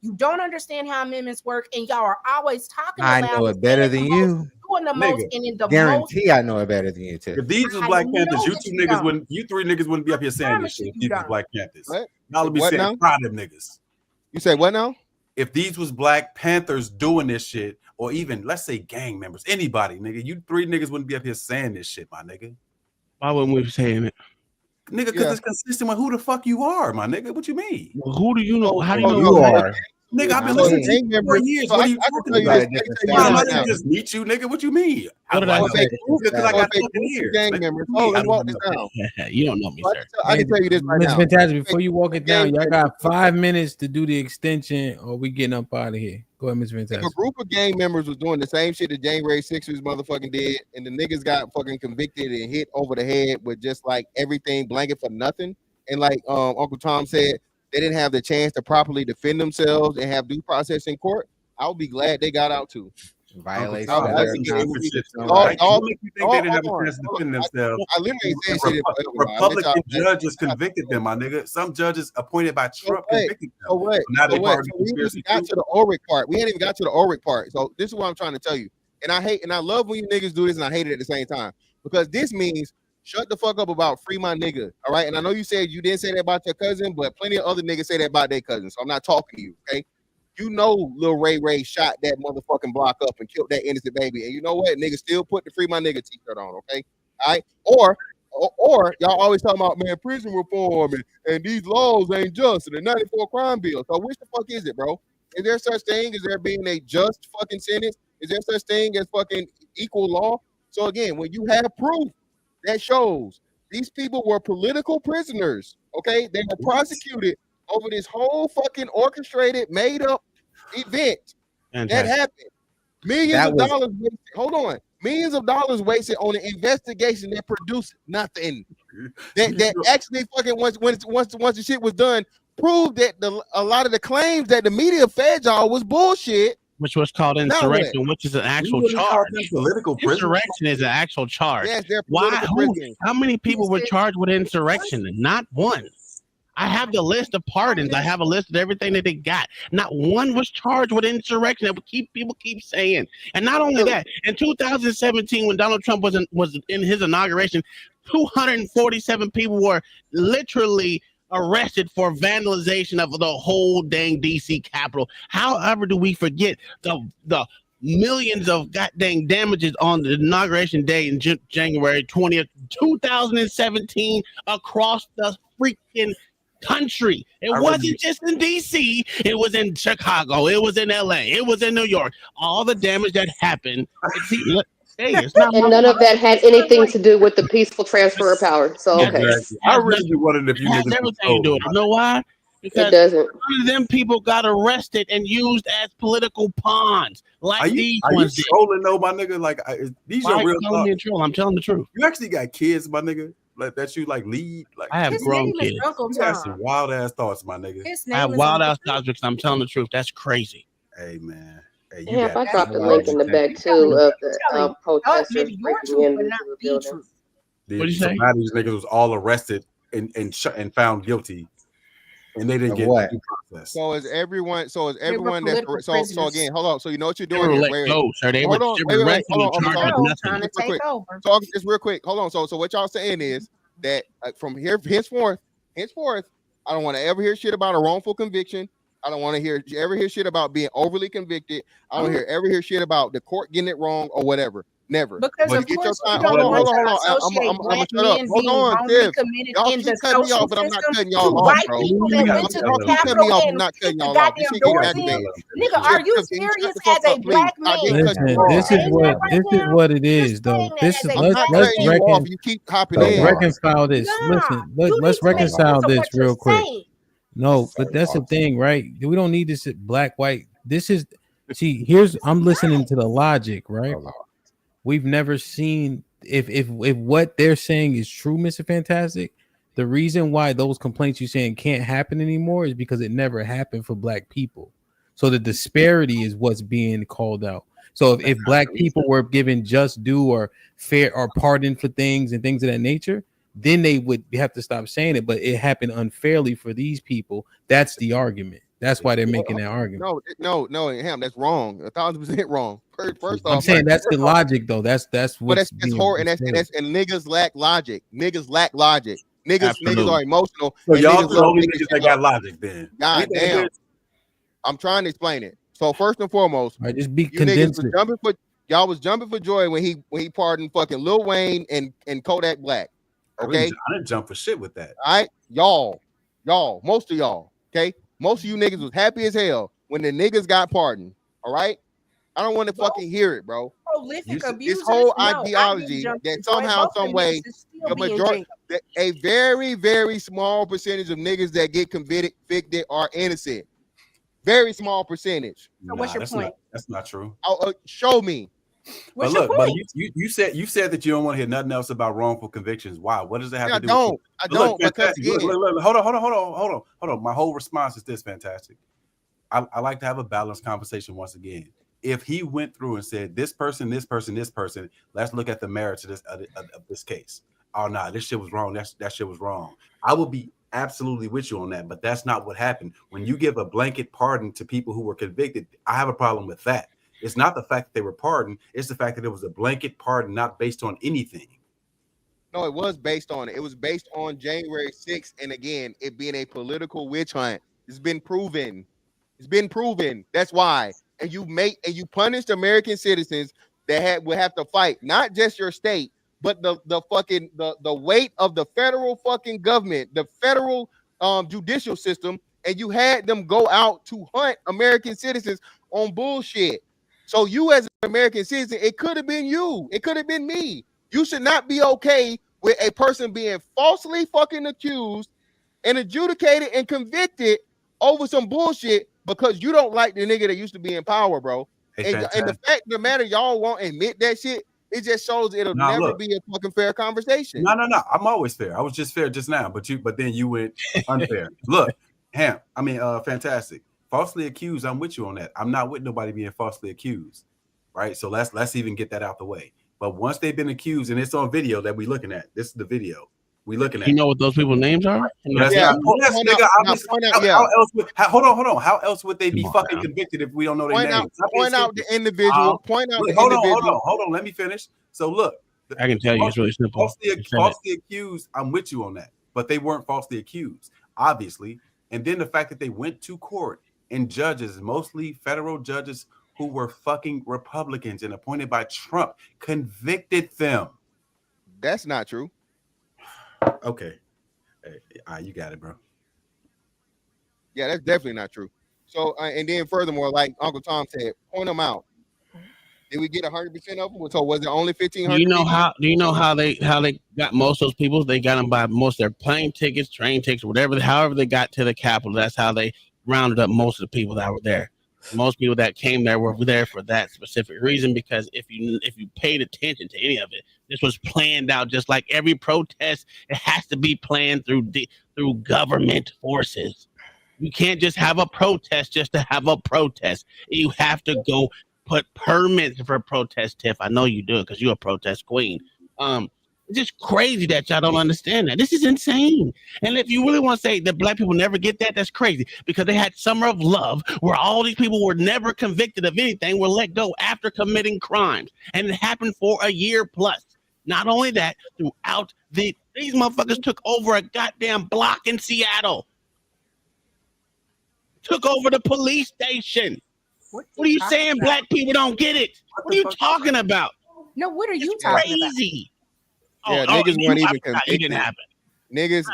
You don't understand how amendments work, and y'all are always talking I about know it better than you. Doing the most and in the guarantee I know it better than you too. If these was Black Panthers, you 3 niggas wouldn't be up here saying this shit. If these was Black Panthers, y'all would be saying proud of niggas. You say what now? If these was Black Panthers doing this shit, or even let's say gang members, anybody, nigga, you 3 niggas wouldn't be up here saying this shit, my nigga. Why wouldn't we be saying it? Nigga, because it's consistent with who the fuck you are, my nigga. What you mean? Well, who do you know? How do you know you are? Nigga, I've been listening to you for 4 years. What are you talking about? I didn't just meet you, nigga. What you mean? What did I say? Because I got fucking ears. Gang members. Oh, let's walk this down. You don't know me, sir. I can tell you this right Miss now. Fantastic, before you walk it down, y'all got 5 minutes to do the extension, or we getting up out of here. Go ahead, Miss Fantastic. If a group of gang members was doing the same shit that January 6ers motherfucking did, and the niggas got fucking convicted and hit over the head with just like everything blanket for nothing, and like Uncle Tom said, they didn't have the chance to properly defend themselves and have due process in court, I would be glad they got out too. Violation I of their literally constitutional all- rights. all- What make you think they didn't have a chance to defend themselves? I literally said And shit. Republican judges convicted them, my nigga. Some judges appointed by Trump convicted them. So what? Now they So what? part of the So we ain't conspiracy even got too. to the Ulrich part. We ain't even got to the Ulrich part. So this is what I'm trying to tell you. And I hate and I love when you niggas do this, and I hate it at the same time because this means shut the fuck up about free my nigga. All right. And I know you said you didn't say that about your cousin, but plenty of other niggas say that about their cousin. So I'm not talking to you. Okay. You know, Lil Ray shot that motherfucking block up and killed that innocent baby. And you know what? Niggas still put the free my nigga t-shirt on, okay? All right. Or y'all always talking about, man, prison reform and these laws ain't just and the 94 crime bill. So which the fuck is it, bro? Is there such thing as there being a just fucking sentence? Is there such thing as fucking equal law? So again, when you have proof that shows these people were political prisoners, okay? They were prosecuted over this whole fucking orchestrated, made up event that happened. Millions of dollars wasted. Hold on. Millions of dollars wasted on an investigation that produced nothing. That actually fucking once the shit was done, proved that a lot of the claims that the media fed y'all was bullshit. Which was called insurrection, which is an actual charge. Insurrection is an actual charge. Yes, they're Why? political prisoners. How many people were charged with insurrection? Not one. I have the list of pardons. I have a list of everything that they got. Not one was charged with insurrection. That people keep saying. And not only that, in 2017, when Donald Trump was in his inauguration, 247 people were literally arrested for vandalization of the whole dang DC Capitol. However, do we forget the millions of goddamn damages on the inauguration day in January 20th, 2017 across the freaking country? It wasn't just in DC, it was in Chicago, it was in LA, it was in New York. All the damage that happened. It's not and none of that had anything to do with the peaceful transfer of power. So okay. I really be wondering if you niggas everything to do it. You know why? Because It doesn't. none of them people got arrested and used as political pawns like these Are you ones did. trolling though, my nigga? Like these Why are real you calling me a thoughts. troll? I'm telling the truth. You actually got kids, my nigga. Like that you like lead. Like I have His grown name is kids. Uncle you got Tom. some wild ass thoughts, my nigga. His I have name is wild Uncle ass thoughts because I'm telling the truth. That's crazy. Hey man. Hey, Yeah, if I dropped a link in the back too of the protesters maybe your breaking truth, into but not the the building. truth. What'd you So say? now these niggas was all arrested and found guilty, and they didn't Of get what? due process. So is everyone that political so prisoners. again, hold on. So you know what you're They doing were here. let Wait, go, sir. They were hold on. Wait, arrested hold and on. charged No, with trying nothing. to take over. So just real quick, hold on. So what y'all saying is that from here henceforth, I don't want to ever hear shit about a wrongful conviction. I don't want to ever hear shit about being overly convicted. I don't ever hear shit about the court getting it wrong or whatever. Never. Because When of you get your course you time, don't hold want on. to I'm associate gonna black shut up. men Hold being on, wrongly Tiff. committed Y'all in keep the cutting me social off, but I'm not system cutting to y'all off, white bro. people that went to Y'all the keep cutting me Capitol off. I'm and not kicked cutting the y'all off. This goddamn shit getting doors aggravating. in. Nigga, are you Tiff, can you shut serious the fuck as a up, please? black I just man? cut you Listen, off. this is what it is, though. This is I'm not cutting you off. You keep hopping let's in. reconcile this. Listen, let's reconcile this real quick. saying. No, but that's the thing, right? We don't need this black, white. This is I'm listening to the logic, right? We've never seen if what they're saying is true, Mr. Fantastic. The reason why those complaints you're saying can't happen anymore is because it never happened for black people. So the disparity is what's being called out. So if black people were given just due or fair or pardoned for things and things of that nature, then they would have to stop saying it. But it happened unfairly for these people. That's the argument. That's why they're making that argument. No, Ham, that's wrong. 1,000% wrong. First off, I'm saying that's the logic, though. That's but what's that's horrible, and niggas lack logic. Niggas are emotional. So and y'all niggas the love only niggas niggas that got logic then. God Ain't that damn. good? I'm trying to explain it. So first and foremost, all right, just be you niggas condensed. y'all was jumping for joy when he pardoned fucking Lil Wayne and Kodak Black. Okay, I didn't jump for shit with that. all right, y'all, most of y'all, okay, most of you niggas was happy as hell when the niggas got pardoned. All right, I don't want to fucking hear it, bro. Prolific abusers. This whole No, I ideology didn't jump that to somehow, joy. Both some of way, them niggas is still the being majority, jailed. a very, very small percentage of niggas that get convicted are innocent. Very small percentage. So what's your point? That's not true. Show me. What's but your look, point? but you said that you don't want to hear nothing else about wrongful convictions. Why? What does that have to do? I don't because Fantastic. again, Look, hold on. My whole response is this, Fantastic. I like to have a balanced conversation once again. if he went through and said this person, this person, this person, let's look at the merits of this case. Oh no, this shit was wrong. That shit was wrong. I would be absolutely with you on that, but that's not what happened. When you give a blanket pardon to people who were convicted, I have a problem with that. It's not the fact that they were pardoned, it's the fact that it was a blanket pardon, not based on anything. No, it was based on it. It was based on January 6th, and again, it being a political witch hunt. It's been proven. It's been proven. That's why. And you punished American citizens that would have to fight not just your state, but the weight of the federal fucking government, the federal judicial system, and you had them go out to hunt American citizens on bullshit. So you as an American citizen, it could have been you. It could have been me. You should not be okay with a person being falsely fucking accused and adjudicated and convicted over some bullshit because you don't like the nigga that used to be in power, bro. Hey, and the fact of the matter, y'all won't admit that shit. It just shows it'll never be a fucking fair conversation. No. I'm always fair. I was just fair just now, but then you went unfair. Look, Fantastic. Falsely accused, I'm with you on that. I'm not with nobody being falsely accused, right? So let's even get that out the way. But once they've been accused, and it's on video that we're looking at, this is the video we looking at. You know what those people's names are? Hold on. How else would they be fucking convicted if we don't know their names? Point out the individual. Hold on. Let me finish. So look, I can tell you it's really simple. Falsely accused, I'm with you on that. But they weren't falsely accused, obviously. And then the fact that they went to court and judges, mostly federal judges who were fucking Republicans and appointed by Trump, convicted them. That's not true. Okay. You got it, bro. Yeah, that's definitely not true. So, and then furthermore, like Uncle Tom said, point them out. Did we get 100% of them? So was it only 1,500? Do you know how they got most of those people? They got them by most of their plane tickets, train tickets, however they got to the Capitol. That's how they rounded up most of the people that were there. Most people that came there were there for that specific reason, because if you paid attention to any of it, this was planned out. Just like every protest, it has to be planned through government forces. You can't just have a protest just to have a protest. You have to go put permits for protest, Tiff. I know you do it because you're a protest queen. It's just crazy that y'all don't understand that. This is insane. And if you really want to say that black people never get that, that's crazy, because they had Summer of Love where all these people were never convicted of anything, were let go after committing crimes. And it happened for a year plus. Not only that, throughout these motherfuckers took over a goddamn block in Seattle. Took over the police station. What are you saying? About? Black people don't get it. What are you talking about? No, what are you talking about? Crazy. Yeah, niggas weren't even convicted. It didn't happen. Niggas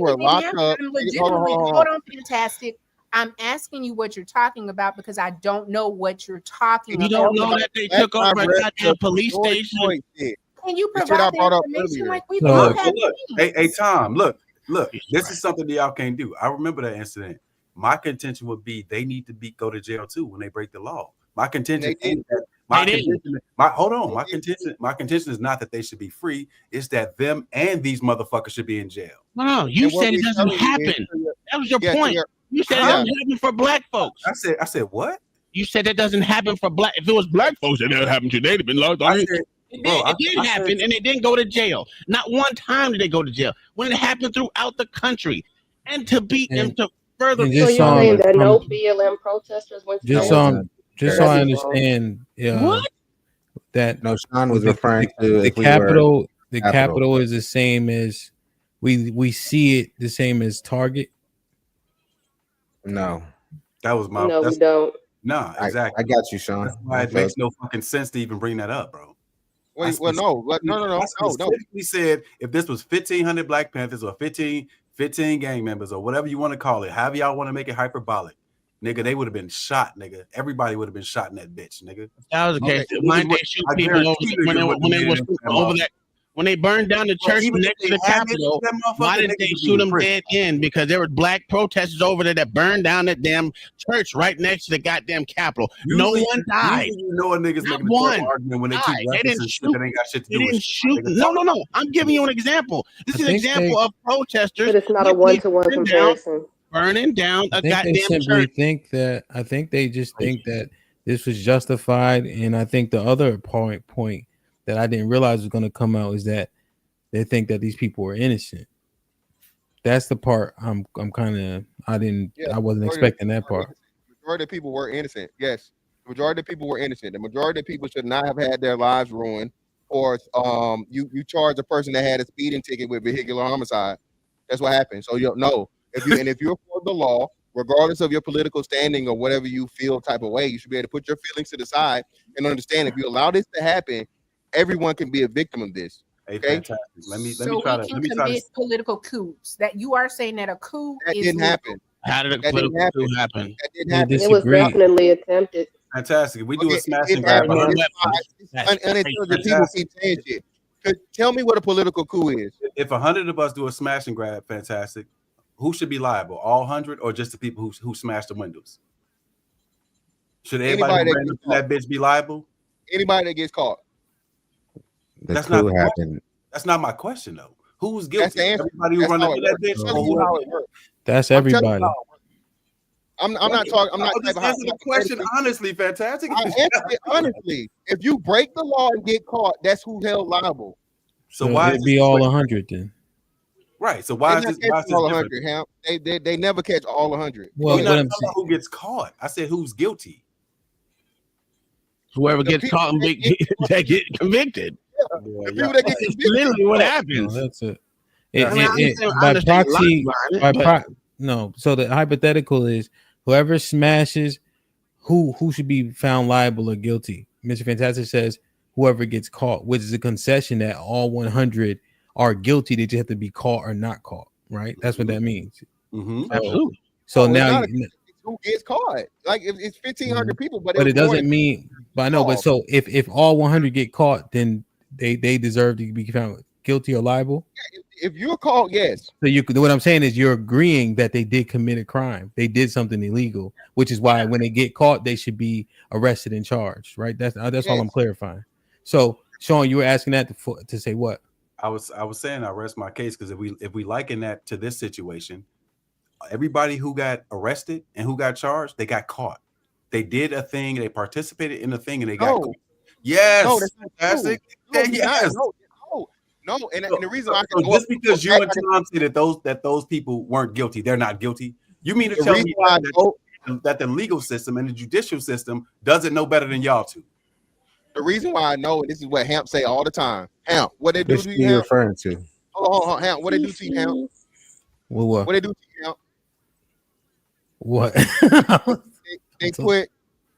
were locked up. Hold on, Fantastic. I'm asking you what you're talking about because I don't know what you're talking about. You don't know that they took over a goddamn police station. Can you provide that information like we look, hey, Tom, look. This is something that y'all can't do. I remember that incident. My contention would be they need to go to jail too when they break the law. My contention is that my contention is not that they should be free. It's that them and these motherfuckers should be in jail. No, you said it doesn't happen. That was your point. You said it doesn't happen for black folks. I said what? You said that doesn't happen for black. If it was black folks that happened to, they'd have been locked on. It did happen, and they didn't go to jail. Not one time did they go to jail. When it happened throughout the country, and to further. So you're saying that no BLM protesters went to jail? Just so I understand, what? That no, Sean was referring to the Capitol. The Capitol is the same as we see it the same as Target. No, that was my. No, we don't. No, exactly. I got you, Sean. That's why it makes no fucking sense to even bring that up, bro. Wait, no. I specifically said if this was 1,500 Black Panthers or 15 gang members or whatever you want to call it, however y'all want to make it hyperbolic, nigga, they would have been shot, nigga. Everybody would have been shot in that bitch, nigga. That was the case. Why did they shoot people when they burned down the church next to the Capitol? Why didn't they shoot them dead in? Because there were black protesters over there that burned down that damn church right next to the goddamn Capitol. No one died. You know a nigga's making a argument when they keep referencing shit that ain't got shit to do with shoot. No. I'm giving you an example. This is an example of protesters. But it's not a one-to-one comparison. Burning down a goddamn church. I think they just think that This was justified, and I think the other point that I didn't realize was going to come out is that they think that these people were innocent. That's the part I wasn't expecting that part. The majority of people were innocent. Yes, the majority of people were innocent. The majority of people should not have had their lives ruined. Or you charge a person that had a speeding ticket with vehicular homicide. That's what happened. So you know if you're for the law, regardless of your political standing or whatever you feel type of way, you should be able to put your feelings to the side and understand if you allow this to happen, everyone can be a victim of this. Hey, okay. fantastic. Let me try to commit political coups. That you are saying that a coup that is didn't happen. How did a political coup happen? That didn't happen. It was definitely attempted. Fantastic. If we do a smash It and grab. unintelligent people keep saying shit. Tell me what a political coup is. If 100 of us do a smash and grab, fantastic. Who should be liable? All 100 or just the people who smashed the windows? Should everybody who ran up in that bitch be liable? Anybody that gets caught. That's not my question though. Who's guilty? Everybody who run up in that bitch. That's everybody. I'm not talking. I'm not just answering the question honestly, fantastic. I answer it honestly. If you break the law and get caught, that's who's held liable. So why it'd be all 100 then? Right. So why is this all 100? Huh? They never catch all 100. Well, we're not talking about who gets caught. I said who's guilty. Whoever gets caught and they get convicted. The people that get convicted. Literally what happens. No, that's it. So the hypothetical is whoever smashes, who should be found liable or guilty. Mr. Fantastic says whoever gets caught, which is a concession that all 100 are guilty. They just have to be caught or not caught, right? That's what that means. Absolutely. So now who gets caught? Like if it's 1,500 people, but it doesn't mean. But I know. But so if all 100 get caught, then they deserve to be found guilty or liable. If you're caught, yes. So what I'm saying is you're agreeing that they did commit a crime. They did something illegal, which is why when they get caught, they should be arrested and charged, right? That's all I'm clarifying. So Sean, you were asking that to say what? I was saying I rest my case because if we liken that to this situation, everybody who got arrested and who got charged, they got caught. They did a thing, they participated in a thing, and they got caught. Yes, no, that's fantastic. Yes. No, and the reason I can just because you and Tom say that those people weren't guilty, they're not guilty. You mean to tell me that the legal system and the judicial system doesn't know better than y'all two? The reason why I know, and this is what Hamp say all the time. Hamp, what they do to you? You're referring to? Hold on, Hamp. What they do to you, Hamp? What they do to you, Hamp? What?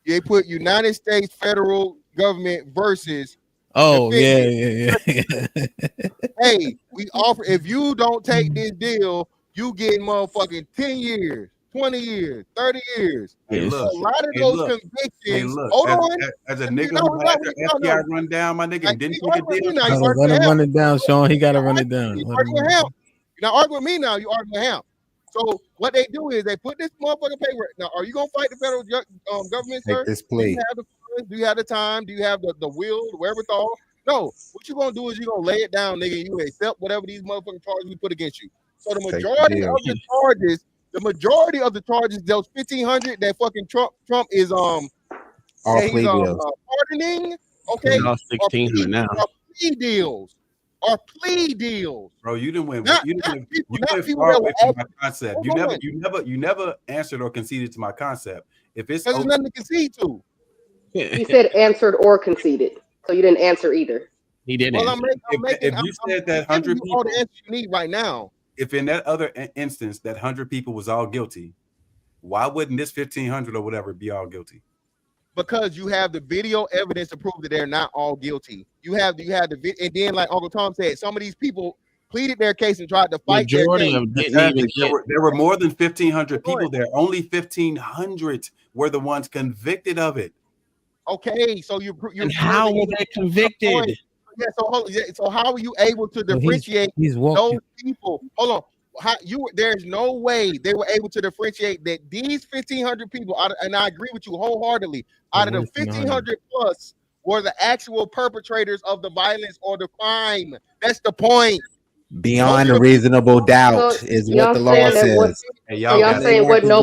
they put United States federal government versus. Oh yeah. Hey, we offer if you don't take this deal, you get motherfucking 10 years, 20 years, 30 years. Hey, look, a lot of those convictions. Hold on. As a nigga who had the FBI run down, my nigga, and didn't take a deal. Let him run it down, Sean. He got to run it down. You're not arguing with me now. You arguing with him. So what they do is they put this motherfucking paper. Now, are you gonna fight the federal government, sir? Take this plea. Do you have the time? Do you have the will, the wherewithal? No. What you gonna do is you gonna lay it down, nigga. And you accept whatever these motherfucking charges we put against you. So the majority of the charges, those 1,500 that fucking Trump is pardoning. Okay, now 1,600 now. Are plea deals. Bro, you didn't win. You went far away from my concept. You never answered or conceded to my concept. If it's there's nothing to concede to. You said answered or conceded, so you didn't answer either. He didn't. Well, if you said that 100 people, all the answers you need right now. If in that other instance that 100 people was all guilty, why wouldn't this 1,500 or whatever be all guilty? Because you have the video evidence to prove that they're not all guilty. You have the and then like Uncle Tom said, some of these people pleaded their case and tried to fight their case. There were more than 1,500 people there. Only 1,500 were the ones convicted of it. Okay, so you and how were they convicted? Yeah, so how are you able to differentiate those people? Hold on, there's no way they were able to differentiate that these 1,500 people, and I agree with you wholeheartedly, out of the 1,500 plus were the actual perpetrators of the violence or the crime. That's the point. Beyond a reasonable doubt is what the law says. Hey, So y'all saying what no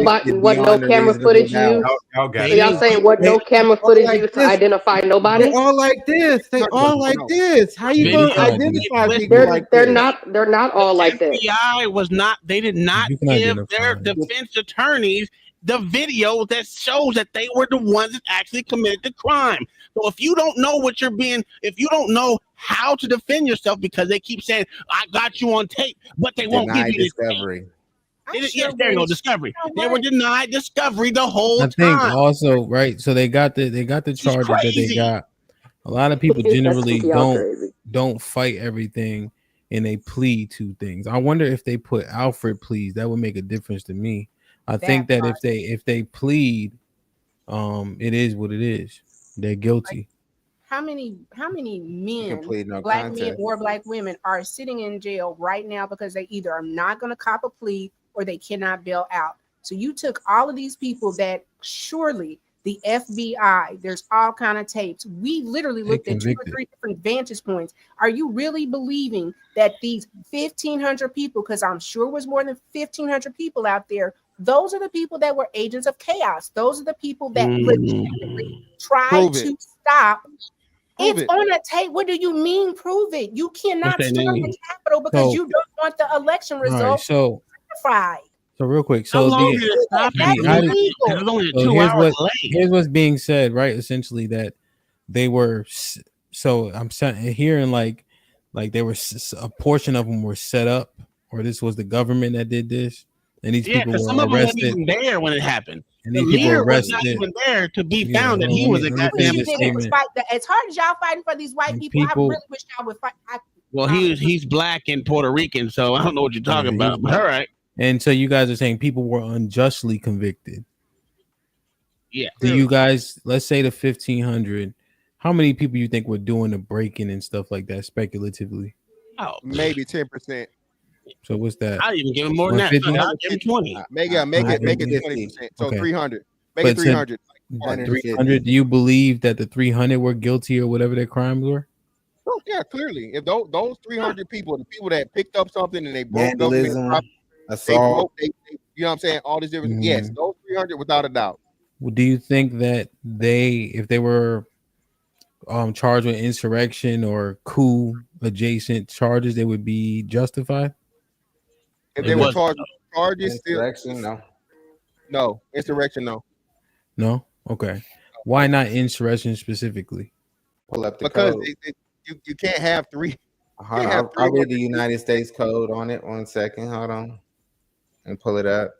camera footage used? Y'all got So y'all saying what no camera footage used to identify nobody? They all like this. They all like this. How you gonna identify people like They're this? not all like that. FBI was not. They did not You can give identify their it. defense attorneys the video that shows that they were the ones that actually committed the crime. So if you don't know what you're being, if you don't know how to defend yourself, because they keep saying I got you on tape, but they won't give Denied you discovery. Yes, there you go. Discovery. They were denied discovery the whole I think time. also, right? So they got the charges that they crazy. got. A lot of people That's generally y'all crazy. don't fight everything and they plead to things. I wonder if they put Alfred pleas, that would make a difference to me. I think that if they plead, it is what it is. They're guilty. How many men, plead no black men contest. or black women, are sitting in jail right now because they either are not going to cop a plea or they cannot bail out? So you took all of these people that surely the FBI, there's all kind of tapes. We literally looked at 2 or 3 different vantage points. Are you really believing that these 1,500 people, because I'm sure it was more than 1,500 people out there, those are the people that were agents of chaos? Those are the people that legitimately tried to stop. It's on a tape. What do you mean prove it? You cannot What's that storm name? the Capitol because So- you don't want the election All right, results so certified. real quick, How so long did it stop? how did- It was only a so 2 hours late. here's what's being said, right? Essentially, that they were. So I'm hearing like they were a portion of them were set up, or this was the government that did this, and these Yeah, people because were some of them weren't arrested. even there when it happened. And The these people leader was not arrested. even there to be Yeah, found that hold on, he let was me- a let me goddamn. finish this You did was statement. fight. As hard as y'all fighting for these white people, I people- really wish y'all would fight. Well, he's black and Puerto Rican, so I don't know what you're talking about. But all right. And so you guys are saying people were unjustly convicted. Yeah. Do you guys, let's say the 1,500, how many people you think were doing the breaking and stuff like that speculatively? Oh, maybe 10%. So what's that? I'll even give him more than that. 150? I'll give him 20. Make it 20%. So Okay. 300. Make But it 300. 300. Do you believe that the 300 were guilty or whatever their crimes were? Oh, yeah, clearly. If those 300 people, the people that picked up something and they broke Vandalism, government property, assault. they, you know what I'm saying? All this different. Yes, Mm. those 300 without a doubt. Well, do you think that if they were charged with insurrection or coup adjacent charges, they would be justified? If they were charged with charges, Insurrection, no. No. Insurrection, no. No? Okay. Why not insurrection specifically? Pull up the Because code. you can't have three. Hold on, I'll read the United States Code on it. 1 second. Hold on. And pull it up.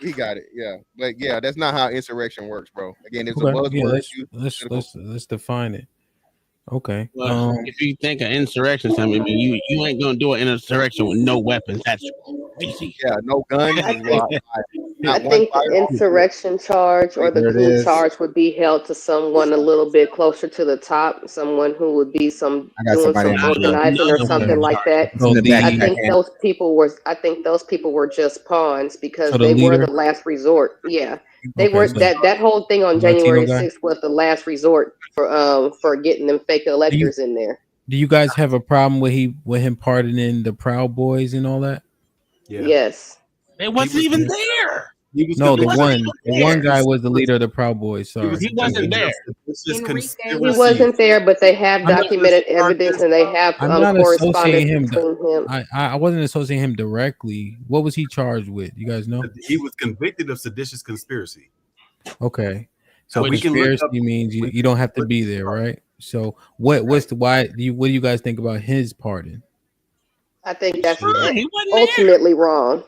We got it, yeah. But yeah, that's not how insurrection works, bro. Again, it's a Okay. buzzword. Yeah, let's define it. Okay. Well, if you think of insurrection, something you ain't gonna do an insurrection with no weapons. That's crazy. Yeah, no guns. I think the insurrection charge or the There it coup is. charge would be held to someone a little bit closer to the top, someone who would be I got doing somebody some in the chat. organizing or something like that. So In the back, I think I those people were just pawns because So the they were leader- the last resort. Yeah. They Okay, were so- that whole thing on Latino January guy? 6th was the last resort for getting them fake electors in there. Do you guys have a problem with him pardoning the Proud Boys and all that? Yeah. Yes. They wasn't even there. No, the convicted. one guy was the leader of the Proud Boys. Sorry, He wasn't there. He wasn't there, but they have I'm not- documented evidence and they have I'm not correspondence associating him. between him. I wasn't associating him directly. What was he charged with? You guys know? He was convicted of seditious conspiracy. Okay, so we can look conspiracy up- means you don't have to be there, right? So what do you guys think about his pardon? I think that's He wasn't ultimately wrong.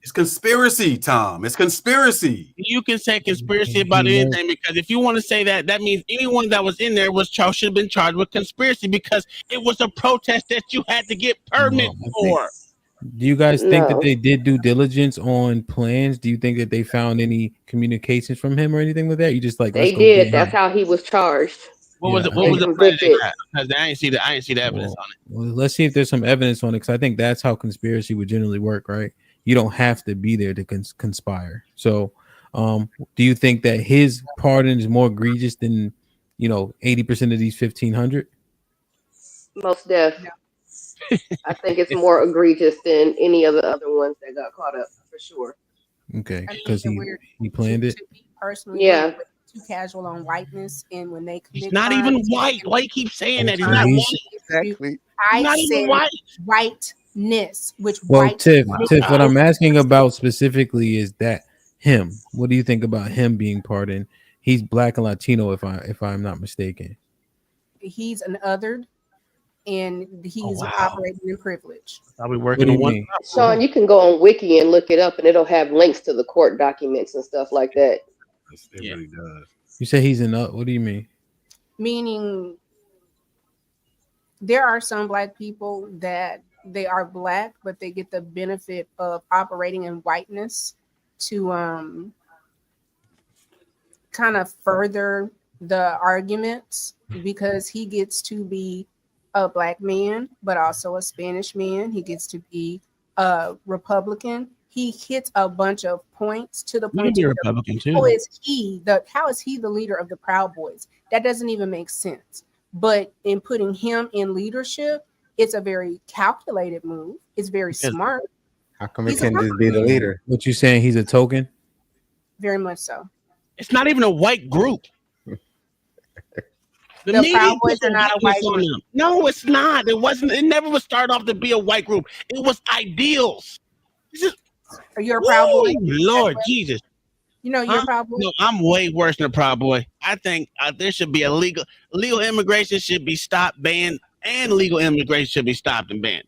It's conspiracy, Tom. It's conspiracy. You can say conspiracy about anything because if you want to say that, that means anyone that was in there should have been charged with conspiracy because it was a protest that you had to get permit for. Do you guys think No. that they did due diligence on plans? Do you think that they found any communications from him or anything like that? You just like They let's go get did. That's him. how he was charged. What was Yeah, it? What was the plan convicted. they had? Because I ain't see the evidence on it. Well, let's see if there's some evidence on it because I think that's how conspiracy would generally work, right? You don't have to be there to conspire. So, do you think that his pardon is more egregious than 80% of these 1,500? Most def. I think it's more egregious than any of the other ones that got caught up for sure. Okay, I think because that we're he planned it. to me personally, Yeah. we're too casual on whiteness, and when they He's commit not even crimes, white. Why you keep saying that? He's Okay, not he's- white. Exactly. I not even said white. whiteness, which Well, white. Tiff, what I'm asking about specifically is that him. What do you think about him being pardoned? He's black and Latino, if I'm not mistaken. He's an othered, and he's wow. operating in privilege. I'll be What working do on you one. mean? Sean, you can go on Wiki and look it up, and it'll have links to the court documents and stuff like that. It really does. You say he's in what do you mean? Meaning, there are some black people that they are black, but they get the benefit of operating in whiteness to kind of further the arguments, because he gets to be a black man, but also a Spanish man. He gets to be a Republican. He hits a bunch of points to the You can point be a where Republican too. how is he the leader of the Proud Boys? That doesn't even make sense. But in putting him in leadership, it's a very calculated move. It's very smart. How come he He's a couldn't just be the leader? What you saying? He's a token? Very much so. It's not even a white group. The media Proud Boys put are not a whiteness white on group. them. No, it's not. It wasn't. It never was start off to be a white group. It was ideals. Are you a Proud Boy? Lord Jesus. You know you're a Proud Boy? No, I'm way worse than a Proud Boy. I think there should be a legal immigration should be stopped, banned, and legal immigration should be stopped and banned.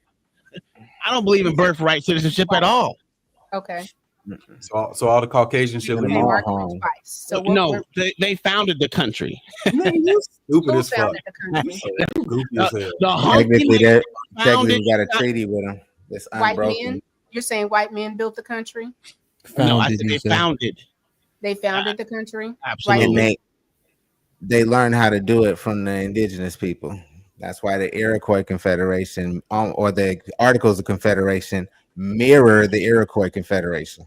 I don't believe in birthright citizenship at all. Okay. So all the Caucasians should leave. So No, they founded the country. Stupid as fuck. founded the country? Goofy as hell. Technically, founded we got a treaty with them. It's White unbroken. men? You're saying white men built the country? No, I said they founded. They founded the country? And they learned how to do it from the indigenous people. That's why the Iroquois Confederation or the Articles of Confederation mirror the Iroquois Confederation.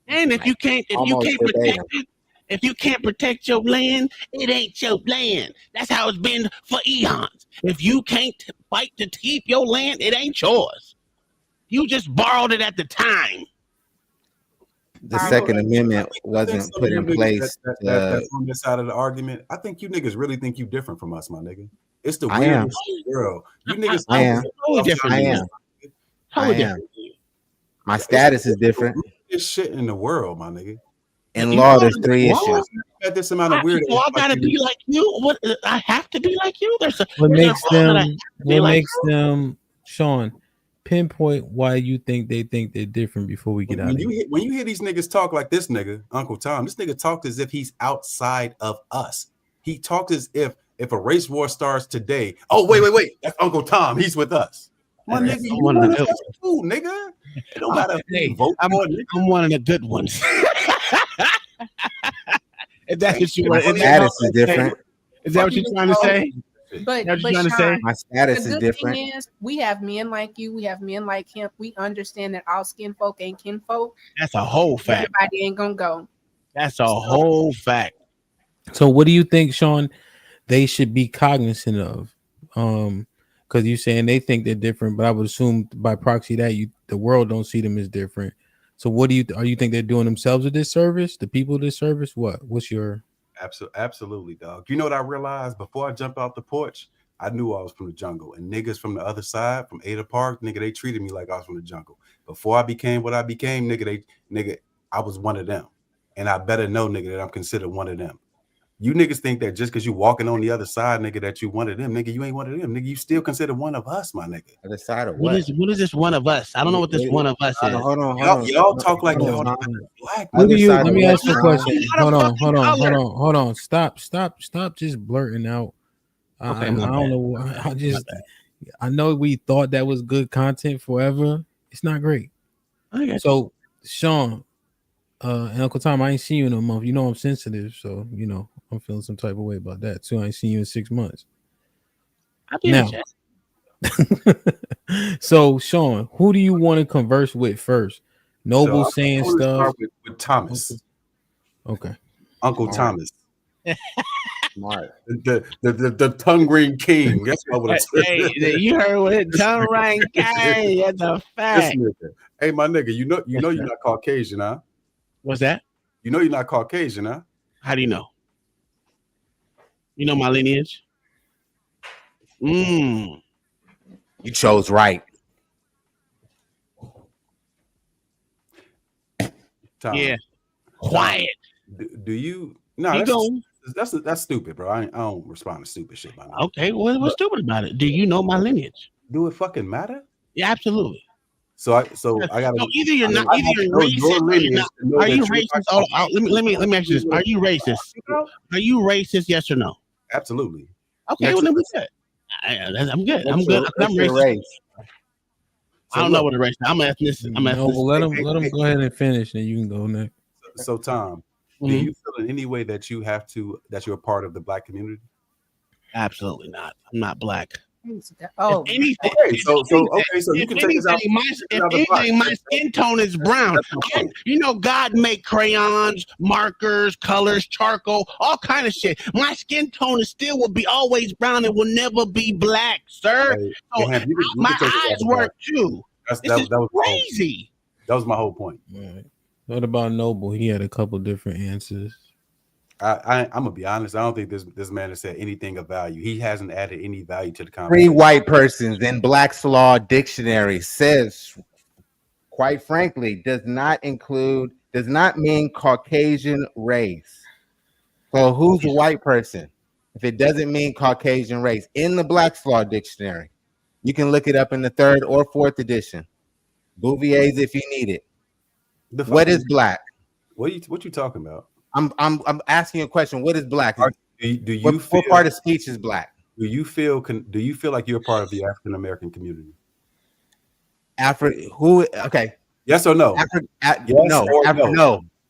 And if you can't protect your land, it ain't your land. That's how it's been for eons. If you can't fight to keep your land, it ain't yours. You just borrowed it at the time. The Second Amendment wasn't put in place. That's on this side of the argument. I think you niggas really think you different from us, my nigga. It's the I am. weirdest world. You niggas I am. Totally different. I am. Totally I am. different. My status is different. This shit in the world, my nigga. In law, there's three issues. Got this amount of weird. So I gotta be like you. What? I have to be like you. What makes them? What like makes them? Sean, pinpoint why you think they're different before we get out of here. When you hear these niggas talk like this nigga, Uncle Tom, this nigga talks as if he's outside of us. He talks as if a race war starts today. Oh, wait. That's Uncle Tom. He's with us. My nigga, you one of those too, nigga. It don't matter. I'm one of the good ones. If that's what you My want. status is different. Is that what you're trying to say? But Sean, my status the is good different. thing is we have men like you, we have men like him. We understand that all skin folk ain't kinfolk. That's a whole fact. Everybody ain't gonna go. That's a whole fact. So what do you think, Sean, they should be cognizant of? Because you're saying they think they're different, but I would assume by proxy that the world don't see them as different. So what do you think they're doing themselves a disservice? The people a disservice? What's your Absolutely, dog. You know what I realized before I jumped out the porch? I knew I was from the jungle, and niggas from the other side, from Ada Park, nigga, they treated me like I was from the jungle. Before I became what I became, nigga, I was one of them, and I better know, nigga, that I'm considered one of them. You niggas think that just because you walking on the other side, nigga, that you one of them, nigga, you ain't one of them, nigga. You still considered one of us, my nigga. Other side of What is this one of us? I don't know what this one of us is. Hold on. Y'all talk like y'all black. Let me ask you a question. Hold on. Stop just blurting out. Okay, I don't know. I know we thought that was good content forever. It's not great. So, Sean, and Uncle Tom, I ain't seen you in a month. You know I'm sensitive, so you know I'm feeling some type of way about that too. I ain't seen you in 6 months. Now, so Sean, who do you want to converse with first? Noble saying stuff with Thomas. Okay, Uncle Thomas. Smart. The tongue ring king. That's what I would have said. Hey, you heard what it tongue ring king. That's a This fact. nigga. Hey, my nigga, you know you're not Caucasian, huh? What's that? You know you're not Caucasian, huh? How do you know? You know my lineage? You chose right. Tom, Yeah. Quiet. Do you? No, that's stupid, bro. I don't respond to stupid shit, man. Okay, what's stupid about it? Do you know my lineage? Do it fucking matter? Yeah, absolutely. So I got. So either you're not, either you're racist, or you're not. Are you racist? Let me ask you this: are you racist? Are you racist? Yes or no? Absolutely. Okay, well then we good. I'm good. I'm good. I'm racist. I don't know what a race. I'm ethnicity. No, well, let him go ahead and finish, and you can go next. So Tom, do you feel in any way that you're a part of the Black community? Absolutely not. I'm not black. Oh, okay. So you can take this out. If anything, my skin tone is brown. You know, God made crayons, markers, colors, charcoal, all kind of shit. My skin tone will be always brown. It will never be black, sir. Hey, so my eyes work too. That was crazy. That was my whole point. Right. What about Noble? He had a couple different answers. I'm gonna be honest. I don't think this man has said anything of value. He hasn't added any value to the conversation. Three white persons in Black's Law Dictionary says, quite frankly, does not mean Caucasian race. So who's a white person? If it doesn't mean Caucasian race in the Black's Law Dictionary, you can look it up in the 3rd or 4th edition. Bouvier's if you need it. What is black? What you talking about? I'm asking you a question. What is black? Do you feel, what part of speech is black? Do you feel like you're part of the African American community? Okay. Yes or no?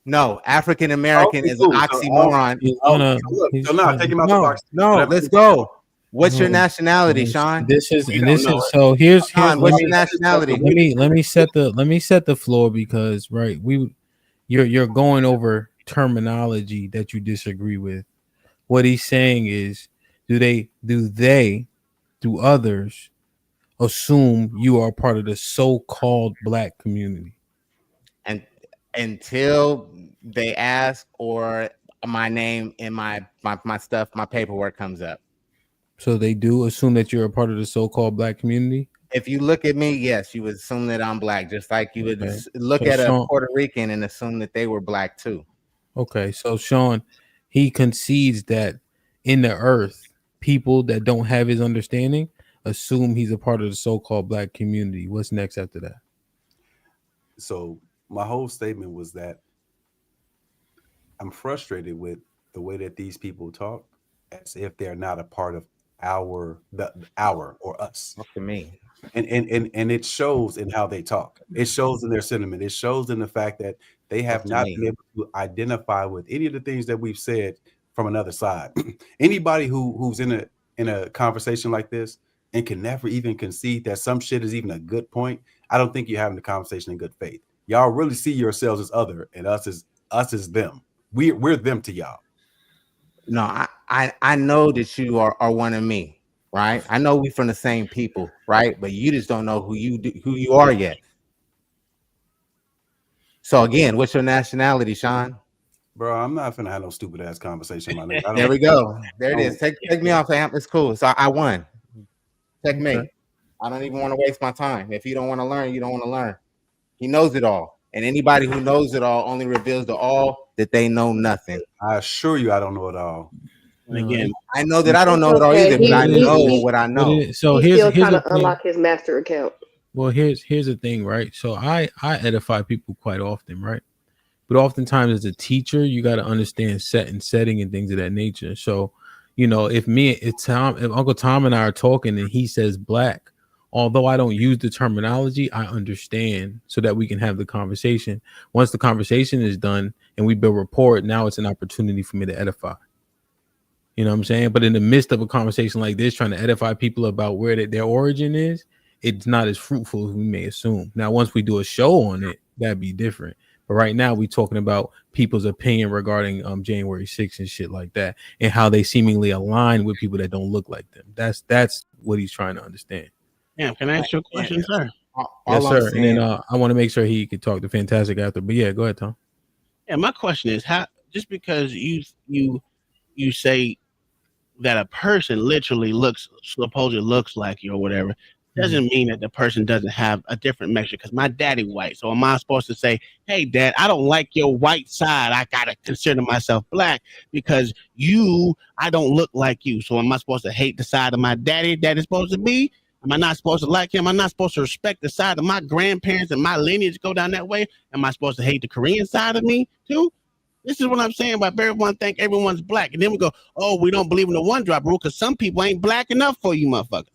No. African American is an oxymoron. So now take him out the box. No, let's go. What's your nationality, Sean? Here's what's your nationality. Let me set the floor because you're going over terminology that you disagree with. What he's saying is, do others assume you are part of the so-called Black community? And until they ask or my name in my stuff, my paperwork comes up. So they do assume that you're a part of the so-called Black community? If you look at me, yes, you would assume that I'm Black, just like you would look at a Puerto Rican and assume that they were Black too. Okay, so Sean, he concedes that in the earth, people that don't have his understanding assume he's a part of the so-called Black community. What's next after that? So my whole statement was that I'm frustrated with the way that these people talk as if they're not a part of our or us. To me. And it shows in how they talk. It shows in their sentiment. It shows in the fact that they have not been able to identify with any of the things that we've said from another side. Anybody who's in a conversation like this and can never even concede that some shit is even a good point, I don't think you're having the conversation in good faith. Y'all really see yourselves as other and us as them. We're them to y'all. No, I know that you are one of me, right? I know we from the same people, right? But you just don't know who you are yet. So again, what's your nationality, Sean? Bro, I'm not finna have no stupid ass conversation, my nigga. There we go. There it is. Take me off, Amp. It's cool. So I won. Checkmate. Okay. I don't even want to waste my time. If you don't want to learn, you don't want to learn. He knows it all. And anybody who knows it all only reveals to all that they know nothing. I assure you I don't know it all. And again, I know that I don't know it all either, but I know what I know. So he's still trying to unlock his master account. Well, here's the thing, right? So I edify people quite often, right? But oftentimes as a teacher, you got to understand setting and things of that nature. So, you know, if Uncle Tom and I are talking and he says Black, although I don't use the terminology, I understand so that we can have the conversation. Once the conversation is done and we build rapport, now it's an opportunity for me to edify. You know what I'm saying? But in the midst of a conversation like this, trying to edify people about where their origin is, it's not as fruitful as we may assume. Now, once we do a show on it, that'd be different. But right now we talking about people's opinion regarding January 6th and shit like that, and how they seemingly align with people that don't look like them. That's what he's trying to understand. Yeah, can I ask you a question, sir? Yes, sir. And then I want to make sure he could talk to Fantastic after. But yeah, go ahead, Tom. Yeah, my question is how just because you say that a person literally supposedly looks like you or whatever doesn't mean that the person doesn't have a different measure. Because my daddy white, so am I supposed to say, "Hey, Dad, I don't like your white side. I gotta consider myself black because I don't look like you." So am I supposed to hate the side of my daddy that is supposed to be? Am I not supposed to like him? Am I not supposed to respect the side of my grandparents and my lineage go down that way? Am I supposed to hate the Korean side of me too? This is what I'm saying about everyone think everyone's black. And then we go, oh, we don't believe in the one drop rule because some people ain't black enough for you, motherfuckers.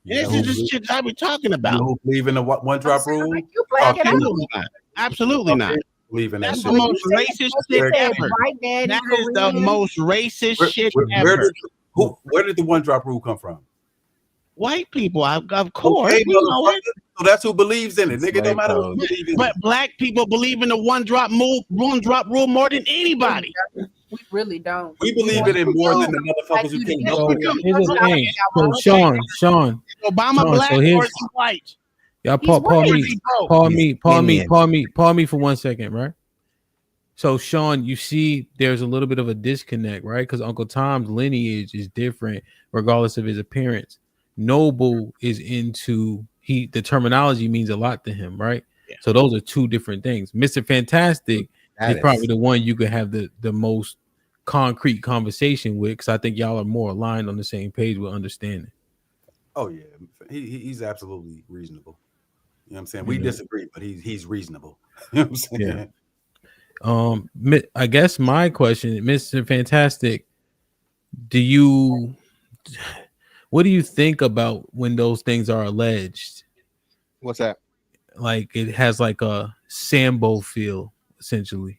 And this is just shit I be talking about. You don't believe in the one drop rule? Like you black and Absolutely not. Absolutely not. Believe in that That's shit. the most racist shit ever. That is the most racist shit ever. Where did the one drop rule come from? White people, of course. Okay, We know it. so that's who believes in it. Nigga, no matter who believes in it. But black people believe in the one drop rule more than anybody. We really don't. We believe in it more than the motherfuckers who came up with it. Here's the thing. So Sean, Obama black so or here's, is he white? y'all He's pause me for 1 second, right? So Sean, you see there's a little bit of a disconnect, right? Because Uncle Tom's lineage is different regardless of his appearance. Noble is into the terminology means a lot to him, right? Yeah. So those are two different things. Mr. Fantastic is probably the one you could have the most concrete conversation with, because I think y'all are more aligned on the same page with understanding. Oh yeah, he's absolutely reasonable. You know what I'm saying? We disagree, but he's reasonable. You know what I'm saying? Yeah. I guess my question, Mr. Fantastic, what do you think about when those things are alleged? What's that? Like it has like a Sambo feel, essentially.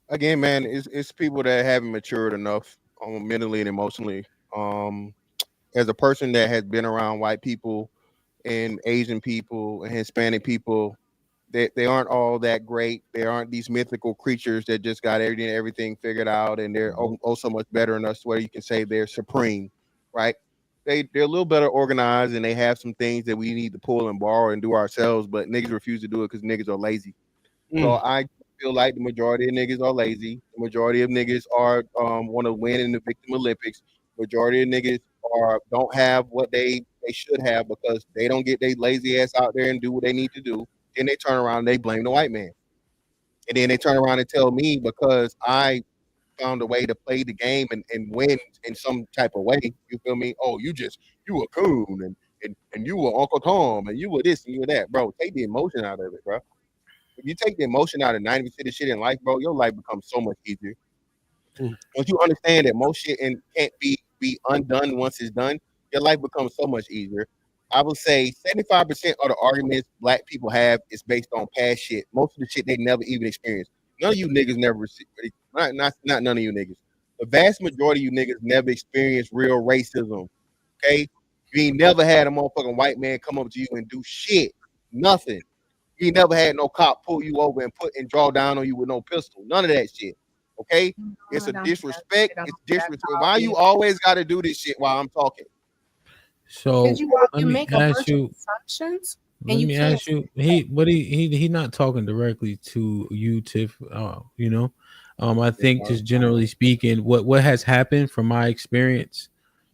Again, man, it's people that haven't matured enough mentally and emotionally. As a person that has been around white people and Asian people and Hispanic people, they aren't all that great. They aren't these mythical creatures that just got everything figured out and they're so much better than us, where you can say they're supreme, right? They're a little better organized and they have some things that we need to pull and borrow and do ourselves, but niggas refuse to do it because niggas are lazy. So I feel like the majority of niggas are lazy. The majority of niggas are want to win in the Victim Olympics. Majority of niggas don't have what they should have because they don't get their lazy ass out there and do what they need to do. Then they turn around and they blame the white man. And then they turn around and tell me because I found a way to play the game and win in some type of way. You feel me? Oh, you a coon and you were Uncle Tom and you were this and you were that. Bro, take the emotion out of it, bro. If you take the emotion out of 90% of the shit in life, bro, your life becomes so much easier. Once you understand that most shit can't be undone once it's done, your life becomes so much easier. I would say 75% of the arguments black people have is based on past shit. Most of the shit they never even experienced. None of you niggas never not none of you niggas. The vast majority of you niggas never experienced real racism. Okay? You ain't never had a motherfucking white man come up to you and do shit. Nothing. You ain't never had no cop pull you over and draw down on you with no pistol. None of that shit. Okay? It's a disrespect. It's disrespect. Why you always got to do this shit while I'm talking? So you make a bunch of assumptions. Let me ask you. He not talking directly to you, Tiff. You know, I think just generally speaking, what has happened from my experience,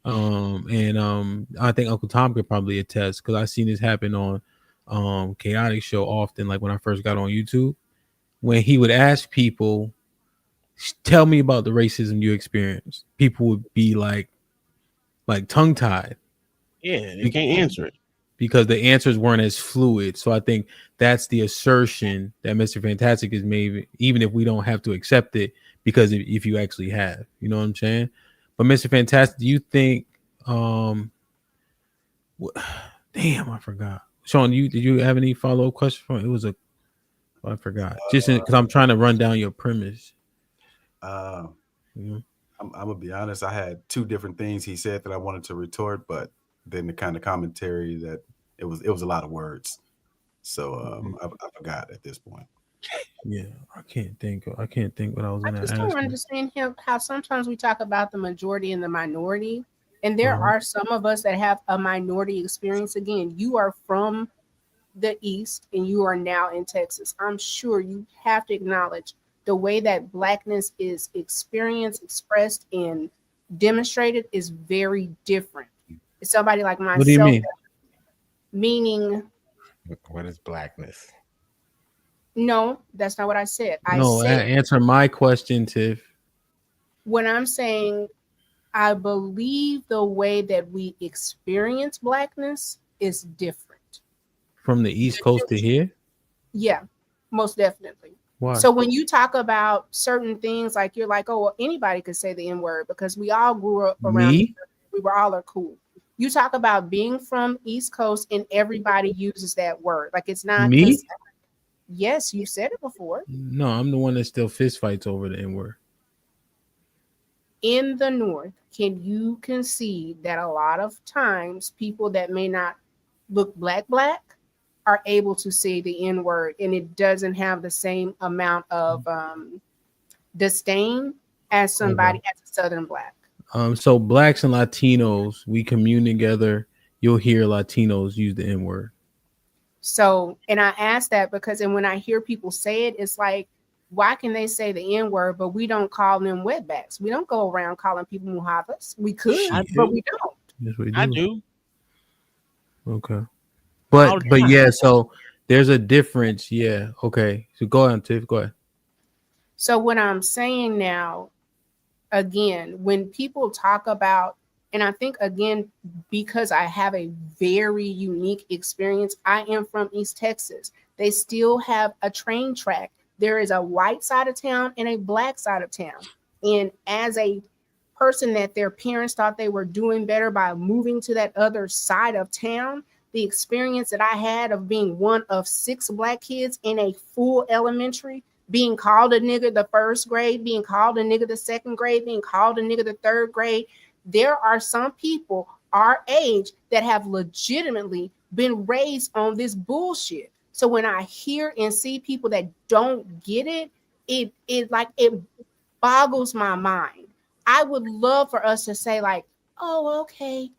and I think Uncle Tom could probably attest because I've seen this happen on Chaotic Show often. Like when I first got on YouTube, when he would ask people, "Tell me about the racism you experienced," people would be like tongue tied. Yeah, you can't answer it because the answers weren't as fluid. So I think that's the assertion that Mr. Fantastic has made, even if we don't have to accept it, because if you actually have, you know what I'm saying? But Mr. Fantastic, do you think damn, I forgot. Sean, did you have any follow-up question for it? I forgot. Just because I'm trying to run down your premise. I'm gonna be honest, I had two different things he said that I wanted to retort, but then the kind of commentary that it was a lot of words, so I forgot at this point. Yeah, I can't think what I was I gonna just ask don't you. understand how sometimes we talk about the majority and the minority, and there Uh-huh. are some of us that have a minority experience. Again, you are from the East and you are now in Texas. I'm sure you have to acknowledge the way that blackness is experienced, expressed, and demonstrated is very different. It's somebody like What do you myself, mean? meaning, What is blackness? no, that's not what I said. I No, said, answer my question, Tiff. when I'm saying I believe the way that we experience blackness is different. From the East Coast to here? Yeah, most definitely. Why? So when you talk about certain things, like you're like, oh, well, anybody could say the N word because we all grew up around each Me? other. We were all are cool. You talk about being from East Coast and everybody uses that word. Like it's not Me? yes, you said it before. No, I'm the one that still fist fights over the N word. In the North, can you concede that a lot of times people that may not look black are able to say the N word and it doesn't have the same amount of disdain as somebody as a Southern black? So blacks and Latinos, we commune together. You'll hear Latinos use the N word. So, and I ask that because, and when I hear people say it, it's like, why can they say the N word, but we don't call them wetbacks? We don't go around calling people muhabbas. We could, but we don't. Yes, we do. I do. Okay. All the But time. yeah, so there's a difference. Yeah. Okay. So go on, Tiff. Go ahead. So what I'm saying now, again, when people talk about, and I think again, because I have a very unique experience, I am from East Texas. They still have a train track. There is a white side of town and a black side of town. And as a person that their parents thought they were doing better by moving to that other side of town, the experience that I had of being one of 6 black kids in a full elementary, being called a nigga the first grade, being called a nigga the second grade, being called a nigga the third grade. There are some people our age that have legitimately been raised on this bullshit. So when I hear and see people that don't get it, it boggles my mind. I would love for us to say like, oh, okay,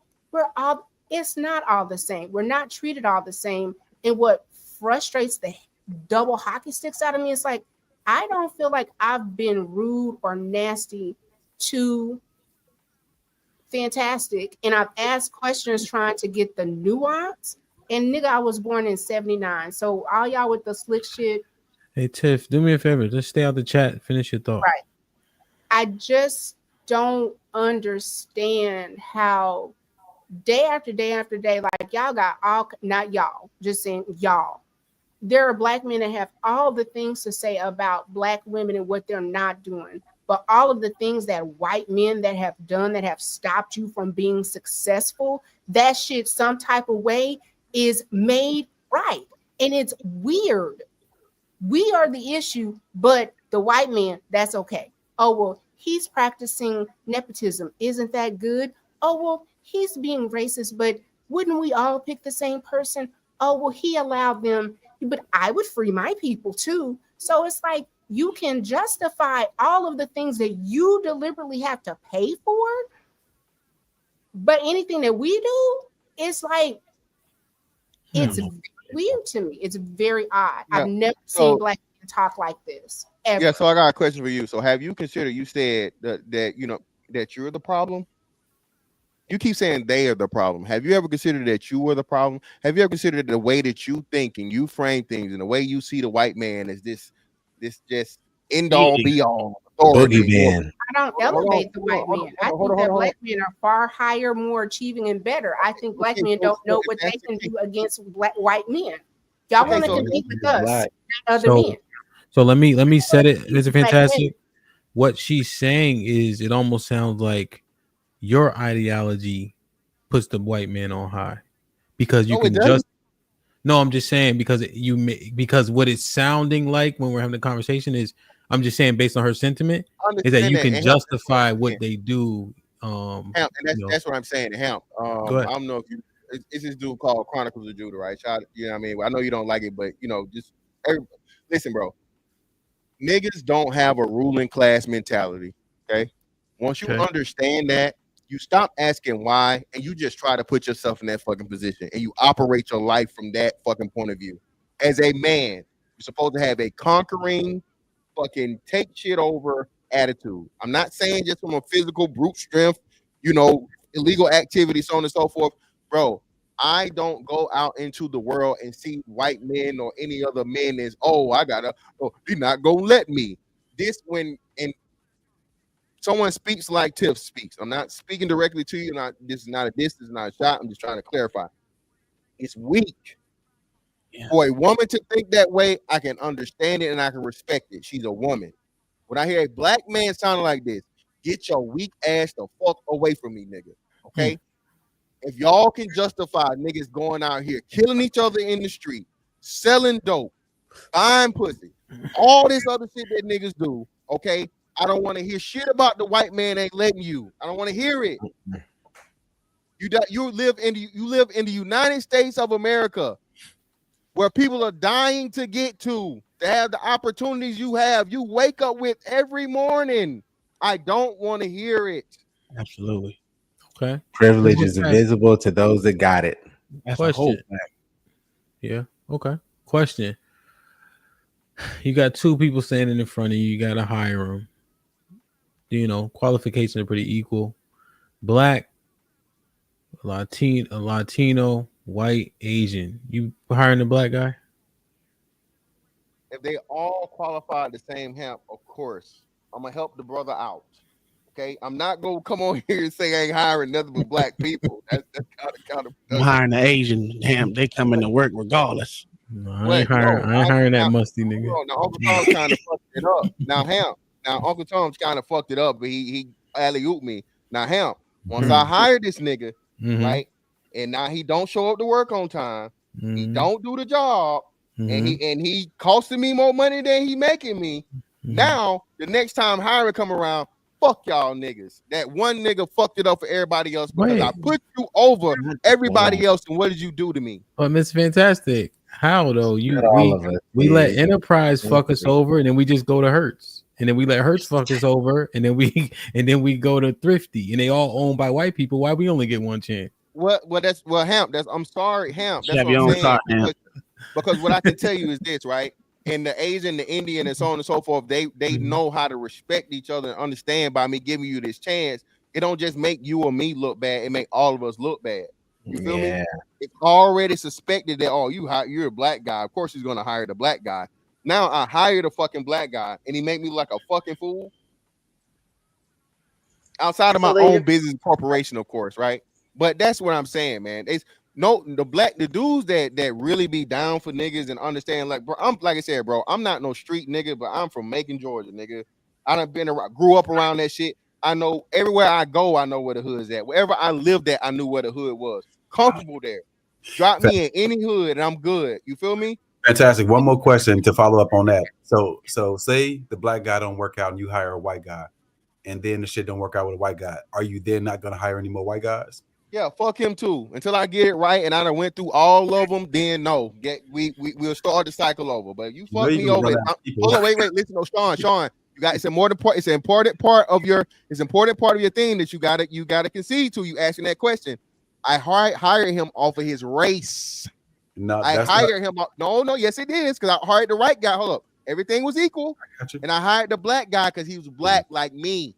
it's not all the same. We're not treated all the same. And what frustrates the double hockey sticks out of me is like, I don't feel like I've been rude or nasty to Fantastic. And I've asked questions trying to get the nuance. And nigga, I was born in 79. So all y'all with the slick shit, Hey Tiff, do me a favor. Just stay out the chat. Finish your thought. right. I just don't understand how day after day after day, like y'all got all, not y'all, just saying y'all. There are black men that have all the things to say about black women and what they're not doing. But all of the things that white men that have done that have stopped you from being successful, that shit some type of way is made right. And it's weird. We are the issue, but the white man, that's okay. Oh, well, he's practicing nepotism. Isn't that good? Oh, well, he's being racist, but wouldn't we all pick the same person? Oh, well, he allowed them, but I would free my people too. So it's like you can justify all of the things that you deliberately have to pay for, but anything that we do, it's like, it's weird to me. It's very odd. Yeah. I've never So- seen black people talk like this ever. Yeah, so I got a question for you. So have you considered, you said that you know that you're the problem? You keep saying they are the problem. Have you ever considered that you were the problem? Have you ever considered the way that you think and you frame things and the way you see the white man as this just end all be all authority? Boogeyman. I don't elevate the white man. I think that black men are far higher, more achieving, and better. I think black men don't know what they can do against white men. Y'all want to compete with us, not other men. So let me set it. It's Black fantastic. What she's saying is, it almost sounds like your ideology puts the white man on high because you No, it can doesn't. just. No, I'm just saying because because what it's sounding like when we're having the conversation is, I'm just saying based on her sentiment is that you can justify what they do. Hemp, and that's what I'm saying. Hemp. Go ahead. I don't know if you. It's this dude called Chronicles of Judah, right? You know what I mean? I know you don't like it, but you know, listen, bro. niggas don't have a ruling class mentality. Okay. Once you understand that, you stop asking why and you just try to put yourself in that fucking position and you operate your life from that fucking point of view. As a man, you're supposed to have a conquering, fucking take shit over attitude. I'm not saying just from a physical brute strength, illegal activity, so on and so forth. Bro, I don't go out into the world and see white men or any other men as, you're not gonna let me. This when someone speaks like Tiff speaks. I'm not speaking directly to you. This is not a shot. I'm just trying to clarify. It's weak. Yeah. For a woman to think that way, I can understand it and I can respect it. She's a woman. When I hear a black man sounding like this, get your weak ass the fuck away from me, nigga. Okay? If y'all can justify niggas going out here, killing each other in the street, selling dope, buying pussy, all this other shit that niggas do, okay? I don't want to hear shit about the white man ain't letting you. I don't want to hear it. You live in the United States of America, where people are dying to get to have the opportunities you have. You wake up with every morning. I don't want to hear it. Absolutely. Okay. Privilege is invisible to those that got it. That's a whole fact. Yeah. Okay. Question. You got two people standing in front of you. You got to hire them. Qualifications are pretty equal. Black, Latino, white, Asian. You hiring the black guy? If they all qualify the same hemp, of course, I'm gonna help the brother out. Okay, I'm not gonna come on here and say I ain't hiring nothing but black people. That's kind of. I'm hiring the Asian hemp. They coming to work regardless. No, I ain't hiring that musty nigga. Now Uncle Tom's kind of fucked it up. Now Uncle Tom's kind of fucked it up, but he alley-ooped me. Now hemp. Once I hired this nigga, right, and now he don't show up to work on time. He don't do the job, and he costing me more money than he making me. Now the next time hiring come around, fuck y'all niggas. That one nigga fucked it up for everybody else because I put you over everybody else. And what did you do to me? But Miss Fantastic, how though? We let Enterprise fuck us over, and then we just go to Hertz, and then we let Hertz fuck us over, and then we go to Thrifty, and they all owned by white people. Why we only get one chance? Hemp. I'm sorry, Hemp. That's what I'm saying. Because what I can tell you is this, right? And the Asian, the Indian, and so on and so forth, they know how to respect each other and understand by me giving you this chance. It don't just make you or me look bad; it make all of us look bad. You feel me? It's already suspected that you're a black guy. Of course, he's gonna hire the black guy. Now I hired a fucking black guy, and he make me look like a fucking fool. Outside of my own business corporation, of course, right? But that's what I'm saying, man. The dudes that really be down for niggas and understand, like, bro, like I said, bro, I'm not no street nigga, but I'm from Macon, Georgia, nigga. I done grew up around that shit. I know everywhere I go, I know where the hood's at. Wherever I lived at, I knew where the hood was. Comfortable there. Drop me in any hood and I'm good. You feel me? Fantastic. One more question to follow up on that. So say the black guy don't work out and you hire a white guy, and then the shit don't work out with a white guy. Are you then not gonna hire any more white guys? Yeah, fuck him too. Until I get it right and I done went through all of them, then no. We'll start the cycle over. But you fuck me over. Hold on, wait. Listen, Sean. It's an important part of your thing that you gotta concede to. You asking that question. I hired him off of his race. No, I hired him. No, yes, it is, because I hired the right guy. Hold up. Everything was equal. And I hired the black guy because he was black like me.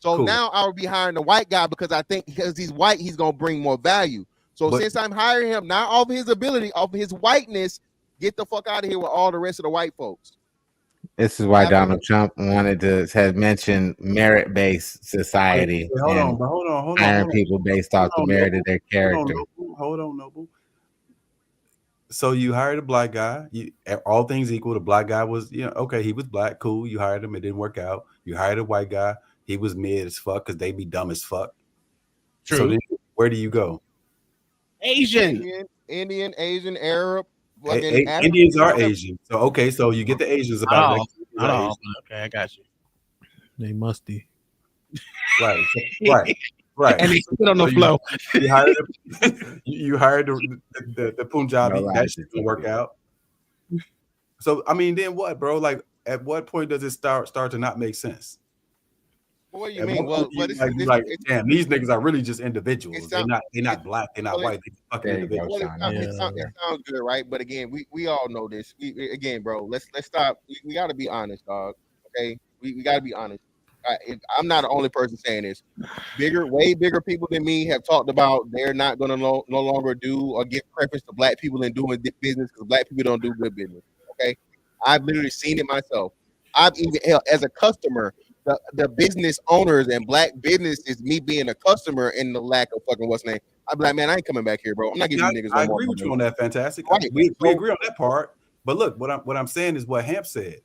So now I would be hiring the white guy because I think because he's white, he's gonna bring more value. So since I'm hiring him not off of his ability, off of his whiteness, get the fuck out of here with all the rest of the white folks. This is why Donald Trump has mentioned merit-based society. Hold on. Hiring people based off the merit of their character. Hold on, Noble. So you hired a black guy. All things equal, the black guy was, okay, he was black, cool. You hired him, it didn't work out. You hired a white guy. He was mid as fuck because they be dumb as fuck. True. So then where do you go? Indian, Asian, Arab. Indians are Asian. So okay, so you get the Asians about okay, I got you. They musty. Right. And they sit on the flow. You hired the Punjabi. That shit didn't work out. So I mean, then what, bro? Like At what point does it start to not make sense? What do you At mean? what point you like, damn, these niggas are really just individuals. They're not black, they're not white, they're fucking individuals. It sounds good, right? But again, we all know this. Again, bro, let's stop. We got to be honest, dog. Okay, we got to be honest. I'm not the only person saying this. Way bigger people than me have talked about they're not going to no longer do or give preference to black people in doing business because black people don't do good business. Okay, I've literally seen it myself. I've even as a customer, the business owners and black businesses, me being a customer in the lack of fucking what's name. I'm like, man, I ain't coming back here, bro. I'm not giving you niggas. I agree with you on that. Fantastic. Right. We agree on that part. But look, what I'm saying is what Hamp said.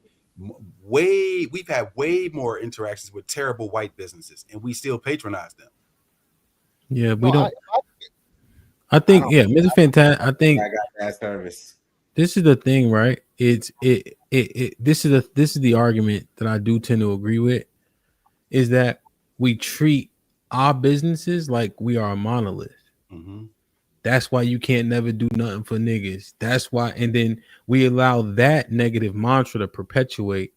We've had way more interactions with terrible white businesses, and we still patronize them. Yeah, we don't. I think, yeah, Mr. Fantastic. I think I got bad service. This is the thing, right? This is the argument that I do tend to agree with, is that we treat our businesses like we are a monolith. Mm-hmm. That's why you can't never do nothing for niggas. That's why, and then we allow that negative mantra to perpetuate,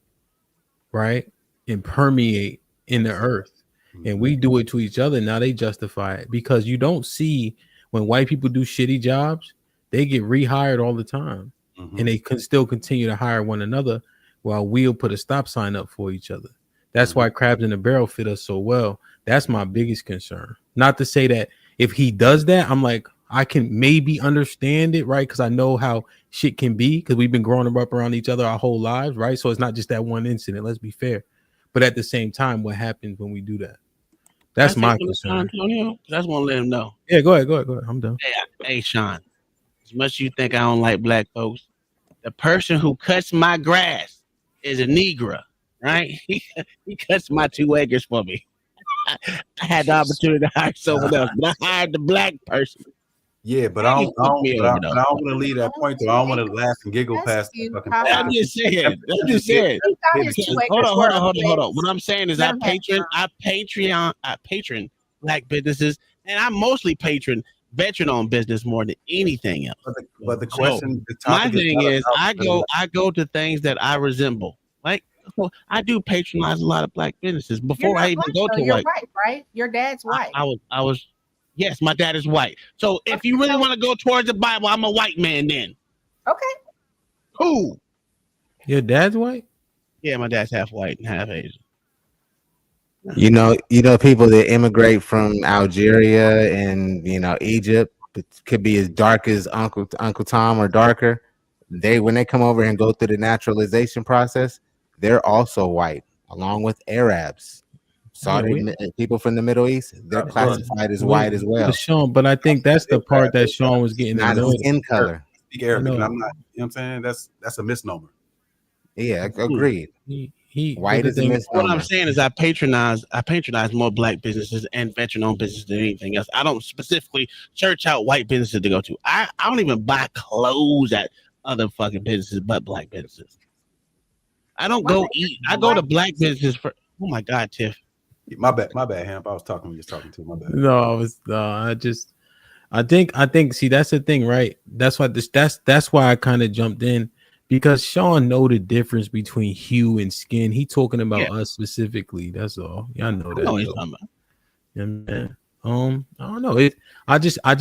right, and permeate in the earth. And we do it to each other. Now they justify it because you don't see when white people do shitty jobs, they get rehired all the time, and they can still continue to hire one another while we'll put a stop sign up for each other. That's why crabs in the barrel fit us so well. That's my biggest concern. Not to say that if he does that, I'm like, I can maybe understand it, right? Because I know how shit can be because we've been growing up around each other our whole lives, right? So it's not just that one incident. Let's be fair. But at the same time, what happens when we do that? That's my concern. Antonio, I just want to let him know. Yeah, go ahead. I'm done. Hey, Sean, as much as you think I don't like black folks, the person who cuts my grass is a Negro, right? He cuts my 2 acres for me. I had the opportunity to hire someone else, but I hired the black person. Yeah, but I don't want to leave that point though. I don't want to laugh and giggle past the fucking point. I'm just saying. Hold on. What I'm saying is I patron black businesses, and I mostly patron veteran-owned business more than anything else. But the question, my thing is, I go to things that I resemble. Like, I do patronize a lot of black businesses before I even go to you're white. white, right? Your dad's white. I was. Yes, my dad is white. So if you really want to go towards the Bible, I'm a white man then. Okay. Cool. Your dad's white? Yeah, my dad's half white and half Asian. You know, people that immigrate from Algeria and Egypt, it could be as dark as Uncle Tom or darker. When they come over and go through the naturalization process, they're also white, along with Arabs. People from the Middle East, they're classified as white as well. Sean, but I think that's the part that Sean was getting not annoyed. skin color. Speak Arabic, and I'm not. You know what I'm saying? That's a misnomer. Yeah, agreed. White is a misnomer. What I'm saying is I patronize more black businesses and veteran-owned businesses than anything else. I don't specifically search out white businesses to go to. I don't even buy clothes at other fucking businesses but black businesses. I don't go eat. I go to black businesses for. Oh my God, Tiff. My bad, Hamp. I was talking. We just talking to my bad. I think. See, that's the thing, right? That's why I kind of jumped in because Sean know the difference between hue and skin. He talking about us specifically. That's all. Yeah, I know that. Yeah, man. I don't know. I just, I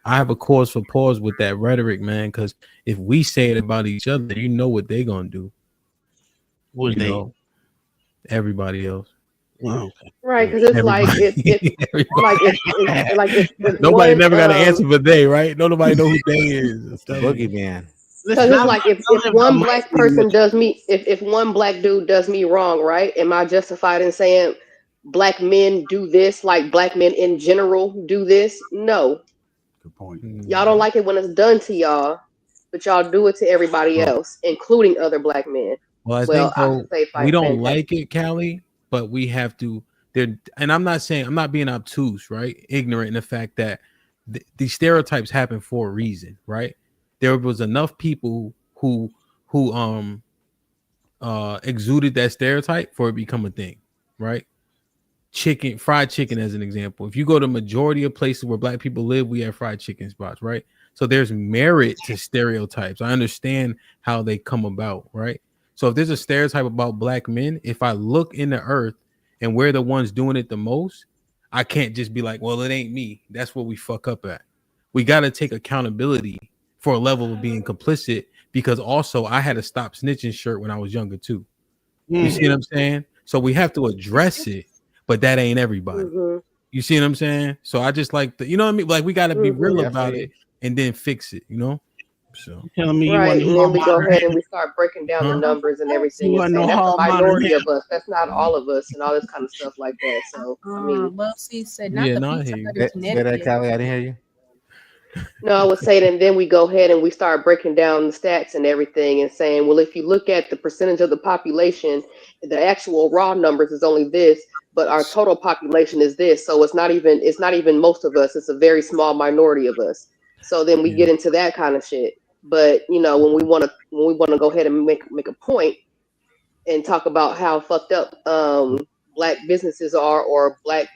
have a cause for pause with that rhetoric, man. Because if we say it about each other, you know what they gonna do. What they? Everybody else. Wow. Right, because it's like nobody never got an answer for they, right? Nobody know who they is. Boogeyman. Because it's like if one black person does me, if one black dude does me wrong, right? Am I justified in saying black men do this, like black men in general do this? No. Good point. Y'all don't like it when it's done to y'all, but y'all do it to everybody else, including other black men. Well, I think we don't like it, Callie, but we have to. And I'm not being obtuse, right? Ignorant in the fact that these stereotypes happen for a reason, right? There was enough people who exuded that stereotype for it to become a thing, right? Fried chicken as an example. If you go to majority of places where black people live, we have fried chicken spots, right? So there's merit to stereotypes. I understand how they come about, right? So if there's a stereotype about black men, if I look in the earth and we're the ones doing it the most, I can't just be like, well, it ain't me. That's what we fuck up at. We got to take accountability for a level of being complicit, because also I had a stop snitching shirt when I was younger too. You see what I'm saying? So we have to address it, but that ain't everybody. You see what I'm saying? So I just like you know what I mean? Like we got to be real about it and then fix it, you know? So telling me right, and then we go ahead and we start breaking down the numbers and everything and saying that's a minority of us. That's not all of us and all this kind of stuff like that. So I mean, well, see, said not the pizza, but it's Say that, Callie. I didn't hear you. no, I would say, and then we go ahead and we start breaking down the stats and everything and saying, well, if you look at the percentage of the population, the actual raw numbers is only this, but our total population is this. So it's not even most of us. It's a very small minority of us. So then we get into that kind of shit. But you know, when we want to go ahead and make a point and talk about how fucked up black businesses are, or black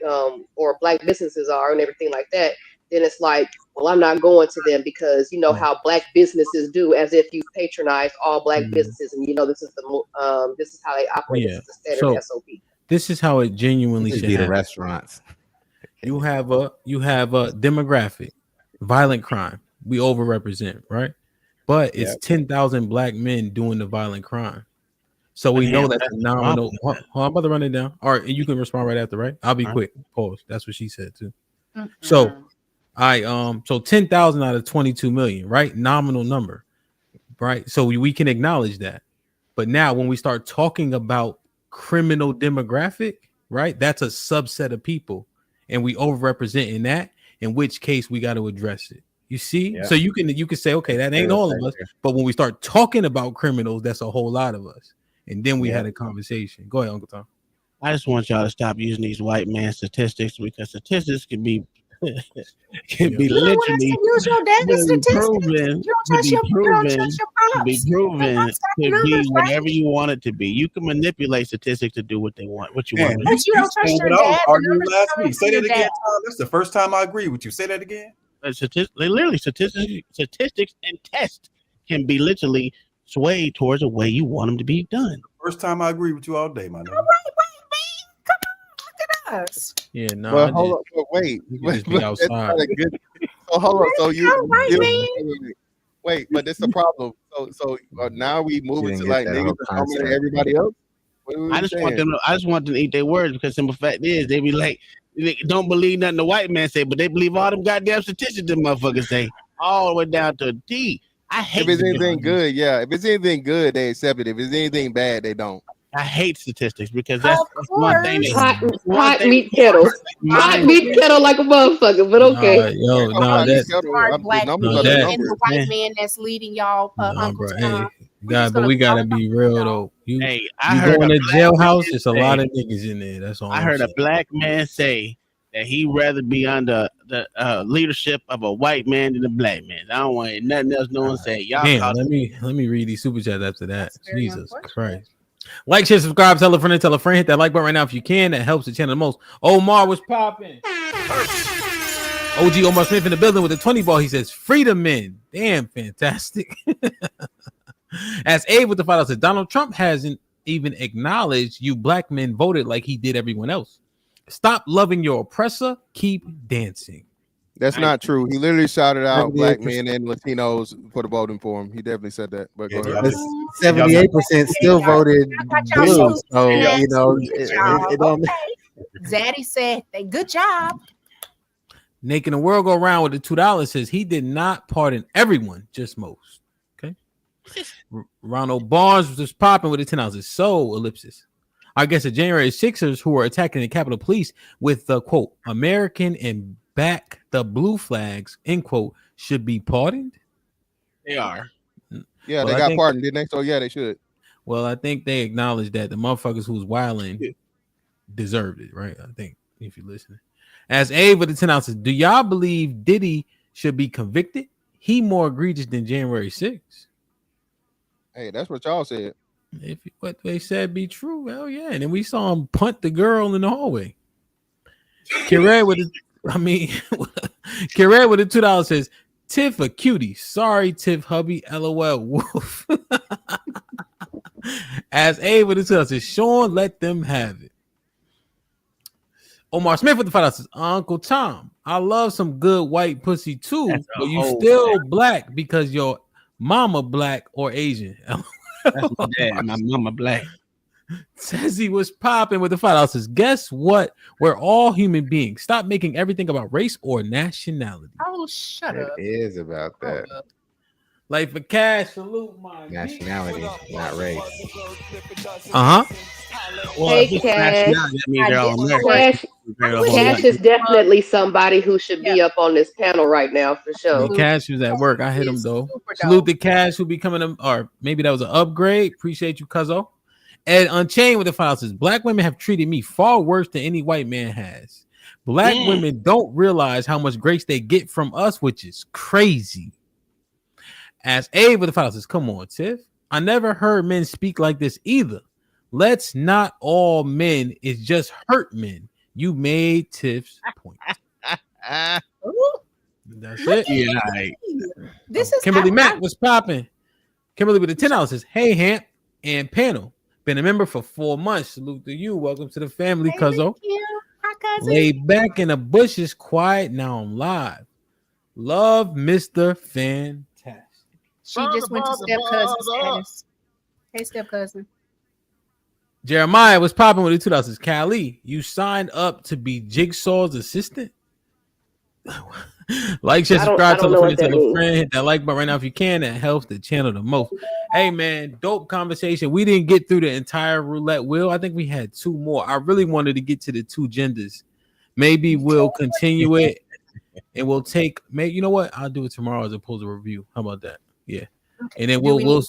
businesses are, and everything like that, then it's like, well, I'm not going to them because you know how black businesses do, as if you patronize all black businesses, and you know this is how they operate. Yeah. This is the standard SOP. This is how it genuinely should be the happen. restaurants. You have a demographic, violent crime. We overrepresent, right? But it's 10,000 black men doing the violent crime. So we know that's a nominal. I'm about to run it down. All right, and you can respond right after, right? I'll be quick. Pause. That's what she said too. So so 10,000 out of 22 million, right? Nominal number, right? So we can acknowledge that. But now when we start talking about criminal demographic, right? That's a subset of people, and we overrepresent in that, in which case we got to address it. You see? So you can say, okay, that ain't all of us. But when we start talking about criminals, that's a whole lot of us. And then we had a conversation. Go ahead, Uncle Tom. I just want y'all to stop using these white man statistics, because statistics can be literally use your data statistics. proven to be whatever you want it to be. You can manipulate statistics to do what they want, what you want. But you don't trust your dad. Arguing last week. Say that again, Tom. That's the first time I agree with you. Say that again. Statistics and tests can be literally swayed towards the way you want them to be done. First time I agree with you all day, my nigga. Us. Yeah, no. But hold on, but wait. Be outside. So hold on. So wait, but that's the problem. So now we moving to like niggas and everybody else. I just want them to eat their words, because simple fact is they be like, they don't believe nothing the white man say, but they believe all them goddamn statistics them motherfuckers say, all the way down to a T. I hate if it's anything good, If it's anything good, they accept it. If it's anything bad, they don't. I hate statistics, because that's one thing. Hot meat kettle. Hot meat kettle like a motherfucker, but okay. And the white man that's leading y'all, Uncle Tom. But we gotta be real though. You I go heard in a the jailhouse, there's a say- lot of niggas in there. That's all. I heard a black man say that he'd rather be under the leadership of a white man than a black man. I don't want nothing else. No one say y'all. Damn, let me read these super chats after that. Jesus Christ. Like, share, subscribe, tell a friend, hit that like button right now if you can. That helps the channel the most. Omar was popping. OG Omar Smith in the building with the 20 ball. He says, freedom men. Damn, fantastic. As Abe with the $5 says, Donald Trump hasn't even acknowledged you black men voted like he did everyone else. Stop loving your oppressor. Keep dancing. That's not true. He literally shouted out black men and Latinos for the voting for him. He definitely said that. But go ahead. 78% still voted blue. So you know, it don't. Zaddy said, "Good job." Making the world go round with the $2 says he did not pardon everyone, just most. Okay. Ronald Barnes was just popping with the $10. So ellipsis. I guess the January 6ers who were attacking the Capitol Police with the quote American and back the blue flags end quote should be pardoned. They are. Yeah, they got pardoned, didn't they? So yeah, they should. Well, I think they acknowledged that the motherfuckers who was wilding deserved it, right? I think if you're listening. As Abe with the 10 ounces, do y'all believe Diddy should be convicted? He more egregious than January 6th. Hey, that's what y'all said. If what they said be true, hell yeah. And then we saw him punt the girl in the hallway. Kira with the Kira with the $2 says, Tiff a cutie. Sorry, Tiff hubby. LOL. Woof. As A with his says, Sean, let them have it. Omar Smith with the $5 says, Uncle Tom, I love some good white pussy too, but you still black because your mama black or Asian. That's my dad. My mama black. Says he was popping with the $5 says, guess what? We're all human beings. Stop making everything about race or nationality. Oh, shut up. It is about that. Like for cash, salute my Nationality, not race. Uh-huh. Well, Hey, if it's Cash. nationality, that means they're all American. Cash is definitely somebody who should be up on this panel right now for sure. Cash was at work. I hit him though. Salute the Cash who be coming, or maybe that was an upgrade. Appreciate you, Cuzzo. Ed Unchained with the $5 says, black women have treated me far worse than any white man has. Black women don't realize how much grace they get from us, which is crazy. As Abe with the $5 says, come on, Tiff. I never heard men speak like this either. Let's not all men is just hurt men. You made Tiff's point. That's it. Yeah, right. This is Kimberly Mack was popping. Kimberly with the $10 says, hey, Hamp and panel. Been a member for 4 months. Salute to you. Welcome to the family, Cuzzo. Lay back in the bushes, quiet. Now I'm live. Love, Mr. Fantastic. She just went to step cousin status. Hey, step cousin. Jeremiah was popping with the $2. Callie, you signed up to be Jigsaw's assistant? Like, share, subscribe, tell a friend, tell a friend, hit that like button right now if you can. That helps the channel the most. Hey, man, dope conversation. We didn't get through the entire roulette wheel. I think we had 2 more. I really wanted to get to the 2 genders. Maybe we'll continue it and we'll take, maybe, you know what? I'll do it tomorrow as opposed to review. How about that? Yeah. Okay. And then we'll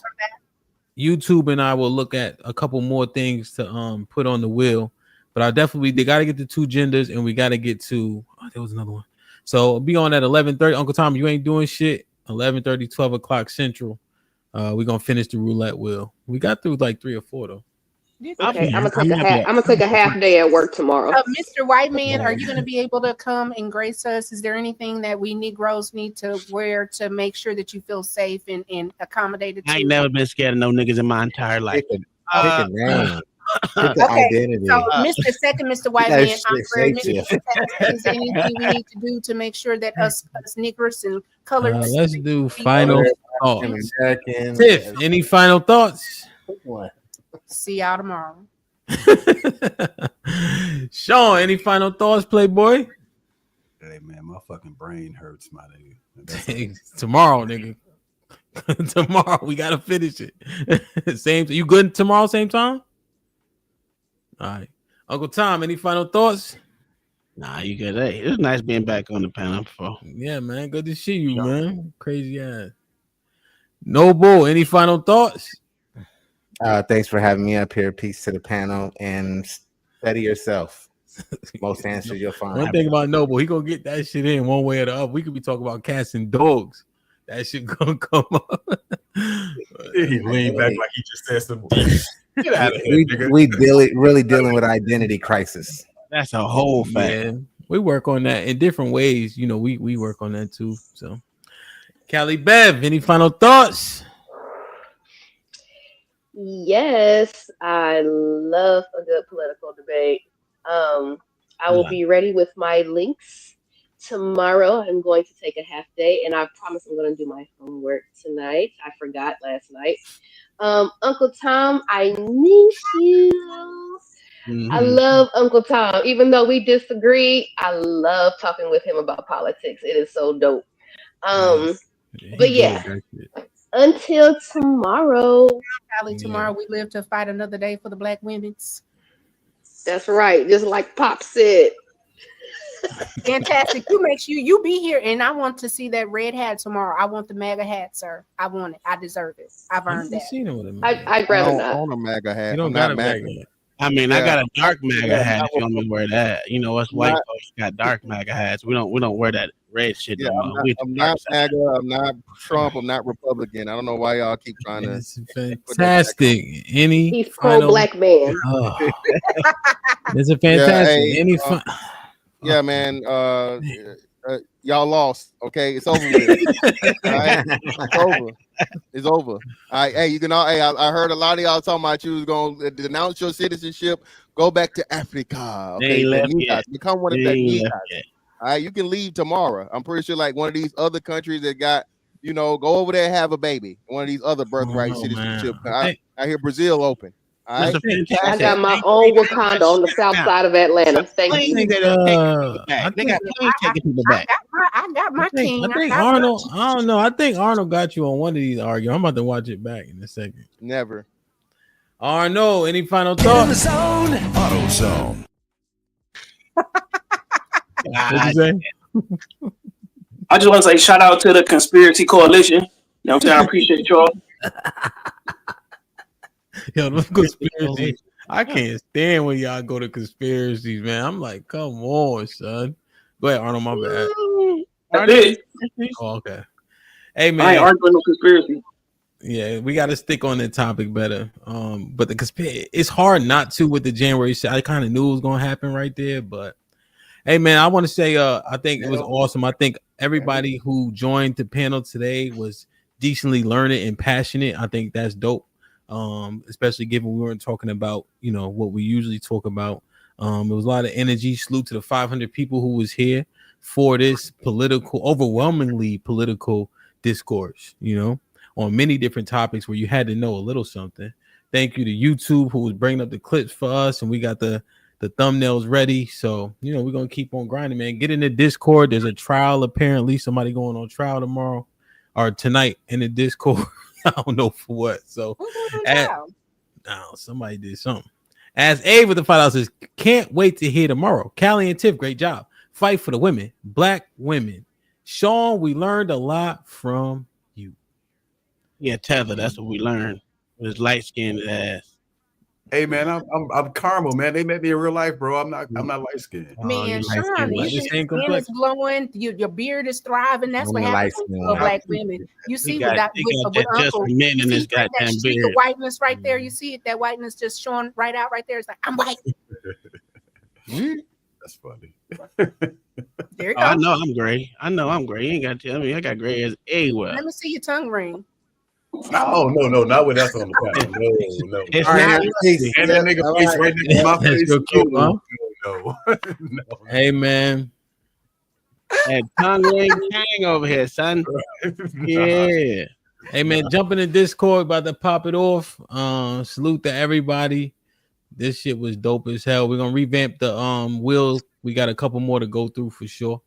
YouTube and I will look at a couple more things to put on the wheel. But they got to get the 2 genders and we got to get to, there was another one. So be on at 11:30. Uncle Tom, you ain't doing shit. 11:30, 12 o'clock Central. We're gonna finish the roulette wheel. We got through like 3 or 4 though. Okay, I'm gonna take a half day at work tomorrow. Mr. Whiteman, are you gonna be able to come and grace us? Is there anything that we Negroes need to wear to make sure that you feel safe and accommodated? I ain't never been scared of no niggas in my entire life. Pick a name. Okay, identity. So Mr. Second, Mr. Whiteman, I'm for Mr. Is there anything we need to do to make sure that us Negroes and colored? Let's do final thoughts. Tiff, any final thoughts? See y'all tomorrow. Sean, any final thoughts, Playboy? Hey man, my fucking brain hurts, my nigga. Tomorrow, nigga. Tomorrow we gotta finish it. Same. You good tomorrow? Same time. All right, Uncle Tom. Any final thoughts? Nah, you good. Hey, it's nice being back on the panel before. Yeah, man. Good to see you, man. Crazy ass. Noble. Any final thoughts? Thanks for having me up here. Peace to the panel and study yourself. Most answers you'll find. One thing about Noble, he gonna get that shit in one way or the other. We could be talking about cats and dogs. That shit gonna come up. He leaned back like he just said some deep. Get out of here, we really dealing with identity crisis. That's a whole fact. Yeah, we work on that in different ways. You know, we work on that too. So, Callie Bev, any final thoughts? Yes, I love a good political debate. I will be ready with my links tomorrow. I'm going to take a half day, and I promise I'm going to do my homework tonight. I forgot last night. Uncle Tom, I miss you. I love Uncle Tom. Even though we disagree, I love talking with him about politics. It is so dope. But yeah, until tomorrow. Tomorrow we live to fight another day for the Black women's. That's right. Just like Pop said. Fantastic. You make sure you be here, and I want to see that red hat tomorrow. I want the MAGA hat, sir. I want it. I deserve it. I've earned that. I'd rather not. I don't own a MAGA hat. You don't got a MAGA hat. I mean, I got a dark MAGA hat. If you want me to wear that, you know, us white folks got dark MAGA hats. We don't wear that red shit. Yeah, I'm not MAGA. I'm not Trump. I'm not Republican. I don't know why y'all keep trying to. It's fantastic. He's pro-black man. It's a fantastic. Yeah, man. Y'all lost. Okay, it's over with. All right? It's over. It's over. All right, hey, you can all. Hey, I heard a lot of y'all talking about you was gonna denounce your citizenship. Go back to Africa. They Okay, ain't left yet. become one of They the ain't Negas. left yet. All right, you can leave tomorrow. I'm pretty sure like one of these other countries that got, go over there and have a baby. One of these other birthright citizenship. I hear Brazil open. All right. I got my own Wakanda on the south side of Atlanta. Thank you. They got planes taking people back. I got my king. I think Arnold. I don't know. I think Arnold got you on one of these arguments. I'm about to watch it back in a second. Never. Arnold, any final thoughts? Auto Zone. What'd you say? I just want to say shout out to the Conspiracy Coalition. You know what I'm saying? I appreciate y'all. Yo, those conspiracy. I can't stand when y'all go to conspiracies, man. I'm like, come on, son. Go ahead, Arnold. My bad. That's it. Oh, okay. Hey, man. I ain't arguing no conspiracy. Yeah, we got to stick on the topic better. But the conspiracy, it's hard not to with the January 6th. I kind of knew it was gonna happen right there, but hey, man, I want to say, I think it was awesome. I think everybody who joined the panel today was decently learning and passionate. I think that's dope. Especially given we weren't talking about, what we usually talk about. There was a lot of energy. Salute to the 500 people who was here for this overwhelmingly political discourse, on many different topics where you had to know a little something. Thank you to YouTube who was bringing up the clips for us, and we got the thumbnails ready. So, we're going to keep on grinding, man. Get in the Discord. There's a trial, apparently. Somebody going on trial tomorrow or tonight in the Discord. I don't know for what. So, somebody did something. As A with the $5 says, can't wait to hear tomorrow. Callie and Tiff, great job. Fight for the women, Black women. Sean, we learned a lot from you. Yeah, Tether. That's what we learned. With his light skinned ass. Hey man, I'm caramel, man. They met me in real life, bro. I'm not light skinned. Man, Sean, your skin is glowing, your beard is thriving. That's what happens to Black women. You see with Uncle, men in this goddamn beard. The whiteness right there. You see it, that whiteness just showing right out right there. It's like, I'm white. That's funny. There you go. I know I'm gray. You ain't got to tell me. I got gray as a well. Let me see your tongue ring. No, not with us on the panel. No. It's not. And that nigga face right next to my face. Real cute, huh? No. Hey man, that tongue ring hang over here, son. Yeah. Hey man, jump in the Discord, about to pop it off. Salute to everybody. This shit was dope as hell. We're gonna revamp the wheel. We got a couple more to go through for sure.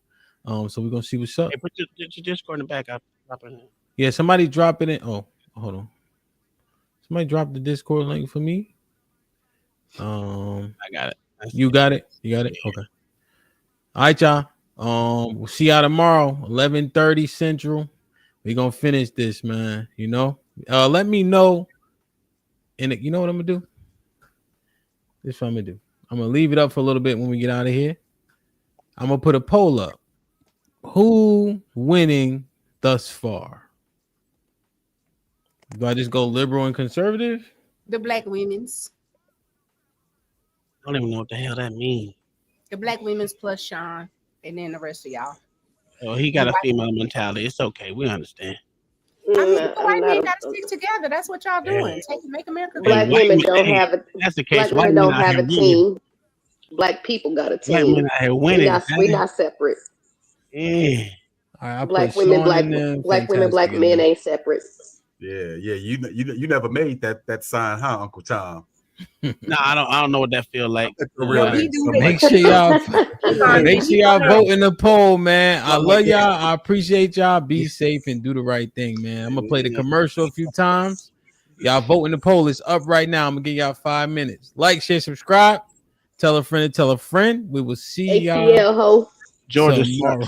So we're gonna see what's up. Hey, put your Discord in the back. I'll drop it in. Yeah, somebody drop it in. Oh, hold on. Somebody drop the Discord link for me. I got it. You got it? You got it? Okay. All right, y'all. We'll see y'all tomorrow, 11:30 Central. We're gonna finish this, man. Let me know. And you know what I'm gonna do? This is what I'm gonna do. I'm gonna leave it up for a little bit when we get out of here. I'm gonna put a poll up. Who winning thus far? Do I just go liberal and conservative? The Black women's. I don't even know what the hell that means. The Black women's plus Sean, and then the rest of y'all. Oh, he got a female mentality. It's okay. We understand. I mean, white men got to stick together. That's what y'all doing. Make America Black great. women don't have a. That's the case. Black women don't have a team. Black people got a team. White men out here winning. We're not separate. Yeah. Right, Black women, black men ain't separate. Yeah. You never made that sign, huh, Uncle Tom? No, I don't know what that feel like. Make sure y'all vote in the poll, man. I love y'all. I appreciate y'all. Be safe and do the right thing, man. I'm gonna play the commercial a few times. Y'all vote in the poll. It's up right now. I'm gonna give y'all 5 minutes. Like, share, subscribe. Tell a friend to tell a friend. We will see y'all Georgia tomorrow.